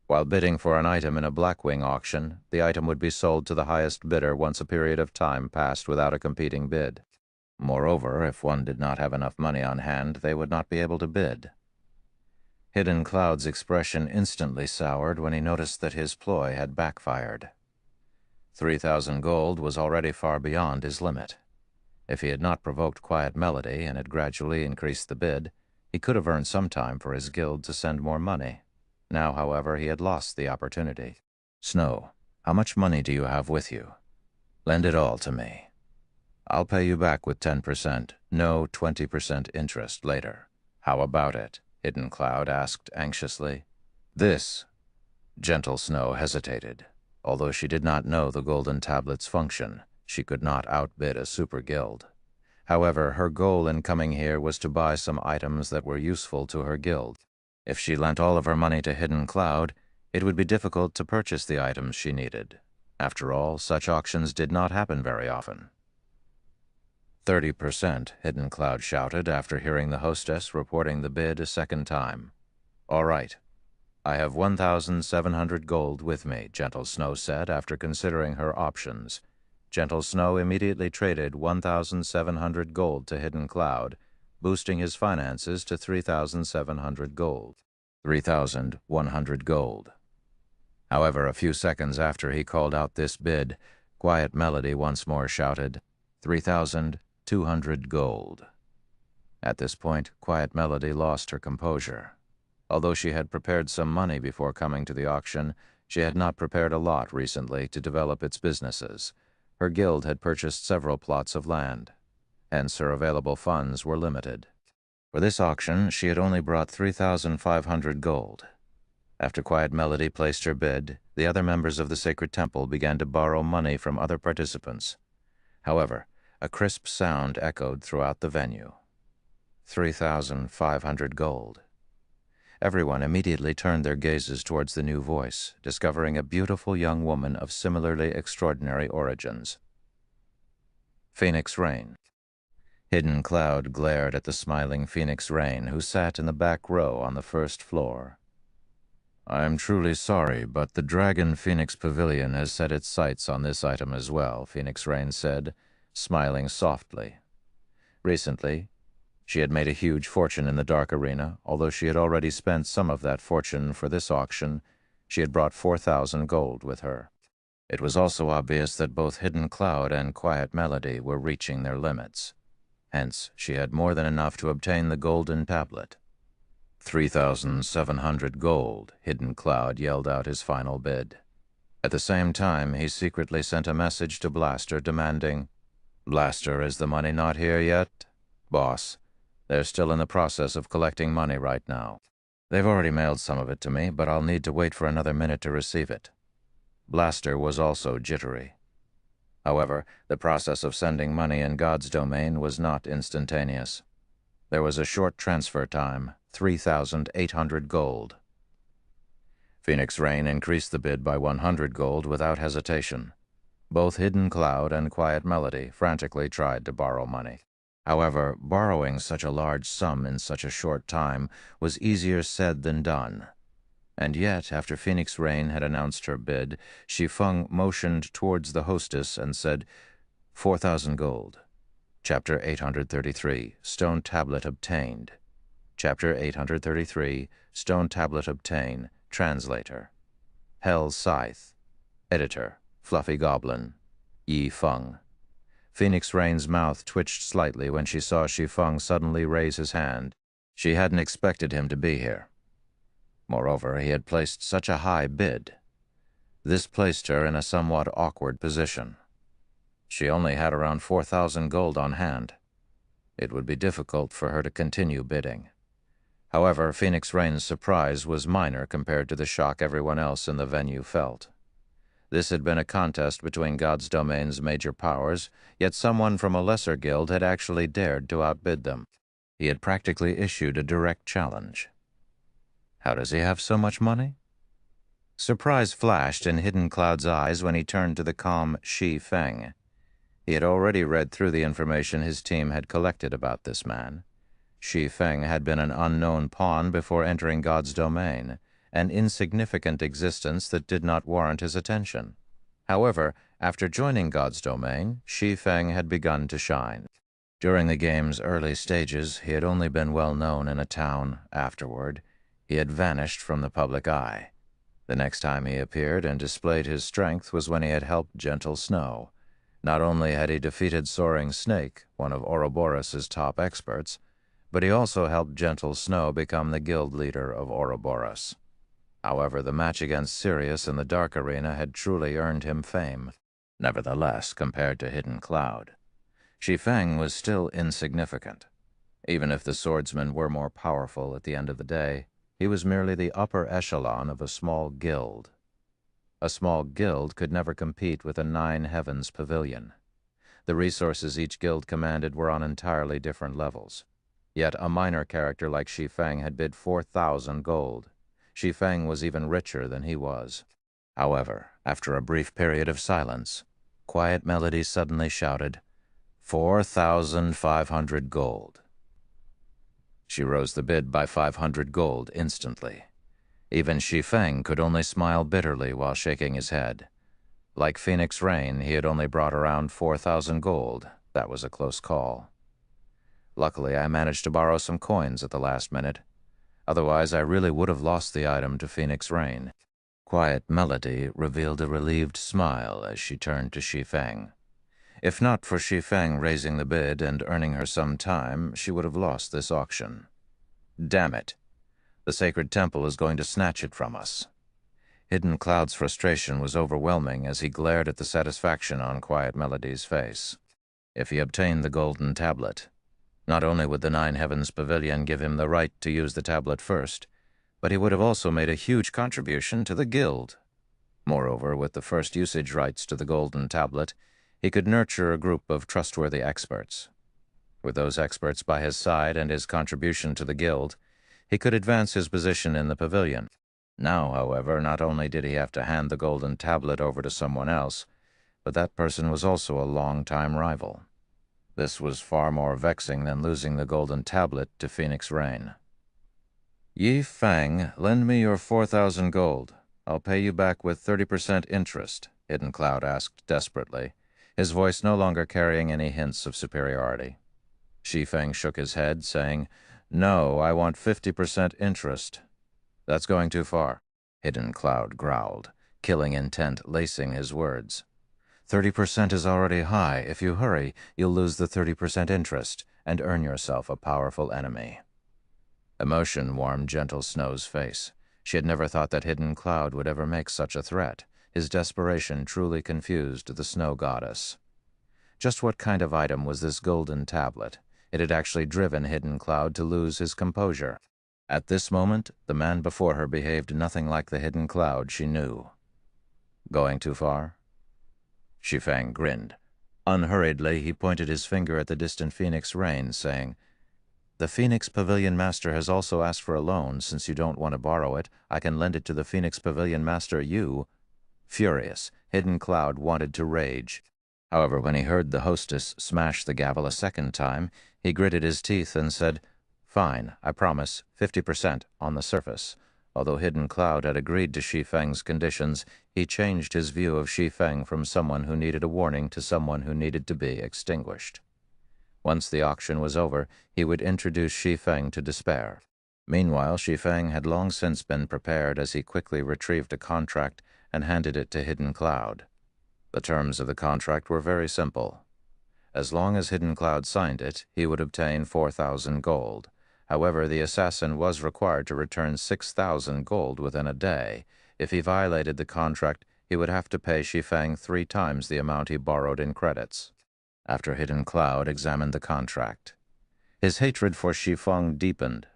While bidding for an item in a Blackwing auction, the item would be sold to the highest bidder once a period of time passed without a competing bid. Moreover, if one did not have enough money on hand, they would not be able to bid. Hidden Cloud's expression instantly soured when he noticed that his ploy had backfired. 3,000 gold was already far beyond his limit. If he had not provoked Quiet Melody and had gradually increased the bid, he could have earned some time for his guild to send more money. Now, however, he had lost the opportunity. Snow, how much money do you have with you? Lend it all to me. I'll pay you back with 10%, no 20% interest later. How about it? Hidden Cloud asked anxiously. This. Gentle Snow hesitated. Although she did not know the golden tablet's function, she could not outbid a super guild. However, her goal in coming here was to buy some items that were useful to her guild. If she lent all of her money to Hidden Cloud, it would be difficult to purchase the items she needed. After all, such auctions did not happen very often. 30%, Hidden Cloud shouted after hearing the hostess reporting the bid a second time. All right. I have 1,700 gold with me, Gentle Snow said after considering her options. Gentle Snow immediately traded 1,700 gold to Hidden Cloud, boosting his finances to 3,700 gold. 3,100 gold. However, a few seconds after he called out this bid, Quiet Melody once more shouted, 3,200 gold. At this point, Quiet Melody lost her composure. Although she had prepared some money before coming to the auction, she had not prepared a lot recently to develop its businesses. Her guild had purchased several plots of land. Hence her available funds were limited. For this auction, she had only brought 3,500 gold. After Quiet Melody placed her bid, the other members of the sacred temple began to borrow money from other participants. However, a crisp sound echoed throughout the venue. 3,500 gold. Everyone immediately turned their gazes towards the new voice, discovering a beautiful young woman of similarly extraordinary origins. Phoenix Rain. Hidden Cloud glared at the smiling Phoenix Rain, who sat in the back row on the first floor. "I am truly sorry, but the Dragon Phoenix Pavilion has set its sights on this item as well," Phoenix Rain said, smiling softly. Recently, she had made a huge fortune in the Dark Arena. Although she had already spent some of that fortune for this auction, she had brought 4,000 gold with her. It was also obvious that both Hidden Cloud and Quiet Melody were reaching their limits. Hence, she had more than enough to obtain the golden tablet. 3,700 gold, Hidden Cloud yelled out his final bid. At the same time, he secretly sent a message to Blaster demanding, "Blaster, is the money not here yet?" "Boss, they're still in the process of collecting money right now. They've already mailed some of it to me, but I'll need to wait for another minute to receive it." Blaster was also jittery. However, the process of sending money in God's domain was not instantaneous. There was a short transfer time, 3,800 gold. Phoenix Rain increased the bid by 100 gold without hesitation. Both Hidden Cloud and Quiet Melody frantically tried to borrow money. However, borrowing such a large sum in such a short time was easier said than done. And yet, after Phoenix Rain had announced her bid, Shi Feng motioned towards the hostess and said, 4,000 gold. Chapter 833, Stone Tablet Obtained. Chapter 833, Stone Tablet Obtained. Translator. Hell Scythe. Editor. Fluffy Goblin. Yi Feng. Phoenix Rain's mouth twitched slightly when she saw Shi Feng suddenly raise his hand. She hadn't expected him to be here. Moreover, he had placed such a high bid. This placed her in a somewhat awkward position. She only had around 4,000 gold on hand. It would be difficult for her to continue bidding. However, Phoenix Rain's surprise was minor compared to the shock everyone else in the venue felt. This had been a contest between God's Domain's major powers, yet someone from a lesser guild had actually dared to outbid them. He had practically issued a direct challenge. How does he have so much money? Surprise flashed in Hidden Cloud's eyes when he turned to the calm Shi Feng. He had already read through the information his team had collected about this man. Shi Feng had been an unknown pawn before entering God's domain, an insignificant existence that did not warrant his attention. However, after joining God's domain, Shi Feng had begun to shine. During the game's early stages, he had only been well known in a town. Afterward, he had vanished from the public eye. The next time he appeared and displayed his strength was when he had helped Gentle Snow. Not only had he defeated Soaring Snake, one of Ouroboros' top experts, but he also helped Gentle Snow become the guild leader of Ouroboros. However, the match against Sirius in the Dark Arena had truly earned him fame. Nevertheless, compared to Hidden Cloud, Shi Feng was still insignificant. Even if the swordsmen were more powerful at the end of the day, he was merely the upper echelon of a small guild. A small guild could never compete with a Nine Heavens pavilion. The resources each guild commanded were on entirely different levels. Yet a minor character like Shi Feng had bid 4,000 gold. Shi Feng was even richer than he was. However, after a brief period of silence, Quiet Melody suddenly shouted, 4,500 gold. She rose the bid by 500 gold instantly. Even Shi Feng could only smile bitterly while shaking his head. Like Phoenix Rain, he had only brought around 4,000 gold. That was a close call. Luckily, I managed to borrow some coins at the last minute. Otherwise, I really would have lost the item to Phoenix Rain. Quiet Melody revealed a relieved smile as she turned to Shi Feng. If not for Shi Feng raising the bid and earning her some time, she would have lost this auction. Damn it! The Sacred Temple is going to snatch it from us. Hidden Cloud's frustration was overwhelming as he glared at the satisfaction on Quiet Melody's face. If he obtained the golden tablet, not only would the Nine Heavens Pavilion give him the right to use the tablet first, but he would have also made a huge contribution to the guild. Moreover, with the first usage rights to the golden tablet, he could nurture a group of trustworthy experts. With those experts by his side and his contribution to the guild, he could advance his position in the pavilion. Now, however, not only did he have to hand the golden tablet over to someone else, but that person was also a long-time rival. This was far more vexing than losing the golden tablet to Phoenix Rain. "Yi Feng, lend me your 4,000 gold. I'll pay you back with 30% interest," Hidden Cloud asked desperately, his voice no longer carrying any hints of superiority. Shi Feng shook his head, saying, "No, I want 50% interest." "That's going too far," Hidden Cloud growled, killing intent lacing his words. 30% is already high. If you hurry, you'll lose the 30% interest and earn yourself a powerful enemy." Emotion warmed Gentle Snow's face. She had never thought that Hidden Cloud would ever make such a threat. His desperation truly confused the Snow Goddess. Just what kind of item was this golden tablet? It had actually driven Hidden Cloud to lose his composure. At this moment, the man before her behaved nothing like the Hidden Cloud she knew. "Going too far?" Shi Feng grinned. Unhurriedly, he pointed his finger at the distant Phoenix Rain, saying, "The Phoenix Pavilion Master has also asked for a loan. Since you don't want to borrow it, I can lend it to the Phoenix Pavilion Master you." Furious, Hidden Cloud wanted to rage. However, when he heard the hostess smash the gavel a second time, he gritted his teeth and said, "Fine, I promise, 50% on the surface." Although Hidden Cloud had agreed to Shi Feng's conditions, he changed his view of Shi Feng from someone who needed a warning to someone who needed to be extinguished. Once the auction was over, he would introduce Shi Feng to despair. Meanwhile, Shi Feng had long since been prepared as he quickly retrieved a contract and handed it to Hidden Cloud. The terms of the contract were very simple. As long as Hidden Cloud signed it, he would obtain 4,000 gold. However, the assassin was required to return 6,000 gold within a day. If he violated the contract, he would have to pay Shi Feng 3 times the amount he borrowed in credits. After Hidden Cloud examined the contract, his hatred for Shi Feng deepened.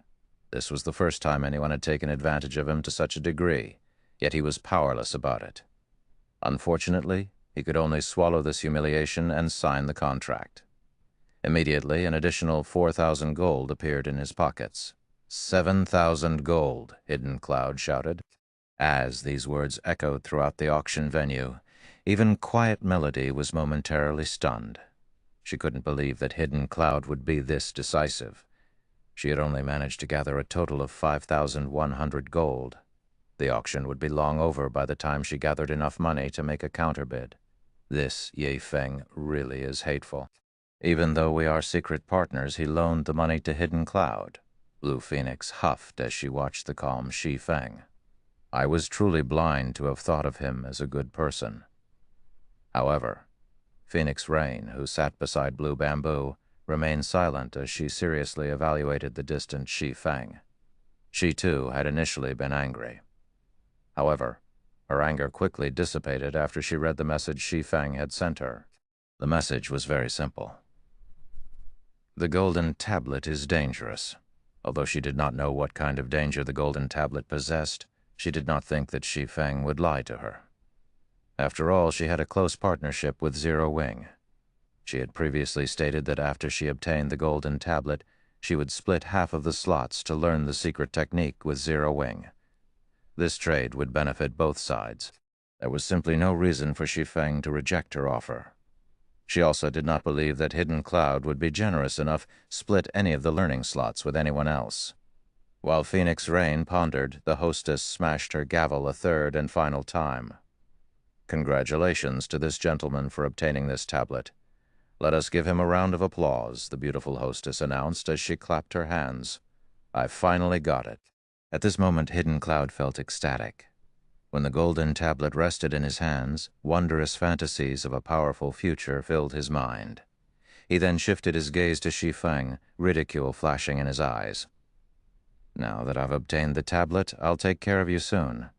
This was the first time anyone had taken advantage of him to such a degree, yet he was powerless about it. Unfortunately, he could only swallow this humiliation and sign the contract. Immediately, an additional 4,000 gold appeared in his pockets. 7,000 gold, Hidden Cloud shouted. As these words echoed throughout the auction venue, even Quiet Melody was momentarily stunned. She couldn't believe that Hidden Cloud would be this decisive. She had only managed to gather a total of 5,100 gold. The auction would be long over by the time she gathered enough money to make a counterbid. This Yi Feng really is hateful. Even though we are secret partners, he loaned the money to Hidden Cloud. Blue Phoenix huffed as she watched the calm Shi Feng. I was truly blind to have thought of him as a good person. However, Phoenix Rain, who sat beside Blue Bamboo, remained silent as she seriously evaluated the distant Shi Feng. She, too, had initially been angry. However, her anger quickly dissipated after she read the message Shi Feng had sent her. The message was very simple. The golden tablet is dangerous. Although she did not know what kind of danger the golden tablet possessed, she did not think that Shi Feng would lie to her. After all, she had a close partnership with Zero Wing. She had previously stated that after she obtained the golden tablet, she would split half of the slots to learn the secret technique with Zero Wing. This trade would benefit both sides. There was simply no reason for Shi Feng to reject her offer. She also did not believe that Hidden Cloud would be generous enough to split any of the learning slots with anyone else. While Phoenix Rain pondered, the hostess smashed her gavel a third and final time. "Congratulations to this gentleman for obtaining this tablet. Let us give him a round of applause," the beautiful hostess announced as she clapped her hands. "I finally got it." At this moment, Hidden Cloud felt ecstatic. When the golden tablet rested in his hands, wondrous fantasies of a powerful future filled his mind. He then shifted his gaze to Shi Feng, ridicule flashing in his eyes. "Now that I've obtained the tablet, I'll take care of you soon."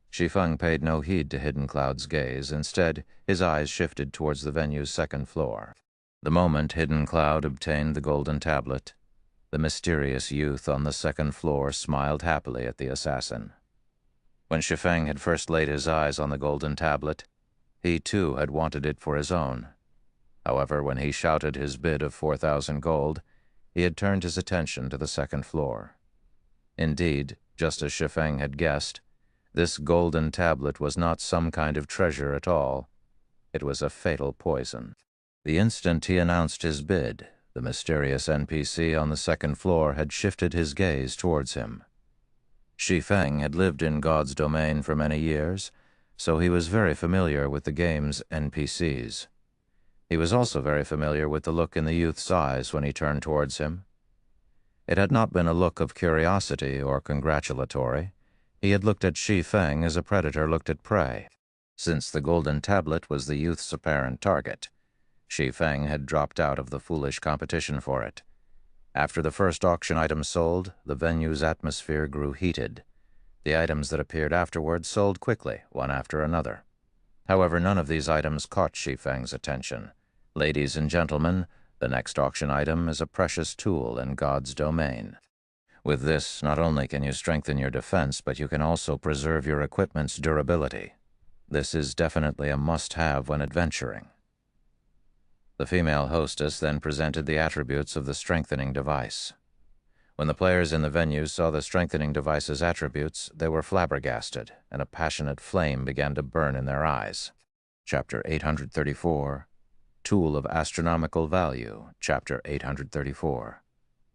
Shi Feng paid no heed to Hidden Cloud's gaze. Instead, his eyes shifted towards the venue's second floor. The moment Hidden Cloud obtained the golden tablet, The mysterious youth on the second floor smiled happily at the assassin. When Shi Feng had first laid his eyes on the golden tablet, he too had wanted it for his own. However, when he shouted his bid of 4,000 gold, he had turned his attention to the second floor. Indeed, just as Shi Feng had guessed, this golden tablet was not some kind of treasure at all. It was a fatal poison. The instant he announced his bid, the mysterious NPC on the second floor had shifted his gaze towards him. Shi Feng had lived in God's domain for many years, so he was very familiar with the game's NPCs. He was also very familiar with the look in the youth's eyes when he turned towards him. It had not been a look of curiosity or congratulatory. He had looked at Shi Feng as a predator looked at prey. Since the golden tablet was the youth's apparent target, Shi Feng had dropped out of the foolish competition for it. After the first auction item sold, the venue's atmosphere grew heated. The items that appeared afterwards sold quickly, one after another. However, none of these items caught Shi Feng's attention. Ladies and gentlemen, the next auction item is a precious tool in God's domain. With this, not only can you strengthen your defense, but you can also preserve your equipment's durability. This is definitely a must-have when adventuring. The female hostess then presented the attributes of the strengthening device. When the players in the venue saw the strengthening device's attributes, they were flabbergasted, and a passionate flame began to burn in their eyes. Chapter 834, Tool of Astronomical Value. Chapter 834,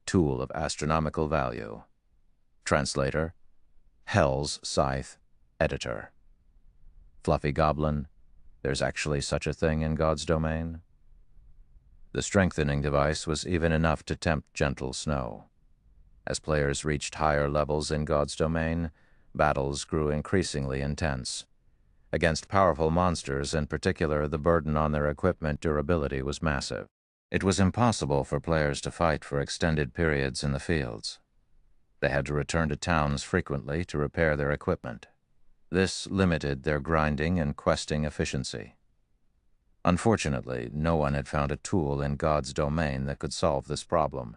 Tool of Astronomical Value. Translator, Hell's Scythe, Editor. Fluffy Goblin, there's actually such a thing in God's domain? The strengthening device was even enough to tempt gentle snow. As players reached higher levels in God's domain, battles grew increasingly intense. Against powerful monsters in particular, the burden on their equipment durability was massive. It was impossible for players to fight for extended periods in the fields. They had to return to towns frequently to repair their equipment. This limited their grinding and questing efficiency. Unfortunately, no one had found a tool in God's domain that could solve this problem.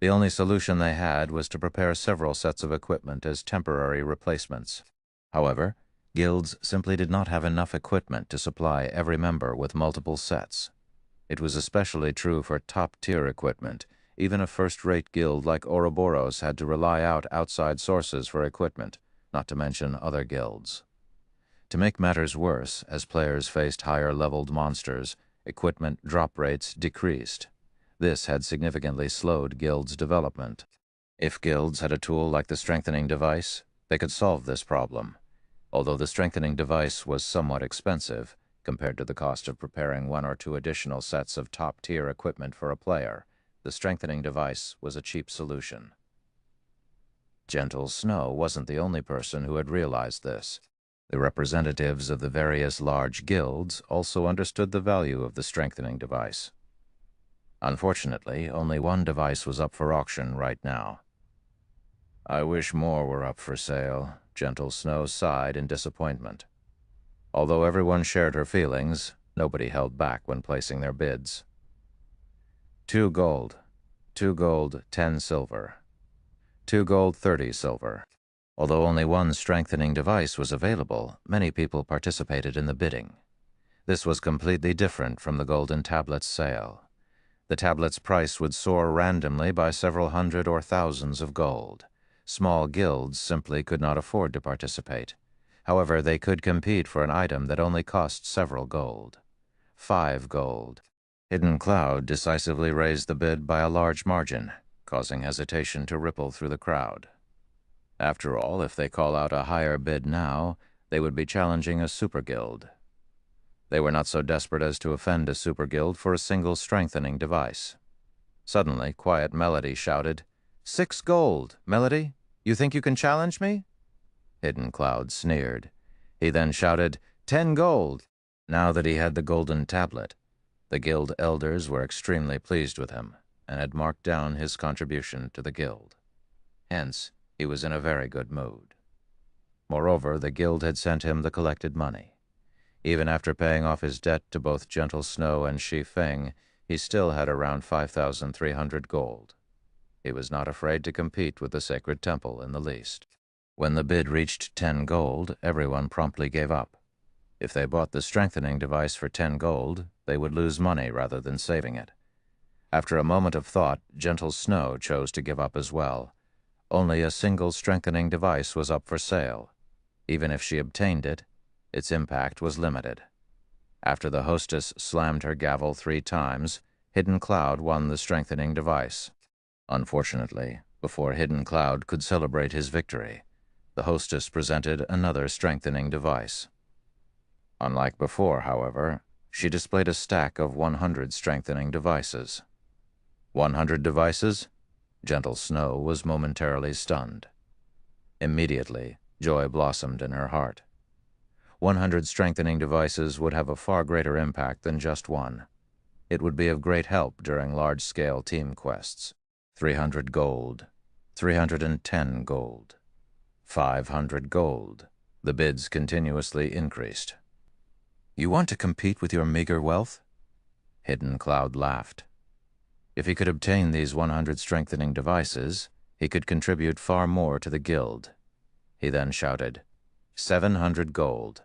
The only solution they had was to prepare several sets of equipment as temporary replacements. However, guilds simply did not have enough equipment to supply every member with multiple sets. It was especially true for top-tier equipment. Even a first-rate guild like Ouroboros had to rely out outside sources for equipment, not to mention other guilds. To make matters worse, as players faced higher-leveled monsters, equipment drop rates decreased. This had significantly slowed guilds' development. If guilds had a tool like the strengthening device, they could solve this problem. Although the strengthening device was somewhat expensive, compared to the cost of preparing one or two additional sets of top-tier equipment for a player, the strengthening device was a cheap solution. Gentle Snow wasn't the only person who had realized this. The representatives of the various large guilds also understood the value of the strengthening device. Unfortunately, only one device was up for auction right now. I wish more were up for sale, Gentle Snow sighed in disappointment. Although everyone shared her feelings, nobody held back when placing their bids. 2 gold. 2 gold, 10 silver. 2 gold, 30 silver. Although only one strengthening device was available, many people participated in the bidding. This was completely different from the golden tablet's sale. The tablet's price would soar randomly by several hundred or thousands of gold. Small guilds simply could not afford to participate. However, they could compete for an item that only cost several gold. 5 gold. Hidden Cloud decisively raised the bid by a large margin, causing hesitation to ripple through the crowd. After all, if they call out a higher bid now, they would be challenging a super guild. They were not so desperate as to offend a super guild for a single strengthening device. Suddenly, Quiet Melody shouted, 6 gold, Melody! You think you can challenge me? Hidden Cloud sneered. He then shouted, 10 gold! Now that he had the golden tablet, the guild elders were extremely pleased with him and had marked down his contribution to the guild. Hence, he was in a very good mood. Moreover, the guild had sent him the collected money. Even after paying off his debt to both Gentle Snow and Shi Feng, he still had around 5,300 gold. He was not afraid to compete with the sacred temple in the least. When the bid reached 10 gold, everyone promptly gave up. If they bought the strengthening device for 10 gold, they would lose money rather than saving it. After a moment of thought, Gentle Snow chose to give up as well. Only a single strengthening device was up for sale. Even if she obtained it, its impact was limited. After the hostess slammed her gavel 3 times, Hidden Cloud won the strengthening device. Unfortunately, before Hidden Cloud could celebrate his victory, the hostess presented another strengthening device. Unlike before, however, she displayed a stack of 100 strengthening devices. 100 devices? Gentle Snow was momentarily stunned. Immediately, joy blossomed in her heart. 100 strengthening devices would have a far greater impact than just one. It would be of great help during large-scale team quests. 300 gold, 310 gold, 500 gold. The bids continuously increased. You want to compete with your meager wealth? Hidden Cloud laughed. If he could obtain these 100 strengthening devices, he could contribute far more to the guild. He then shouted, 700 gold,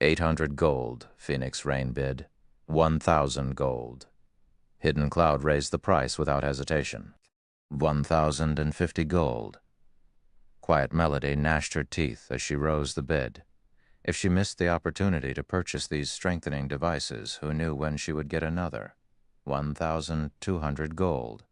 800 gold, Phoenix Rain bid, 1,000 gold. Hidden Cloud raised the price without hesitation. 1,050 gold. Quiet Melody gnashed her teeth as she rose the bid. If she missed the opportunity to purchase these strengthening devices, who knew when she would get another? 1,200 gold.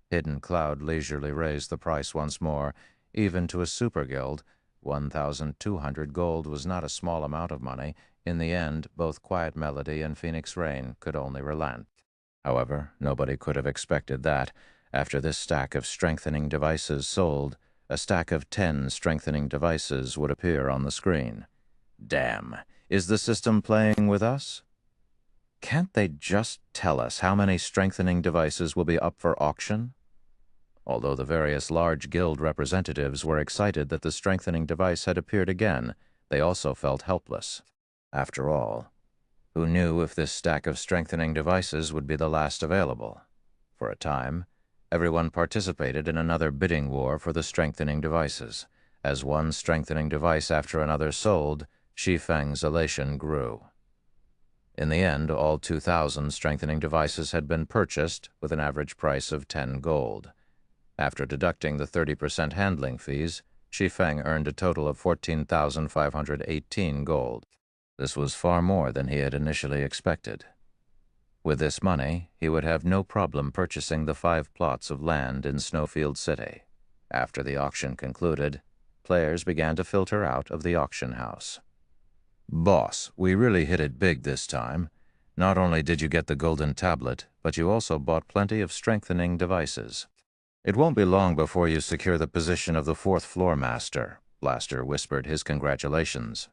Hidden Cloud leisurely raised the price once more. Even to a super guild, 1,200 gold was not a small amount of money. In the end, both Quiet Melody and Phoenix Rain could only relent. However, nobody could have expected that. After this stack of strengthening devices sold, a stack of 10 strengthening devices would appear on the screen. Damn, is the system playing with us? Can't they just tell us how many strengthening devices will be up for auction? Although the various large guild representatives were excited that the strengthening device had appeared again, they also felt helpless. After all, who knew if this stack of strengthening devices would be the last available? For a time, everyone participated in another bidding war for the strengthening devices. As one strengthening device after another sold, Shi Feng's elation grew. In the end, all 2,000 strengthening devices had been purchased with an average price of 10 gold. After deducting the 30% handling fees, Shi Feng earned a total of 14,518 gold. This was far more than he had initially expected. With this money, he would have no problem purchasing the 5 plots of land in Snowfield City. After the auction concluded, players began to filter out of the auction house. Boss, we really hit it big this time. Not only did you get the golden tablet, but you also bought plenty of strengthening devices. It won't be long before you secure the position of the 4th floor master, Blaster whispered his congratulations.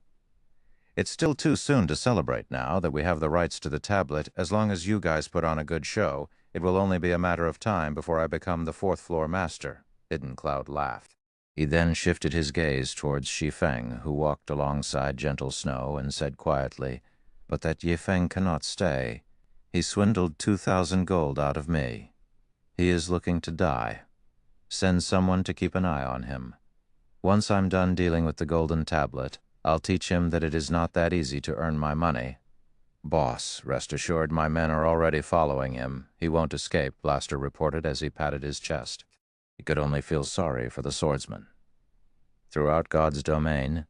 It's still too soon to celebrate now that we have the rights to the tablet. As long as you guys put on a good show, it will only be a matter of time before I become the 4th floor master, Hidden Cloud laughed. He then shifted his gaze towards Shi Feng, who walked alongside Gentle Snow, and said quietly, "But that Yi Feng cannot stay. He swindled 2,000 gold out of me. He is looking to die. Send someone to keep an eye on him. Once I'm done dealing with the golden tablet, I'll teach him that it is not that easy to earn my money." "Boss, rest assured my men are already following him. He won't escape," Blaster reported as he patted his chest. He could only feel sorry for the swordsman. Throughout God's domain,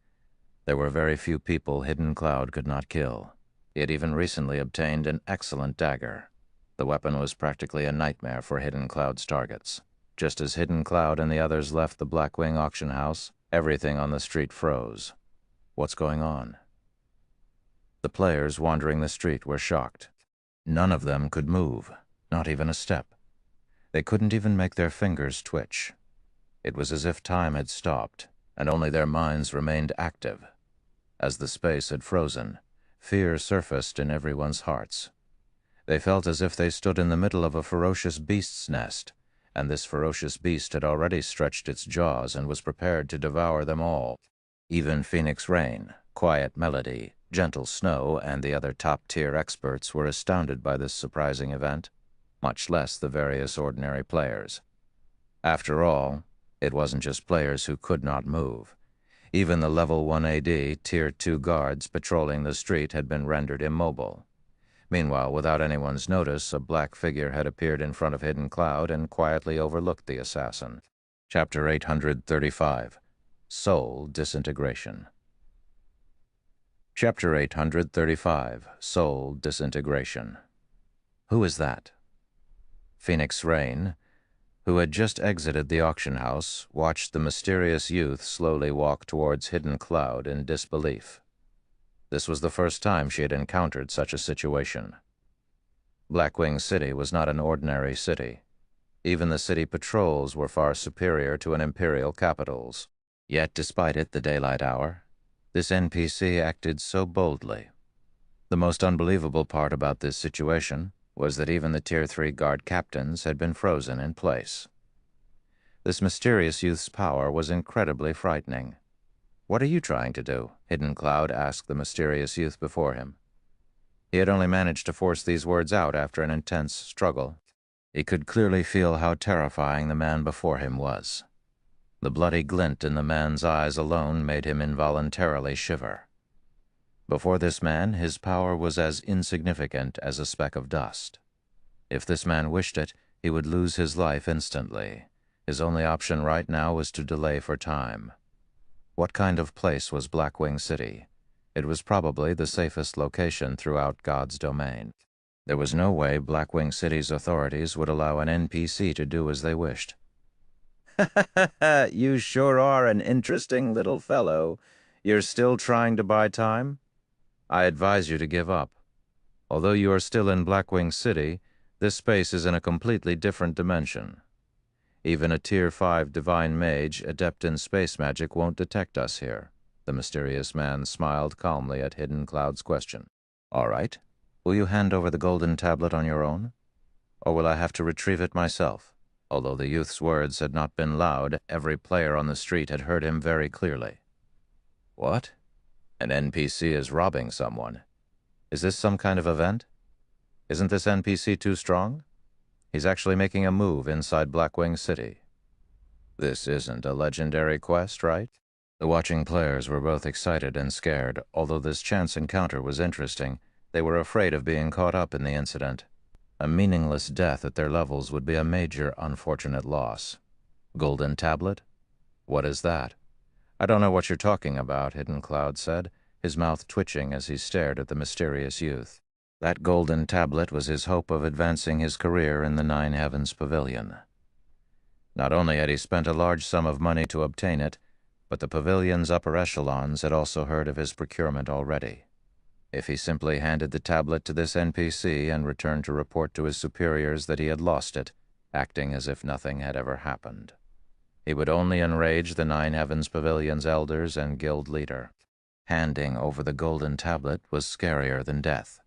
there were very few people Hidden Cloud could not kill. He had even recently obtained an excellent dagger. The weapon was practically a nightmare for Hidden Cloud's targets. Just as Hidden Cloud and the others left the Blackwing auction house, everything on the street froze. What's going on? The players wandering the street were shocked. None of them could move, not even a step. They couldn't even make their fingers twitch. It was as if time had stopped, and only their minds remained active. As the space had frozen, fear surfaced in everyone's hearts. They felt as if they stood in the middle of a ferocious beast's nest, and this ferocious beast had already stretched its jaws and was prepared to devour them all. Even Phoenix Rain, Quiet Melody, Gentle Snow, and the other top-tier experts were astounded by this surprising event, much less the various ordinary players. After all, it wasn't just players who could not move. Even the level 1 AD Tier 2 guards patrolling the street had been rendered immobile. Meanwhile, without anyone's notice, a black figure had appeared in front of Hidden Cloud and quietly overlooked the assassin. Chapter 835. Soul Disintegration. Chapter 835. Soul Disintegration. Who is that? Phoenix Rain, who had just exited the auction house, watched the mysterious youth slowly walk towards Hidden Cloud in disbelief. This was the first time she had encountered such a situation. Blackwing City was not an ordinary city. Even the city patrols were far superior to an imperial capital's. Yet, despite it, the daylight hour, this NPC acted so boldly. The most unbelievable part about this situation was that even the Tier 3 guard captains had been frozen in place. This mysterious youth's power was incredibly frightening. "What are you trying to do?" Hidden Cloud asked the mysterious youth before him. He had only managed to force these words out after an intense struggle. He could clearly feel how terrifying the man before him was. The bloody glint in the man's eyes alone made him involuntarily shiver. Before this man, his power was as insignificant as a speck of dust. If this man wished it, he would lose his life instantly. His only option right now was to delay for time. What kind of place was Blackwing City? It was probably the safest location throughout God's domain. There was no way Blackwing City's authorities would allow an NPC to do as they wished. "You sure are an interesting little fellow. You're still trying to buy time? I advise you to give up. Although you are still in Blackwing City, this space is in a completely different dimension. Even a Tier 5 divine mage, adept in space magic, won't detect us here." The mysterious man smiled calmly at Hidden Cloud's question. "All right. Will you hand over the golden tablet on your own? Or will I have to retrieve it myself?" Although the youth's words had not been loud, every player on the street had heard him very clearly. "What? An NPC is robbing someone. Is this some kind of event? Isn't this NPC too strong? He's actually making a move inside Blackwing City. This isn't a legendary quest, right?" The watching players were both excited and scared. Although this chance encounter was interesting, they were afraid of being caught up in the incident. A meaningless death at their levels would be a major unfortunate loss. "Golden tablet? What is that?" "I don't know what you're talking about," Hidden Cloud said, his mouth twitching as he stared at the mysterious youth. That golden tablet was his hope of advancing his career in the Nine Heavens Pavilion. Not only had he spent a large sum of money to obtain it, but the pavilion's upper echelons had also heard of his procurement already. If he simply handed the tablet to this NPC and returned to report to his superiors that he had lost it, acting as if nothing had ever happened, he would only enrage the Nine Heavens Pavilion's elders and guild leader. Handing over the golden tablet was scarier than death.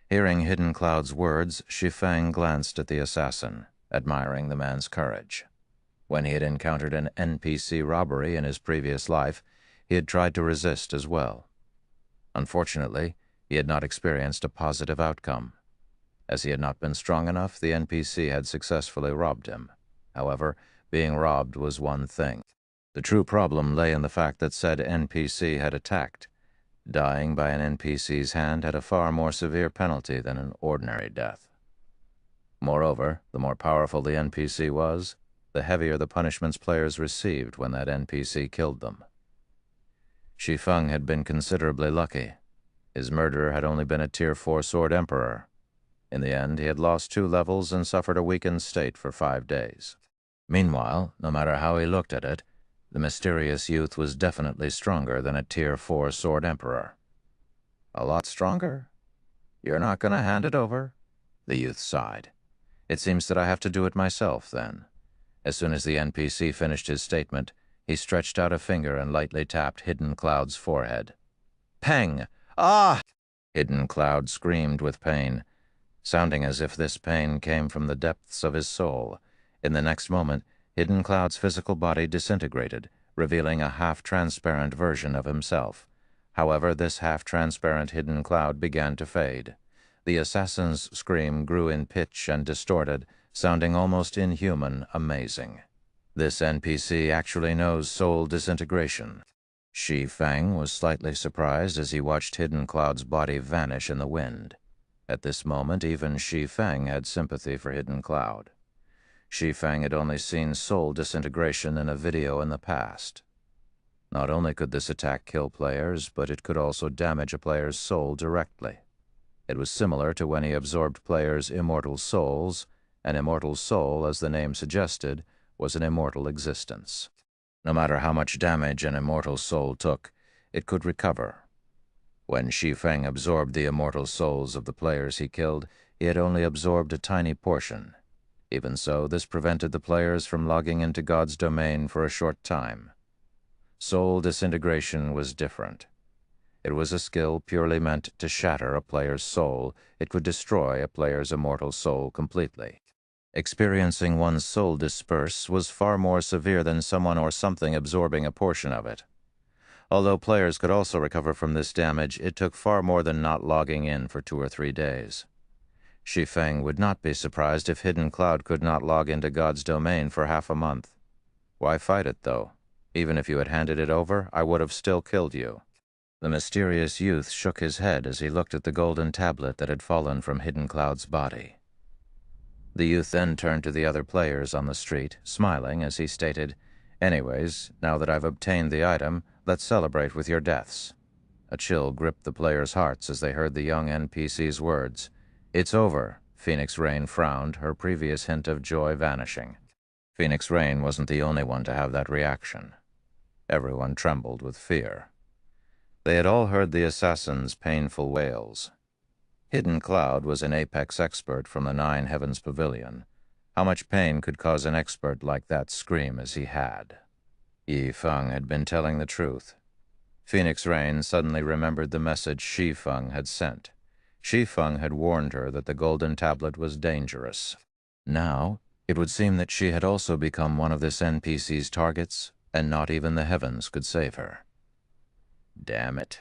Hearing Hidden Cloud's words, Shi Feng glanced at the assassin, admiring the man's courage. When he had encountered an NPC robbery in his previous life, he had tried to resist as well. Unfortunately, he had not experienced a positive outcome. As he had not been strong enough, the NPC had successfully robbed him. However, being robbed was one thing. The true problem lay in the fact that said NPC had attacked. Dying by an NPC's hand had a far more severe penalty than an ordinary death. Moreover, the more powerful the NPC was, the heavier the punishments players received when that NPC killed them. Shi Feng had been considerably lucky. His murderer had only been a Tier 4 Sword Emperor. In the end, he had lost 2 levels and suffered a weakened state for 5 days. Meanwhile, no matter how he looked at it, the mysterious youth was definitely stronger than a Tier 4 Sword Emperor. "A lot stronger? You're not going to hand it over?" The youth sighed. "It seems that I have to do it myself, then." As soon as the NPC finished his statement, he stretched out a finger and lightly tapped Hidden Cloud's forehead. "Peng! Ah!" Hidden Cloud screamed with pain, sounding as if this pain came from the depths of his soul. In the next moment, Hidden Cloud's physical body disintegrated, revealing a half-transparent version of himself. However, this half-transparent Hidden Cloud began to fade. The assassin's scream grew in pitch and distorted, sounding almost inhuman, amazing. This NPC actually knows soul disintegration. Shi Feng was slightly surprised as he watched Hidden Cloud's body vanish in the wind. At this moment, even Shi Feng had sympathy for Hidden Cloud. Shi Feng had only seen soul disintegration in a video in the past. Not only could this attack kill players, but it could also damage a player's soul directly. It was similar to when he absorbed players' immortal souls. An immortal soul, as the name suggested, was an immortal existence. No matter how much damage an immortal soul took, it could recover. When Shi Feng absorbed the immortal souls of the players he killed, he had only absorbed a tiny portion. Even so, this prevented the players from logging into God's domain for a short time. Soul disintegration was different. It was a skill purely meant to shatter a player's soul. It could destroy a player's immortal soul completely. Experiencing one's soul disperse was far more severe than someone or something absorbing a portion of it. Although players could also recover from this damage, it took far more than not logging in for 2 or 3 days. Shi Feng would not be surprised if Hidden Cloud could not log into God's domain for half a month. Why fight it, though? Even if you had handed it over, I would have still killed you. The mysterious youth shook his head as he looked at the golden tablet that had fallen from Hidden Cloud's body. The youth then turned to the other players on the street, smiling as he stated, "Anyways, now that I've obtained the item, let's celebrate with your deaths." A chill gripped the players' hearts as they heard the young NPC's words. "It's over." Phoenix Rain frowned, her previous hint of joy vanishing. Phoenix Rain wasn't the only one to have that reaction. Everyone trembled with fear. They had all heard the assassin's painful wails. Hidden Cloud was an apex expert from the Nine Heavens Pavilion. How much pain could cause an expert like that scream as he had? Shi Feng had been telling the truth. Phoenix Rain suddenly remembered the message Shi Feng had sent. Shi Feng had warned her that the golden tablet was dangerous. Now, it would seem that she had also become one of this NPC's targets, and not even the heavens could save her. Damn it.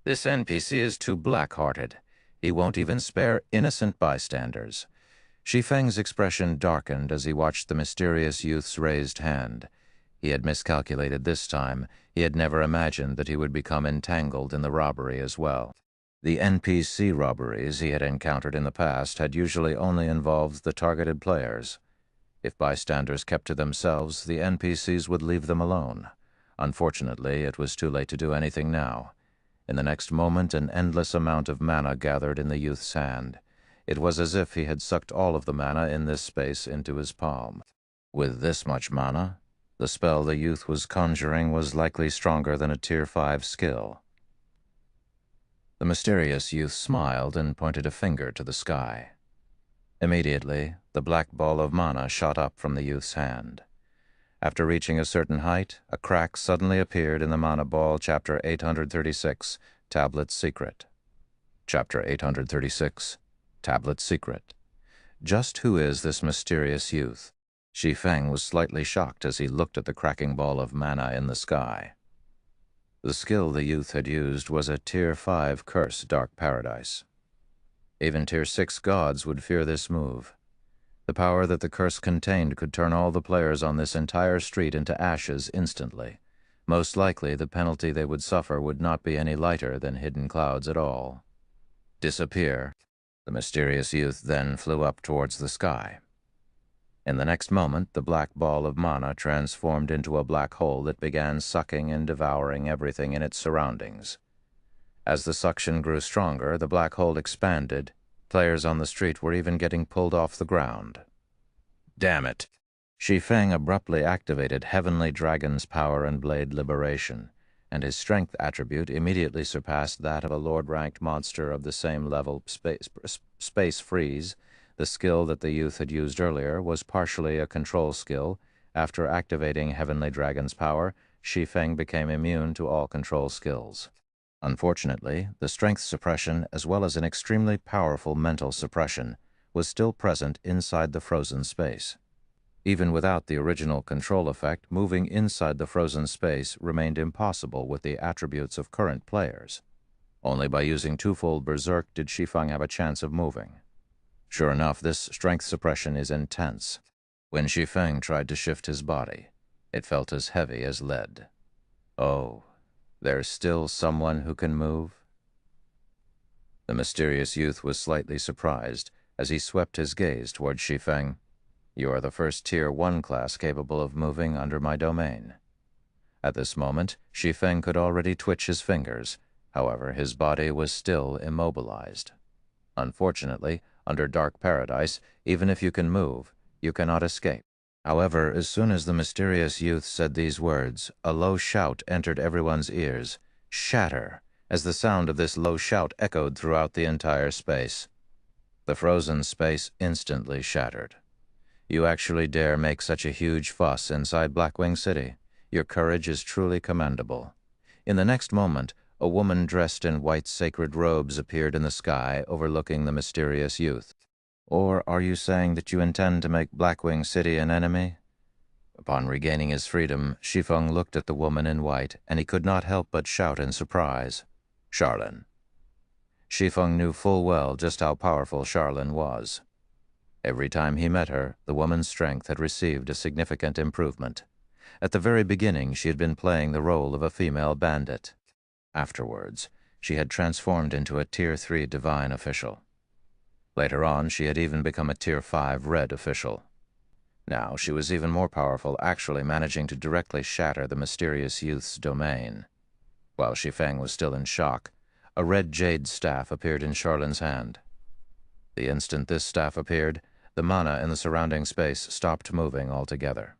This NPC is too black-hearted. He won't even spare innocent bystanders. Shi Feng's expression darkened as he watched the mysterious youth's raised hand. He had miscalculated this time. He had never imagined that he would become entangled in the robbery as well. The NPC robberies he had encountered in the past had usually only involved the targeted players. If bystanders kept to themselves, the NPCs would leave them alone. Unfortunately, it was too late to do anything now. In the next moment, an endless amount of mana gathered in the youth's hand. It was as if he had sucked all of the mana in this space into his palm. With this much mana, the spell the youth was conjuring was likely stronger than a Tier 5 skill. The mysterious youth smiled and pointed a finger to the sky. Immediately, the black ball of mana shot up from the youth's hand. After reaching a certain height, a crack suddenly appeared in the mana ball. Chapter 836, Tablet's Secret. Chapter 836, Tablet's Secret. Just who is this mysterious youth? Shi Feng was slightly shocked as he looked at the cracking ball of mana in the sky. The skill the youth had used was a Tier 5 curse Dark Paradise. Even Tier 6 gods would fear this move. The power that the curse contained could turn all the players on this entire street into ashes instantly. Most likely, the penalty they would suffer would not be any lighter than Hidden Cloud's at all. Disappear. The mysterious youth then flew up towards the sky. In the next moment, the black ball of mana transformed into a black hole that began sucking and devouring everything in its surroundings. As the suction grew stronger, the black hole expanded. Players on the street were even getting pulled off the ground. Damn it! Shi Feng abruptly activated Heavenly Dragon's power and blade liberation, and his strength attribute immediately surpassed that of a Lord-ranked monster of the same level. Space Freeze, the skill that the youth had used earlier, was partially a control skill. After activating Heavenly Dragon's power, Shi Feng became immune to all control skills. Unfortunately, the strength suppression, as well as an extremely powerful mental suppression, was still present inside the frozen space. Even without the original control effect, moving inside the frozen space remained impossible with the attributes of current players. Only by using twofold Berserk did Shi Feng have a chance of moving. Sure enough, this strength suppression is intense. When Shi Feng tried to shift his body, It felt as heavy as lead. Oh, there's still someone who can move? The mysterious youth was slightly surprised as he swept his gaze toward Shi Feng. You are the first Tier 1 class capable of moving under my domain. At this moment, Shi Feng could already twitch his fingers. However, his body was still immobilized. Unfortunately, under Dark Paradise, even if you can move, you cannot escape. However, as soon as the mysterious youth said these words, a low shout entered everyone's ears. Shatter! As the sound of this low shout echoed throughout the entire space. The frozen space instantly shattered. You actually dare make such a huge fuss inside Blackwing City. Your courage is truly commendable. In the next moment, a woman dressed in white sacred robes appeared in the sky, overlooking the mysterious youth. Or are you saying that you intend to make Blackwing City an enemy? Upon regaining his freedom, Shi Feng looked at the woman in white, and he could not help but shout in surprise. Charlene. Shi Feng knew full well just how powerful Charlene was. Every time he met her, the woman's strength had received a significant improvement. At the very beginning, she had been playing the role of a female bandit. Afterwards, she had transformed into a Tier 3 divine official. Later on, she had even become a Tier 5 red official. Now, she was even more powerful, actually managing to directly shatter the mysterious youth's domain. While Shi Feng was still in shock, a red jade staff appeared in Charlene's hand. The instant this staff appeared, the mana in the surrounding space stopped moving altogether.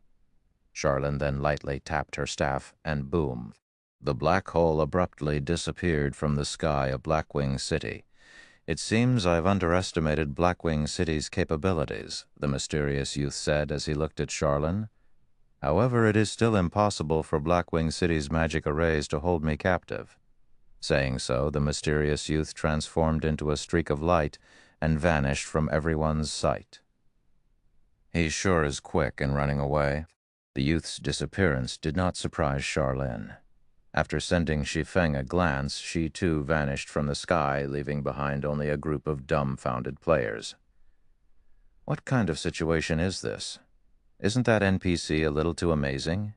Charlene then lightly tapped her staff, and boom! The black hole abruptly disappeared from the sky of Blackwing City. It seems I've underestimated Blackwing City's capabilities, the mysterious youth said as he looked at Charlene. However, it is still impossible for Blackwing City's magic arrays to hold me captive. Saying so, the mysterious youth transformed into a streak of light and vanished from everyone's sight. He sure is quick in running away. The youth's disappearance did not surprise Charlene. After sending Shi Feng a glance, she too vanished from the sky, leaving behind only a group of dumbfounded players. What kind of situation is this? Isn't that NPC a little too amazing?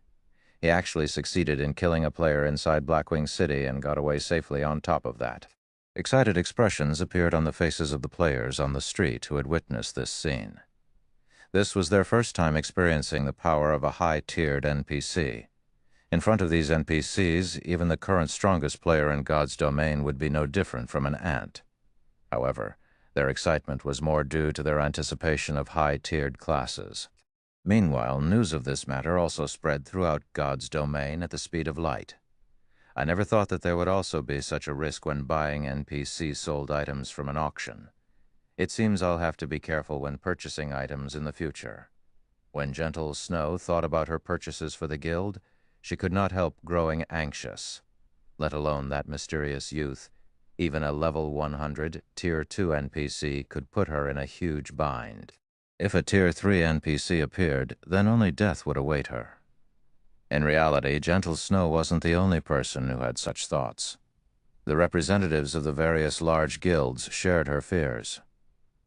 He actually succeeded in killing a player inside Blackwing City and got away safely on top of that. Excited expressions appeared on the faces of the players on the street who had witnessed this scene. This was their first time experiencing the power of a high-tiered NPC. In front of these NPCs, even the current strongest player in God's domain would be no different from an ant. However, their excitement was more due to their anticipation of high-tiered classes. Meanwhile, news of this matter also spread throughout God's domain at the speed of light. I never thought that there would also be such a risk when buying NPC-sold items from an auction. It seems I'll have to be careful when purchasing items in the future. When Gentle Snow thought about her purchases for the guild, she could not help growing anxious. Let alone that mysterious youth, even a level 100 Tier 2 NPC could put her in a huge bind. If a Tier 3 NPC appeared, then only death would await her. In reality, Gentle Snow wasn't the only person who had such thoughts. The representatives of the various large guilds shared her fears.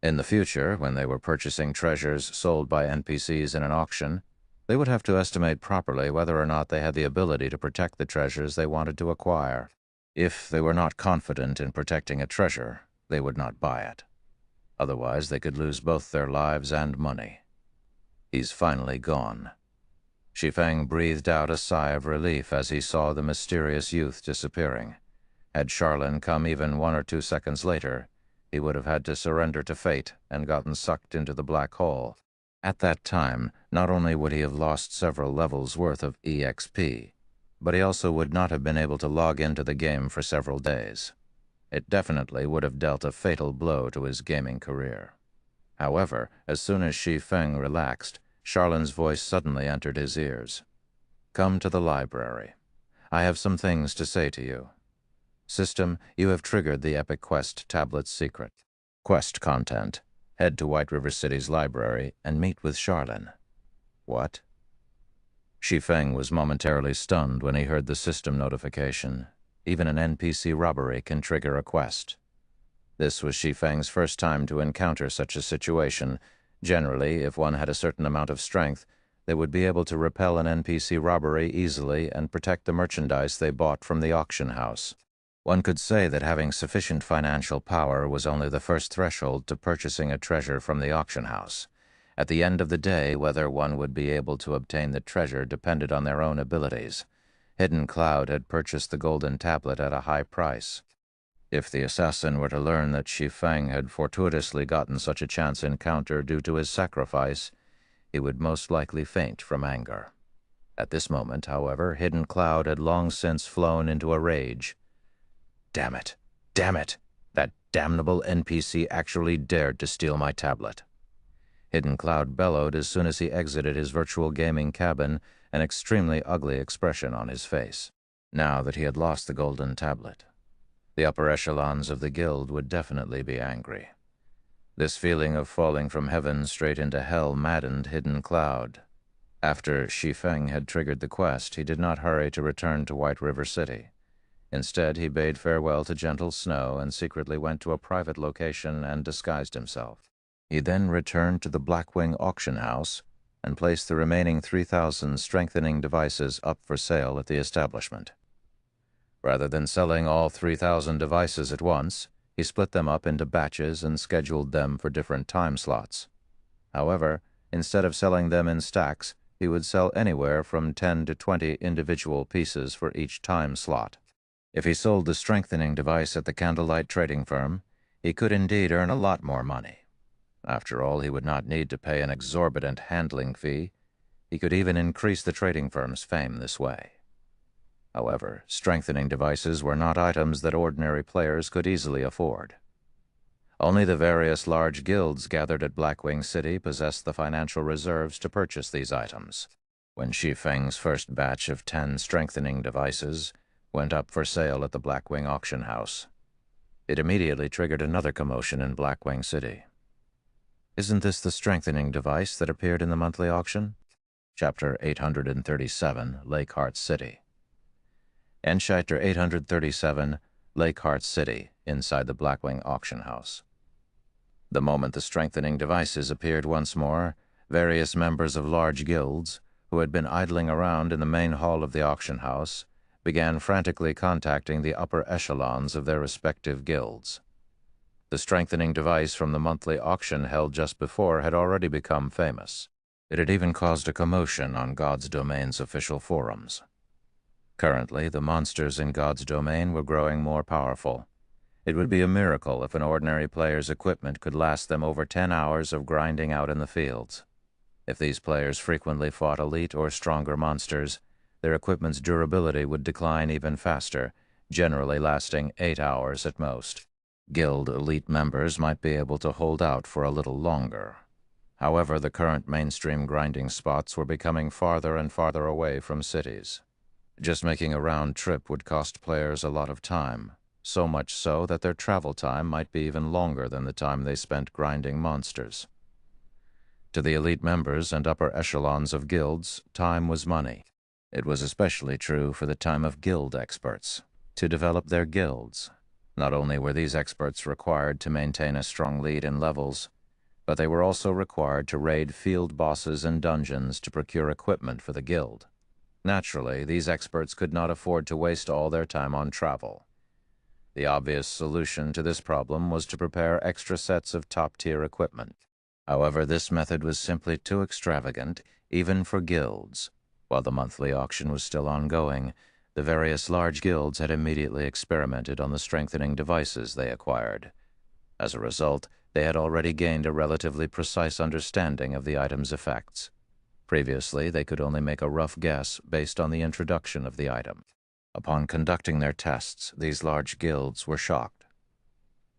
In the future, when they were purchasing treasures sold by NPCs in an auction, they would have to estimate properly whether or not they had the ability to protect the treasures they wanted to acquire. If they were not confident in protecting a treasure, they would not buy it. Otherwise, they could lose both their lives and money. He's finally gone. Shi Feng breathed out a sigh of relief as he saw the mysterious youth disappearing. Had Charlene come even 1 or 2 seconds later, he would have had to surrender to fate and gotten sucked into the black hole. At that time, not only would he have lost several levels worth of EXP, but he also would not have been able to log into the game for several days. It definitely would have dealt a fatal blow to his gaming career. However, as soon as Shi Feng relaxed, Charlene's voice suddenly entered his ears. "Come to the library. I have some things to say to you. System, you have triggered the Epic Quest tablet's secret. Quest content. Head to White River City's library and meet with Charlene." What? Shi Feng was momentarily stunned when he heard the system notification. Even an NPC robbery can trigger a quest. This was Shi Feng's first time to encounter such a situation. Generally, if one had a certain amount of strength, they would be able to repel an NPC robbery easily and protect the merchandise they bought from the auction house. One could say that having sufficient financial power was only the first threshold to purchasing a treasure from the auction house. At the end of the day, whether one would be able to obtain the treasure depended on their own abilities. Hidden Cloud had purchased the golden tablet at a high price. If the assassin were to learn that Shi Feng had fortuitously gotten such a chance encounter due to his sacrifice, he would most likely faint from anger. At this moment, however, Hidden Cloud had long since flown into a rage. Damn it! Damn it! That damnable NPC actually dared to steal my tablet. Hidden Cloud bellowed as soon as he exited his virtual gaming cabin, an extremely ugly expression on his face. Now that he had lost the golden tablet, the upper echelons of the guild would definitely be angry. This feeling of falling from heaven straight into hell maddened Hidden Cloud. After Shi Feng had triggered the quest, he did not hurry to return to White River City. Instead, he bade farewell to gentle snow and secretly went to a private location and disguised himself. He then returned to the Blackwing auction house and placed the remaining 3,000 strengthening devices up for sale at the establishment. Rather than selling all 3,000 devices at once, he split them up into batches and scheduled them for different time slots. However, instead of selling them in stacks, he would sell anywhere from 10 to 20 individual pieces for each time slot. If he sold the strengthening device at the Candlelight trading firm, he could indeed earn a lot more money. After all, he would not need to pay an exorbitant handling fee. He could even increase the trading firm's fame this way. However, strengthening devices were not items that ordinary players could easily afford. Only the various large guilds gathered at Blackwing City possessed the financial reserves to purchase these items. When Shi Feng's first batch of 10 strengthening devices went up for sale at the Blackwing auction house, it immediately triggered another commotion in Blackwing City. Isn't this the strengthening device that appeared in the monthly auction? Chapter 837, Lakeheart City. Endchapter 837, Lakeheart City, inside the Blackwing auction house. The moment the strengthening devices appeared once more, various members of large guilds, who had been idling around in the main hall of the auction house, began frantically contacting the upper echelons of their respective guilds. The strengthening device from the monthly auction held just before had already become famous. It had even caused a commotion on God's Domain's official forums. Currently, the monsters in God's Domain were growing more powerful. It would be a miracle if an ordinary player's equipment could last them over 10 hours of grinding out in the fields. If these players frequently fought elite or stronger monsters, their equipment's durability would decline even faster, generally lasting 8 hours at most. Guild elite members might be able to hold out for a little longer. However, the current mainstream grinding spots were becoming farther and farther away from cities. Just making a round trip would cost players a lot of time, so much so that their travel time might be even longer than the time they spent grinding monsters. To the elite members and upper echelons of guilds, time was money. It was especially true for the time of guild experts, to develop their guilds. Not only were these experts required to maintain a strong lead in levels, but they were also required to raid field bosses and dungeons to procure equipment for the guild. Naturally, these experts could not afford to waste all their time on travel. The obvious solution to this problem was to prepare extra sets of top-tier equipment. However, this method was simply too extravagant, even for guilds. While the monthly auction was still ongoing, the various large guilds had immediately experimented on the strengthening devices they acquired. As a result, they had already gained a relatively precise understanding of the item's effects. Previously, they could only make a rough guess based on the introduction of the item. Upon conducting their tests, these large guilds were shocked.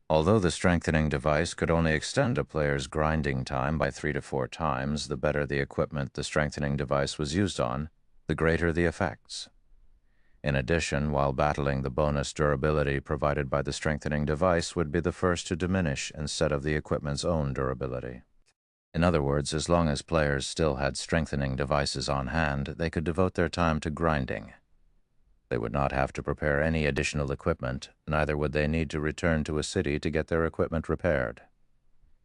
Although the strengthening device could only extend a player's grinding time by 3 to 4 times, the better the equipment the strengthening device was used on, the greater the effects. In addition, while battling, the bonus durability provided by the strengthening device would be the first to diminish instead of the equipment's own durability. In other words, as long as players still had strengthening devices on hand, they could devote their time to grinding. They would not have to prepare any additional equipment, neither would they need to return to a city to get their equipment repaired.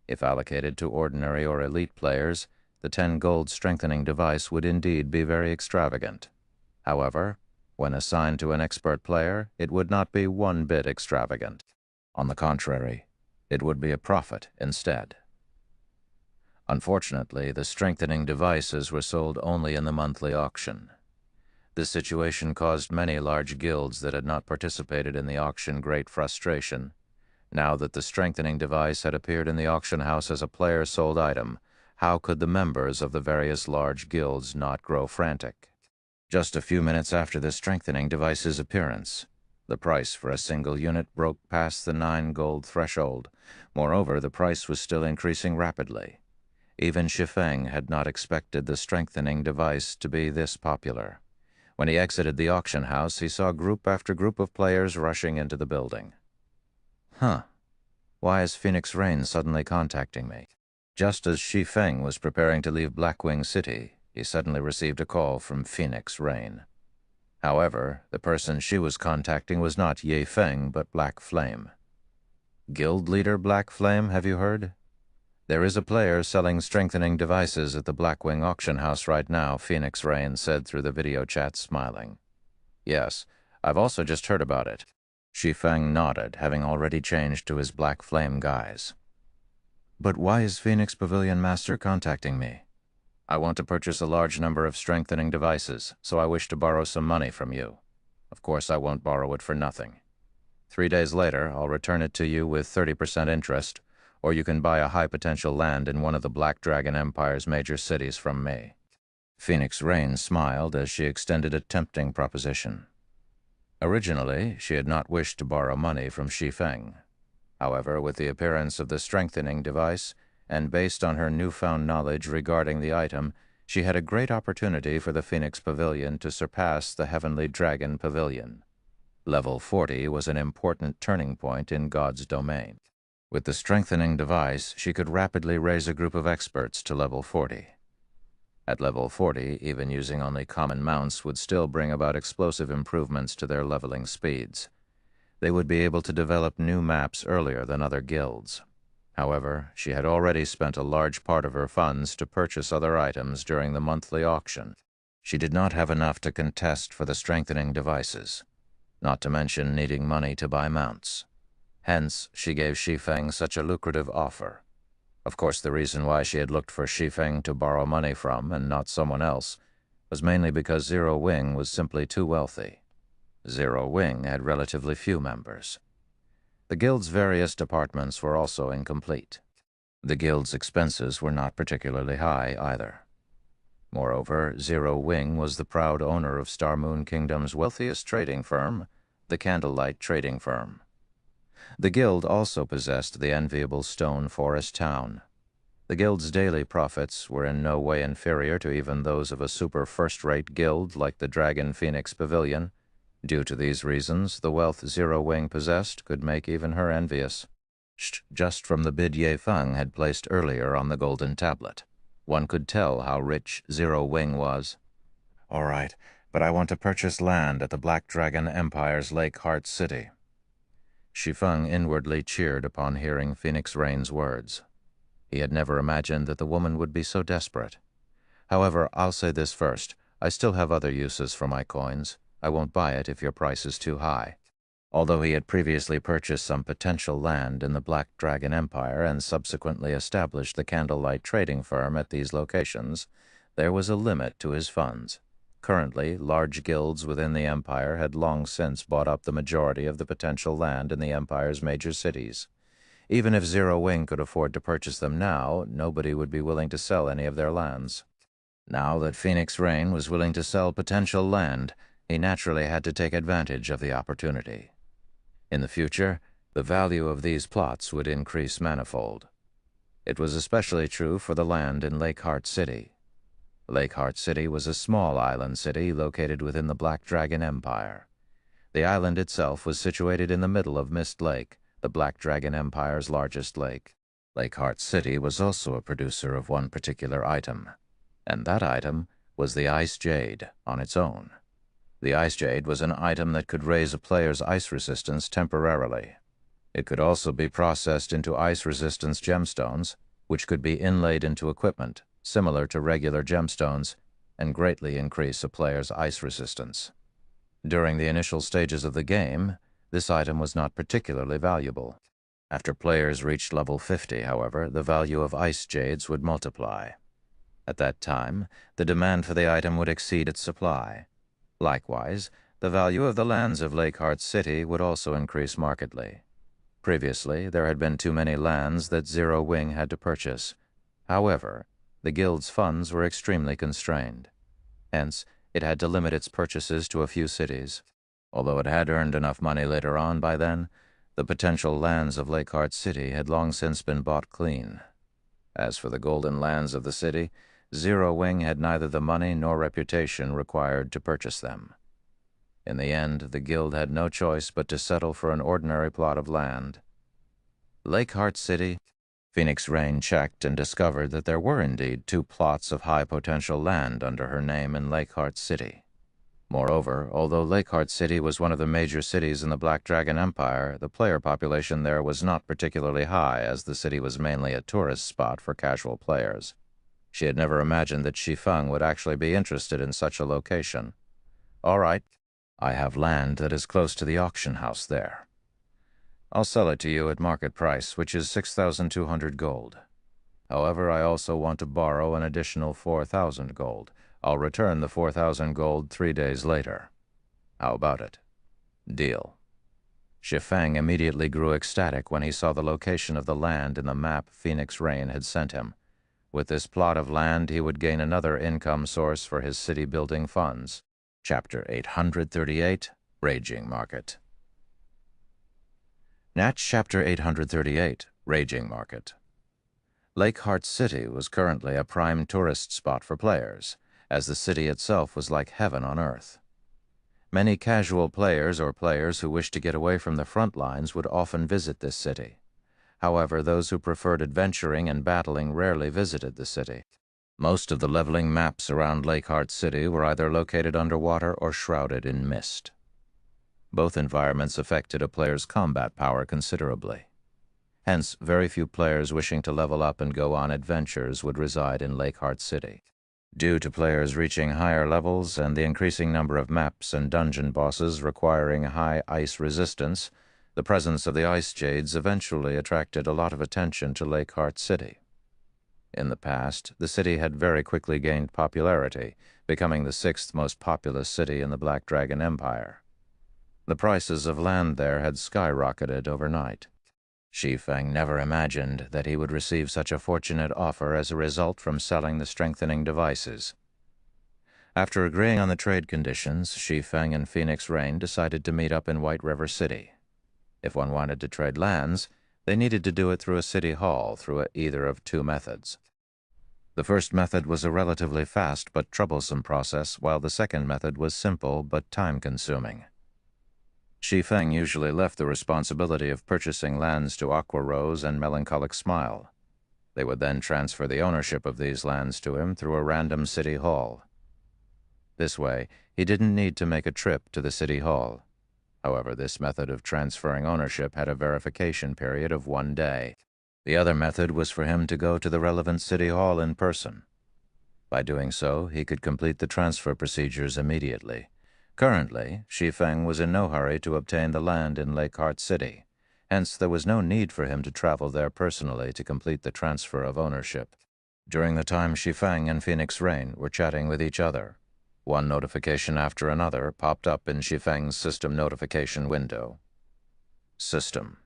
If allocated to ordinary or elite players, the 10 gold strengthening device would indeed be very extravagant. However, when assigned to an expert player, it would not be one bit extravagant. On the contrary, it would be a profit instead. Unfortunately, the strengthening devices were sold only in the monthly auction. This situation caused many large guilds that had not participated in the auction great frustration. Now that the strengthening device had appeared in the auction house as a player-sold item, how could the members of the various large guilds not grow frantic? Just a few minutes after the strengthening device's appearance, the price for a single unit broke past the 9 gold threshold. Moreover, the price was still increasing rapidly. Even Shi Feng had not expected the strengthening device to be this popular. When he exited the auction house, he saw group after group of players rushing into the building. Why is Phoenix Rain suddenly contacting me? Just as Shi Feng was preparing to leave Blackwing City, he suddenly received a call from Phoenix Rain. However, the person she was contacting was not Ye Feng, but Black Flame. Guild leader Black Flame, have you heard? There is a player selling strengthening devices at the Blackwing auction house right now, Phoenix Rain said through the video chat, smiling. Yes, I've also just heard about it. Shi Feng nodded, having already changed to his Black Flame guise. But why is Phoenix Pavilion Master contacting me? I want to purchase a large number of strengthening devices, so I wish to borrow some money from you. Of course, I won't borrow it for nothing. 3 days later, I'll return it to you with 30% interest, or you can buy a high-potential land in one of the Black Dragon Empire's major cities from me. Phoenix Rain smiled as she extended a tempting proposition. Originally, she had not wished to borrow money from Shi Feng. However, with the appearance of the strengthening device, and based on her newfound knowledge regarding the item, she had a great opportunity for the Phoenix Pavilion to surpass the Heavenly Dragon Pavilion. Level 40 was an important turning point in God's domain. With the strengthening device, she could rapidly raise a group of experts to level 40. At level 40, even using only common mounts would still bring about explosive improvements to their leveling speeds. They would be able to develop new maps earlier than other guilds. However, she had already spent a large part of her funds to purchase other items during the monthly auction. She did not have enough to contest for the strengthening devices, not to mention needing money to buy mounts. Hence, she gave Shi Feng such a lucrative offer. Of course, the reason why she had looked for Shi Feng to borrow money from and not someone else was mainly because Zero Wing was simply too wealthy. Zero Wing had relatively few members. The guild's various departments were also incomplete. The guild's expenses were not particularly high either. Moreover, Zero Wing was the proud owner of Star Moon Kingdom's wealthiest trading firm, the Candlelight Trading Firm. The guild also possessed the enviable Stone Forest town. The guild's daily profits were in no way inferior to even those of a super first-rate guild like the Dragon Phoenix Pavilion. Due to these reasons, the wealth Zero Wing possessed could make even her envious. Just from the bid Ye Feng had placed earlier on the golden tablet, one could tell how rich Zero Wing was. All right, but I want to purchase land at the Black Dragon Empire's Lake Heart City. Shi Feng inwardly cheered upon hearing Phoenix Rain's words. He had never imagined that the woman would be so desperate. However, I'll say this first. I still have other uses for my coins. I won't buy it if your price is too high. Although he had previously purchased some potential land in the Black Dragon Empire and subsequently established the Candlelight Trading Firm at these locations, there was a limit to his funds. Currently, large guilds within the Empire had long since bought up the majority of the potential land in the Empire's major cities. Even if Zero Wing could afford to purchase them now, nobody would be willing to sell any of their lands. Now that Phoenix Rain was willing to sell potential land, he naturally had to take advantage of the opportunity. In the future, the value of these plots would increase manifold. It was especially true for the land in Lake Heart City. Lake Heart City was a small island city located within the Black Dragon Empire. The island itself was situated in the middle of Mist Lake, the Black Dragon Empire's largest lake. Lake Heart City was also a producer of one particular item, and that item was the Ice Jade on its own. The Ice Jade was an item that could raise a player's ice resistance temporarily. It could also be processed into ice resistance gemstones, which could be inlaid into equipment, similar to regular gemstones, and greatly increase a player's ice resistance. During the initial stages of the game, this item was not particularly valuable. After players reached level 50, however, the value of ice jades would multiply. At that time, the demand for the item would exceed its supply. Likewise, the value of the lands of Lakeheart City would also increase markedly. Previously, there had been too many lands that Zero Wing had to purchase. However, the guild's funds were extremely constrained. Hence, it had to limit its purchases to a few cities. Although it had earned enough money later on by then, the potential lands of Lakeheart City had long since been bought clean. As for the golden lands of the city, Zero Wing had neither the money nor reputation required to purchase them. In the end, the guild had no choice but to settle for an ordinary plot of land. Lakeheart City. Phoenix Rain checked and discovered that there were indeed 2 plots of high-potential land under her name in Lakeheart City. Moreover, although Lakeheart City was one of the major cities in the Black Dragon Empire, the player population there was not particularly high, as the city was mainly a tourist spot for casual players. She had never imagined that Shi Feng would actually be interested in such a location. "All right, I have land that is close to the auction house there. I'll sell it to you at market price, which is 6,200 gold. However, I also want to borrow an additional 4,000 gold. I'll return the 4,000 gold 3 days later. How about it?" Deal. Shi Feng immediately grew ecstatic when he saw the location of the land in the map Phoenix Rain had sent him. With this plot of land, he would gain another income source for his city-building funds. Chapter 838, Raging Market. Natch Chapter 838, Raging Market. Lakeheart City was currently a prime tourist spot for players, as the city itself was like heaven on earth. Many casual players or players who wished to get away from the front lines would often visit this city. However, those who preferred adventuring and battling rarely visited the city. Most of the leveling maps around Lakeheart City were either located underwater or shrouded in mist. Both environments affected a player's combat power considerably. Hence, very few players wishing to level up and go on adventures would reside in Lakeheart City. Due to players reaching higher levels and the increasing number of maps and dungeon bosses requiring high ice resistance, the presence of the Ice Jades eventually attracted a lot of attention to Lakeheart City. In the past, the city had very quickly gained popularity, becoming the 6th most populous city in the Black Dragon Empire. The prices of land there had skyrocketed overnight. Shi Feng never imagined that he would receive such a fortunate offer as a result from selling the strengthening devices. After agreeing on the trade conditions, Shi Feng and Phoenix Rain decided to meet up in White River City. If one wanted to trade lands, they needed to do it through a city hall through either of 2 methods. The first method was a relatively fast but troublesome process, while the second method was simple but time-consuming. Shi Feng usually left the responsibility of purchasing lands to Aqua Rose and Melancholic Smile. They would then transfer the ownership of these lands to him through a random city hall. This way, he didn't need to make a trip to the city hall. However, this method of transferring ownership had a verification period of 1 day. The other method was for him to go to the relevant city hall in person. By doing so, he could complete the transfer procedures immediately. Currently, Shi Feng was in no hurry to obtain the land in Lakeheart City. Hence, there was no need for him to travel there personally to complete the transfer of ownership. During the time Shi Feng and Phoenix Rain were chatting with each other, one notification after another popped up in Shi Feng's system notification window. System.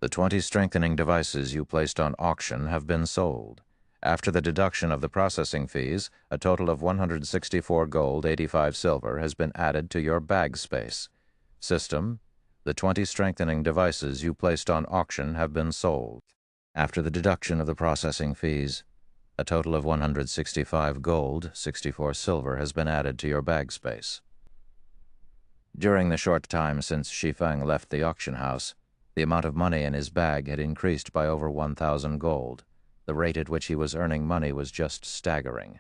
The 20 strengthening devices you placed on auction have been sold. After the deduction of the processing fees, a total of 164 gold, 85 silver has been added to your bag space. System. The 20 strengthening devices you placed on auction have been sold. After the deduction of the processing fees, a total of 165 gold, 64 silver has been added to your bag space. During the short time since Shi Feng left the auction house, the amount of money in his bag had increased by over 1,000 gold. The rate at which he was earning money was just staggering.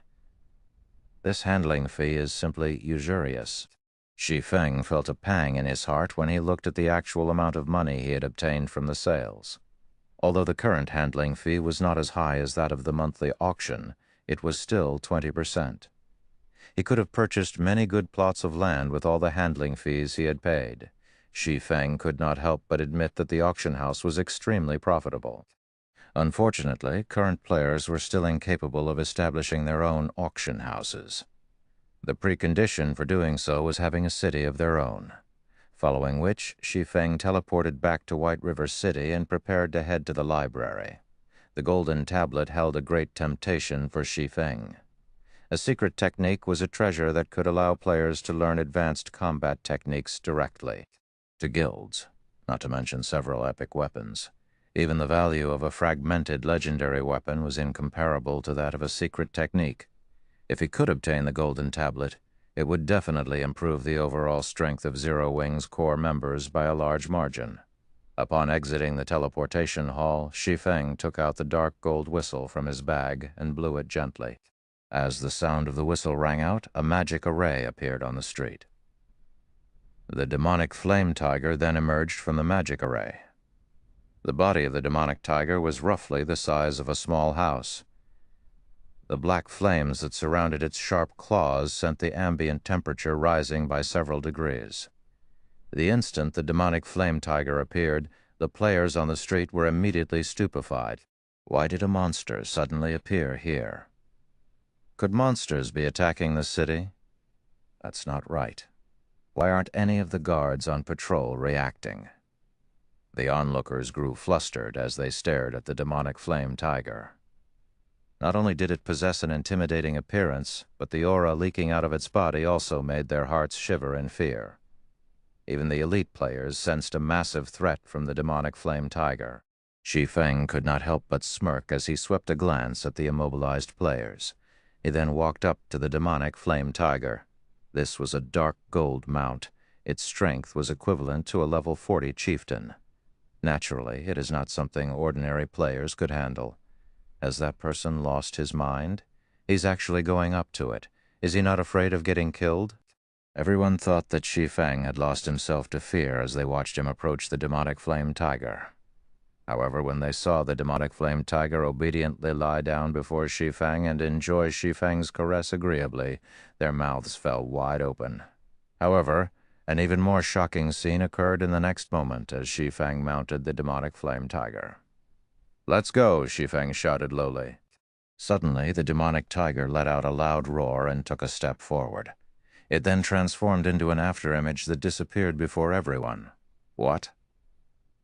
This handling fee is simply usurious. Shi Feng felt a pang in his heart when he looked at the actual amount of money he had obtained from the sales. Although the current handling fee was not as high as that of the monthly auction, it was still 20%. He could have purchased many good plots of land with all the handling fees he had paid. Shi Feng could not help but admit that the auction house was extremely profitable. Unfortunately, current players were still incapable of establishing their own auction houses. The precondition for doing so was having a city of their own, following which Shi Feng teleported back to White River City and prepared to head to the library. The golden tablet held a great temptation for Shi Feng. A secret technique was a treasure that could allow players to learn advanced combat techniques directly to guilds, not to mention several epic weapons. Even the value of a fragmented legendary weapon was incomparable to that of a secret technique. If he could obtain the golden tablet, it would definitely improve the overall strength of Zero Wing's core members by a large margin. Upon exiting the teleportation hall, Shi Feng took out the dark gold whistle from his bag and blew it gently. As the sound of the whistle rang out, a magic array appeared on the street. The demonic flame tiger then emerged from the magic array. The body of the demonic tiger was roughly the size of a small house. The black flames that surrounded its sharp claws sent the ambient temperature rising by several degrees. The instant the demonic flame tiger appeared, the players on the street were immediately stupefied. Why did a monster suddenly appear here? Could monsters be attacking the city? That's not right. Why aren't any of the guards on patrol reacting? The onlookers grew flustered as they stared at the demonic flame tiger. Not only did it possess an intimidating appearance, but the aura leaking out of its body also made their hearts shiver in fear. Even the elite players sensed a massive threat from the demonic flame tiger. Shi Feng could not help but smirk as he swept a glance at the immobilized players. He then walked up to the demonic flame tiger. This was a dark gold mount. Its strength was equivalent to a level 40 chieftain. Naturally, it is not something ordinary players could handle. Has that person lost his mind? He's actually going up to it. Is he not afraid of getting killed? Everyone thought that Shi Feng had lost himself to fear as they watched him approach the demonic flame tiger. However, when they saw the demonic flame tiger obediently lie down before Shi Feng and enjoy Shi Feng's caress agreeably, their mouths fell wide open. However, an even more shocking scene occurred in the next moment as Shi Feng mounted the demonic flame tiger. "Let's go," Shi Feng shouted lowly. Suddenly, the demonic tiger let out a loud roar and took a step forward. It then transformed into an afterimage that disappeared before everyone. What?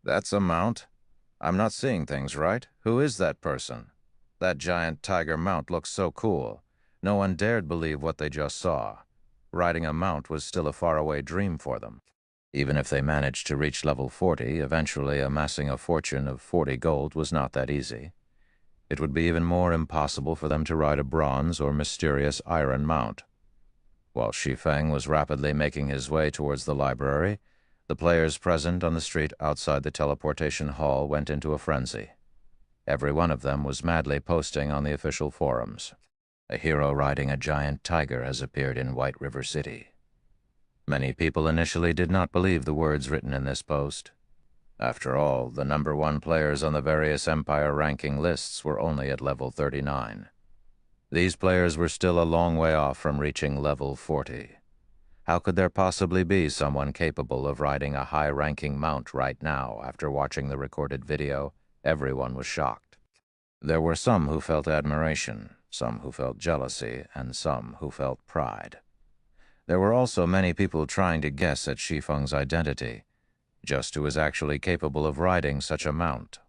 That's a mount? I'm not seeing things right. Who is that person? That giant tiger mount looks so cool. No one dared believe what they just saw. Riding a mount was still a faraway dream for them. Even if they managed to reach level 40, eventually amassing a fortune of 40 gold was not that easy. It would be even more impossible for them to ride a bronze or mysterious iron mount. While Shi Feng was rapidly making his way towards the library, the players present on the street outside the teleportation hall went into a frenzy. Every one of them was madly posting on the official forums. A hero riding a giant tiger has appeared in White River City. Many people initially did not believe the words written in this post. After all, the #1 players on the various Empire ranking lists were only at level 39. These players were still a long way off from reaching level 40. How could there possibly be someone capable of riding a high-ranking mount right now? After watching the recorded video, everyone was shocked. There were some who felt admiration, some who felt jealousy, and some who felt pride. There were also many people trying to guess at Shi Feng's identity, just who was actually capable of riding such a mount.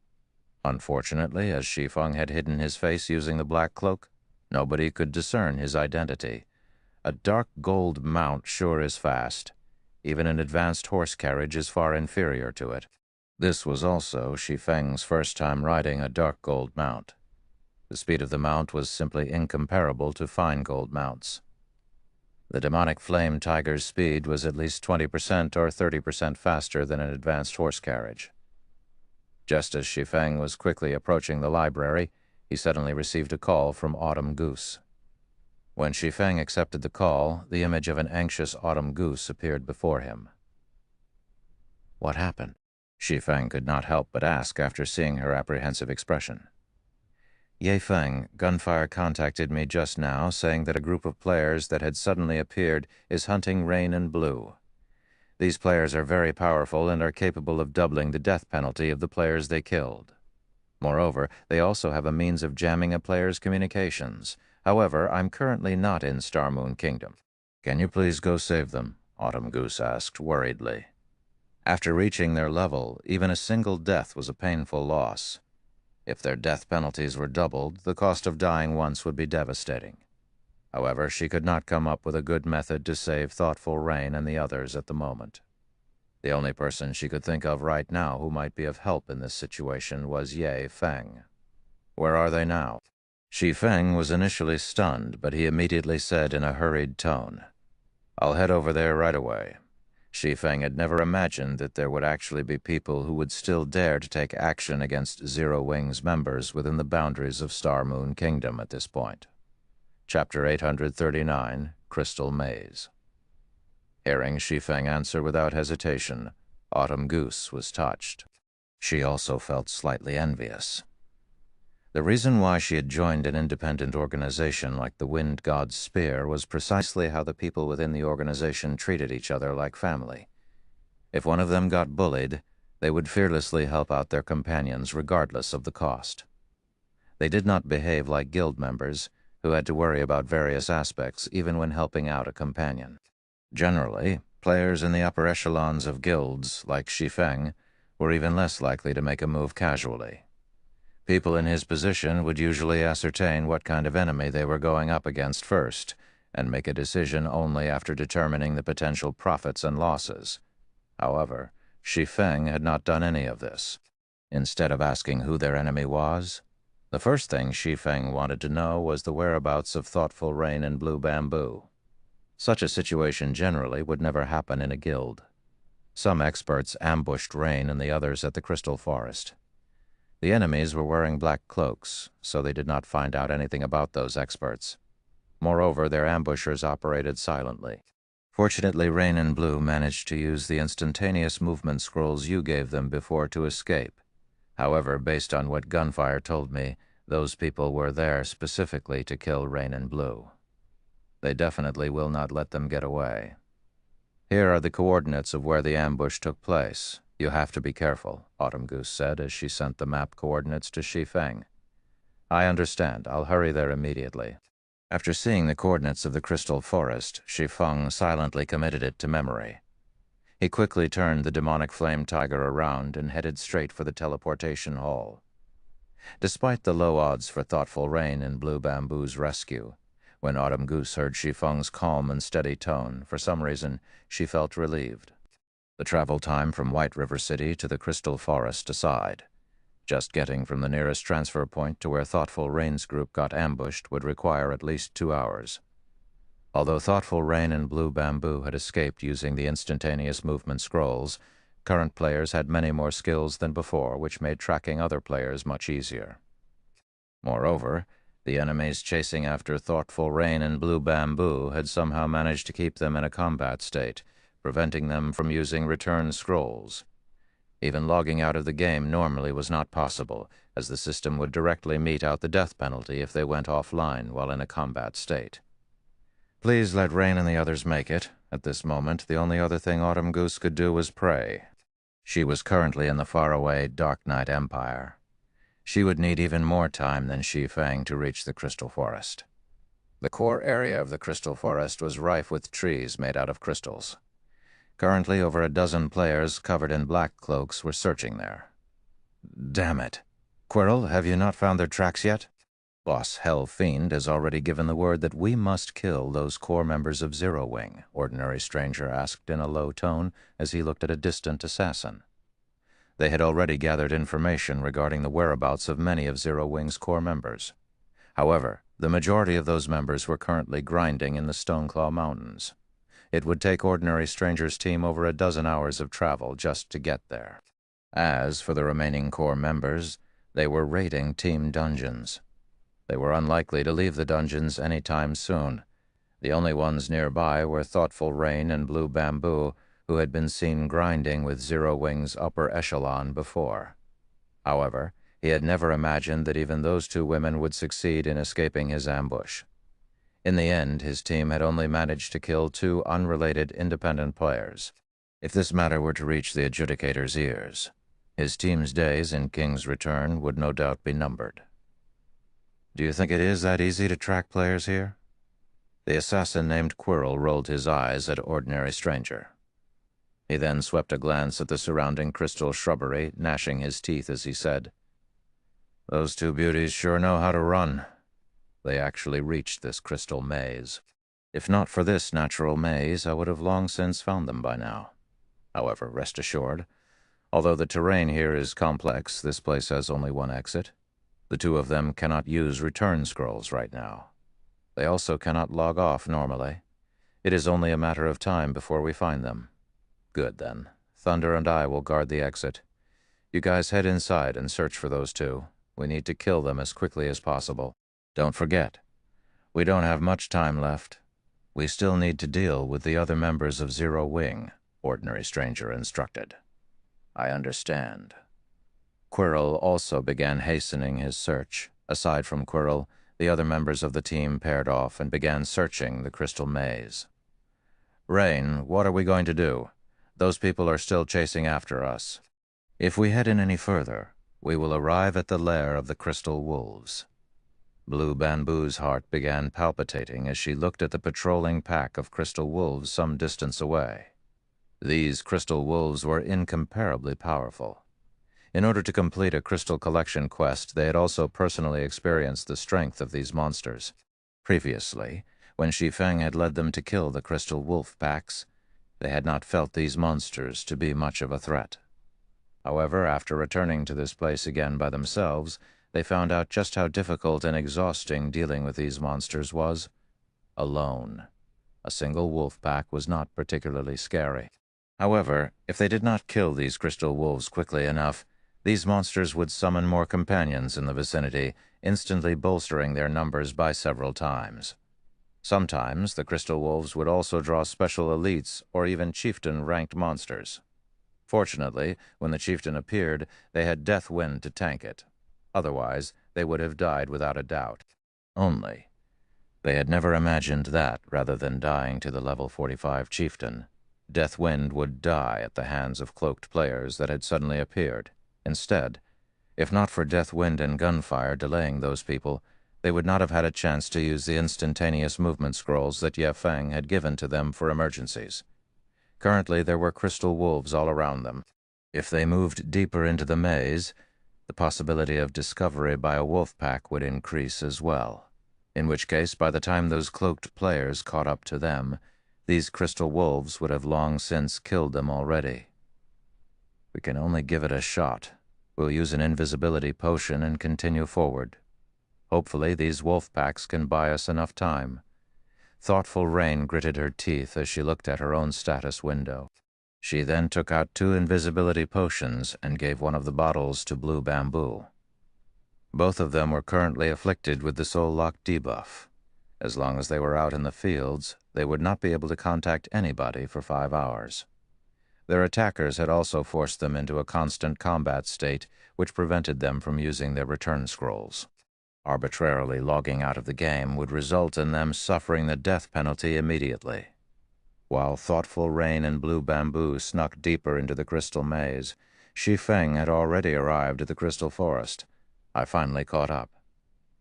Unfortunately, as Shi Feng had hidden his face using the black cloak, nobody could discern his identity. A dark gold mount sure is fast. Even an advanced horse carriage is far inferior to it. This was also Shi Feng's first time riding a dark gold mount. The speed of the mount was simply incomparable to fine gold mounts. The demonic flame tiger's speed was at least 20% or 30% faster than an advanced horse carriage. Just as Shi Feng was quickly approaching the library, he suddenly received a call from Autumn Goose. When Shi Feng accepted the call, the image of an anxious Autumn Goose appeared before him. What happened? Shi Feng could not help but ask after seeing her apprehensive expression. Ye Feng, Gunfire contacted me just now saying that a group of players that had suddenly appeared is hunting Rain and Blue. These players are very powerful and are capable of doubling the death penalty of the players they killed. Moreover, they also have a means of jamming a player's communications. However, I'm currently not in Star Moon Kingdom. Can you please go save them? Autumn Goose asked worriedly. After reaching their level, even a single death was a painful loss. If their death penalties were doubled, the cost of dying once would be devastating. However, she could not come up with a good method to save Thoughtful Rain and the others at the moment. The only person she could think of right now who might be of help in this situation was Ye Feng. Where are they now? Shi Feng was initially stunned, but he immediately said in a hurried tone, "I'll head over there right away." Shi Feng had never imagined that there would actually be people who would still dare to take action against Zero Wing's members within the boundaries of Star Moon Kingdom at this point. Chapter 839, Crystal Maze. Hearing Shi Feng answer without hesitation, Autumn Goose was touched. She also felt slightly envious. The reason why she had joined an independent organization like the Wind God's Spear was precisely how the people within the organization treated each other like family. If one of them got bullied, they would fearlessly help out their companions regardless of the cost. They did not behave like guild members, who had to worry about various aspects even when helping out a companion. Generally, players in the upper echelons of guilds, like Shi Feng, were even less likely to make a move casually. People in his position would usually ascertain what kind of enemy they were going up against first, and make a decision only after determining the potential profits and losses. However, Shi Feng had not done any of this. Instead of asking who their enemy was, the first thing Shi Feng wanted to know was the whereabouts of Thoughtful Rain and Blue Bamboo. Such a situation generally would never happen in a guild. Some experts ambushed Rain and the others at the Crystal Forest. The enemies were wearing black cloaks, so they did not find out anything about those experts. Moreover, their ambushers operated silently. Fortunately, Rain and Blue managed to use the instantaneous movement scrolls you gave them before to escape. However, based on what Gunfire told me, those people were there specifically to kill Rain and Blue. They definitely will not let them get away. Here are the coordinates of where the ambush took place. You have to be careful, Autumn Goose said as she sent the map coordinates to Shi Feng. I understand. I'll hurry there immediately. After seeing the coordinates of the Crystal Forest, Shi Feng silently committed it to memory. He quickly turned the demonic flame tiger around and headed straight for the teleportation hall. Despite the low odds for Thoughtful Rain and Blue Bamboo's rescue, when Autumn Goose heard Shi Feng's calm and steady tone, for some reason, she felt relieved. The travel time from White River City to the Crystal Forest aside, just getting from the nearest transfer point to where Thoughtful Rain's group got ambushed would require at least 2 hours. Although Thoughtful Rain and Blue Bamboo had escaped using the instantaneous movement scrolls, current players had many more skills than before, which made tracking other players much easier. Moreover, the enemies chasing after Thoughtful Rain and Blue Bamboo had somehow managed to keep them in a combat state, preventing them from using return scrolls. Even logging out of the game normally was not possible, as the system would directly mete out the death penalty if they went offline while in a combat state. Please let Rain and the others make it. At this moment, the only other thing Autumn Goose could do was pray. She was currently in the faraway Dark Knight Empire. She would need even more time than Shi Feng to reach the Crystal Forest. The core area of the Crystal Forest was rife with trees made out of crystals. Currently, over a dozen players covered in black cloaks were searching there. Damn it. Quirrell, have you not found their tracks yet? Boss Hell Fiend has already given the word that we must kill those core members of Zero Wing, Ordinary Stranger asked in a low tone as he looked at a distant assassin. They had already gathered information regarding the whereabouts of many of Zero Wing's core members. However, the majority of those members were currently grinding in the Stoneclaw Mountains. It would take Ordinary Stranger's team over a dozen hours of travel just to get there. As for the remaining core members, they were raiding team dungeons. They were unlikely to leave the dungeons any time soon. The only ones nearby were Thoughtful Rain and Blue Bamboo, who had been seen grinding with Zero Wing's upper echelon before. However, He had never imagined that even those two women would succeed in escaping his ambush. In the end, his team had only managed to kill two unrelated independent players. If this matter were to reach the adjudicator's ears, his team's days in King's Return would no doubt be numbered. Do you think it is that easy to track players here? The assassin named Quirrell rolled his eyes at Ordinary Stranger. He then swept a glance at the surrounding crystal shrubbery, gnashing his teeth as he said, "Those two beauties sure know how to run." They actually reached this crystal maze. If not for this natural maze, I would have long since found them by now. However, rest assured, although the terrain here is complex, this place has only one exit. The two of them cannot use return scrolls right now. They also cannot log off normally. It is only a matter of time before we find them. Good, then. Thunder and I will guard the exit. You guys head inside and search for those two. We need to kill them as quickly as possible. Don't forget, we don't have much time left. We still need to deal with the other members of Zero Wing, Ordinary Stranger instructed. I understand. Quirrell also began hastening his search. Aside from Quirrell, the other members of the team paired off and began searching the crystal maze. Rain, what are we going to do? Those people are still chasing after us. If we head in any further, we will arrive at the lair of the crystal wolves. Blue Bamboo's heart began palpitating as she looked at the patrolling pack of crystal wolves some distance away. These crystal wolves were incomparably powerful. In order to complete a crystal collection quest, they had also personally experienced the strength of these monsters. Previously, when Shi Feng had led them to kill the crystal wolf packs, they had not felt these monsters to be much of a threat. However, after returning to this place again by themselves, they found out just how difficult and exhausting dealing with these monsters was. Alone. A single wolf pack was not particularly scary. However, if they did not kill these crystal wolves quickly enough, these monsters would summon more companions in the vicinity, instantly bolstering their numbers by several times. Sometimes, the crystal wolves would also draw special elites or even chieftain-ranked monsters. Fortunately, when the chieftain appeared, they had Deathwind to tank it. Otherwise, they would have died without a doubt. Only, they had never imagined that, rather than dying to the level 45 chieftain, Deathwind would die at the hands of cloaked players that had suddenly appeared. Instead, if not for Deathwind and gunfire delaying those people, they would not have had a chance to use the instantaneous movement scrolls that Ye Feng had given to them for emergencies. Currently, there were crystal wolves all around them. If they moved deeper into the maze, the possibility of discovery by a wolf pack would increase as well, in which case, by the time those cloaked players caught up to them, these crystal wolves would have long since killed them already. We can only give it a shot. We'll use an invisibility potion and continue forward. Hopefully, these wolf packs can buy us enough time. Thoughtful Rain gritted her teeth as she looked at her own status window. She then took out 2 invisibility potions and gave one of the bottles to Blue Bamboo. Both of them were currently afflicted with the Soul Lock debuff. As long as they were out in the fields, they would not be able to contact anybody for 5 hours. Their attackers had also forced them into a constant combat state, which prevented them from using their return scrolls. Arbitrarily logging out of the game would result in them suffering the death penalty immediately. While Thoughtful Rain and Blue Bamboo snuck deeper into the crystal maze, Shi Feng had already arrived at the crystal forest. I finally caught up.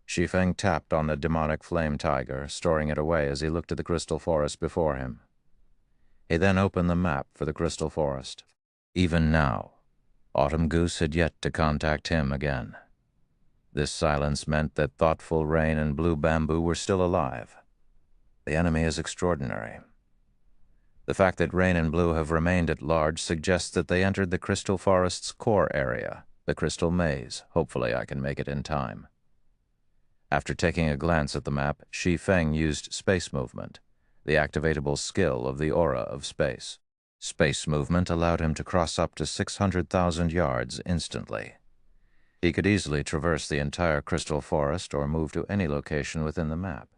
Shi Feng tapped on the demonic flame tiger, storing it away as he looked at the crystal forest before him. He then opened the map for the crystal forest. Even now, Autumn Goose had yet to contact him again. This silence meant that Thoughtful Rain and Blue Bamboo were still alive. The enemy is extraordinary. The fact that Rain and Blue have remained at large suggests that they entered the crystal forest's core area, the crystal maze. Hopefully I can make it in time. After taking a glance at the map, Shi Feng used space movement, the activatable skill of the aura of space. Space movement allowed him to cross up to 600,000 yards instantly. He could easily traverse the entire crystal forest or move to any location within the map.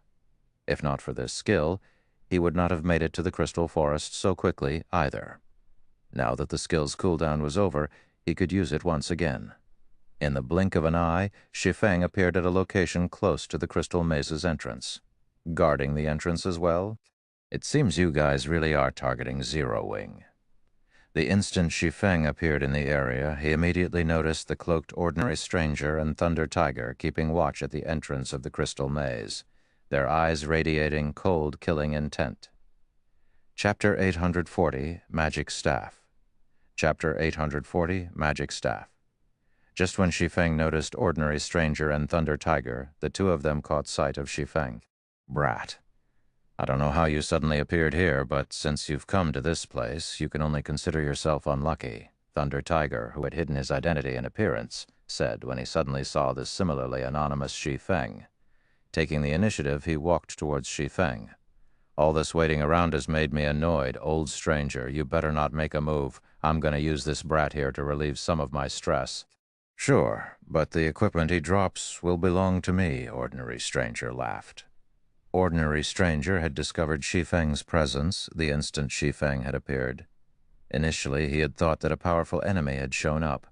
If not for this skill, he would not have made it to the crystal forest so quickly either. Now that the skill's cooldown was over, he could use it once again. In the blink of an eye, Shi Feng appeared at a location close to the crystal maze's entrance. Guarding the entrance as well? It seems you guys really are targeting Zero Wing. The instant Shi Feng appeared in the area, he immediately noticed the cloaked ordinary stranger and Thunder Tiger keeping watch at the entrance of the crystal maze, their eyes radiating cold, killing intent. Chapter 840, Magic Staff. Chapter 840, Magic Staff. Just when Shi Feng noticed Ordinary Stranger and Thunder Tiger, the two of them caught sight of Shi Feng. Brat. I don't know how you suddenly appeared here, but since you've come to this place, you can only consider yourself unlucky, Thunder Tiger, who had hidden his identity and appearance, said when he suddenly saw the similarly anonymous Shi Feng. Taking the initiative, he walked towards Shi Feng. All this waiting around has made me annoyed, old stranger. You better not make a move. I'm going to use this brat here to relieve some of my stress. Sure, but the equipment he drops will belong to me, Ordinary Stranger laughed. Ordinary Stranger had discovered Shi Feng's presence the instant Shi Feng had appeared. Initially, he had thought that a powerful enemy had shown up.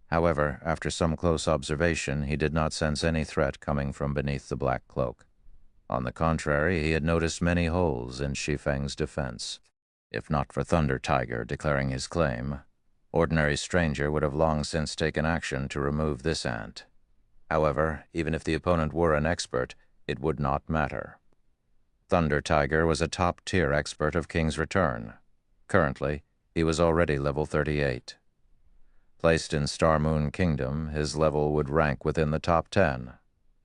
However, after some close observation, he did not sense any threat coming from beneath the black cloak. On the contrary, he had noticed many holes in Shi Feng's defense. If not for Thunder Tiger declaring his claim, Ordinary Stranger would have long since taken action to remove this ant. However, even if the opponent were an expert, it would not matter. Thunder Tiger was a top-tier expert of King's Return. Currently, he was already level 38. Placed in Star Moon Kingdom, his level would rank within the top 10.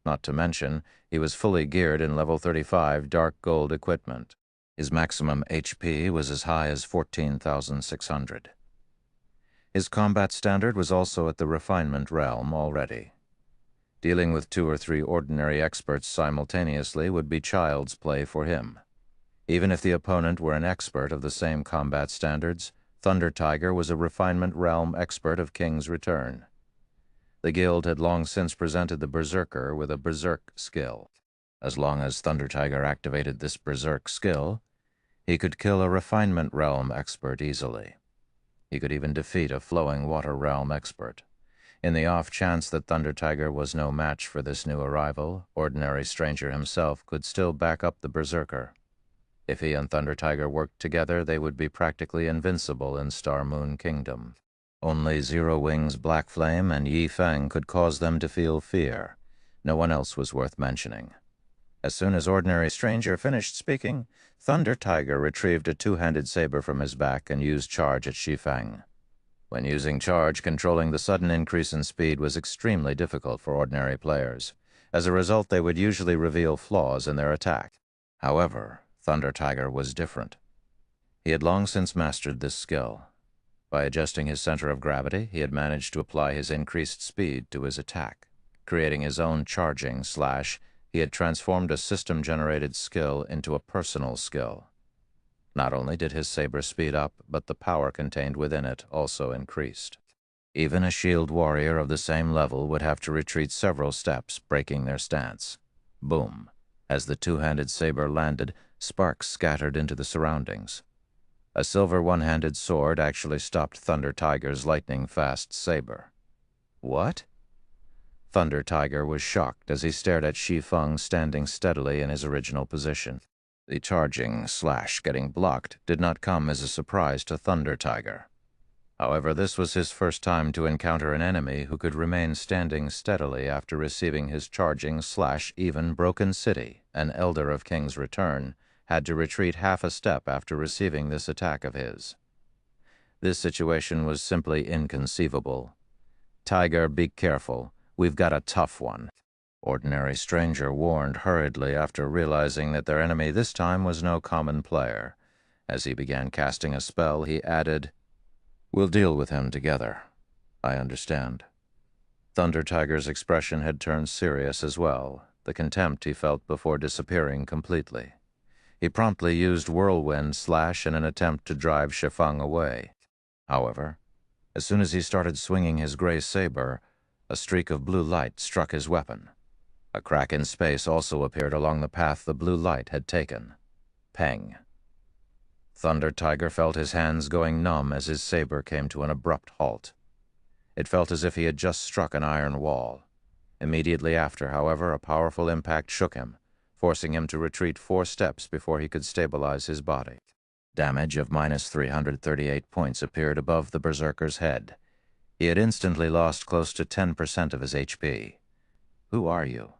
Not to mention, he was fully geared in level 35 dark gold equipment. His maximum HP was as high as 14,600. His combat standard was also at the refinement realm already. Dealing with 2 or 3 ordinary experts simultaneously would be child's play for him. Even if the opponent were an expert of the same combat standards, Thunder Tiger was a refinement realm expert of King's Return. The guild had long since presented the Berserker with a Berserk skill. As long as Thunder Tiger activated this Berserk skill, he could kill a refinement realm expert easily. He could even defeat a flowing water realm expert. In the off chance that Thunder Tiger was no match for this new arrival, Ordinary Stranger himself could still back up the Berserker. If he and Thunder Tiger worked together, they would be practically invincible in Star Moon Kingdom. Only Zero Wing's Black Flame and Yi Feng could cause them to feel fear. No one else was worth mentioning. As soon as Ordinary Stranger finished speaking, Thunder Tiger retrieved a 2-handed saber from his back and used charge at Shi Feng. When using charge, controlling the sudden increase in speed was extremely difficult for ordinary players. As a result, they would usually reveal flaws in their attack. However, Thunder Tiger was different. He had long since mastered this skill. By adjusting his center of gravity, he had managed to apply his increased speed to his attack. Creating his own charging slash, he had transformed a system-generated skill into a personal skill. Not only did his saber speed up, but the power contained within it also increased. Even a shield warrior of the same level would have to retreat several steps, breaking their stance. Boom. As the 2-handed saber landed, sparks scattered into the surroundings. A silver 1-handed sword actually stopped Thunder Tiger's lightning-fast saber. What? Thunder Tiger was shocked as he stared at Shi Feng standing steadily in his original position. The charging slash getting blocked did not come as a surprise to Thunder Tiger. However, this was his first time to encounter an enemy who could remain standing steadily after receiving his charging slash. Even Broken City, an elder of King's Return, had to retreat half a step after receiving this attack of his. This situation was simply inconceivable. Tiger, be careful. We've got a tough one. Ordinary Stranger warned hurriedly after realizing that their enemy this time was no common player. As he began casting a spell, he added, "We'll deal with him together. I understand." Thunder Tiger's expression had turned serious as well, the contempt he felt before disappearing completely. He promptly used Whirlwind Slash in an attempt to drive Shi Feng away. However, as soon as he started swinging his gray saber, a streak of blue light struck his weapon. A crack in space also appeared along the path the blue light had taken. Peng. Thunder Tiger felt his hands going numb as his saber came to an abrupt halt. It felt as if he had just struck an iron wall. Immediately after, however, a powerful impact shook him, forcing him to retreat 4 steps before he could stabilize his body. Damage of minus 338 points appeared above the berserker's head. He had instantly lost close to 10% of his HP. Who are you?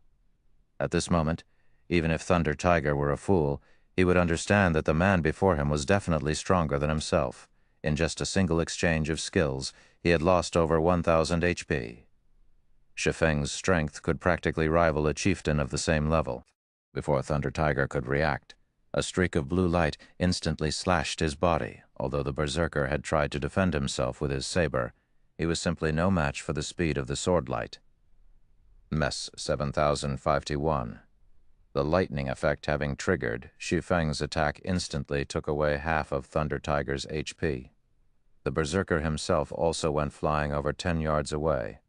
At this moment, even if Thunder Tiger were a fool, he would understand that the man before him was definitely stronger than himself. In just a single exchange of skills, he had lost over 1,000 HP. Shi Feng's strength could practically rival a chieftain of the same level. Before Thunder Tiger could react, a streak of blue light instantly slashed his body. Although the berserker had tried to defend himself with his saber, he was simply no match for the speed of the sword light. Mess 7051. The lightning effect having triggered, Shi Feng's attack instantly took away half of Thunder Tiger's HP. The berserker himself also went flying over 10 yards away.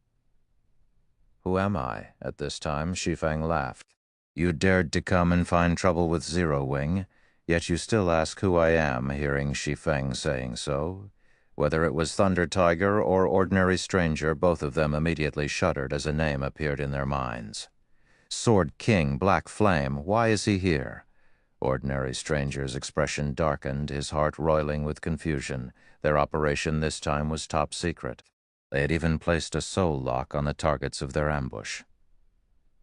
Who am I? At this time, Shi Feng laughed. You dared to come and find trouble with Zero Wing, yet you still ask who I am, hearing Shi Feng saying so. Whether it was Thunder Tiger or ordinary stranger, both of them immediately shuddered as a name appeared in their minds. Sword King Black Flame, why is he here? Ordinary stranger's expression darkened, his heart roiling with confusion. Their operation this time was top secret. They had even placed a soul lock on the targets of their ambush.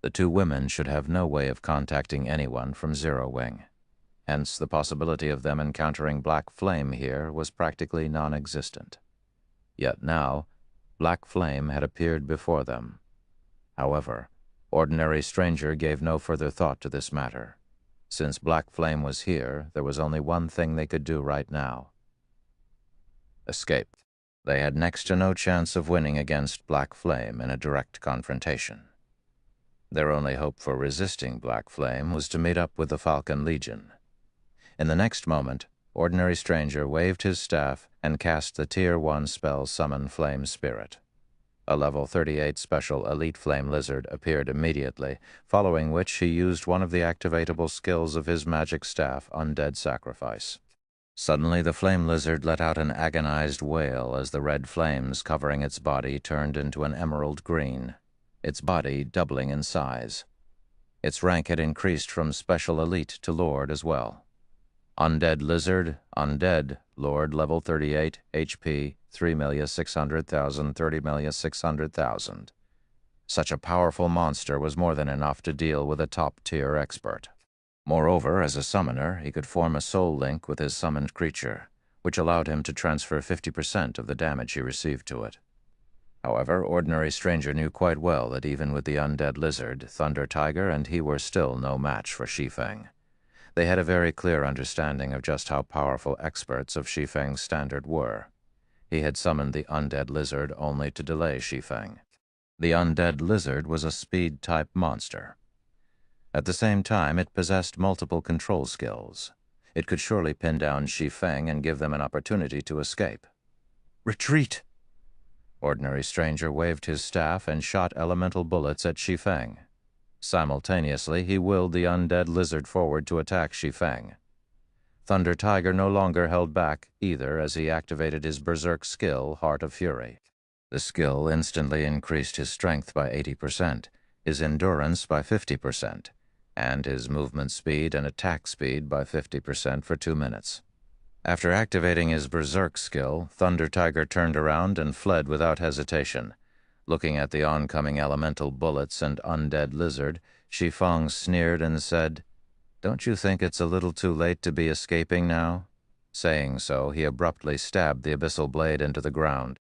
The 2 women should have no way of contacting anyone from Zero Wing. Hence, the possibility of them encountering Black Flame here was practically non-existent. Yet now, Black Flame had appeared before them. However, ordinary stranger gave no further thought to this matter. Since Black Flame was here, there was only one thing they could do right now. Escape. They had next to no chance of winning against Black Flame in a direct confrontation. Their only hope for resisting Black Flame was to meet up with the Falcon Legion. In the next moment, ordinary stranger waved his staff and cast the Tier 1 spell Summon Flame Spirit. A level 38 special Elite Flame Lizard appeared immediately, following which he used one of the activatable skills of his magic staff, Undead Sacrifice. Suddenly the flame lizard let out an agonized wail as the red flames covering its body turned into an emerald green, its body doubling in size. Its rank had increased from Special Elite to Lord as well. Undead Lizard, Undead, Lord level 38, HP 3,600,000, 30,600,000. Such a powerful monster was more than enough to deal with a top-tier expert. Moreover, as a summoner, he could form a soul link with his summoned creature, which allowed him to transfer 50% of the damage he received to it. However, ordinary stranger knew quite well that even with the undead lizard, Thunder Tiger and he were still no match for Shi Feng. They had a very clear understanding of just how powerful experts of Shi Feng's standard were. He had summoned the undead lizard only to delay Shi Feng. The undead lizard was a speed-type monster. At the same time, it possessed multiple control skills. It could surely pin down Shi Feng and give them an opportunity to escape. Retreat! Ordinary stranger waved his staff and shot elemental bullets at Shi Feng. Simultaneously, he willed the undead lizard forward to attack Shi Feng. Thunder Tiger no longer held back either as he activated his berserk skill, Heart of Fury. The skill instantly increased his strength by 80%, his endurance by 50%, and his movement speed and attack speed by 50% for 2 minutes. After activating his berserk skill, Thunder Tiger turned around and fled without hesitation. Looking at the oncoming elemental bullets and undead lizard, Shi Feng sneered and said, "Don't you think it's a little too late to be escaping now?" Saying so, he abruptly stabbed the abyssal blade into the ground.